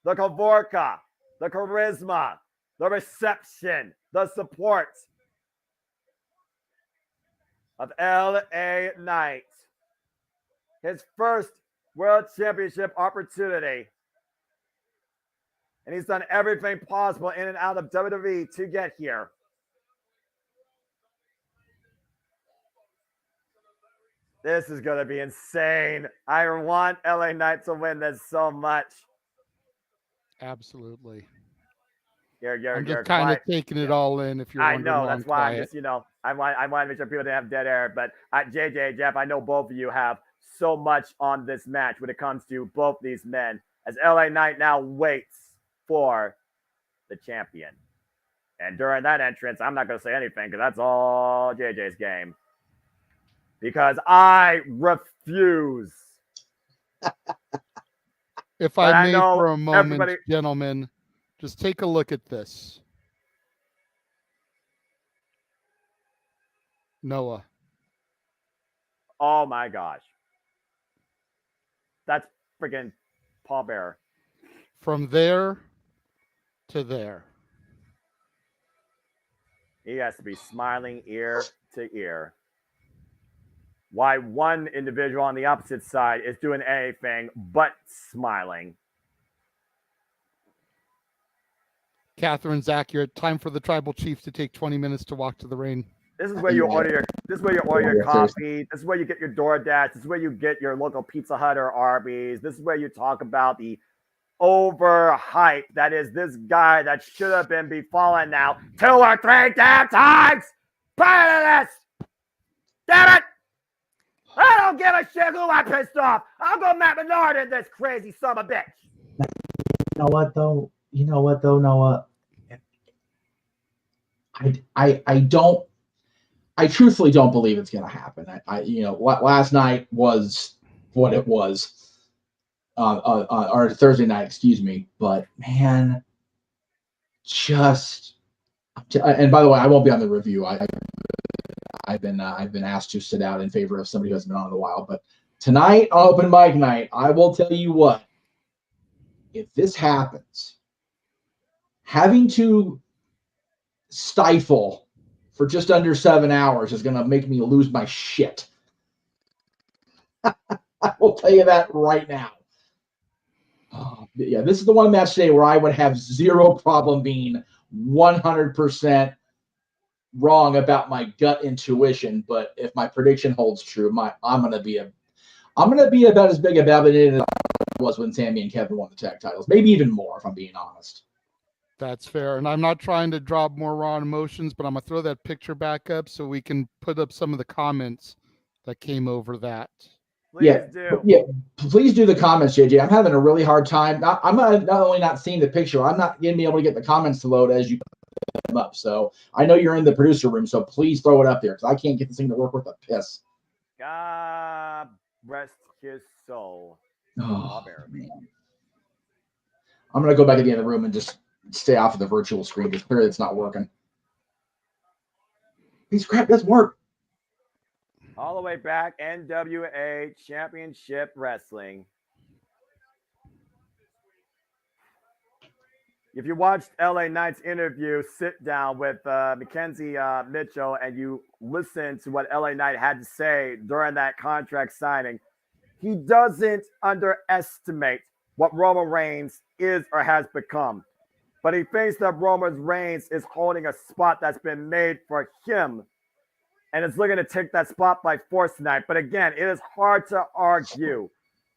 the Kavorka, the charisma, the reception, the support of LA Knight. His first World Championship opportunity. And he's done everything possible in and out of WWE to get here. This is going to be insane. I want LA Knight to win this so much. Absolutely. I'm just kind of taking it all in. If you're, I know, that's why quiet. I'm just, I want to make sure people didn't have dead air. But JJ, Jeff, I know both of you have so much on this match when it comes to both these men, as LA Knight now waits for the champion. And during that entrance, I'm not going to say anything because that's all JJ's game. Because I refuse. If I may for a moment, gentlemen, just take a look at this. Noah. Oh my gosh. That's freaking Paul Bearer. From there to there. He has to be smiling ear to ear. Why one individual on the opposite side is doing anything but smiling. Catherine's accurate. Time for the tribal chief to take 20 minutes to walk to the ring. This is where you order your coffee. This is where you get your DoorDash. This is where you get your local Pizza Hut or Arby's. This is where you talk about the overhype that is this guy that should have been befallen now 2 or 3 damn times prior to this. Damn it! I don't give a shit who I pissed off. I'll go Matt Menard in this crazy son of a bitch. You know what though, Noah? I truthfully don't believe it's going to happen. Last night was what it was, or Thursday night, excuse me. But man, and by the way, I won't be on the review. I've been asked to sit out in favor of somebody who hasn't been on in a while. But tonight, open mic night, I will tell you what. If this happens, having to stifle for just under 7 hours is going to make me lose my shit. I will tell you that right now. Yeah, this is the one match today where I would have zero problem being 100% wrong about my gut intuition. But if my prediction holds true, I'm going to be about as big a babbit as I was when Sami and Kevin won the tag titles. Maybe even more, if I'm being honest. That's fair. And I'm not trying to drop more raw emotions, but I'm going to throw that picture back up so we can put up some of the comments that came over that. Please please do the comments, JJ. I'm having a really hard time. I'm not only not seeing the picture, I'm not going to be able to get the comments to load as you put them up. So I know you're in the producer room, so please throw it up there because I can't get this thing to work with a piss. rest his soul. Oh, Bear. man. I'm going to go back in the other room and just stay off of the virtual screen because clearly it's not working. Piece of crap doesn't work. All the way back, NWA Championship Wrestling. If you watched LA Knight's interview, sit down with Mackenzie Mitchell, and you listen to what LA Knight had to say during that contract signing, he doesn't underestimate what Roman Reigns is or has become. But he thinks that Roman Reigns is holding a spot that's been made for him and is looking to take that spot by force tonight. But again, it is hard to argue.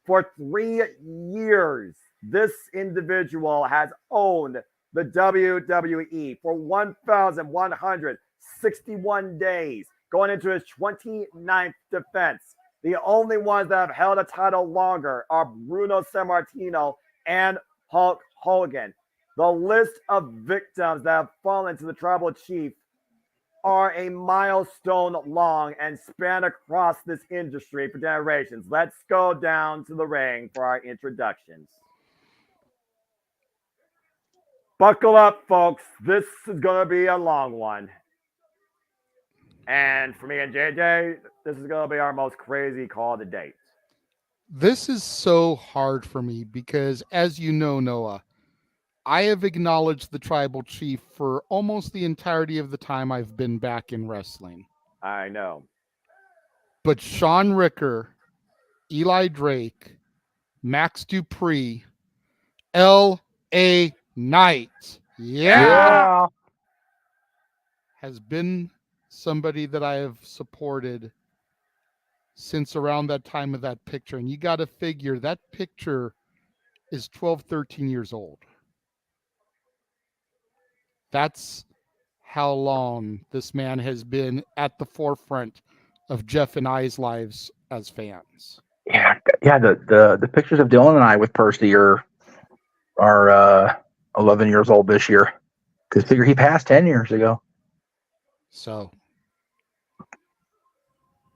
For 3 years, this individual has owned the WWE for 1,161 days, going into his 29th defense. The only ones that have held a title longer are Bruno Sammartino and Hulk Hogan. The list of victims that have fallen to the tribal chief are a milestone long and span across this industry for generations. Let's go down to the ring for our introductions. Buckle up, folks. This is going to be a long one. And for me and JJ, this is going to be our most crazy call to date. This is so hard for me because, as you know, Noah, I have acknowledged the tribal chief for almost the entirety of the time I've been back in wrestling. I know. But Sean Ricker, Eli Drake, Max Dupree, L.A. Knight, has been somebody that I have supported since around that time of that picture. And you got to figure that picture is 12, 13 years old. That's how long this man has been at the forefront of Jeff and I's lives as fans. Yeah. The pictures of Dylan and I with Percy are 11 years old this year. Because figure he passed 10 years ago. So,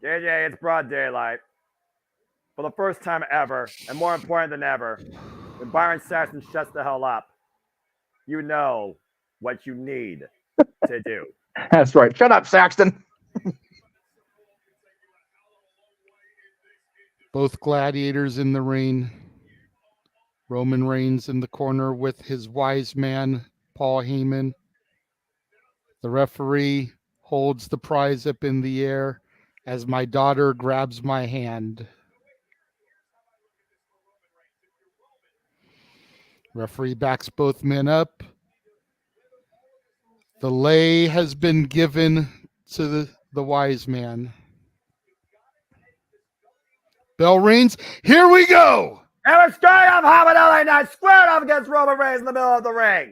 JJ, it's broad daylight. For the first time ever, and more important than ever, when Byron Saxton shuts the hell up, you know what you need to do. That's right. Shut up, Saxton. both gladiators in the ring. Roman Reigns in the corner with his wise man, Paul Heyman. The referee holds the prize up in the air as my daughter grabs my hand. Referee backs both men up. The lay has been given to the wise man. Bell rings. Here we go. And we're starting off hot with LA Knight squared off against Roman Reigns in the middle of the ring.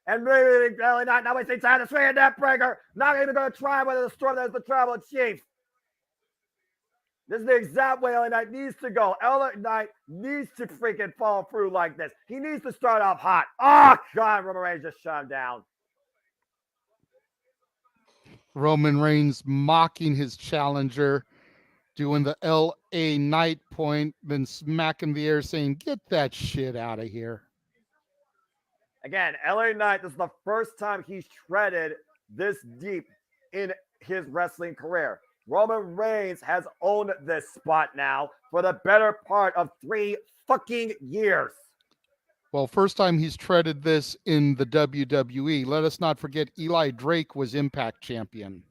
And maybe LA Knight not wasting time to swing a neck breaker. Not even going to try whether the storm that is the tribal chief. This is the exact way LA Knight needs to go. LA Knight needs to freaking fall through like this. He needs to start off hot. Oh, God, Roman Reigns just shut him down. Roman Reigns mocking his challenger, doing the LA Knight point, then smacking the air saying, get that shit out of here. Again, LA Knight, this is the first time he's treaded this deep in his wrestling career. Roman Reigns has owned this spot now for the better part of 3 fucking years. Well, first time he's treaded this in the WWE. Let us not forget Eli Drake was Impact champion.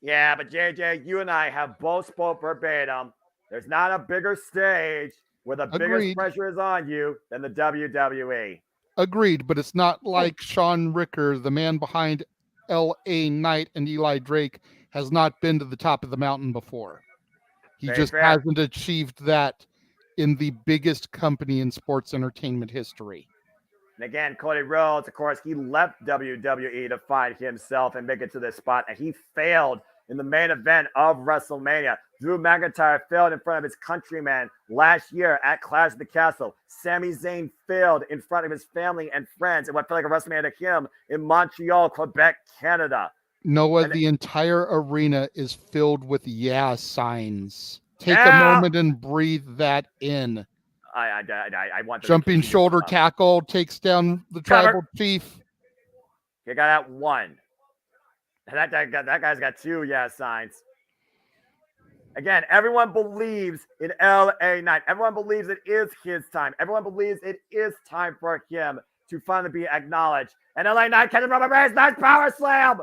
Yeah, but JJ, you and I have both spoke verbatim. There's not a bigger stage where the biggest pressure is on you than the WWE. Agreed, but it's not like Sean Ricker, the man behind LA Knight and Eli Drake, has not been to the top of the mountain before. He just hasn't achieved that in the biggest company in sports entertainment history. And again, Cody Rhodes, of course, he left WWE to find himself and make it to this spot, and he failed in the main event of WrestleMania. Drew McIntyre failed in front of his countrymen last year at Clash of the Castle. Sami Zayn failed in front of his family and friends in what felt like a WrestleMania to him in Montreal, Quebec, Canada. Noah, the entire arena is filled with yeah signs. Take a moment and breathe that in. I want Jumping shoulder tackle takes down the tribal chief. You got that one. That guy's got two signs. Again, everyone believes in LA Knight. Everyone believes it is his time. Everyone believes it is time for him to finally be acknowledged. And LA Knight catches Roman Reigns. Nice power slam.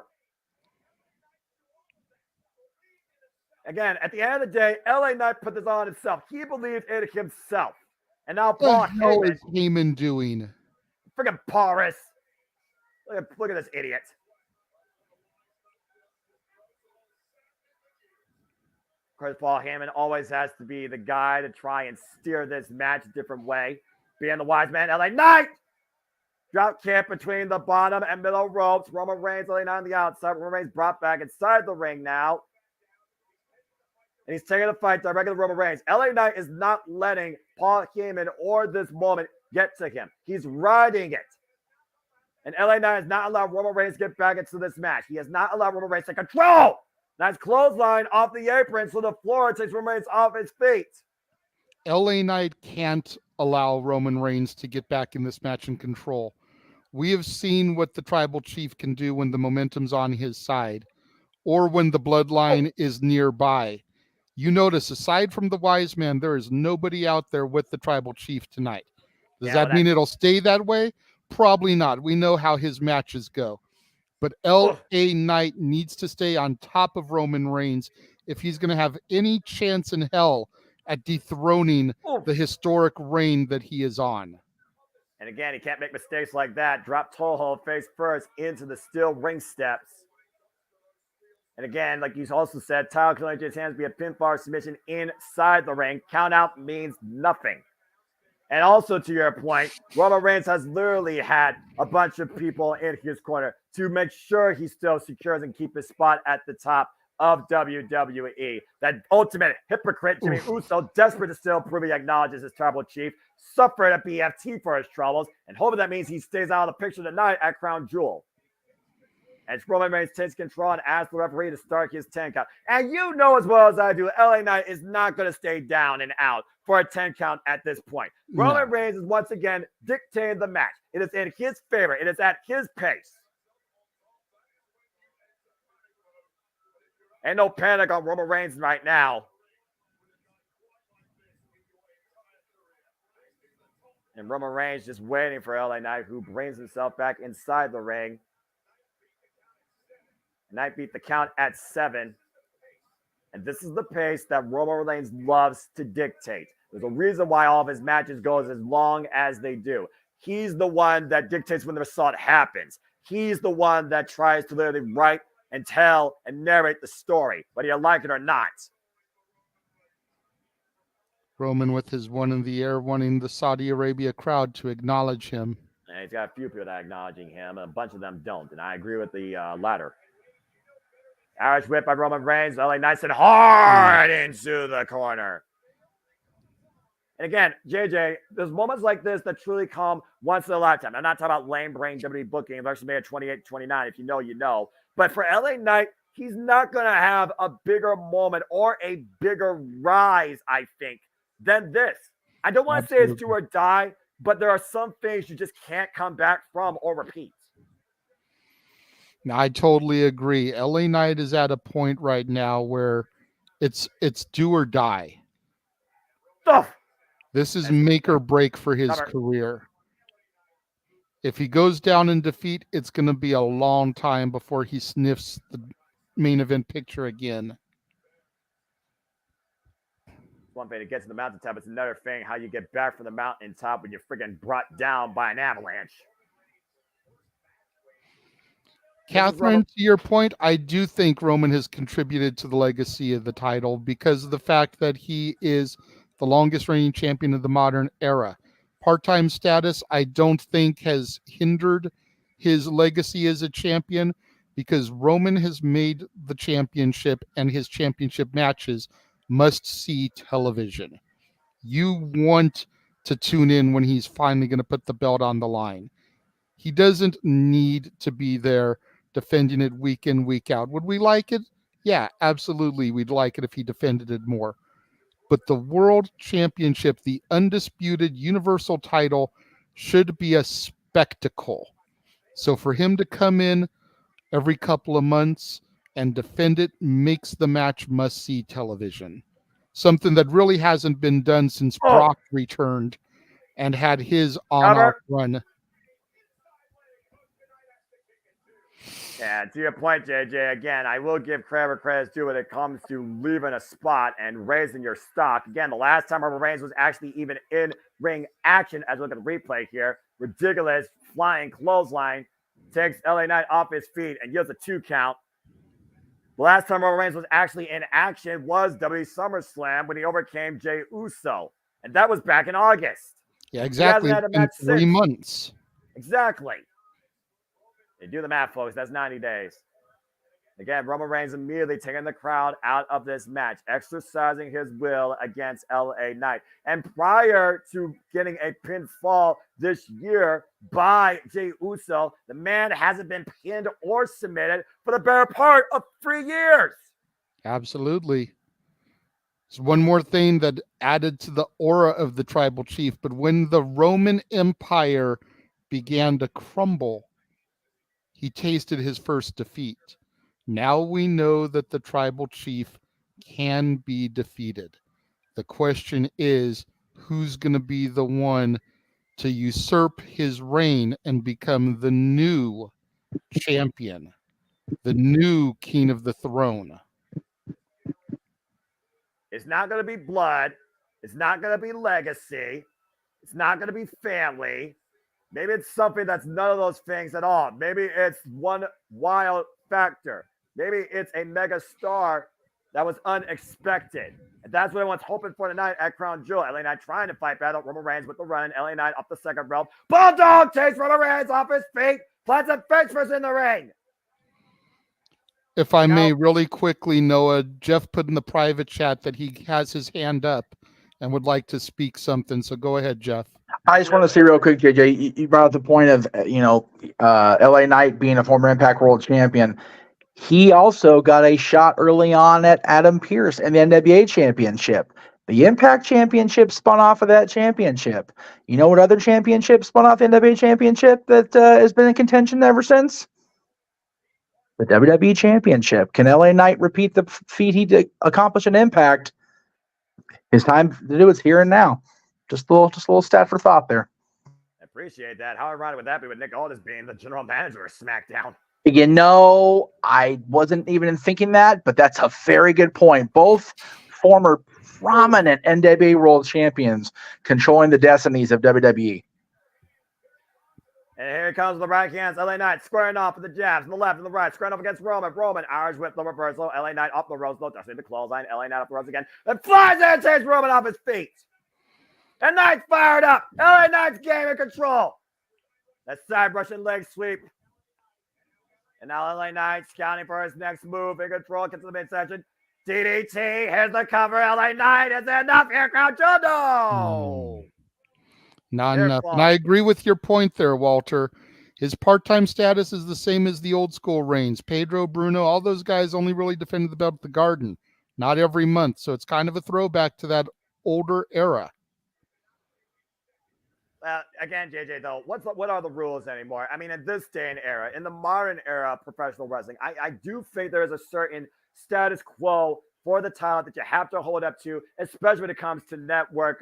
Again, at the end of the day, LA Knight put this on himself. He believed in it himself. And now Paul Heyman. Is Heyman doing? Freaking porous. Look at this idiot. Of course, Paul Heyman always has to be the guy to try and steer this match a different way. Being the wise man, LA Knight! Drop kick between the bottom and middle ropes. Roman Reigns, LA Knight on the outside. Roman Reigns brought back inside the ring now. And he's taking the fight directly to Roman Reigns. LA Knight is not letting Paul Heyman or this moment get to him. He's riding it. And LA Knight has not allowed Roman Reigns to get back into this match. He has not allowed Roman Reigns to control. Nice clothesline off the apron so the floor takes Roman Reigns off his feet. LA Knight can't allow Roman Reigns to get back in this match and control. We have seen what the tribal chief can do when the momentum's on his side or when the bloodline is nearby. You notice, aside from the wise man, there is nobody out there with the tribal chief tonight. Does that mean it'll stay that way? Probably not. We know how his matches go. But LA Knight needs to stay on top of Roman Reigns if he's going to have any chance in hell at dethroning the historic reign that he is on. And again, he can't make mistakes like that. Drop toe hold face first into the steel ring steps. And again, like you also said, title killing his hands be a pinfall submission inside the ring. Count out means nothing. And also to your point, Roman Reigns has literally had a bunch of people in his corner to make sure he still secures and keep his spot at the top of WWE. That ultimate hypocrite, Jimmy Uso, desperate to still prove he acknowledges his tribal chief, suffered a BFT for his troubles, and hoping that means he stays out of the picture tonight at Crown Jewel. As Roman Reigns takes control and asks the referee to start his 10 count. And you know as well as I do, LA Knight is not going to stay down and out for a 10 count at this point. Roman Reigns is once again dictating the match. It is in his favor. It is at his pace. Ain't no panic on Roman Reigns right now. And Roman Reigns just waiting for LA Knight, who brings himself back inside the ring. Knight beat the count at 7. And this is the pace that Roman Reigns loves to dictate. There's a reason why all of his matches go as long as they do. He's the one that dictates when the assault happens. He's the one that tries to literally write and tell and narrate the story, whether you like it or not. Roman with his one in the air, wanting the Saudi Arabia crowd to acknowledge him. And he's got a few people that are acknowledging him, and a bunch of them don't. And I agree with the latter. Irish whip by Roman Reigns. LA Knight said hard into the corner. And again, JJ, there's moments like this that truly come once in a lifetime. I'm not talking about lame brain WWE booking, WrestleMania 28, 29. If you know, you know. But for LA Knight, he's not going to have a bigger moment or a bigger rise, I think, than this. I don't want to say it's do or die, but there are some things you just can't come back from or repeat. I totally agree. LA Knight is at a point right now where it's do or die. This is make or break for his career. If he goes down in defeat, it's going to be a long time before he sniffs the main event picture again. One thing to get to the mountaintop, it's another thing how you get back from the mountaintop when you're freaking brought down by an avalanche. Catherine, to your point, I do think Roman has contributed to the legacy of the title because of the fact that he is the longest reigning champion of the modern era. Part-time status, I don't think has hindered his legacy as a champion because Roman has made the championship and his championship matches must-see television. You want to tune in when he's finally going to put the belt on the line. He doesn't need to be there defending it week in, week out. Would we like it? Yeah, absolutely. We'd like it if he defended it more. but the World Championship, the undisputed Universal title, should be a spectacle. So for him to come in every couple of months and defend it makes the match must-see television. Something that really hasn't been done since Brock returned and had his on-off run. Yeah, to your point, JJ, again, I will give credit due when it comes to leaving a spot and raising your stock. Again, the last time Roman Reigns was actually even in ring action, as we look at the replay here, ridiculous flying clothesline, takes LA Knight off his feet and gives a 2 count. The last time Roman Reigns was actually in action was WWE SummerSlam when he overcame Jey Uso. And that was back in August. Yeah, exactly. It's been 3 months. Exactly. They do the math, folks. That's 90 days. Again, Roman Reigns immediately taking the crowd out of this match, exercising his will against LA Knight. And prior to getting a pinfall this year by Jey Uso, the man hasn't been pinned or submitted for the better part of 3 years. Absolutely. There's one more thing that added to the aura of the tribal chief, but when the Roman Empire began to crumble, he tasted his first defeat. Now we know that the tribal chief can be defeated. The question is, who's going to be the one to usurp his reign and become the new champion, the new king of the throne? It's not going to be blood. It's not going to be legacy. It's not going to be family. Maybe it's something that's none of those things at all. Maybe it's one wild factor. Maybe it's a mega star that was unexpected. And that's what everyone's hoping for tonight at Crown Jewel. LA Knight trying to fight battle. Roman Reigns with the run. LA Knight up the second rope. Bulldog takes Roman Reigns off his feet. Plants a fence first in the ring. If I may, really quickly, Noah, Jeff put in the private chat that he has his hand up and would like to speak something. So go ahead, Jeff. I just want to say real quick, JJ, you brought up the point of, LA Knight being a former Impact World Champion. He also got a shot early on at Adam Pearce and the NWA Championship. The Impact Championship spun off of that championship. You know what other championship spun off the NWA Championship that has been in contention ever since? The WWE Championship. Can LA Knight repeat the feat he did accomplish in Impact? His time to do is here and now. Just a little stat for thought there. I appreciate that. How ironic would that be with Nick Aldis being the general manager of SmackDown? I wasn't even thinking that, but that's a very good point. Both former prominent NWA World Champions controlling the destinies of WWE. And here comes the right hands. LA Knight squaring off with the jabs from the left and the right. Squaring off against Roman. Roman, Irish whip, the reversal. LA Knight up the ropes. Dusting the clothesline. LA Knight up the ropes again. And flies in and takes Roman off his feet. And Knight's fired up. LA Knight's game in control. That side Russian leg sweep. And now LA Knight scouting for his next move. In control. Gets to the midsection. DDT. Here's the cover. LA Knight. Is enough here, Crown Jewel? No. Not enough. And I agree with your point there, Walter. His part-time status is the same as the old school reigns. Pedro, Bruno, all those guys only really defended the belt at the Garden. Not every month. So it's kind of a throwback to that older era. Again, JJ, though, what are the rules anymore? I mean, in this day and era, in the modern era of professional wrestling, I do think there is a certain status quo for the title that you have to hold up to, especially when it comes to network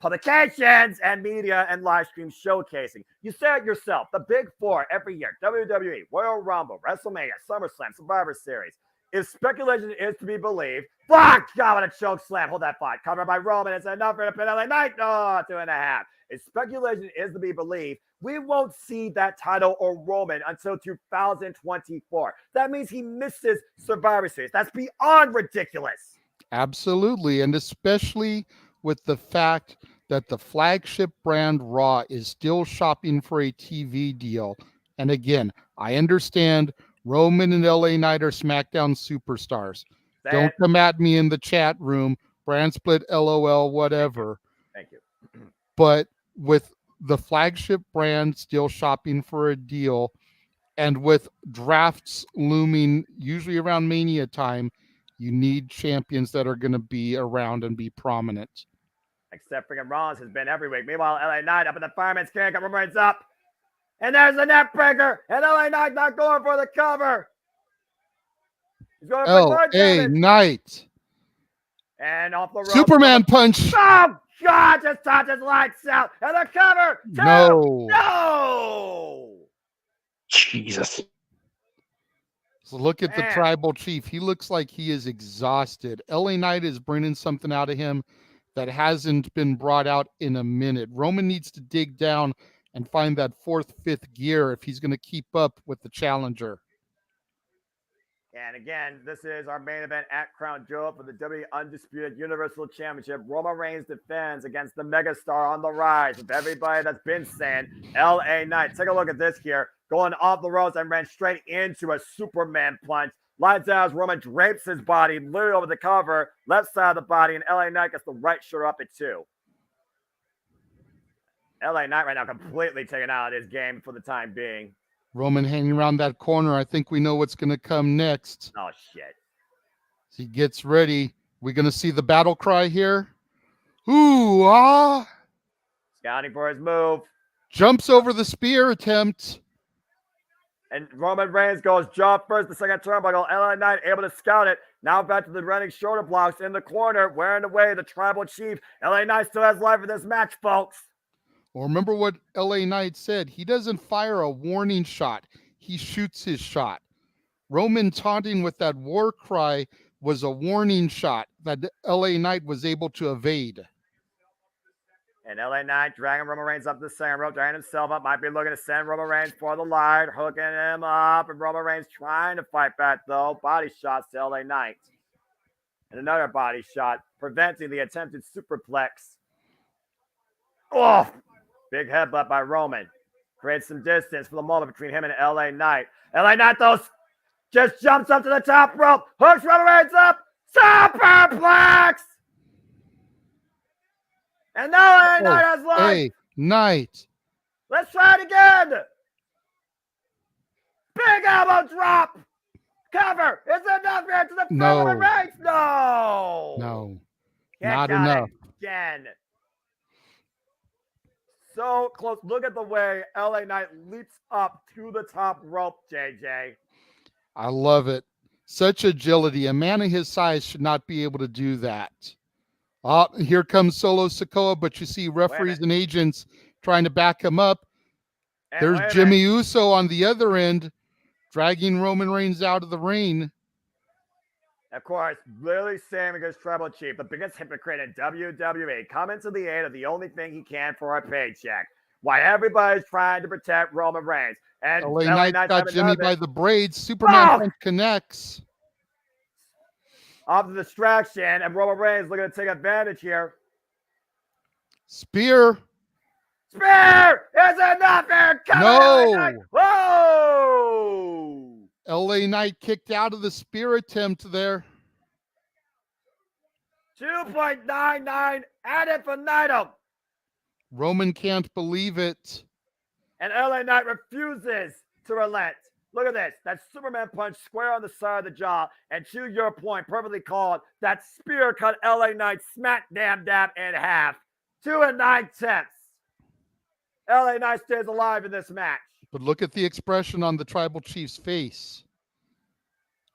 publications and media and live stream showcasing. You said it yourself, the big four every year, WWE, Royal Rumble, WrestleMania, SummerSlam, Survivor Series. If speculation is to be believed, fuck, God, what a choke slam. Hold that fight. Covered by Roman. It's enough for the pin LA Knight. No, 2.5. If speculation is to be believed, we won't see that title or Roman until 2024. That means he misses Survivor Series. That's beyond ridiculous. Absolutely. And especially with the fact that the flagship brand Raw is still shopping for a TV deal. And again, I understand Roman and LA Knight are SmackDown superstars. Don't come at me in the chat room. Brand split, LOL, whatever. Thank you. But with the flagship brand still shopping for a deal, and with drafts looming usually around Mania time, You need champions that are going to be around and be prominent. Except freaking Rollins has been every week. Meanwhile, LA Knight up in the fireman's carry, got Roman Reigns up. And there's the neck breaker. And LA Knight not going for the cover. He's going for more LA damage. Knight. And off the rope. Superman punch. Oh, God, just touches lights out. And the cover. No. No. Jesus. So look at the Man. tribal chief. He looks like he is exhausted. LA Knight is bringing something out of him that hasn't been brought out in a minute. Roman needs to dig down and find that fourth, fifth gear if he's going to keep up with the challenger. And again, this is our main event at Crown Jewel for the WWE Undisputed Universal Championship. Roman Reigns defends against the megastar on the rise with everybody that's been saying LA Knight. Take a look at this here. Going off the ropes and ran straight into a Superman punch. Lights out as Roman drapes his body literally over the cover, left side of the body, and LA Knight gets the right shoulder up it too. LA Knight right now completely taken out of this game for the time being. Roman hanging around that corner. I think we know what's going to come next. Oh, shit. As he gets ready. We're going to see the battle cry here. Ooh, ah. Scouting for his move. Jumps over the spear attempt. And Roman Reigns goes jump first, the second turnbuckle. LA Knight able to scout it. Now back to the running shoulder blocks in the corner, wearing away the tribal chief. LA Knight still has life in this match, folks. Well, remember what LA Knight said. He doesn't fire a warning shot. He shoots his shot. Roman taunting with that war cry was a warning shot that LA Knight was able to evade. And LA Knight dragging Roman Reigns up the center rope, dragging himself up. Might be looking to send Roman Reigns for the light, hooking him up. And Roman Reigns trying to fight back, though. Body shots to LA Knight. And another body shot, preventing the attempted superplex. Oh! Big headbutt by Roman. Creates some distance for the moment between him and LA Knight. LA Knight, though, just jumps up to the top rope. Hooks Roman Reigns up. Superplex! And now LA Knight has life. Hey, Knight. Let's try it again. Big elbow drop. Cover. Is it enough here to the front No. of the Reigns? No. No, Can't not count enough. it again. So close. Look at the way LA Knight leaps up to the top rope, JJ. I love it. Such agility. A man of his size should not be able to do that. Oh, here comes Solo Sikoa, but you see referees and agents trying to back him up. And There's wait a Jimmy minute. Uso on the other end, dragging Roman Reigns out of the ring. Of course, literally Sami goes tribal chief, the biggest hypocrite in WWE, coming to the aid of the only thing he can for a paycheck. Why everybody's trying to protect Roman Reigns. And LA Knight Knight's got having Jimmy another by the braids. Superman punch connects. off the distraction, and Roman Reigns looking to take advantage here. Spear. Spear is enough here. Come No. on, whoa! LA Knight kicked out of the spear attempt there. 2.99 ad infinitum. Roman can't believe it. And LA Knight refuses to relent. Look at this. That Superman punch square on the side of the jaw. And to your point, perfectly called, that spear cut LA Knight smack dab in half. 2 9/10. LA Knight stays alive in this match. But look at the expression on the tribal chief's face.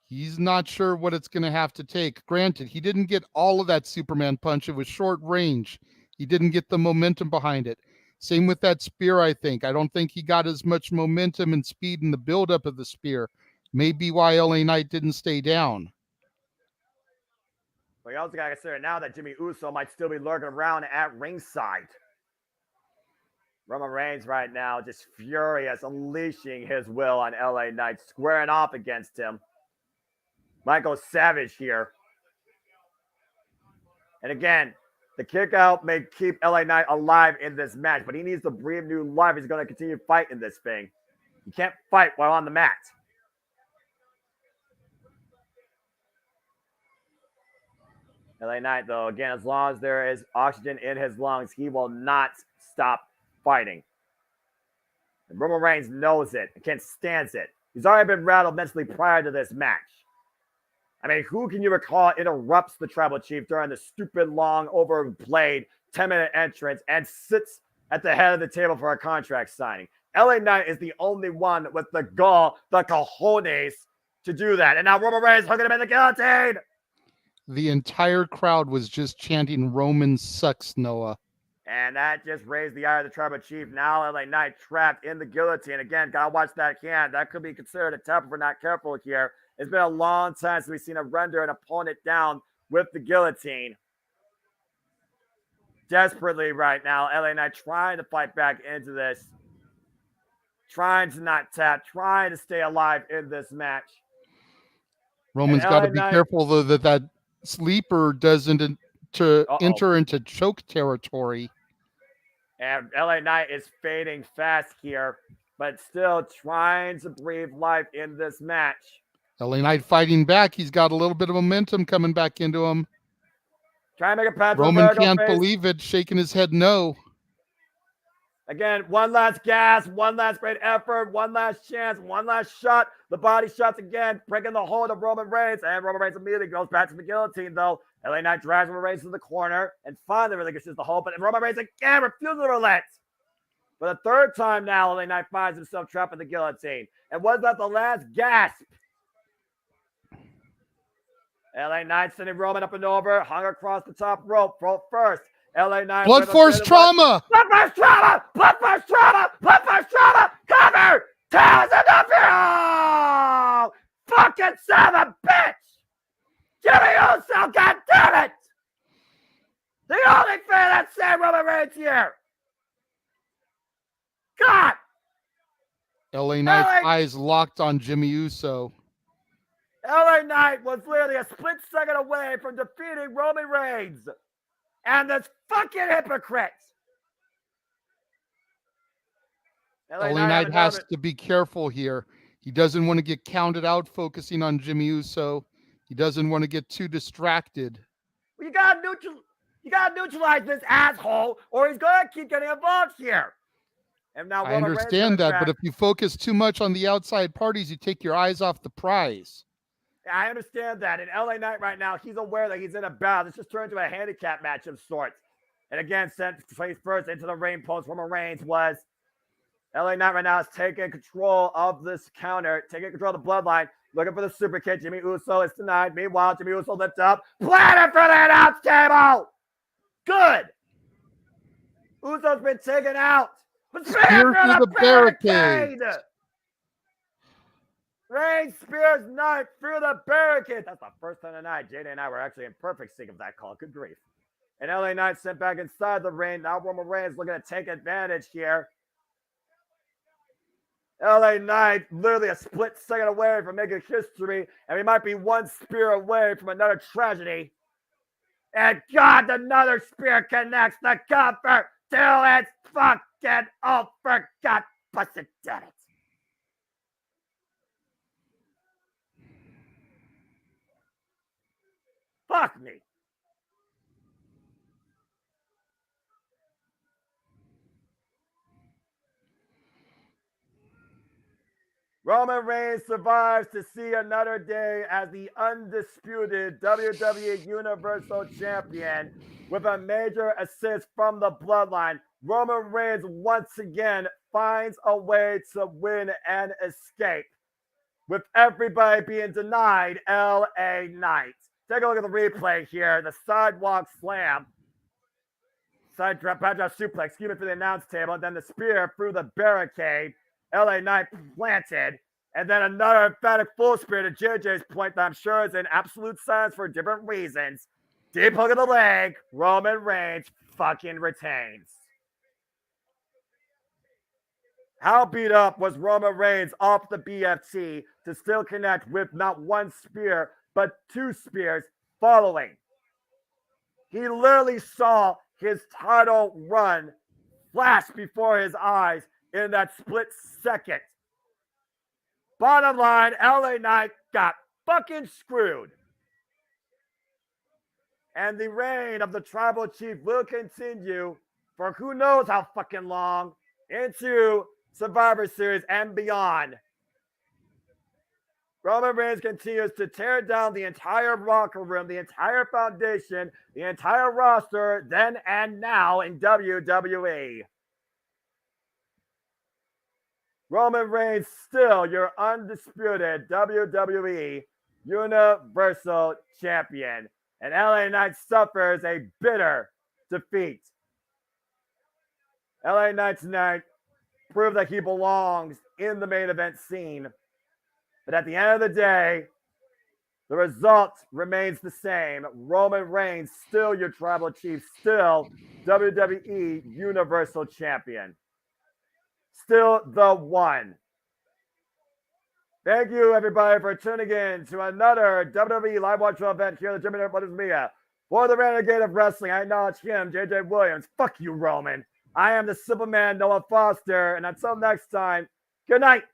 He's not sure what it's going to have to take. Granted, he didn't get all of that Superman punch. It was short range. He didn't get the momentum behind it. Same with that spear, I think. I don't think he got as much momentum and speed in the buildup of the spear. Maybe why LA Knight didn't stay down. But you also got to consider now that Jimmy Uso might still be lurking around at ringside. Roman Reigns right now just furious, unleashing his will on LA Knight, squaring off against him. Michael Savage here. And again, the kick out may keep LA Knight alive in this match, but he needs to breathe new life. He's going to continue to fight in this thing. You can't fight while on the mat. LA Knight, though, again, as long as there is oxygen in his lungs, he will not stop fighting. And Roman Reigns knows it and can't stand it. He's already been rattled mentally prior to this match. I mean, who can you recall interrupts the Tribal Chief during the stupid, long, overplayed 10-minute entrance and sits at the head of the table for a contract signing? LA Knight is the only one with the gall, the cojones to do that. And now Roman Reigns hooking him in the guillotine. The entire crowd was just chanting Roman sucks, Noah. And that just raised the ire of the Tribal Chief. Now LA Knight trapped in the guillotine. Again, gotta watch that hand. That could be considered a tap if we're not careful here. It's been a long time since we've seen a render an opponent down with the guillotine. Desperately right now, LA Knight trying to fight back into this. Trying to not tap. Trying to stay alive in this match. Roman's got to be careful, though, that sleeper doesn't enter into choke territory. And LA Knight is fading fast here, but still trying to breathe life in this match. LA Knight fighting back. He's got a little bit of momentum coming back into him. Trying to make a pass. Roman can't believe it, shaking his head no. Again, one last gas, one last great effort, one last chance, one last shot. The body shots again, breaking the hold of Roman Reigns. And Roman Reigns immediately goes back to the guillotine, though. LA Knight drags Roman Reigns to the corner and finally relinquishes the hold. But Roman Reigns again refuses to relent. For the third time now, LA Knight finds himself trapped in the guillotine. And was that the last gasp? LA Knight sending Roman up and over, hung across the top rope first. LA Knight. Blood force trauma. Blood force trauma. Blood force trauma. Blood force trauma. Cover. Tails in the field. Fucking son of a bitch. Jimmy Uso, God damn it. The only fan that's saying Roman Reigns here. God. LA Knight's eyes locked on Jimmy Uso. LA Knight was literally a split second away from defeating Roman Reigns. And this fucking hypocrite. LA Knight has to be careful here. He doesn't want to get counted out focusing on Jimmy Uso. He doesn't want to get too distracted. Well, you gotta neutralize this asshole, or he's gonna keep getting involved here. And now I understand that, but if you focus too much on the outside parties, you take your eyes off the prize. I understand that. And LA Knight right now, he's aware that he's in a battle. This just turned into a handicap match of sorts. And again, sent face first into the ring post. Roman Reigns was. LA Knight right now is taking control of this counter, taking control of the bloodline, looking for the super kick. Jimmy Uso is denied. Meanwhile, Jimmy Uso lifts up, planted for the announce table. Good. Uso's been taken out. But spear through the barricade. Reigns spears Knight through the barricade. That's the first time tonight. JD and I were actually in perfect sync of that call. Good grief. And LA Knight sent back inside the ring. Now Roman Reigns looking to take advantage here. LA Knight literally a split second away from making history. And we might be one spear away from another tragedy. And God, another spear connects the cover till it's fucking over. God, busted damn it. Fuck me. Roman Reigns survives to see another day as the undisputed WWE Universal Champion with a major assist from the Bloodline. Roman Reigns once again finds a way to win and escape, with everybody being denied LA Knight. Take a look at the replay here. The sidewalk slam. Side drop, bad drop suplex. Excuse me for the announce table. And then the spear through the barricade. LA Knight planted. And then another emphatic full spear to JJ's point that I'm sure is in absolute silence for different reasons. Deep hook of the leg. Roman Reigns fucking retains. How beat up was Roman Reigns off the BFT to still connect with not one spear, but two spears following? He literally saw his title run flash before his eyes in that split second. Bottom line, LA Knight got fucking screwed. And the reign of the Tribal Chief will continue for who knows how fucking long into Survivor Series and beyond. Roman Reigns continues to tear down the entire locker room, the entire foundation, the entire roster, then and now in WWE. Roman Reigns still your undisputed WWE Universal Champion. And LA Knight suffers a bitter defeat. LA Knight tonight proved that he belongs in the main event scene. But at the end of the day, the result remains the same. Roman Reigns, still your tribal chief, still WWE Universal Champion. Still the one. Thank you, everybody, for tuning in to another WWE Live Watch event here at the JMN Brothers Media. For the Renegade of Wrestling, I acknowledge him, JJ Williams. Fuck you, Roman. I am the Simple Man, Noah Foster. And until next time, good night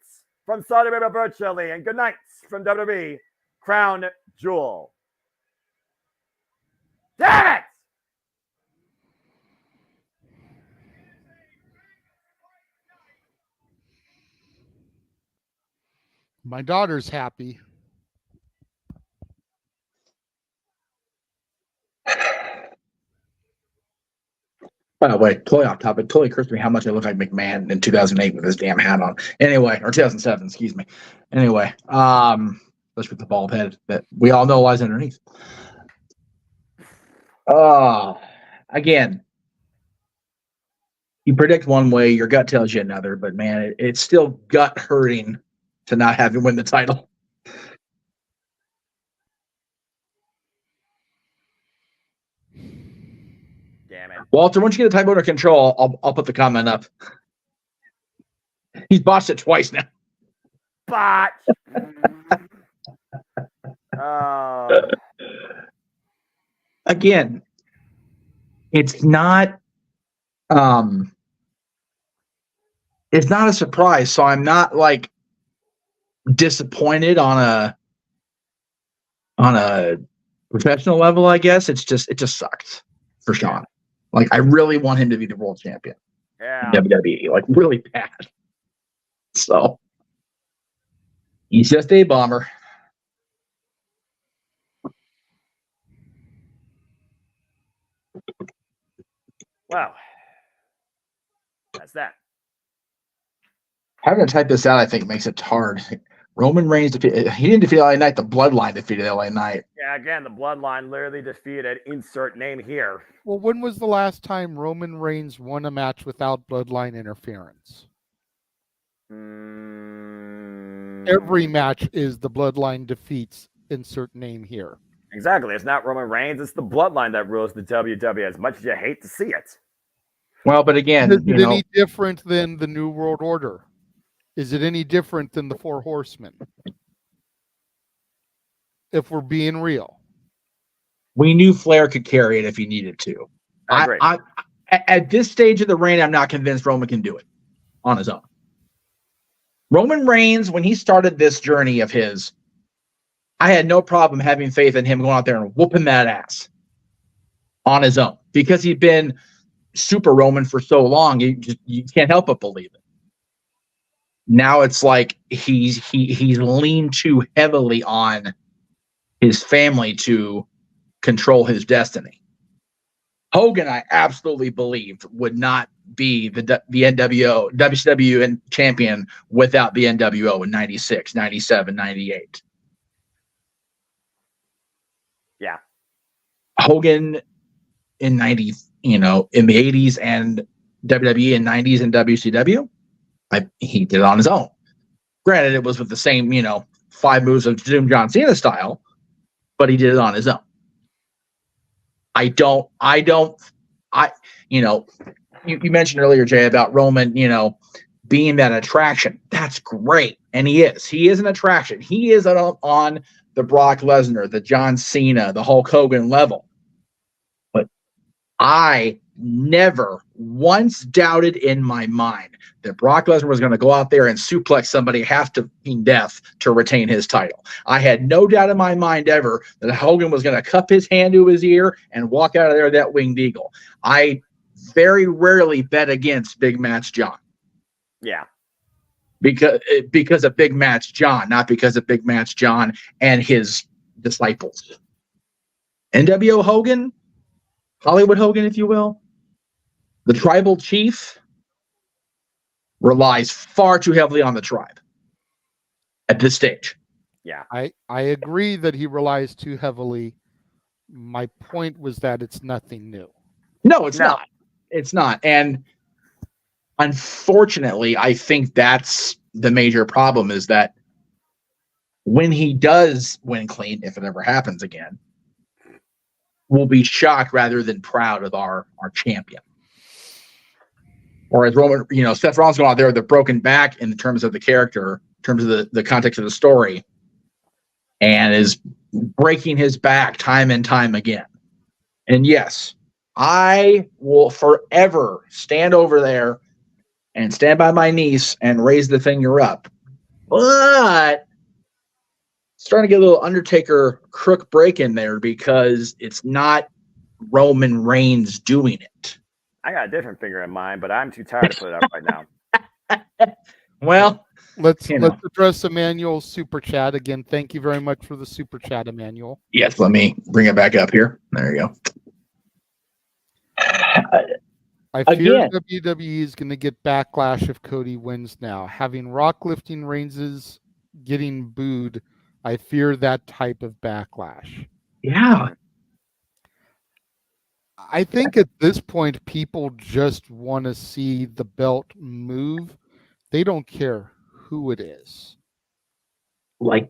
from Saudi Arabia virtually, and good night from WWE Crown Jewel. Damn it! My daughter's happy. By the way, totally off topic. Totally occurs to me how much I look like McMahon in 2008 with his damn hat on. Anyway, or 2007, excuse me. Anyway, especially with the bald head that we all know lies underneath. Again, you predict one way, your gut tells you another, but man, it's still gut hurting to not have him win the title. Damn it. Walter, once you get the type under control, I'll put the comment up. He's botched it twice now. Botch. Oh. Again, it's not a surprise, so I'm not like disappointed on a professional level, I guess. It just sucks for Sean. Like, I really want him to be the world champion in WWE, like really bad. So he's just a bummer. Wow. That's that. Having to type this out, I think, makes it hard. Roman Reigns he didn't defeat LA Knight. The Bloodline defeated LA Knight. Yeah, again, the Bloodline literally defeated insert name here. Well, when was the last time Roman Reigns won a match without Bloodline interference? Every match is the Bloodline defeats insert name here. Exactly. It's not Roman Reigns. It's the Bloodline that rules the WWE, as much as you hate to see it. Well, but again, is it any different than the New World Order? Is it any different than the Four Horsemen? If we're being real. We knew Flair could carry it if he needed to. I agree. At this stage of the reign, I'm not convinced Roman can do it on his own. Roman Reigns, when he started this journey of his, I had no problem having faith in him going out there and whooping that ass on his own, because he'd been super Roman for so long. You can't help but believe it. Now it's like he's leaned too heavily on his family to control his destiny. Hogan, I absolutely believed, would not be the NWO, WCW champion without the NWO in 96, 97, 98. Yeah. Hogan in 90, in the 80s, and WWE in 90s and WCW, he did it on his own. Granted, it was with the same, 5 moves of Doom John Cena style, but he did it on his own. You mentioned earlier, Jay, about Roman, being that attraction. That's great. And he is an attraction. He is on the Brock Lesnar, the John Cena, the Hulk Hogan level. But I never once doubted in my mind that Brock Lesnar was going to go out there and suplex somebody half to death to retain his title. I had no doubt in my mind ever that Hogan was going to cup his hand to his ear and walk out of there that winged eagle. I very rarely bet against Big Match John. Yeah. because of Big Match John, not because of Big Match John and his disciples. NWO Hogan, Hollywood Hogan, if you will, the tribal chief relies far too heavily on the tribe at this stage. Yeah. I agree that he relies too heavily. My point was that it's nothing new. No, it's not. It's not. And unfortunately, I think that's the major problem, is that when he does win clean, if it ever happens again, we'll be shocked rather than proud of our champion. Or as Roman, Seth Rollins going out there with a broken back in terms of the character, in terms of the context of the story, and is breaking his back time and time again. And yes, I will forever stand over there and stand by my niece and raise the finger up. But it's starting to get a little Undertaker crook break in there, because it's not Roman Reigns doing it. I got a different finger in mine, but I'm too tired to put it up right now. Well, let's address Emmanuel's super chat again. Thank you very much for the super chat, Emmanuel. Yes, let me bring it back up here. There you go. I fear WWE is going to get backlash if Cody wins now. Having Rock lifting Reigns getting booed, I fear that type of backlash. Yeah. I think at this point, people just want to see the belt move. They don't care who it is. Like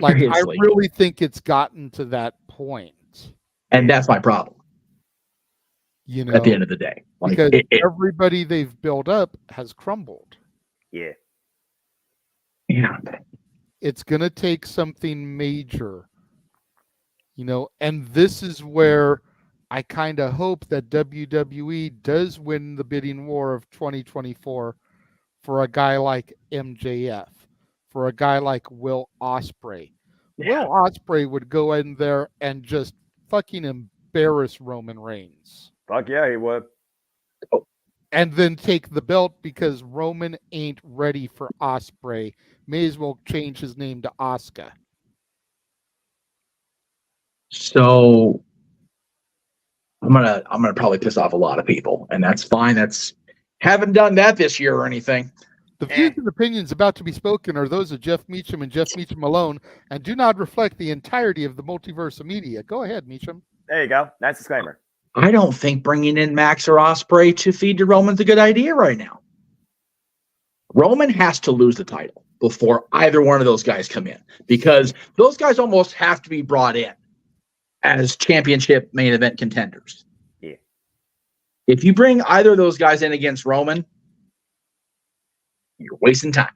I really think it's gotten to that point. And that's my problem. At the end of the day. Because everybody they've built up has crumbled. Yeah. Yeah. It's going to take something major. And this is where I kind of hope that WWE does win the bidding war of 2024 for a guy like MJF, for a guy like Will Ospreay. Yeah. Will Ospreay would go in there and just fucking embarrass Roman Reigns. Fuck yeah, he would. And then take the belt, because Roman ain't ready for Ospreay. May as well change his name to Asuka. So I'm gonna probably piss off a lot of people, and that's fine. Haven't done that this year or anything. The views and opinions about to be spoken are those of Jeff Meacham and Jeff Meacham alone, and do not reflect the entirety of the Multiverse of Media. Go ahead, Meacham. There you go. Nice disclaimer. I don't think bringing in Max or Ospreay to feed to Roman's a good idea right now. Roman has to lose the title before either one of those guys come in, because those guys almost have to be brought in as championship main event contenders. Yeah. If you bring either of those guys in against Roman, you're wasting time.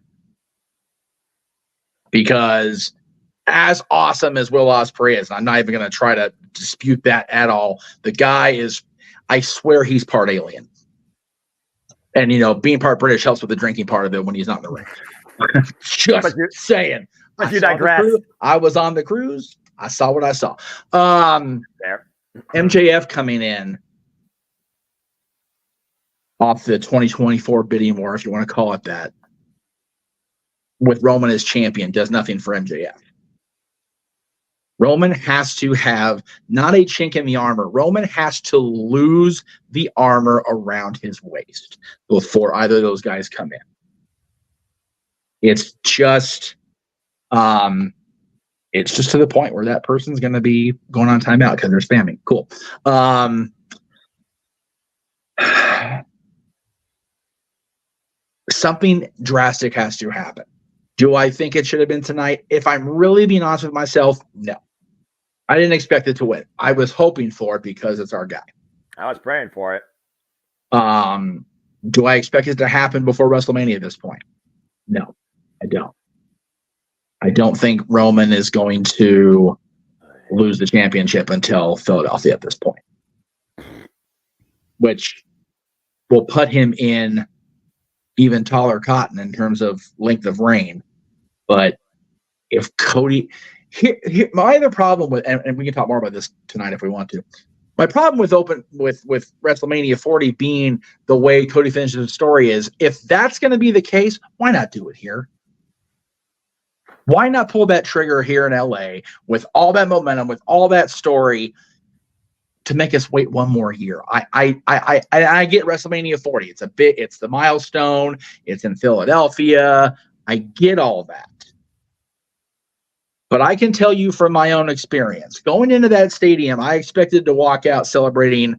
Because as awesome as Will Ospreay is, I'm not even going to try to dispute that at all. The guy is, I swear he's part alien. And, being part British helps with the drinking part of it when he's not in the ring. Just saying. But you digress. I was on the cruise. I saw what I saw. There. MJF coming in off the 2024 bidding war, if you want to call it that, with Roman as champion, does nothing for MJF. Roman has to have not a chink in the armor. Roman has to lose the armor around his waist before either of those guys come in. It's just to the point where that person's going to be going on timeout because they're spamming. Cool. Something drastic has to happen. Do I think it should have been tonight? If I'm really being honest with myself, no. I didn't expect it to win. I was hoping for it because it's our guy. I was praying for it. Do I expect it to happen before WrestleMania at this point? No, I don't. I don't think Roman is going to lose the championship until Philadelphia at this point, which will put him in even taller cotton in terms of length of reign. But if Cody, here my other problem with, and we can talk more about this tonight if we want to, My problem with WrestleMania 40 being the way Cody finishes the story is, if that's going to be the case, why not do it here? Why not pull that trigger here in LA with all that momentum, with all that story, to make us wait one more year? I get WrestleMania 40. It's the milestone. It's in Philadelphia. I get all that. But I can tell you from my own experience, going into that stadium, I expected to walk out celebrating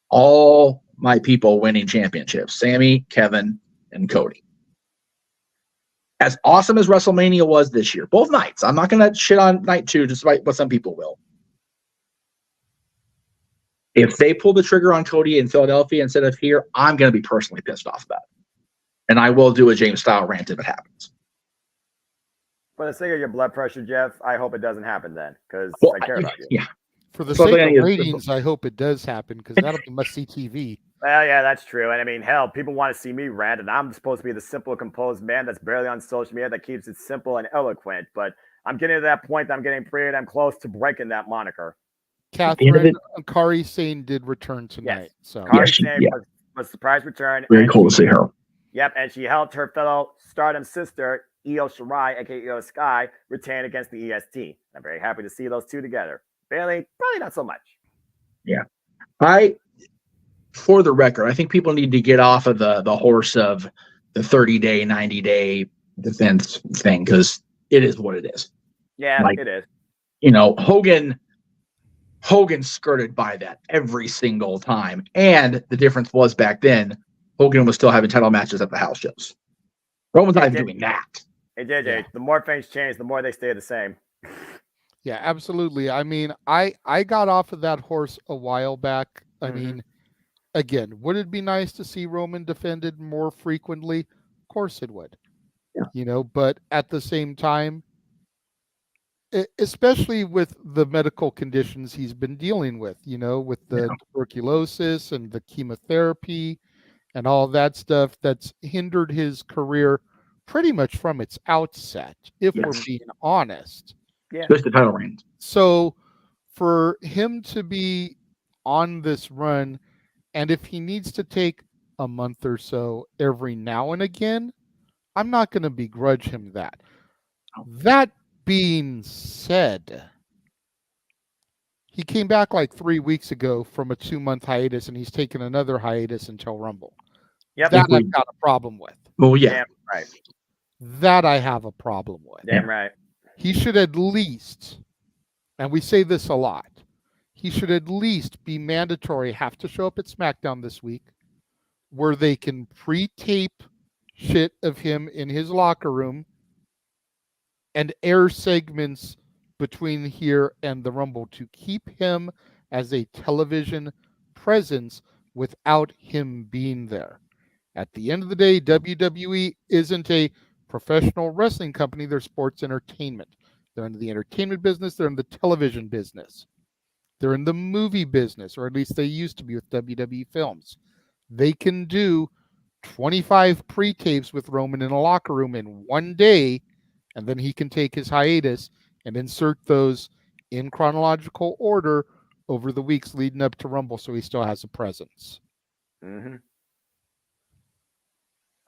all my people winning championships, Sami, Kevin, and Cody. As awesome as WrestleMania was this year, both nights, I'm not going to shit on night 2, despite what some people will. If they pull the trigger on Cody in Philadelphia instead of here, I'm going to be personally pissed off about it. And I will do a James-style rant if it happens. For the sake of your blood pressure, Jeff, I hope it doesn't happen then, because I care about you. Yeah. For the sake of ratings, I hope it does happen, because that'll be must-see TV. Well, yeah, that's true. And I mean, hell, people want to see me rant, and I'm supposed to be the simple, composed man that's barely on social media, that keeps it simple and eloquent. But I'm getting to that point that I'm getting pretty damn close to breaking that moniker. Catherine Kari Sane did return tonight. Yes. So Kari Sane was a surprise return. Very cool to see her. Yep, and she helped her fellow Stardom sister, Io Shirai, aka Io Sky, retain against the EST. I'm very happy to see those two together. Bailey, probably not so much. Yeah. For the record, I think people need to get off of the horse of the 30-day, 90-day defense thing, because it is what it is. Yeah, it is. You know, Hogan skirted by that every single time. And the difference was, back then, Hogan was still having title matches at the house shows. Roman's not even doing that. Hey, JJ, yeah. The more things change, the more they stay the same. Yeah, absolutely. I mean, I got off of that horse a while back. I mean, again, would it be nice to see Roman defended more frequently? Of course it would. Yeah. You know, but at the same time, especially with the medical conditions he's been dealing with, you know, with the tuberculosis and the chemotherapy and all that stuff, that's hindered his career pretty much from its outset, if we're being honest. Yeah. Especially the title reigns. So for him to be on this run, and if he needs to take a month or so every now and again, I'm not going to begrudge him that. That being said, he came back like 3 weeks ago from a 2-month hiatus, and he's taken another hiatus until Rumble. Yep. That I've got a problem with. Oh, yeah. Damn right. That I have a problem with. Damn right. He should at least, and we say this a lot, he should at least be mandatory, have to show up at SmackDown this week, where they can pre-tape shit of him in his locker room and air segments between here and the Rumble to keep him as a television presence without him being there. At the end of the day, WWE isn't a professional wrestling company. They're sports entertainment. They're in the entertainment business. They're in the television business. They're in the movie business, or at least they used to be with WWE Films. They can do 25 pre-tapes with Roman in a locker room in one day, and then he can take his hiatus and insert those in chronological order over the weeks leading up to Rumble, so he still has a presence. The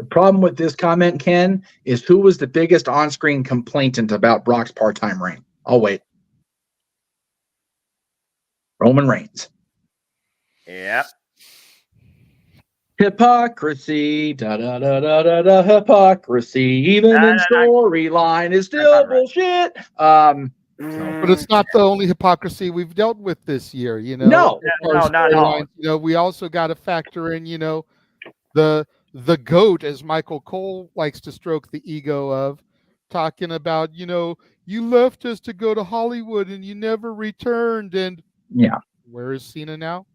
problem with this comment, Ken, is who was the biggest on-screen complainant about Brock's part-time reign? I'll wait. Roman Reigns. Yep. Hypocrisy, da-da-da-da-da-da, hypocrisy, even in storyline is still bullshit. But it's not the only hypocrisy we've dealt with this year, you know. No, not at all. You know, we also got to factor in, you know, the GOAT, as Michael Cole likes to stroke the ego of, talking about, you know, you left us to go to Hollywood and you never returned. And yeah, where is Cena now?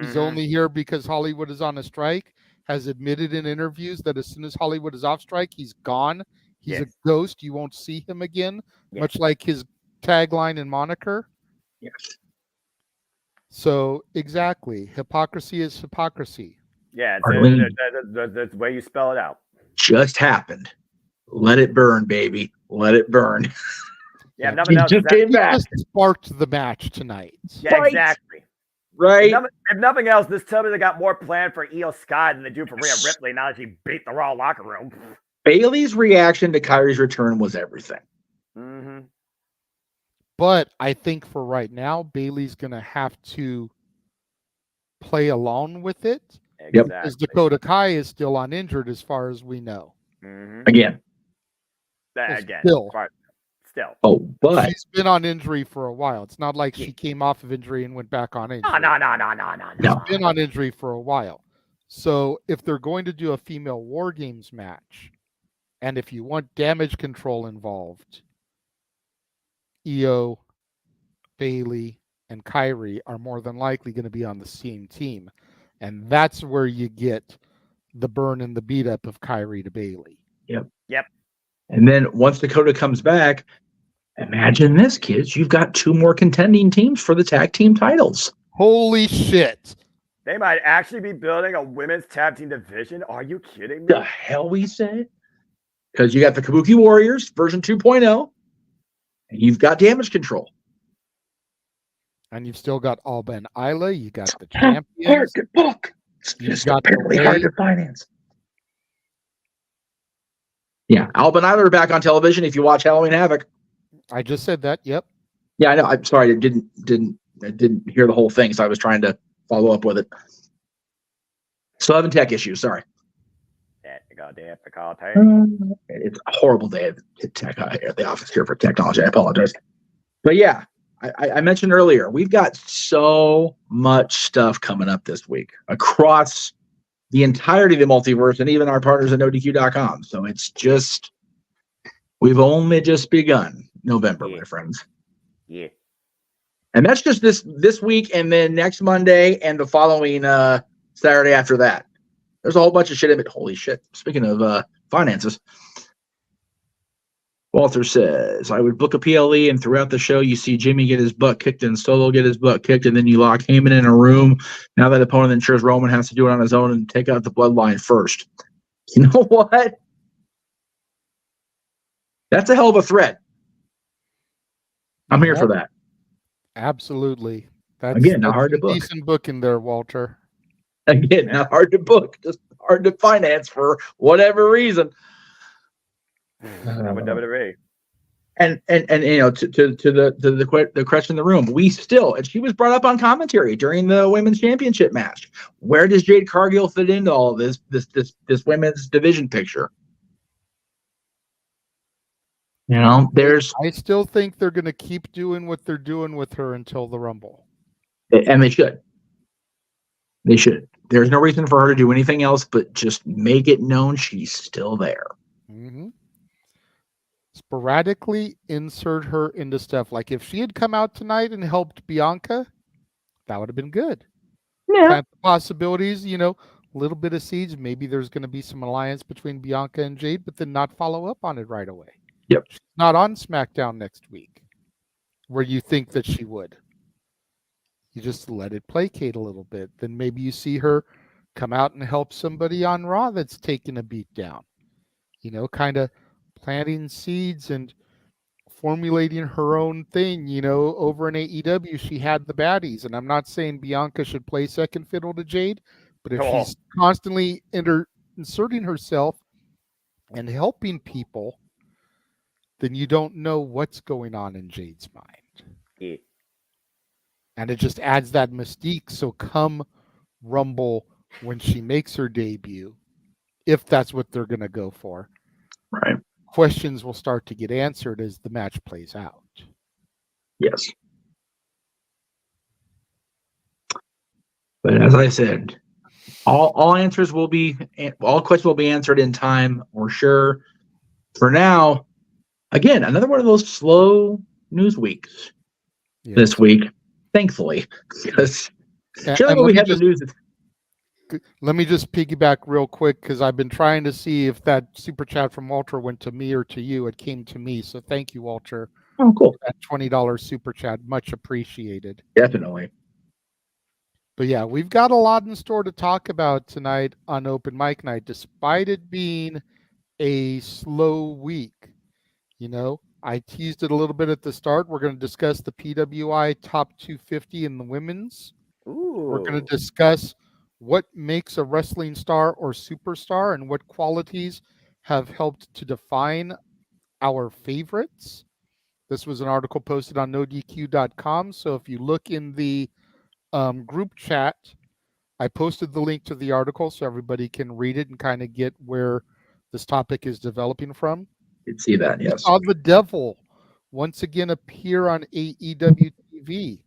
He's only here because Hollywood is on a strike, has admitted in interviews that as soon as Hollywood is off strike, he's gone. He's a ghost. You won't see him again, much like his tagline and moniker. Yes. So, exactly. Hypocrisy is hypocrisy. Yeah, that's the way you spell it out. Just happened. Let it burn, baby. Let it burn. Yeah, nothing else. Just came back. Just sparked the match tonight. Yeah, exactly. right? If nothing else, this tells me they got more planned for Io Sky than they do for Rhea Ripley now that she beat the Raw locker room. Bailey's reaction to Kyrie's return was everything. Mm-hmm. But I think for right now, Bailey's going to have to play along with it. Yep. Because Dakota Kai is still uninjured as far as we know. Mm-hmm. Again. Still. Oh, but she's been on injury for a while. It's not like she came off of injury and went back on injury. No. She's been on injury for a while. So if they're going to do a female War Games match, and if you want damage control involved, Io, Bailey, and Kyrie are more than likely going to be on the same team. And that's where you get the burn and the beat up of Kyrie to Bailey. Yep. And then once Dakota comes back, imagine this, kids. You've got 2 more contending teams for the tag team titles. Holy shit. They might actually be building a women's tag team division. Are you kidding me? The hell we said? Because you got the Kabuki Warriors version 2.0, and you've got Damage Control. And you've still got Alba and Isla. You got the champions. Hard to book. It's just apparently hard to finance. Yeah, Alba and Isla are back on television if you watch Halloween Havoc. I just said that. Yep. Yeah, I know. I'm sorry, I didn't hear the whole thing, so I was trying to follow up with it. Still having tech issues. Sorry. It's a horrible day at tech at the office here for technology. I apologize. But yeah, I mentioned earlier, we've got so much stuff coming up this week across the entirety of the multiverse and even our partners at NoDQ.com. So it's just, we've only just begun November, my friends. Yeah. And that's just this week and then next Monday and the following Saturday after that. There's a whole bunch of shit in it. Holy shit. Speaking of finances, Walter says, I would book a PLE and throughout the show you see Jimmy get his butt kicked and Solo get his butt kicked and then you lock Heyman in a room. Now that opponent ensures Roman has to do it on his own and take out the bloodline first. You know what? That's a hell of a threat. I'm here for that. Absolutely. That's not hard to book. Decent booking there, Walter. Again, not hard to book, just hard to finance for whatever reason. WWE. And you know, to the question in the room, we still, and she was brought up on commentary during the women's championship match. Where does Jade Cargill fit into all of this women's division picture? You know, I still think they're going to keep doing what they're doing with her until the Rumble. And they should. They should. There's no reason for her to do anything else but just make it known she's still there. Mm-hmm. Sporadically insert her into stuff. Like if she had come out tonight and helped Bianca, that would have been good. Yeah. Plant the possibilities, you know, a little bit of seeds. Maybe there's going to be some alliance between Bianca and Jade, but then not follow up on it right away. Yep. She's not on SmackDown next week where you think that she would. You just let it placate a little bit. Then maybe you see her come out and help somebody on Raw that's taking a beat down. You know, kind of planting seeds and formulating her own thing. You know, over in AEW, she had the baddies. And I'm not saying Bianca should play second fiddle to Jade, but if she's constantly inserting herself and helping people, then you don't know what's going on in Jade's mind. Yeah. And it just adds that mystique. So come Rumble when she makes her debut, if that's what they're going to go for, right? Questions will start to get answered as the match plays out. Yes. But as I said, all questions will be answered in time, or sure. For now, again, another one of those slow news weeks this week. Thankfully, because when we have the news. Let me just piggyback real quick because I've been trying to see if that super chat from Walter went to me or to you. It came to me, so thank you, Walter. Oh, cool! That $20 super chat, much appreciated. Definitely. But yeah, we've got a lot in store to talk about tonight on Open Mic Night, despite it being a slow week. You know, I teased it a little bit at the start. We're going to discuss the PWI Top 250 in the women's. We're going Ooh. to discuss what makes a wrestling star or superstar and what qualities have helped to define our favorites. This was an article posted on nodq.com. So if you look in the group chat, I posted the link to the article so everybody can read it and kind of get where this topic is developing from. You'd see that, We yes. saw the devil once again appear on AEW TV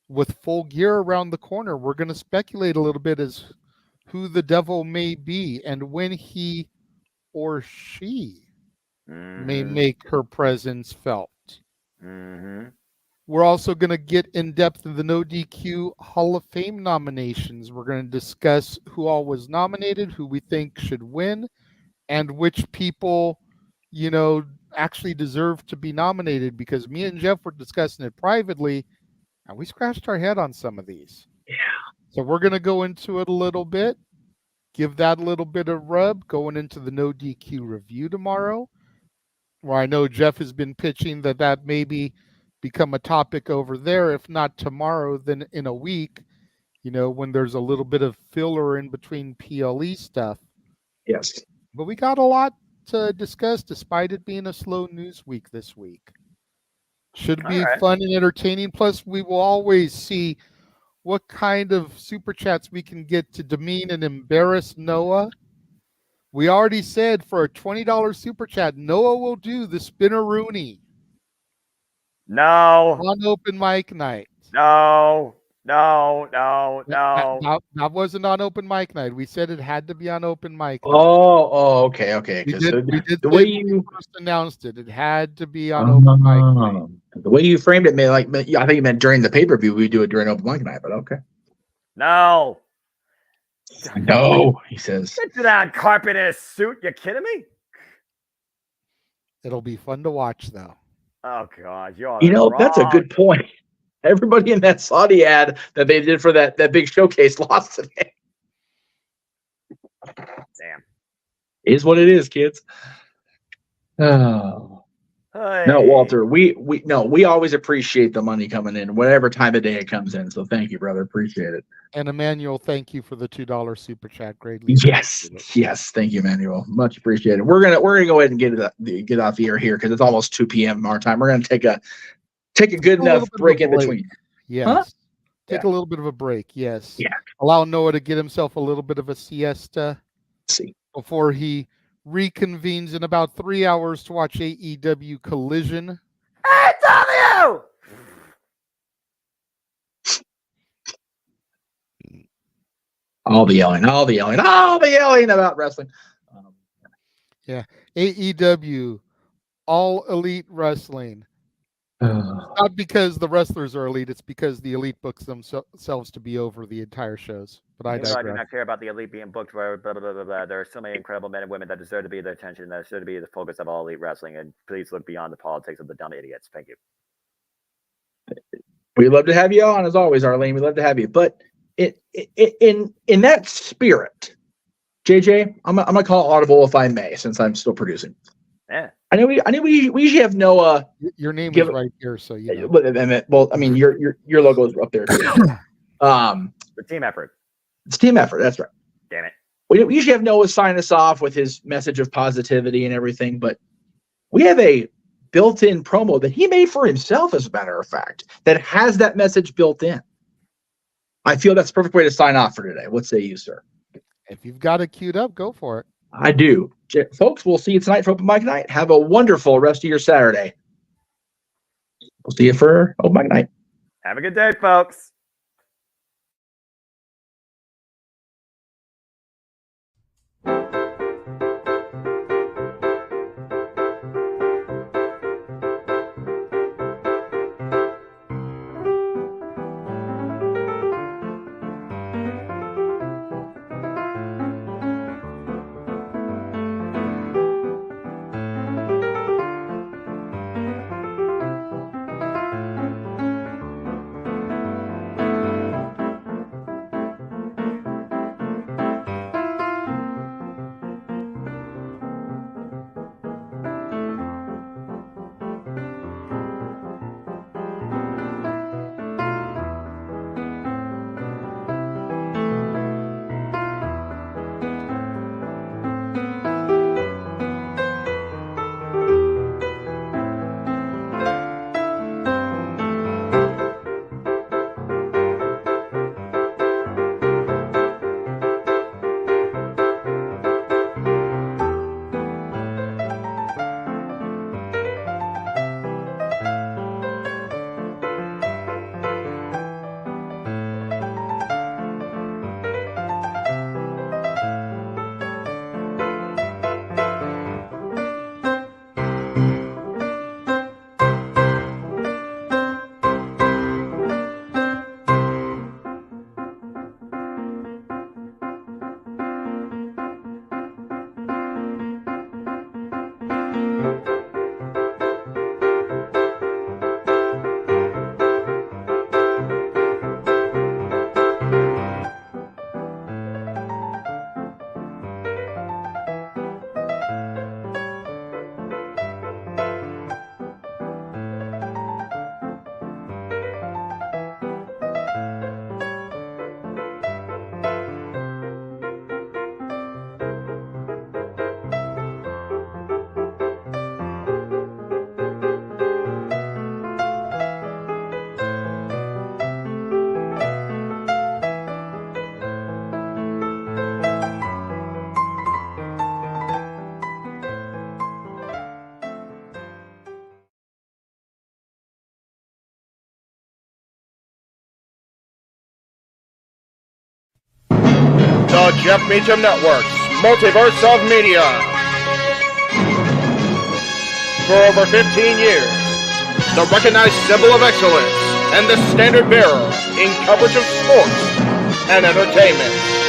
with full gear around the corner. We're going to speculate a little bit as who the devil may be and when he or she may make her presence felt. Mm-hmm. We're also going to get in depth in the No DQ Hall of Fame nominations. We're going to discuss who all was nominated, who we think should win, and which people, actually deserve to be nominated, because me and Jeff were discussing it privately and we scratched our head on some of these. Yeah. So we're going to go into it a little bit, give that a little bit of rub going into the No DQ review tomorrow, where I know Jeff has been pitching that maybe become a topic over there. If not tomorrow, then in a week, when there's a little bit of filler in between PLE stuff. Yes. But we got a lot to discuss despite it being a slow news week this week. Should be fun and entertaining. Plus, we will always see what kind of super chats we can get to demean and embarrass Noah. We already said for a $20 super chat, Noah will do the Spinneroonie. No. On open mic night. No. That wasn't on open mic night. We said it had to be on open mic night. Okay. We did the way you first announced it. It had to be on open mic night. The way you framed it, I think you meant during the pay-per-view. We do it during open mic night, but okay. No. No, he says. Get to that carpet in a suit. You kidding me? It'll be fun to watch, though. Oh God, that's a good point. Everybody in that Saudi ad that they did for that big showcase lost today. Damn. Is what it is, kids. Oh. Hey. No, Walter, we always appreciate the money coming in, whatever time of day it comes in. So thank you, brother. Appreciate it. And Emmanuel, thank you for the $2 super chat. Greatly. Yes. Thank you, Emmanuel. Much appreciated. We're gonna go ahead and get off the air here because it's almost 2 p.m. our time. We're gonna take a good enough break in between. Yes. Huh? Take a little bit of a break. Yes. Yeah. Allow Noah to get himself a little bit of a siesta. See. Before he reconvenes in about 3 hours to watch AEW Collision. Hey, W! All the yelling about wrestling. AEW, All Elite Wrestling. Not because the wrestlers are elite, it's because the elite books themselves to be over the entire shows. But I digress. I do not care about the elite being booked. Blah, blah, blah, blah, blah. There are so many incredible men and women that deserve to be the attention, that deserve to be the focus of all elite wrestling. And please look beyond the politics of the dumb idiots. Thank you. We'd love to have you on, as always, Arlene. We'd love to have you. But in that spirit, JJ, I'm gonna call audible if I may, since I'm still producing. Yeah. I know we usually have Noah. Your name is right here, so you know. Well, I mean, your logo is up there too. The team effort. It's team effort. That's right. Damn it. We usually have Noah sign us off with his message of positivity and everything, but we have a built-in promo that he made for himself, as a matter of fact, that has that message built in. I feel that's the perfect way to sign off for today. What say you, sir? If you've got it queued up, go for it. I do. Folks, we'll see you tonight for Open Mic Night. Have a wonderful rest of your Saturday. We'll see you for Open Mic Night. Have a good day, folks. the Jeff Meacham Network's Multiverse of Media. For over 15 years, the recognized symbol of excellence and the standard bearer in coverage of sports and entertainment.